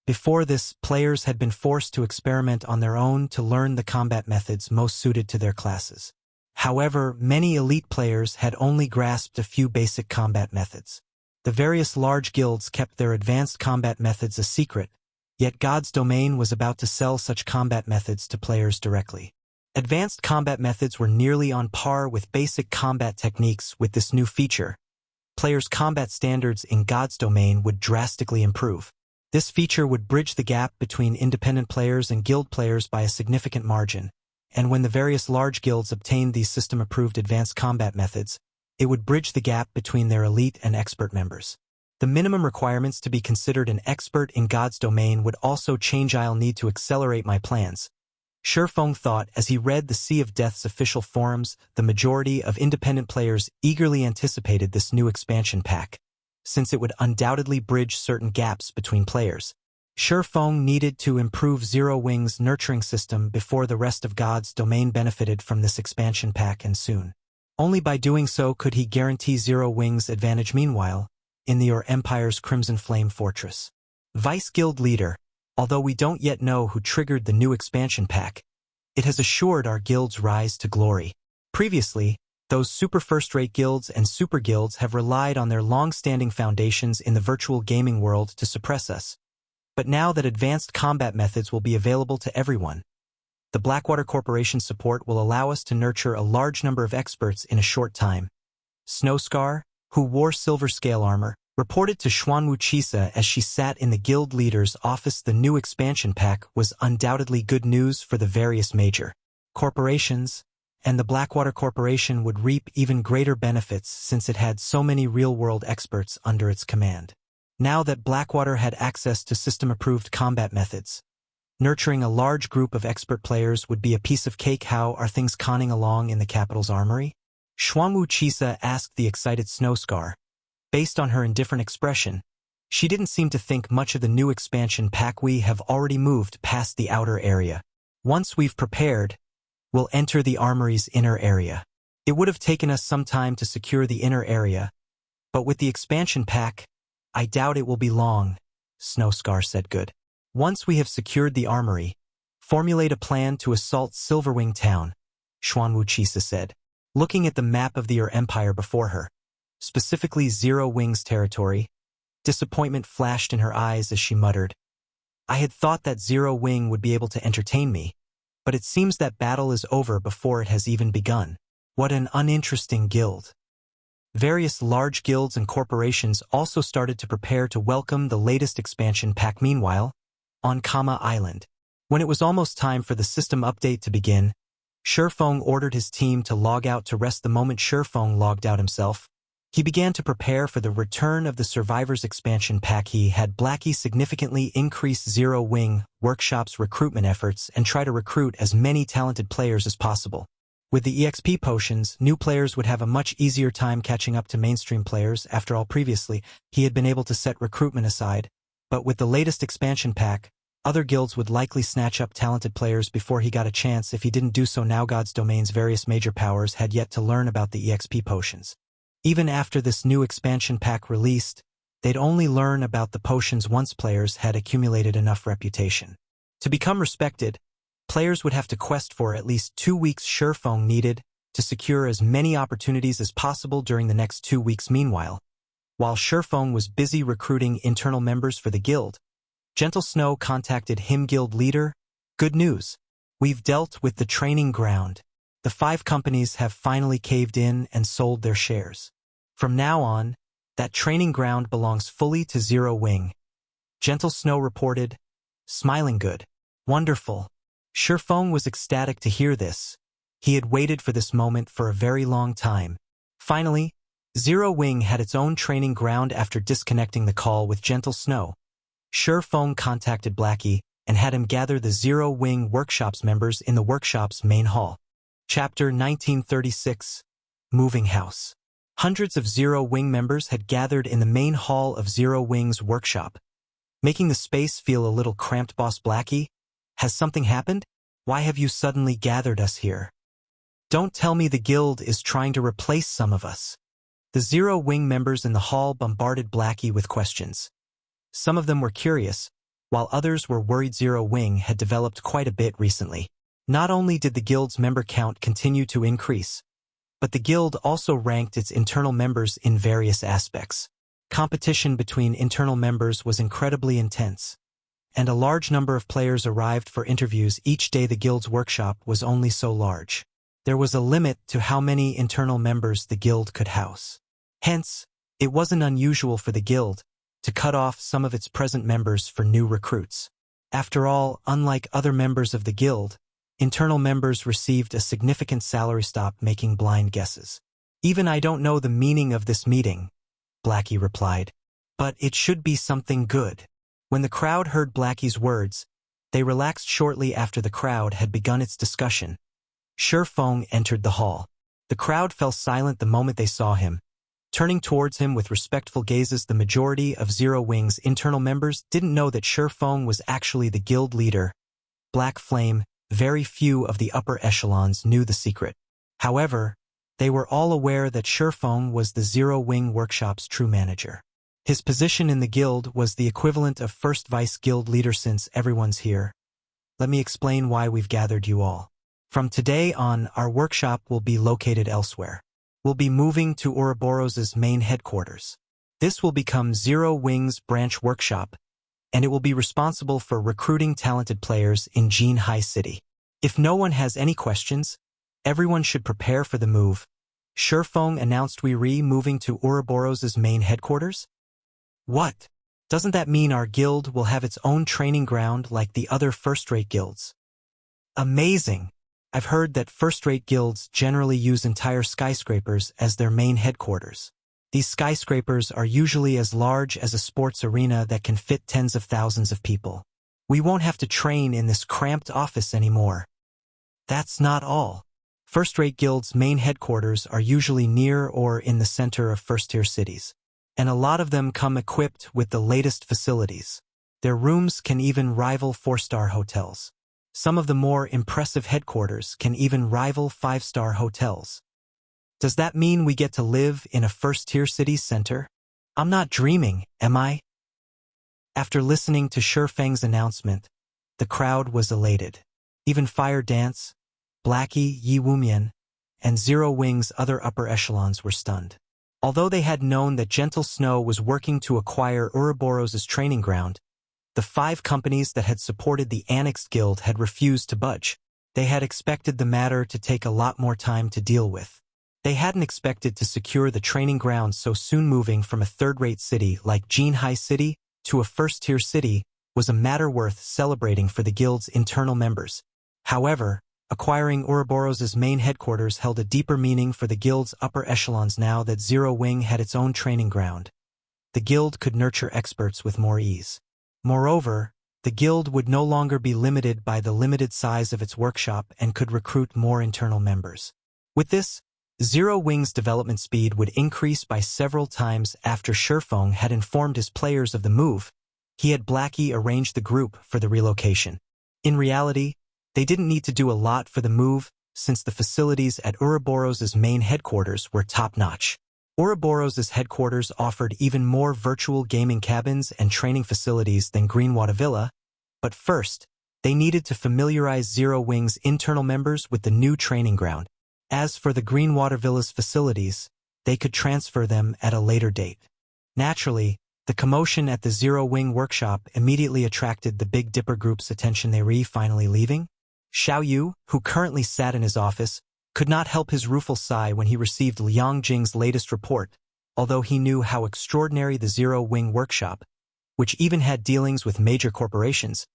Before this, players had been forced to experiment on their own to learn the combat methods most suited to their classes. However, many elite players had only grasped a few basic combat methods. The various large guilds kept their advanced combat methods a secret, yet God's Domain was about to sell such combat methods to players directly. Advanced combat methods were nearly on par with basic combat techniques. With this new feature, players' combat standards in God's Domain would drastically improve. This feature would bridge the gap between independent players and guild players by a significant margin, and when the various large guilds obtained these system-approved advanced combat methods, it would bridge the gap between their elite and expert members. The minimum requirements to be considered an expert in God's Domain would also change. I'll need to accelerate my plans, Shurfeng thought as he read the Sea of Death's official forums. The majority of independent players eagerly anticipated this new expansion pack, since it would undoubtedly bridge certain gaps between players. Shurfeng needed to improve Zero Wing's nurturing system before the rest of God's Domain benefited from this expansion pack, and soon. Only by doing so could he guarantee Zero Wing's advantage. Meanwhile, in the Empire's Crimson Flame Fortress, Vice Guild Leader. Although we don't yet know who triggered the new expansion pack, it has assured our guild's rise to glory. Previously, Those super first-rate guilds and super guilds have relied on their long-standing foundations in the virtual gaming world to suppress us. But now that advanced combat methods will be available to everyone, the Blackwater Corporation's support will allow us to nurture a large number of experts in a short time. Snowscar, who wore silver scale armor, reported to Xuanwu Chisa as she sat in the guild leader's office. The new expansion pack was undoubtedly good news for the various major corporations, and the Blackwater Corporation would reap even greater benefits since it had so many real-world experts under its command. Now that Blackwater had access to system-approved combat methods, nurturing a large group of expert players would be a piece of cake. How are things conning along in the capital's armory? Xuanwu Chisa asked the excited Snowscar. Based on her indifferent expression, she didn't seem to think much of the new expansion pack. We have already moved past the outer area. Once we've prepared, we'll enter the armory's inner area. It would have taken us some time to secure the inner area, but with the expansion pack, I doubt it will be long, Snowscar said. Good. Once we have secured the armory, formulate a plan to assault Silverwing Town, Xuanwu Chisa said, looking at the map of the Empire before her. Specifically Zero Wing's territory. Disappointment flashed in her eyes as she muttered, I had thought that Zero Wing would be able to entertain me, but it seems that battle is over before it has even begun. What an uninteresting guild. Various large guilds and corporations also started to prepare to welcome the latest expansion pack. Meanwhile, on Kama Island, when it was almost time for the system update to begin, Shifeng ordered his team to log out to rest. The moment Shifeng logged out himself, he began to prepare for the return of the Survivors expansion pack. He had Blackie significantly increase Zero Wing Workshop's recruitment efforts and try to recruit as many talented players as possible. With the EXP potions, new players would have a much easier time catching up to mainstream players. After all, previously, he had been able to set recruitment aside, but with the latest expansion pack, other guilds would likely snatch up talented players before he got a chance. If he didn't do so now, God's domain's various major powers had yet to learn about the EXP potions. Even after this new expansion pack released, they'd only learn about the potions once players had accumulated enough reputation. To become respected, players would have to quest for at least 2 weeks. Shifeng needed to secure as many opportunities as possible during the next 2 weeks. Meanwhile, while Shifeng was busy recruiting internal members for the guild, Gentle Snow contacted him. Guild leader, good news. We've dealt with the training ground. The 5 companies have finally caved in and sold their shares. From now on, that training ground belongs fully to Zero Wing. Gentle Snow reported, smiling. Good. Wonderful. Shifeng was ecstatic to hear this. He had waited for this moment for a very long time. Finally, Zero Wing had its own training ground. After disconnecting the call with Gentle Snow, Shifeng contacted Blackie and had him gather the Zero Wing Workshop's members in the workshop's main hall. Chapter 1936, Moving House. Hundreds of Zero Wing members had gathered in the main hall of Zero Wing's workshop, making the space feel a little cramped. Boss Blackie, has something happened? Why have you suddenly gathered us here? Don't tell me the guild is trying to replace some of us. The Zero Wing members in the hall bombarded Blackie with questions. Some of them were curious, while others were worried. Zero Wing had developed quite a bit recently. Not only did the guild's member count continue to increase, but the guild also ranked its internal members in various aspects. Competition between internal members was incredibly intense, and a large number of players arrived for interviews each day. The guild's workshop was only so large. There was a limit to how many internal members the guild could house. Hence, it wasn't unusual for the guild to cut off some of its present members for new recruits. After all, unlike other members of the guild, internal members received a significant salary. Stop making blind guesses. Even I don't know the meaning of this meeting, Blackie replied. But it should be something good. When the crowd heard Blackie's words, they relaxed. Shortly after the crowd had begun its discussion, Shifeng entered the hall. The crowd fell silent the moment they saw him, turning towards him with respectful gazes. The majority of Zero Wing's internal members didn't know that Shifeng was actually the guild leader, Black Flame. Very few of the upper echelons knew the secret. However, they were all aware that Shifeng was the Zero Wing Workshop's true manager. His position in the guild was the equivalent of first vice guild leader. Since everyone's here, let me explain why we've gathered you all. From today on, our workshop will be located elsewhere. will be moving to Ouroboros's main headquarters. This will become Zero Wing's branch workshop, and it will be responsible for recruiting talented players in Jinhai City. If no one has any questions, everyone should prepare for the move. Shifeng announced we moving to Ouroboros's main headquarters? What? Doesn't that mean our guild will have its own training ground like the other first-rate guilds? Amazing! I've heard that first-rate guilds generally use entire skyscrapers as their main headquarters. These skyscrapers are usually as large as a sports arena that can fit tens of thousands of people. We won't have to train in this cramped office anymore. That's not all. First-rate guilds' main headquarters are usually near or in the center of first-tier cities, and a lot of them come equipped with the latest facilities. Their rooms can even rival 4-star hotels. Some of the more impressive headquarters can even rival 5-star hotels. Does that mean we get to live in a first-tier city's center? I'm not dreaming, am I? After listening to Shifeng's announcement, the crowd was elated. Even Fire Dance, Blackie, Yi Wumian, and Zero Wing's other upper echelons were stunned. Although they had known that Gentle Snow was working to acquire Ouroboros's training ground, the 5 companies that had supported the Annexed Guild had refused to budge. They had expected the matter to take a lot more time to deal with. They hadn't expected to secure the training ground so soon. Moving from a third-rate city like Jinhai City to a first-tier city was a matter worth celebrating for the guild's internal members. However, acquiring Ouroboros's main headquarters held a deeper meaning for the guild's upper echelons. Now that Zero Wing had its own training ground, the guild could nurture experts with more ease. Moreover, the guild would no longer be limited by the limited size of its workshop and could recruit more internal members. With this, Zero Wing's development speed would increase by several times. After Shifeng had informed his players of the move, he had Blackie arrange the group for the relocation. In reality, they didn't need to do a lot for the move, since the facilities at Ouroboros's main headquarters were top-notch. Ouroboros's headquarters offered even more virtual gaming cabins and training facilities than Greenwater Villa, but first, they needed to familiarize Zero Wing's internal members with the new training ground. As for the Greenwater Villa's facilities, they could transfer them at a later date. Naturally, the commotion at the Zero Wing workshop immediately attracted the Big Dipper group's attention. They were finally leaving. Xiao Yu, who currently sat in his office, could not help his rueful sigh when he received Liang Jing's latest report, although he knew how extraordinary the Zero Wing workshop, which even had dealings with major corporations,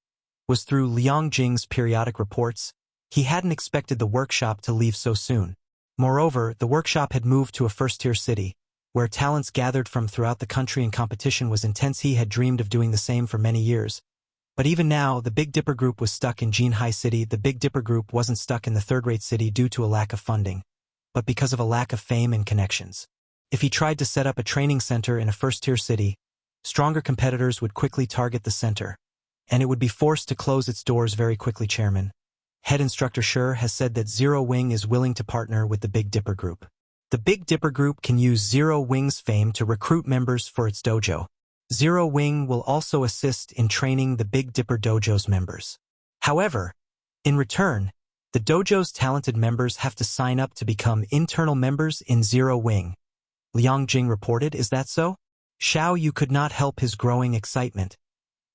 was. Through Liang Jing's periodic reports, he hadn't expected the workshop to leave so soon. Moreover, the workshop had moved to a first-tier city, where talents gathered from throughout the country and competition was intense. He had dreamed of doing the same for many years. But even now, the Big Dipper Group was stuck in Jinhai City. The Big Dipper Group wasn't stuck in the third-rate city due to a lack of funding, but because of a lack of fame and connections. If he tried to set up a training center in a first-tier city, stronger competitors would quickly target the center, and it would be forced to close its doors very quickly. Chairman, Head Instructor Sher has said that Zero Wing is willing to partner with the Big Dipper Group. The Big Dipper Group can use Zero Wing's fame to recruit members for its dojo. Zero Wing will also assist in training the Big Dipper Dojo's members. However, in return, the dojo's talented members have to sign up to become internal members in Zero Wing. Liang Jing reported. Is that so? Xiao Yu could not help his growing excitement.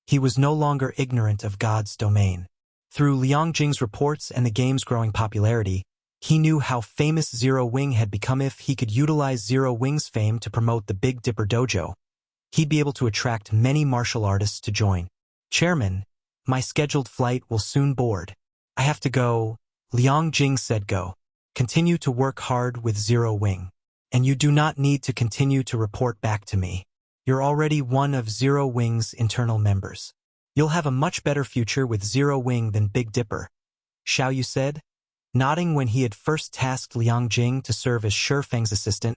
He was no longer ignorant of God's domain. Through Liang Jing's reports and the game's growing popularity, he knew how famous Zero Wing had become. If he could utilize Zero Wing's fame to promote the Big Dipper Dojo, he'd be able to attract many martial artists to join. Chairman, my scheduled flight will soon board. I have to go. Liang Jing said. Go. Continue to work hard with Zero Wing. And you do not need to continue to report back to me. You're already one of Zero Wing's internal members. You'll have a much better future with Zero Wing than Big Dipper, Xiao Yu said, nodding. When he had first tasked Liang Jing to serve as Shifeng's assistant,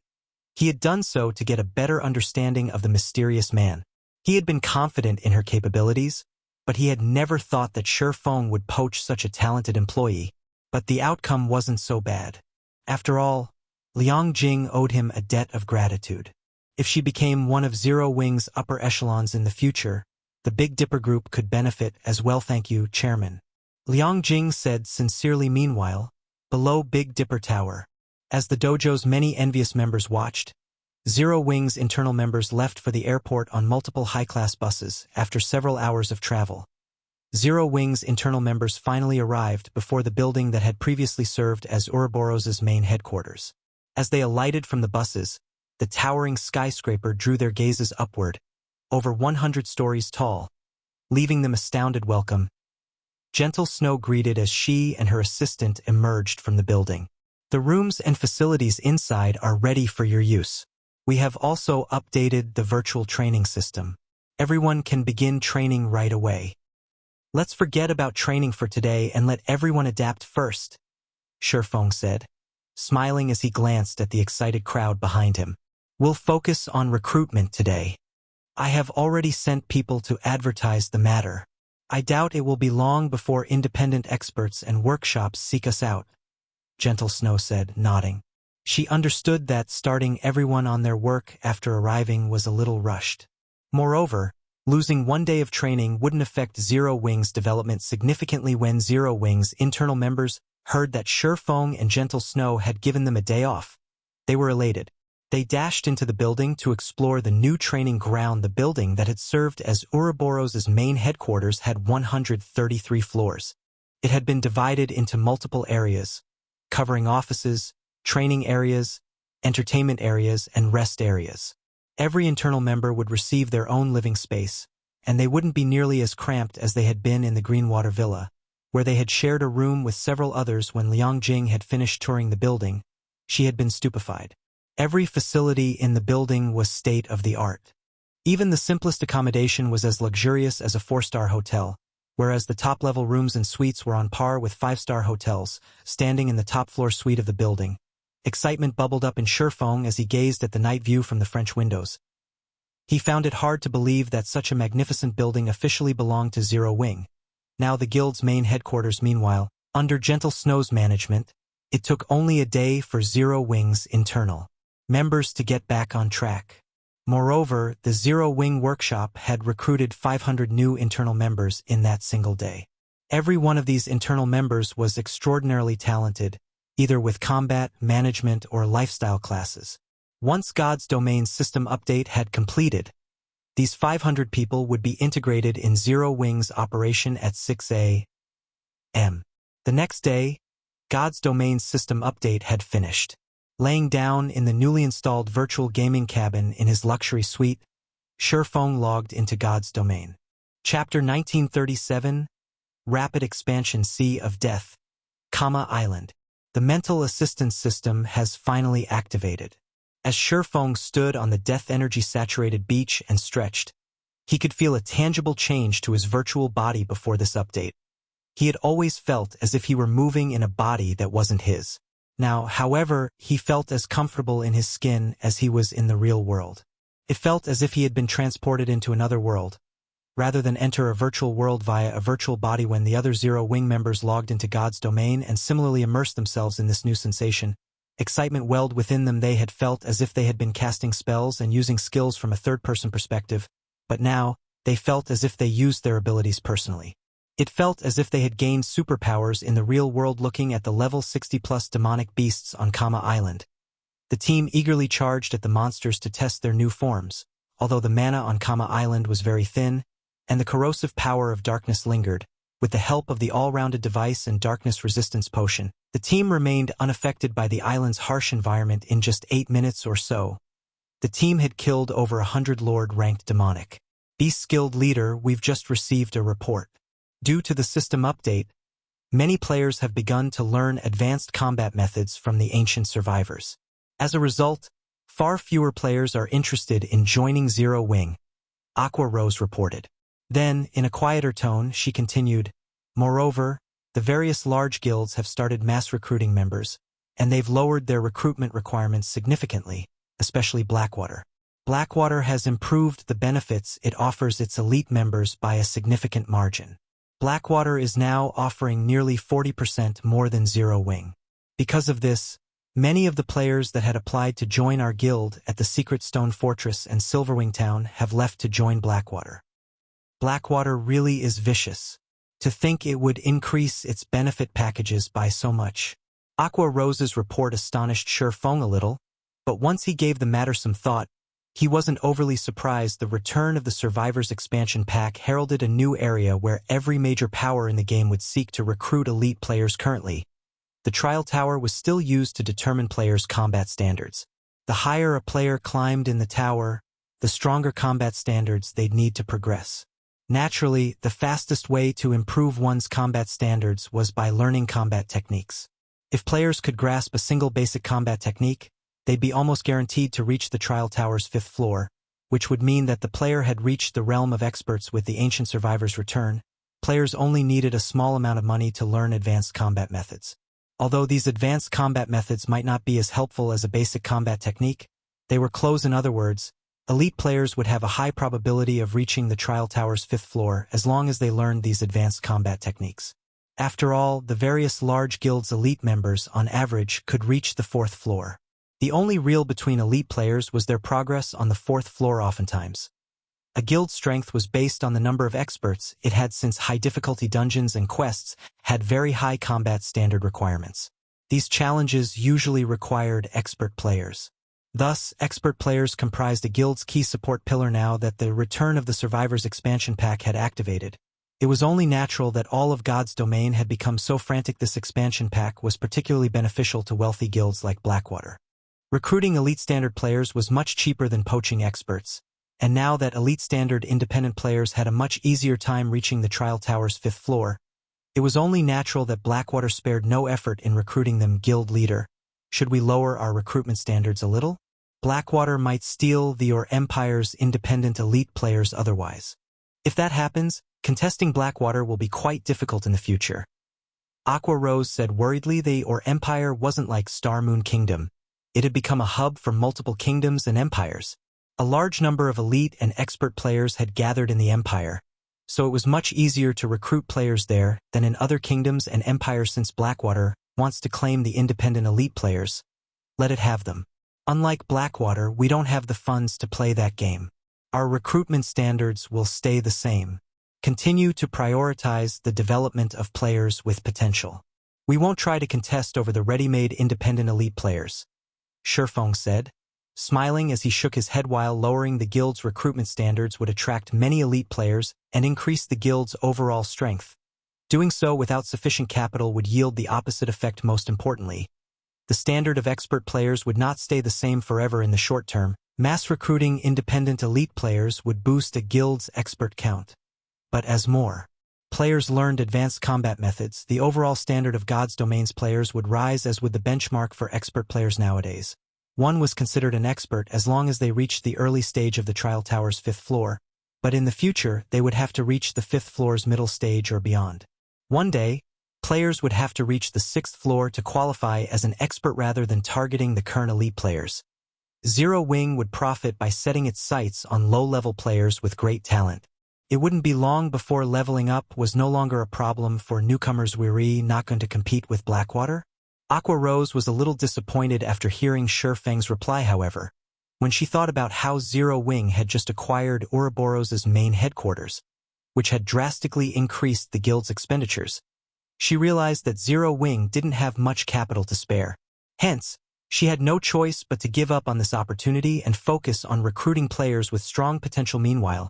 he had done so to get a better understanding of the mysterious man. He had been confident in her capabilities, but he had never thought that Shifeng would poach such a talented employee. But the outcome wasn't so bad. After all, Liang Jing owed him a debt of gratitude. If she became one of Zero Wing's upper echelons in the future, the Big Dipper Group could benefit as well. Thank you, Chairman, Liang Jing said sincerely. Meanwhile, below Big Dipper Tower, As the dojo's many envious members watched, Zero Wing's internal members left for the airport on multiple high-class buses after several hours of travel. Zero Wing's internal members finally arrived before the building that had previously served as Ouroboros's main headquarters. As they alighted from the buses, the towering skyscraper drew their gazes upward, over 100 stories tall, leaving them astounded. Welcome. Gentle Snow greeted as she and her assistant emerged from the building. The rooms and facilities inside are ready for your use. We have also updated the virtual training system. Everyone can begin training right away. Let's forget about training for today and let everyone adapt first, Shifeng said, smiling as he glanced at the excited crowd behind him. We'll focus on recruitment today. I have already sent people to advertise the matter. I doubt it will be long before independent experts and workshops seek us out, Gentle Snow said, nodding. She understood that starting everyone on their work after arriving was a little rushed. Moreover, losing one day of training wouldn't affect Zero Wing's development significantly. When Zero Wing's internal members heard that Shifeng and Gentle Snow had given them a day off, they were elated. They dashed into the building to explore the new training ground. The building that had served as Ouroboros's main headquarters had 133 floors. It had been divided into multiple areas, covering offices, training areas, entertainment areas, and rest areas. Every internal member would receive their own living space, and they wouldn't be nearly as cramped as they had been in the Greenwater Villa, where they had shared a room with several others. When Liang Jing had finished touring the building, she had been stupefied. Every facility in the building was state-of-the-art. Even the simplest accommodation was as luxurious as a 4-star hotel, whereas the top-level rooms and suites were on par with 5-star hotels. Standing in the top-floor suite of the building, excitement bubbled up in Shifeng as he gazed at the night view from the French windows. He found it hard to believe that such a magnificent building officially belonged to Zero Wing, now the guild's main headquarters. Meanwhile, under Gentle Snow's management, it took only a day for Zero Wing's internal members to get back on track. Moreover, the Zero Wing workshop had recruited 500 new internal members in that single day. Every one of these internal members was extraordinarily talented, either with combat, management, or lifestyle classes. Once God's Domain system update had completed, these 500 people would be integrated in Zero Wing's operation at 6 a.m. The next day, God's Domain system update had finished. Laying down in the newly installed virtual gaming cabin in his luxury suite, Shifeng logged into God's Domain. Chapter 1937, Rapid Expansion Sea of Death, Island. The mental assistance system has finally activated. As Shifeng stood on the death energy-saturated beach and stretched, he could feel a tangible change to his virtual body before this update. He had always felt as if he were moving in a body that wasn't his. Now, however, he felt as comfortable in his skin as he was in the real world. It felt as if he had been transported into another world, rather than enter a virtual world via a virtual body. When the other Zero Wing members logged into God's Domain and similarly immersed themselves in this new sensation, excitement welled within them. They had felt as if they had been casting spells and using skills from a third-person perspective, but now, they felt as if they used their abilities personally. It felt as if they had gained superpowers in the real world. Looking at the level 60+ demonic beasts on Island, the team eagerly charged at the monsters to test their new forms. Although the mana on Island was very thin, and the corrosive power of darkness lingered, with the help of the all-rounded device and darkness resistance potion, the team remained unaffected by the island's harsh environment. In just 8 minutes or so, the team had killed over 100 Lord-ranked demonic beast. Skilled leader, we've just received a report. Due to the system update, many players have begun to learn advanced combat methods from the ancient survivors. As a result, far fewer players are interested in joining Zero Wing, Aqua Rose reported. Then, in a quieter tone, she continued, moreover, the various large guilds have started mass recruiting members, and they've lowered their recruitment requirements significantly, especially Blackwater. Blackwater has improved the benefits it offers its elite members by a significant margin. Blackwater is now offering nearly 40% more than Zero Wing. Because of this, many of the players that had applied to join our guild at the Secret Stone Fortress and Silverwing Town have left to join Blackwater. Blackwater really is vicious. To think it would increase its benefit packages by so much. Aqua Rose's report astonished Shi Feng a little, but once he gave the matter some thought, he wasn't overly surprised. The return of the Survivors expansion pack heralded a new area where every major power in the game would seek to recruit elite players. Currently, the Trial Tower was still used to determine players' combat standards. The higher a player climbed in the tower, the stronger combat standards they'd need to progress. Naturally, the fastest way to improve one's combat standards was by learning combat techniques. If players could grasp a single basic combat technique, they'd be almost guaranteed to reach the Trial Tower's 5th floor, which would mean that the player had reached the realm of experts. With the Ancient Survivor's return, players only needed a small amount of money to learn advanced combat methods. Although these advanced combat methods might not be as helpful as a basic combat technique, they were close. In other words, elite players would have a high probability of reaching the Trial Tower's 5th floor as long as they learned these advanced combat techniques. After all, the various large guilds' elite members, on average, could reach the 4th floor. The only real between elite players was their progress on the 4th floor. Oftentimes, a guild's strength was based on the number of experts it had, since high-difficulty dungeons and quests had very high combat standard requirements. These challenges usually required expert players. Thus, expert players comprised a guild's key support pillar. Now that the return of the Survivors expansion pack had activated, it was only natural that all of God's domain had become so frantic. This expansion pack was particularly beneficial to wealthy guilds like Blackwater. Recruiting elite standard players was much cheaper than poaching experts, and now that elite standard independent players had a much easier time reaching the Trial Tower's 5th floor, it was only natural that Blackwater spared no effort in recruiting them. Guild leader, should we lower our recruitment standards a little? Blackwater might steal your empire's independent elite players otherwise. If that happens, contesting Blackwater will be quite difficult in the future. Aqua Rose said worriedly. The empire wasn't like Star Moon Kingdom. It had become a hub for multiple kingdoms and empires. A large number of elite and expert players had gathered in the empire, so it was much easier to recruit players there than in other kingdoms and empires. Since Blackwater wants to claim the independent elite players, let it have them. Unlike Blackwater, we don't have the funds to play that game. Our recruitment standards will stay the same. Continue to prioritize the development of players with potential. We won't try to contest over the ready-made independent elite players, Shi Feng said, smiling as he shook his head. While lowering the guild's recruitment standards would attract many elite players and increase the guild's overall strength, doing so without sufficient capital would yield the opposite effect. Most importantly, the standard of expert players would not stay the same forever. In the short term, mass recruiting independent elite players would boost a guild's expert count. But as more players learned advanced combat methods, the overall standard of God's Domain's players would rise, as would the benchmark for expert players nowadays. One was considered an expert as long as they reached the early stage of the Trial Tower's 5th floor, but in the future they would have to reach the 5th floor's middle stage or beyond. One day, players would have to reach the 6th floor to qualify as an expert rather than targeting the current elite players. Zero Wing would profit by setting its sights on low-level players with great talent. It wouldn't be long before leveling up was no longer a problem for newcomers. Weary not going to compete with Blackwater? Aqua Rose was a little disappointed after hearing Shi Feng's reply. However, when she thought about how Zero Wing had just acquired Ouroboros's main headquarters, which had drastically increased the guild's expenditures, she realized that Zero Wing didn't have much capital to spare. Hence, she had no choice but to give up on this opportunity and focus on recruiting players with strong potential. Meanwhile,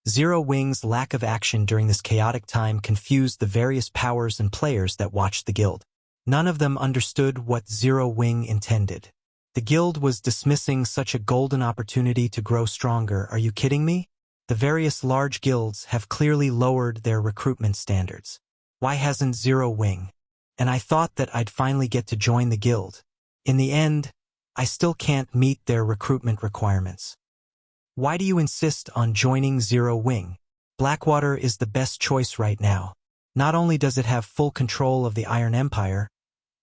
Zero Wing's lack of action during this chaotic time confused the various powers and players that watched the guild. None of them understood what Zero Wing intended. The guild was dismissing such a golden opportunity to grow stronger. Are you kidding me? The various large guilds have clearly lowered their recruitment standards. Why hasn't Zero Wing? And I thought that I'd finally get to join the guild. In the end, I still can't meet their recruitment requirements. Why do you insist on joining Zero Wing? Blackwater is the best choice right now. Not only does it have full control of the Iron Empire,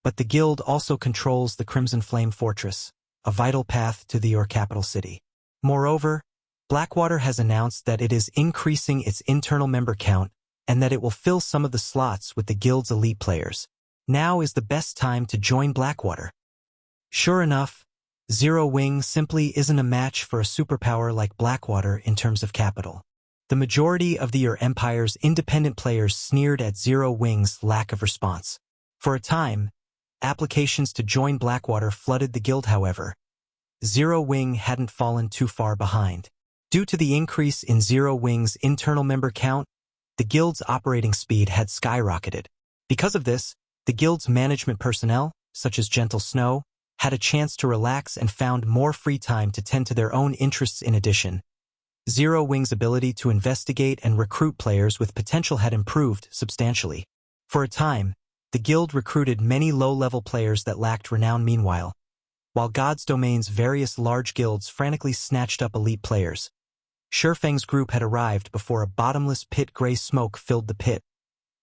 but the guild also controls the Crimson Flame Fortress, a vital path to your capital city. Moreover, Blackwater has announced that it is increasing its internal member count and that it will fill some of the slots with the guild's elite players. Now is the best time to join Blackwater. Sure enough, Zero Wing simply isn't a match for a superpower like Blackwater in terms of capital. The majority of the Empire's independent players sneered at Zero Wing's lack of response. For a time, Applications to join Blackwater flooded the guild, however. Zero Wing hadn't fallen too far behind. Due to the increase in Zero Wing's internal member count, the guild's operating speed had skyrocketed. Because of this, the guild's management personnel, such as Gentle Snow, had a chance to relax and found more free time to tend to their own interests. In addition, Zero Wing's ability to investigate and recruit players with potential had improved substantially. For a time, the guild recruited many low-level players that lacked renown. Meanwhile, while God's Domain's various large guilds frantically snatched up elite players, Shurfeng's group had arrived before a bottomless pit. Gray smoke filled the pit,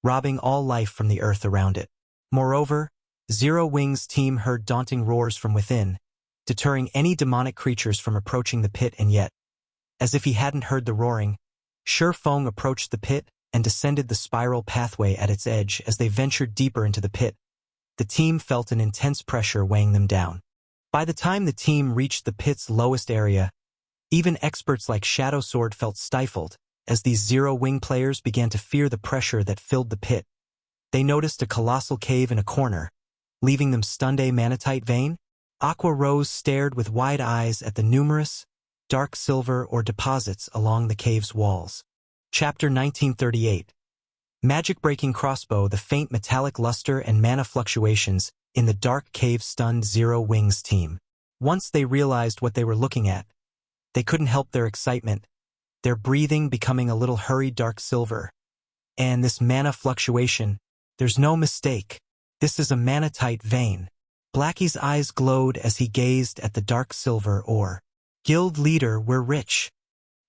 robbing all life from the earth around it. Moreover, Zero Wing's team heard daunting roars from within, deterring any demonic creatures from approaching the pit. And yet, as if he hadn't heard the roaring, Shurfeng approached the pit and descended the spiral pathway at its edge. As they ventured deeper into the pit, the team felt an intense pressure weighing them down. By the time the team reached the pit's lowest area, even experts like Shadow Sword felt stifled, as these Zero Wing players began to fear the pressure that filled the pit. They noticed a colossal cave in a corner, leaving them stunned. A manatite vein? Aqua Rose stared with wide eyes at the numerous, dark silver ore deposits along the cave's walls. Chapter 1938. Magicbreaking Crossbow. The faint metallic luster and mana fluctuations in the dark cave stunned Zero Wing's team. Once they realized what they were looking at, they couldn't help their excitement, their breathing becoming a little hurried. Dark silver. And this mana fluctuation, there's no mistake. This is a manatite vein. Blackie's eyes glowed as he gazed at the dark silver ore. Guild leader, we're rich.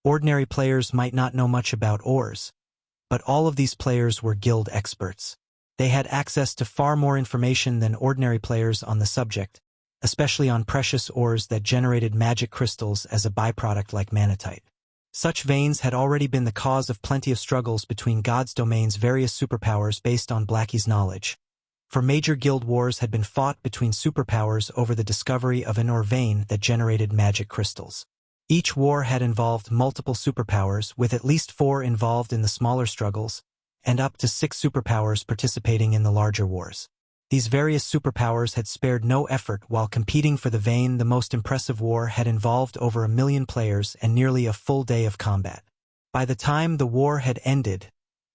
Ordinary players might not know much about ores, but all of these players were guild experts. They had access to far more information than ordinary players on the subject, especially on precious ores that generated magic crystals as a byproduct like manatite. Such veins had already been the cause of plenty of struggles between God's Domain's various superpowers. Based on Blackie's knowledge, for major guild wars had been fought between superpowers over the discovery of an ore vein that generated magic crystals. Each war had involved multiple superpowers, with at least 4 involved in the smaller struggles, and up to 6 superpowers participating in the larger wars. These various superpowers had spared no effort while competing for the vein. The most impressive war had involved over 1 million players and nearly a full day of combat. By the time the war had ended,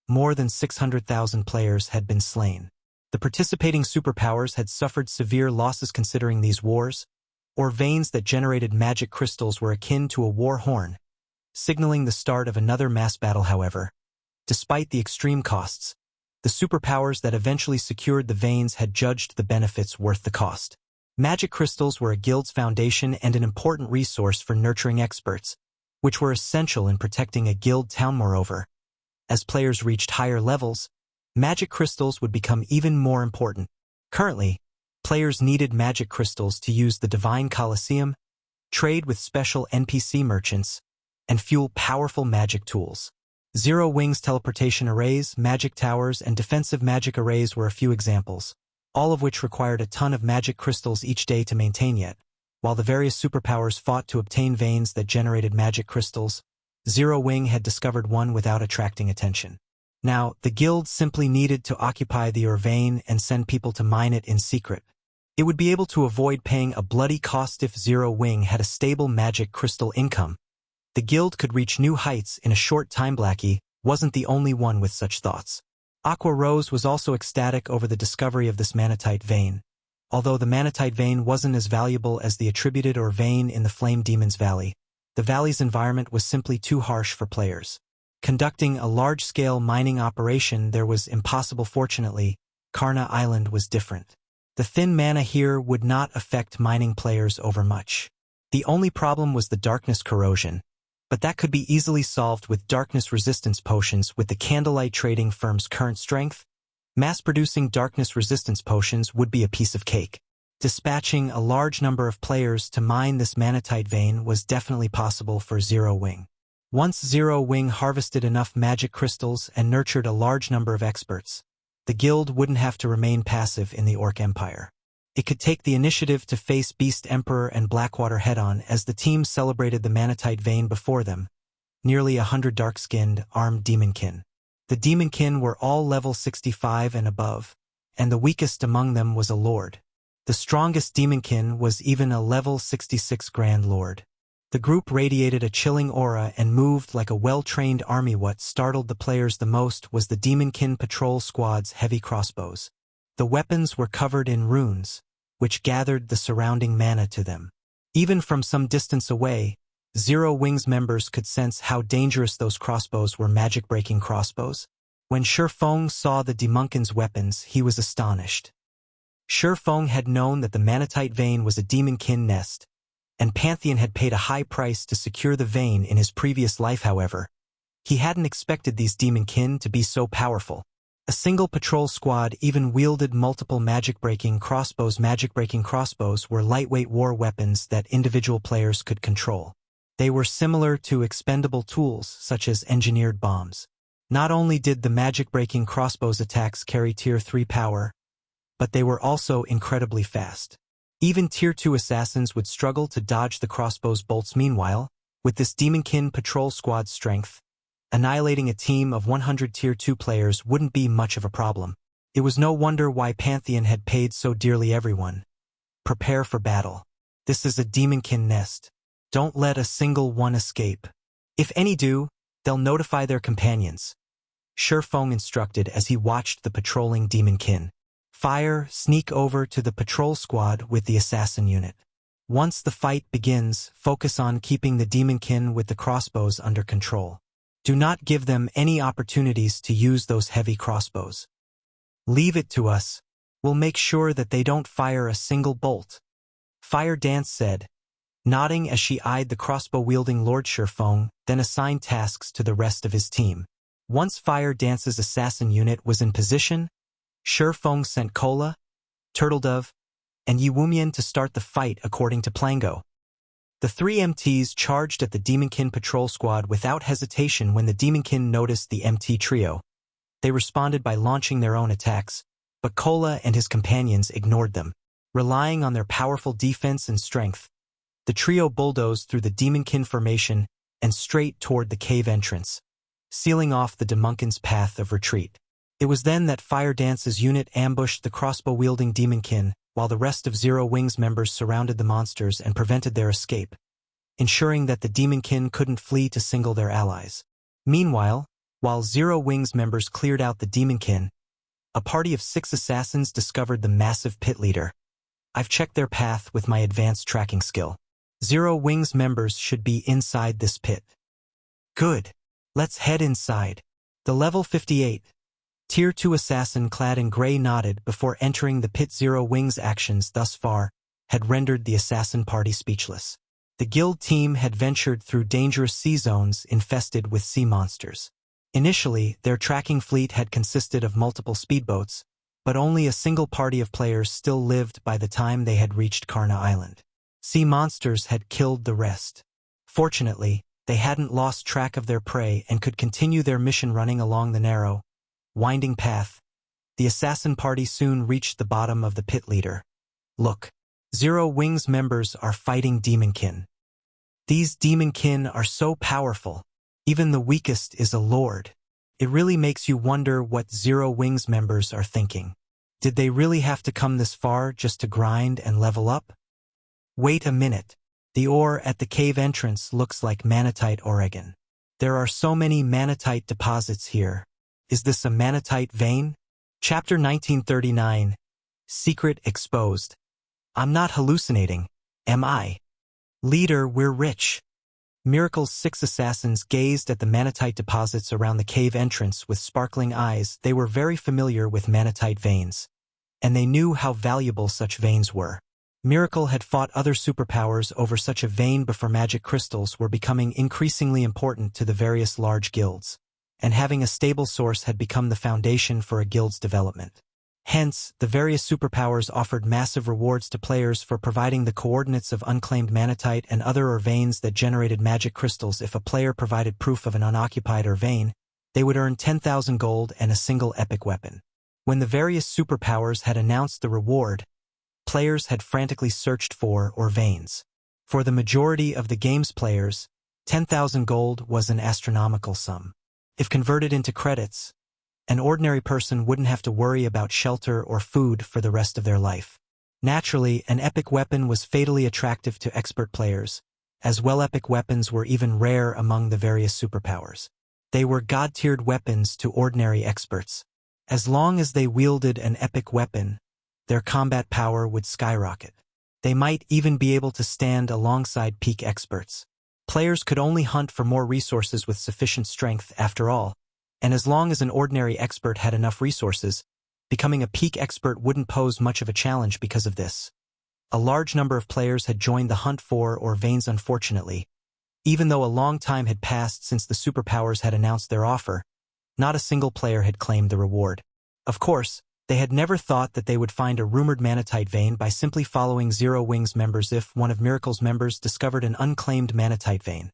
more than 600,000 players had been slain. The participating superpowers had suffered severe losses. Considering these wars, or veins that generated magic crystals, were akin to a war horn, signaling the start of another mass battle. However, despite the extreme costs, the superpowers that eventually secured the veins had judged the benefits worth the cost. Magic crystals were a guild's foundation and an important resource for nurturing experts, which were essential in protecting a guild town. Moreover, as players reached higher levels, magic crystals would become even more important. Currently, players needed magic crystals to use the Divine Colosseum, trade with special NPC merchants, and fuel powerful magic tools. Zero Wing's teleportation arrays, magic towers, and defensive magic arrays were a few examples, all of which required a ton of magic crystals each day to maintain. Yet, while the various superpowers fought to obtain veins that generated magic crystals, Zero Wing had discovered one without attracting attention. Now, the guild simply needed to occupy the ore vein and send people to mine it in secret. It would be able to avoid paying a bloody cost if Zero Wing had a stable magic crystal income. The guild could reach new heights in a short time. Blackie wasn't the only one with such thoughts. Aqua Rose was also ecstatic over the discovery of this manatite vein. Although the manatite vein wasn't as valuable as the attributed ore vein in the Flame Demon's Valley, the valley's environment was simply too harsh for players. Conducting a large-scale mining operation there was impossible. Fortunately, Karna Island was different. The thin mana here would not affect mining players overmuch. The only problem was the darkness corrosion, but that could be easily solved with darkness resistance potions. With the Candlelight trading firm's current strength, mass-producing darkness resistance potions would be a piece of cake. Dispatching a large number of players to mine this manatite vein was definitely possible for Zero Wing. Once Zero Wing harvested enough magic crystals and nurtured a large number of experts, the guild wouldn't have to remain passive in the Orc Empire. It could take the initiative to face Beast Emperor and Blackwater head-on. As the team celebrated the manatite vein before them, nearly 100 dark-skinned, armed demonkin. The demonkin were all level 65 and above, and the weakest among them was a lord. The strongest demonkin was even a level 66 Grand Lord. The group radiated a chilling aura and moved like a well-trained army. What startled the players the most was the demonkin patrol squad's heavy crossbows. The weapons were covered in runes, which gathered the surrounding mana to them. Even from some distance away, Zero Wings members could sense how dangerous those crossbows were. Magic-breaking crossbows? When Shifeng saw the demonkin's weapons, he was astonished. Shifeng had known that the Manatite vein was a demonkin nest, and Pantheon had paid a high price to secure the vein in his previous life. However, he hadn't expected these demonkin to be so powerful. A single patrol squad even wielded multiple magic-breaking crossbows. Magic-breaking crossbows were lightweight war weapons that individual players could control. They were similar to expendable tools, such as engineered bombs. Not only did the magic-breaking crossbows attacks carry Tier 3 power, but they were also incredibly fast. Even Tier 2 assassins would struggle to dodge the crossbow's bolts. Meanwhile, with this demonkin patrol squad's strength, annihilating a team of 100 Tier 2 players wouldn't be much of a problem. It was no wonder why Pantheon had paid so dearly. Everyone, prepare for battle. This is a demonkin nest. Don't let a single one escape. If any do, they'll notify their companions. Shifeng instructed as he watched the patrolling demonkin. Fire, sneak over to the patrol squad with the assassin unit. Once the fight begins, focus on keeping the demonkin with the crossbows under control. Do not give them any opportunities to use those heavy crossbows. Leave it to us. We'll make sure that they don't fire a single bolt. Fire Dance said, nodding as she eyed the crossbow-wielding Lord Shifeng, then assigned tasks to the rest of his team. Once Fire Dance's assassin unit was in position, Shifeng sent Kola, Turtledove, and Yiwumian to start the fight according to Plango. The three MTs charged at the demonkin patrol squad without hesitation. When the demonkin noticed the MT trio, they responded by launching their own attacks, but Kola and his companions ignored them. Relying on their powerful defense and strength, the trio bulldozed through the demonkin formation and straight toward the cave entrance, sealing off the demonkin's path of retreat. It was then that Fire Dance's unit ambushed the crossbow-wielding demonkin, while the rest of Zero Wings members surrounded the monsters and prevented their escape, ensuring that the demonkin couldn't flee to single their allies. Meanwhile, while Zero Wings members cleared out the demonkin, a party of 6 assassins discovered the massive pit leader. I've checked their path with my advanced tracking skill. Zero Wings members should be inside this pit. Good. Let's head inside. The level 58, Tier 2 assassin clad in gray nodded before entering the pit. Zero Wings' actions thus far had rendered the assassin party speechless. The guild team had ventured through dangerous sea zones infested with sea monsters. Initially, their tracking fleet had consisted of multiple speedboats, but only a single party of players still lived by the time they had reached Karna Island. Sea monsters had killed the rest. Fortunately, they hadn't lost track of their prey and could continue their mission. Running along the narrow, winding path, the assassin party soon reached the bottom of the pit leader. Look, Zero Wings members are fighting demonkin. These demonkin are so powerful. Even the weakest is a lord. It really makes you wonder what Zero Wings members are thinking. Did they really have to come this far just to grind and level up? Wait a minute. The ore at the cave entrance looks like Manatite Oregon. There are so many Manatite deposits here. Is this a Manatite vein? Chapter 1939. Secret exposed. I'm not hallucinating, am I? Leader, we're rich. Miracle's 6 assassins gazed at the Manatite deposits around the cave entrance with sparkling eyes. They were very familiar with Manatite veins, and they knew how valuable such veins were. Miracle had fought other superpowers over such a vein before. Magic crystals were becoming increasingly important to the various large guilds, and having a stable source had become the foundation for a guild's development. Hence, the various superpowers offered massive rewards to players for providing the coordinates of unclaimed manatite and other ore veins that generated magic crystals. If a player provided proof of an unoccupied ore vein, they would earn 10,000 gold and a single epic weapon. When the various superpowers had announced the reward, players had frantically searched for ore veins. For the majority of the game's players, 10,000 gold was an astronomical sum. If converted into credits, an ordinary person wouldn't have to worry about shelter or food for the rest of their life. Naturally, an epic weapon was fatally attractive to expert players, as well epic weapons were even rare among the various superpowers. They were god-tiered weapons to ordinary experts. As long as they wielded an epic weapon, their combat power would skyrocket. They might even be able to stand alongside peak experts. Players could only hunt for more resources with sufficient strength after all, and as long as an ordinary expert had enough resources, becoming a peak expert wouldn't pose much of a challenge because of this. A large number of players had joined the hunt for or veins unfortunately. Even though a long time had passed since the superpowers had announced their offer, not a single player had claimed the reward. Of course, they had never thought that they would find a rumored manatite vein by simply following Zero Wings members if one of Miracle's members discovered an unclaimed manatite vein.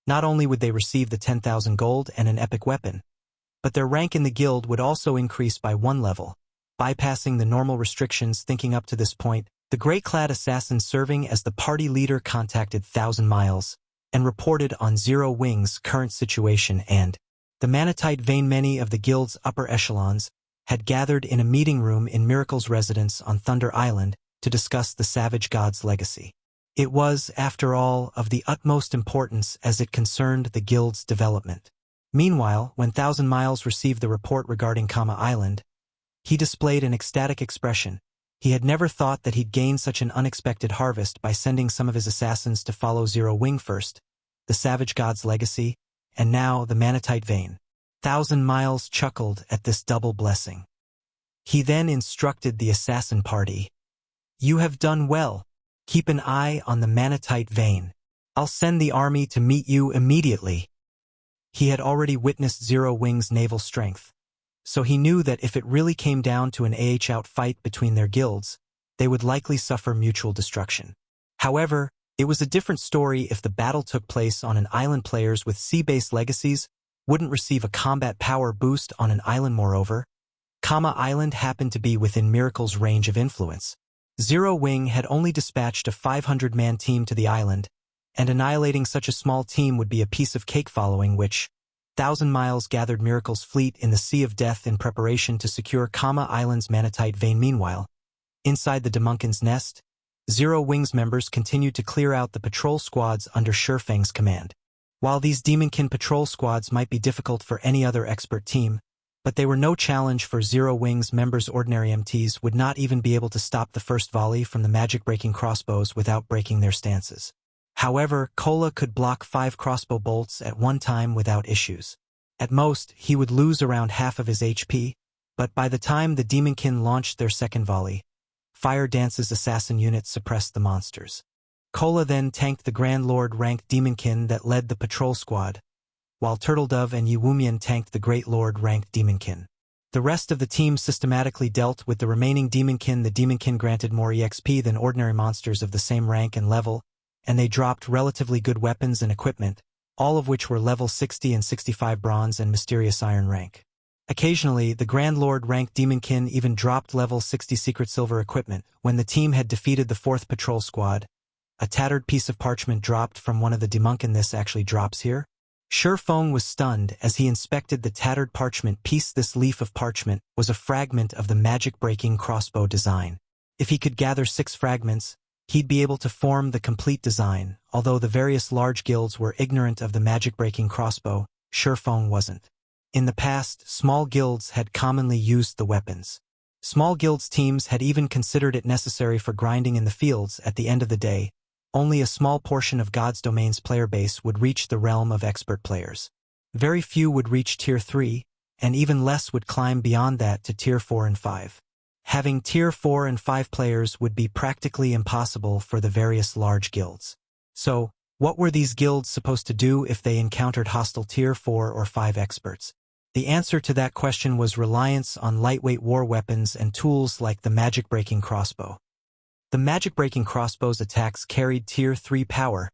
Not only would they receive the 10,000 gold and an epic weapon, but their rank in the guild would also increase by 1 level. Bypassing the normal restrictions thinking up to this point, the gray-clad assassin serving as the party leader contacted 1,000 Miles and reported on Zero Wings' current situation and the manatite vein. Many of the guild's upper echelons had gathered in a meeting room in Miracle's residence on Thunder Island to discuss the Savage God's legacy. It was, after all, of the utmost importance as it concerned the guild's development. Meanwhile, when 1,000 Miles received the report regarding Island, he displayed an ecstatic expression. He had never thought that he'd gain such an unexpected harvest by sending some of his assassins to follow Zero Wing first, the Savage God's legacy, and now the manatite vein. 1,000 Miles chuckled at this double blessing. He then instructed the assassin party. "You have done well. Keep an eye on the manatite vein. I'll send the army to meet you immediately." He had already witnessed Zero Wing's naval strength, so he knew that if it really came down to an out fight between their guilds, they would likely suffer mutual destruction. However, it was a different story if the battle took place on an island. Players with sea-based legacies wouldn't receive a combat power boost on an island. Moreover, Island happened to be within Miracle's range of influence. Zero Wing had only dispatched a 500-man team to the island, and annihilating such a small team would be a piece of cake. Following which, 1,000 Miles gathered Miracle's fleet in the Sea of Death in preparation to secure Island's manatite vein. Meanwhile, inside the Demonkin's nest, Zero Wing's members continued to clear out the patrol squads under Shurfang's command. While these Demonkin patrol squads might be difficult for any other expert team, but they were no challenge for Zero Wing's members. Ordinary MTs would not even be able to stop the first volley from the magic-breaking crossbows without breaking their stances. However, Kola could block 5 crossbow bolts at one time without issues. At most, he would lose around half of his HP, but by the time the Demonkin launched their second volley, Fire Dance's assassin unit suppressed the monsters. Kola then tanked the Grand Lord ranked Demonkin that led the patrol squad, while Turtledove and Yuwumian tanked the Great Lord ranked Demonkin. The rest of the team systematically dealt with the remaining Demonkin. The Demonkin granted more EXP than ordinary monsters of the same rank and level, and they dropped relatively good weapons and equipment, all of which were level 60 and 65 bronze and mysterious iron rank. Occasionally, the Grand Lord ranked Demonkin even dropped level 60 secret silver equipment. When the team had defeated the 4th patrol squad, a tattered piece of parchment dropped from one of the Demonkin. This actually drops here. Shurfang was stunned as he inspected the tattered parchment piece. This leaf of parchment was a fragment of the magic-breaking crossbow design. If he could gather 6 fragments, he'd be able to form the complete design. Although the various large guilds were ignorant of the magic-breaking crossbow, Shurfang wasn't. In the past, small guilds had commonly used the weapons. Small guilds teams had even considered it necessary for grinding in the fields. At the end of the day, only a small portion of God's Domain's player base would reach the realm of expert players. Very few would reach Tier 3, and even less would climb beyond that to Tier 4 and 5. Having Tier 4 and 5 players would be practically impossible for the various large guilds. So, what were these guilds supposed to do if they encountered hostile Tier 4 or 5 experts? The answer to that question was reliance on lightweight war weapons and tools like the magic-breaking crossbow. The magic-breaking crossbow's attacks carried Tier 3 power,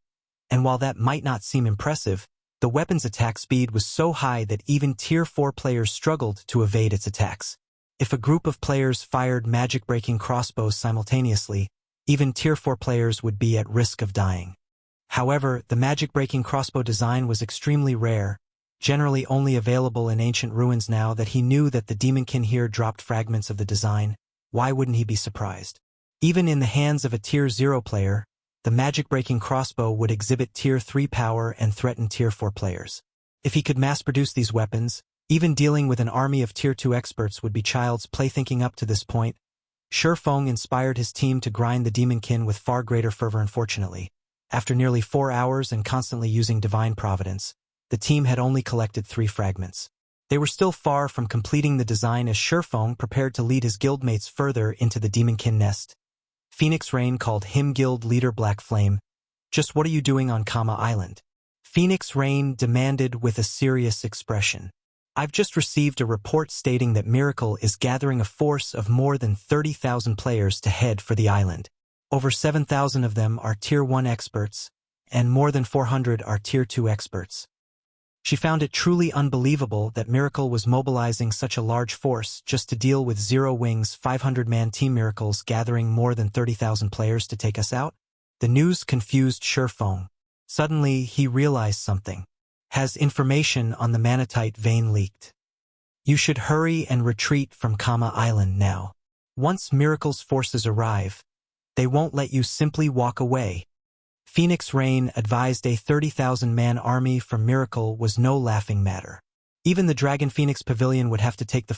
and while that might not seem impressive, the weapon's attack speed was so high that even Tier 4 players struggled to evade its attacks. If a group of players fired magic-breaking crossbows simultaneously, even Tier 4 players would be at risk of dying. However, the magic-breaking crossbow design was extremely rare, generally only available in ancient ruins. Now that he knew that the demonkin here dropped fragments of the design, why wouldn't he be surprised? Even in the hands of a Tier 0 player, the Magicbreaking crossbow would exhibit Tier 3 power and threaten Tier 4 players. If he could mass-produce these weapons, even dealing with an army of Tier 2 experts would be child's play. Thinking up to this point, Shifeng inspired his team to grind the demonkin with far greater fervor. Unfortunately, after nearly 4 hours and constantly using divine providence, the team had only collected 3 fragments. They were still far from completing the design as Shifeng prepared to lead his guildmates further into the demonkin nest. Phoenix Rain called him guild leader Black Flame. "Just what are you doing on Island?" Phoenix Rain demanded with a serious expression. "I've just received a report stating that Miracle is gathering a force of more than 30,000 players to head for the island. Over 7,000 of them are Tier 1 experts, and more than 400 are Tier 2 experts." She found it truly unbelievable that Miracle was mobilizing such a large force just to deal with Zero Wing's 500-man team. Miracle's gathering more than 30,000 players to take us out? The news confused Shifeng. Suddenly, he realized something. Has information on the Manatite vein leaked? You should hurry and retreat from Island now. Once Miracle's forces arrive, they won't let you simply walk away. Phoenix Rain advised a 30,000-man army from Miracle was no laughing matter. Even the Dragon Phoenix Pavilion would have to take the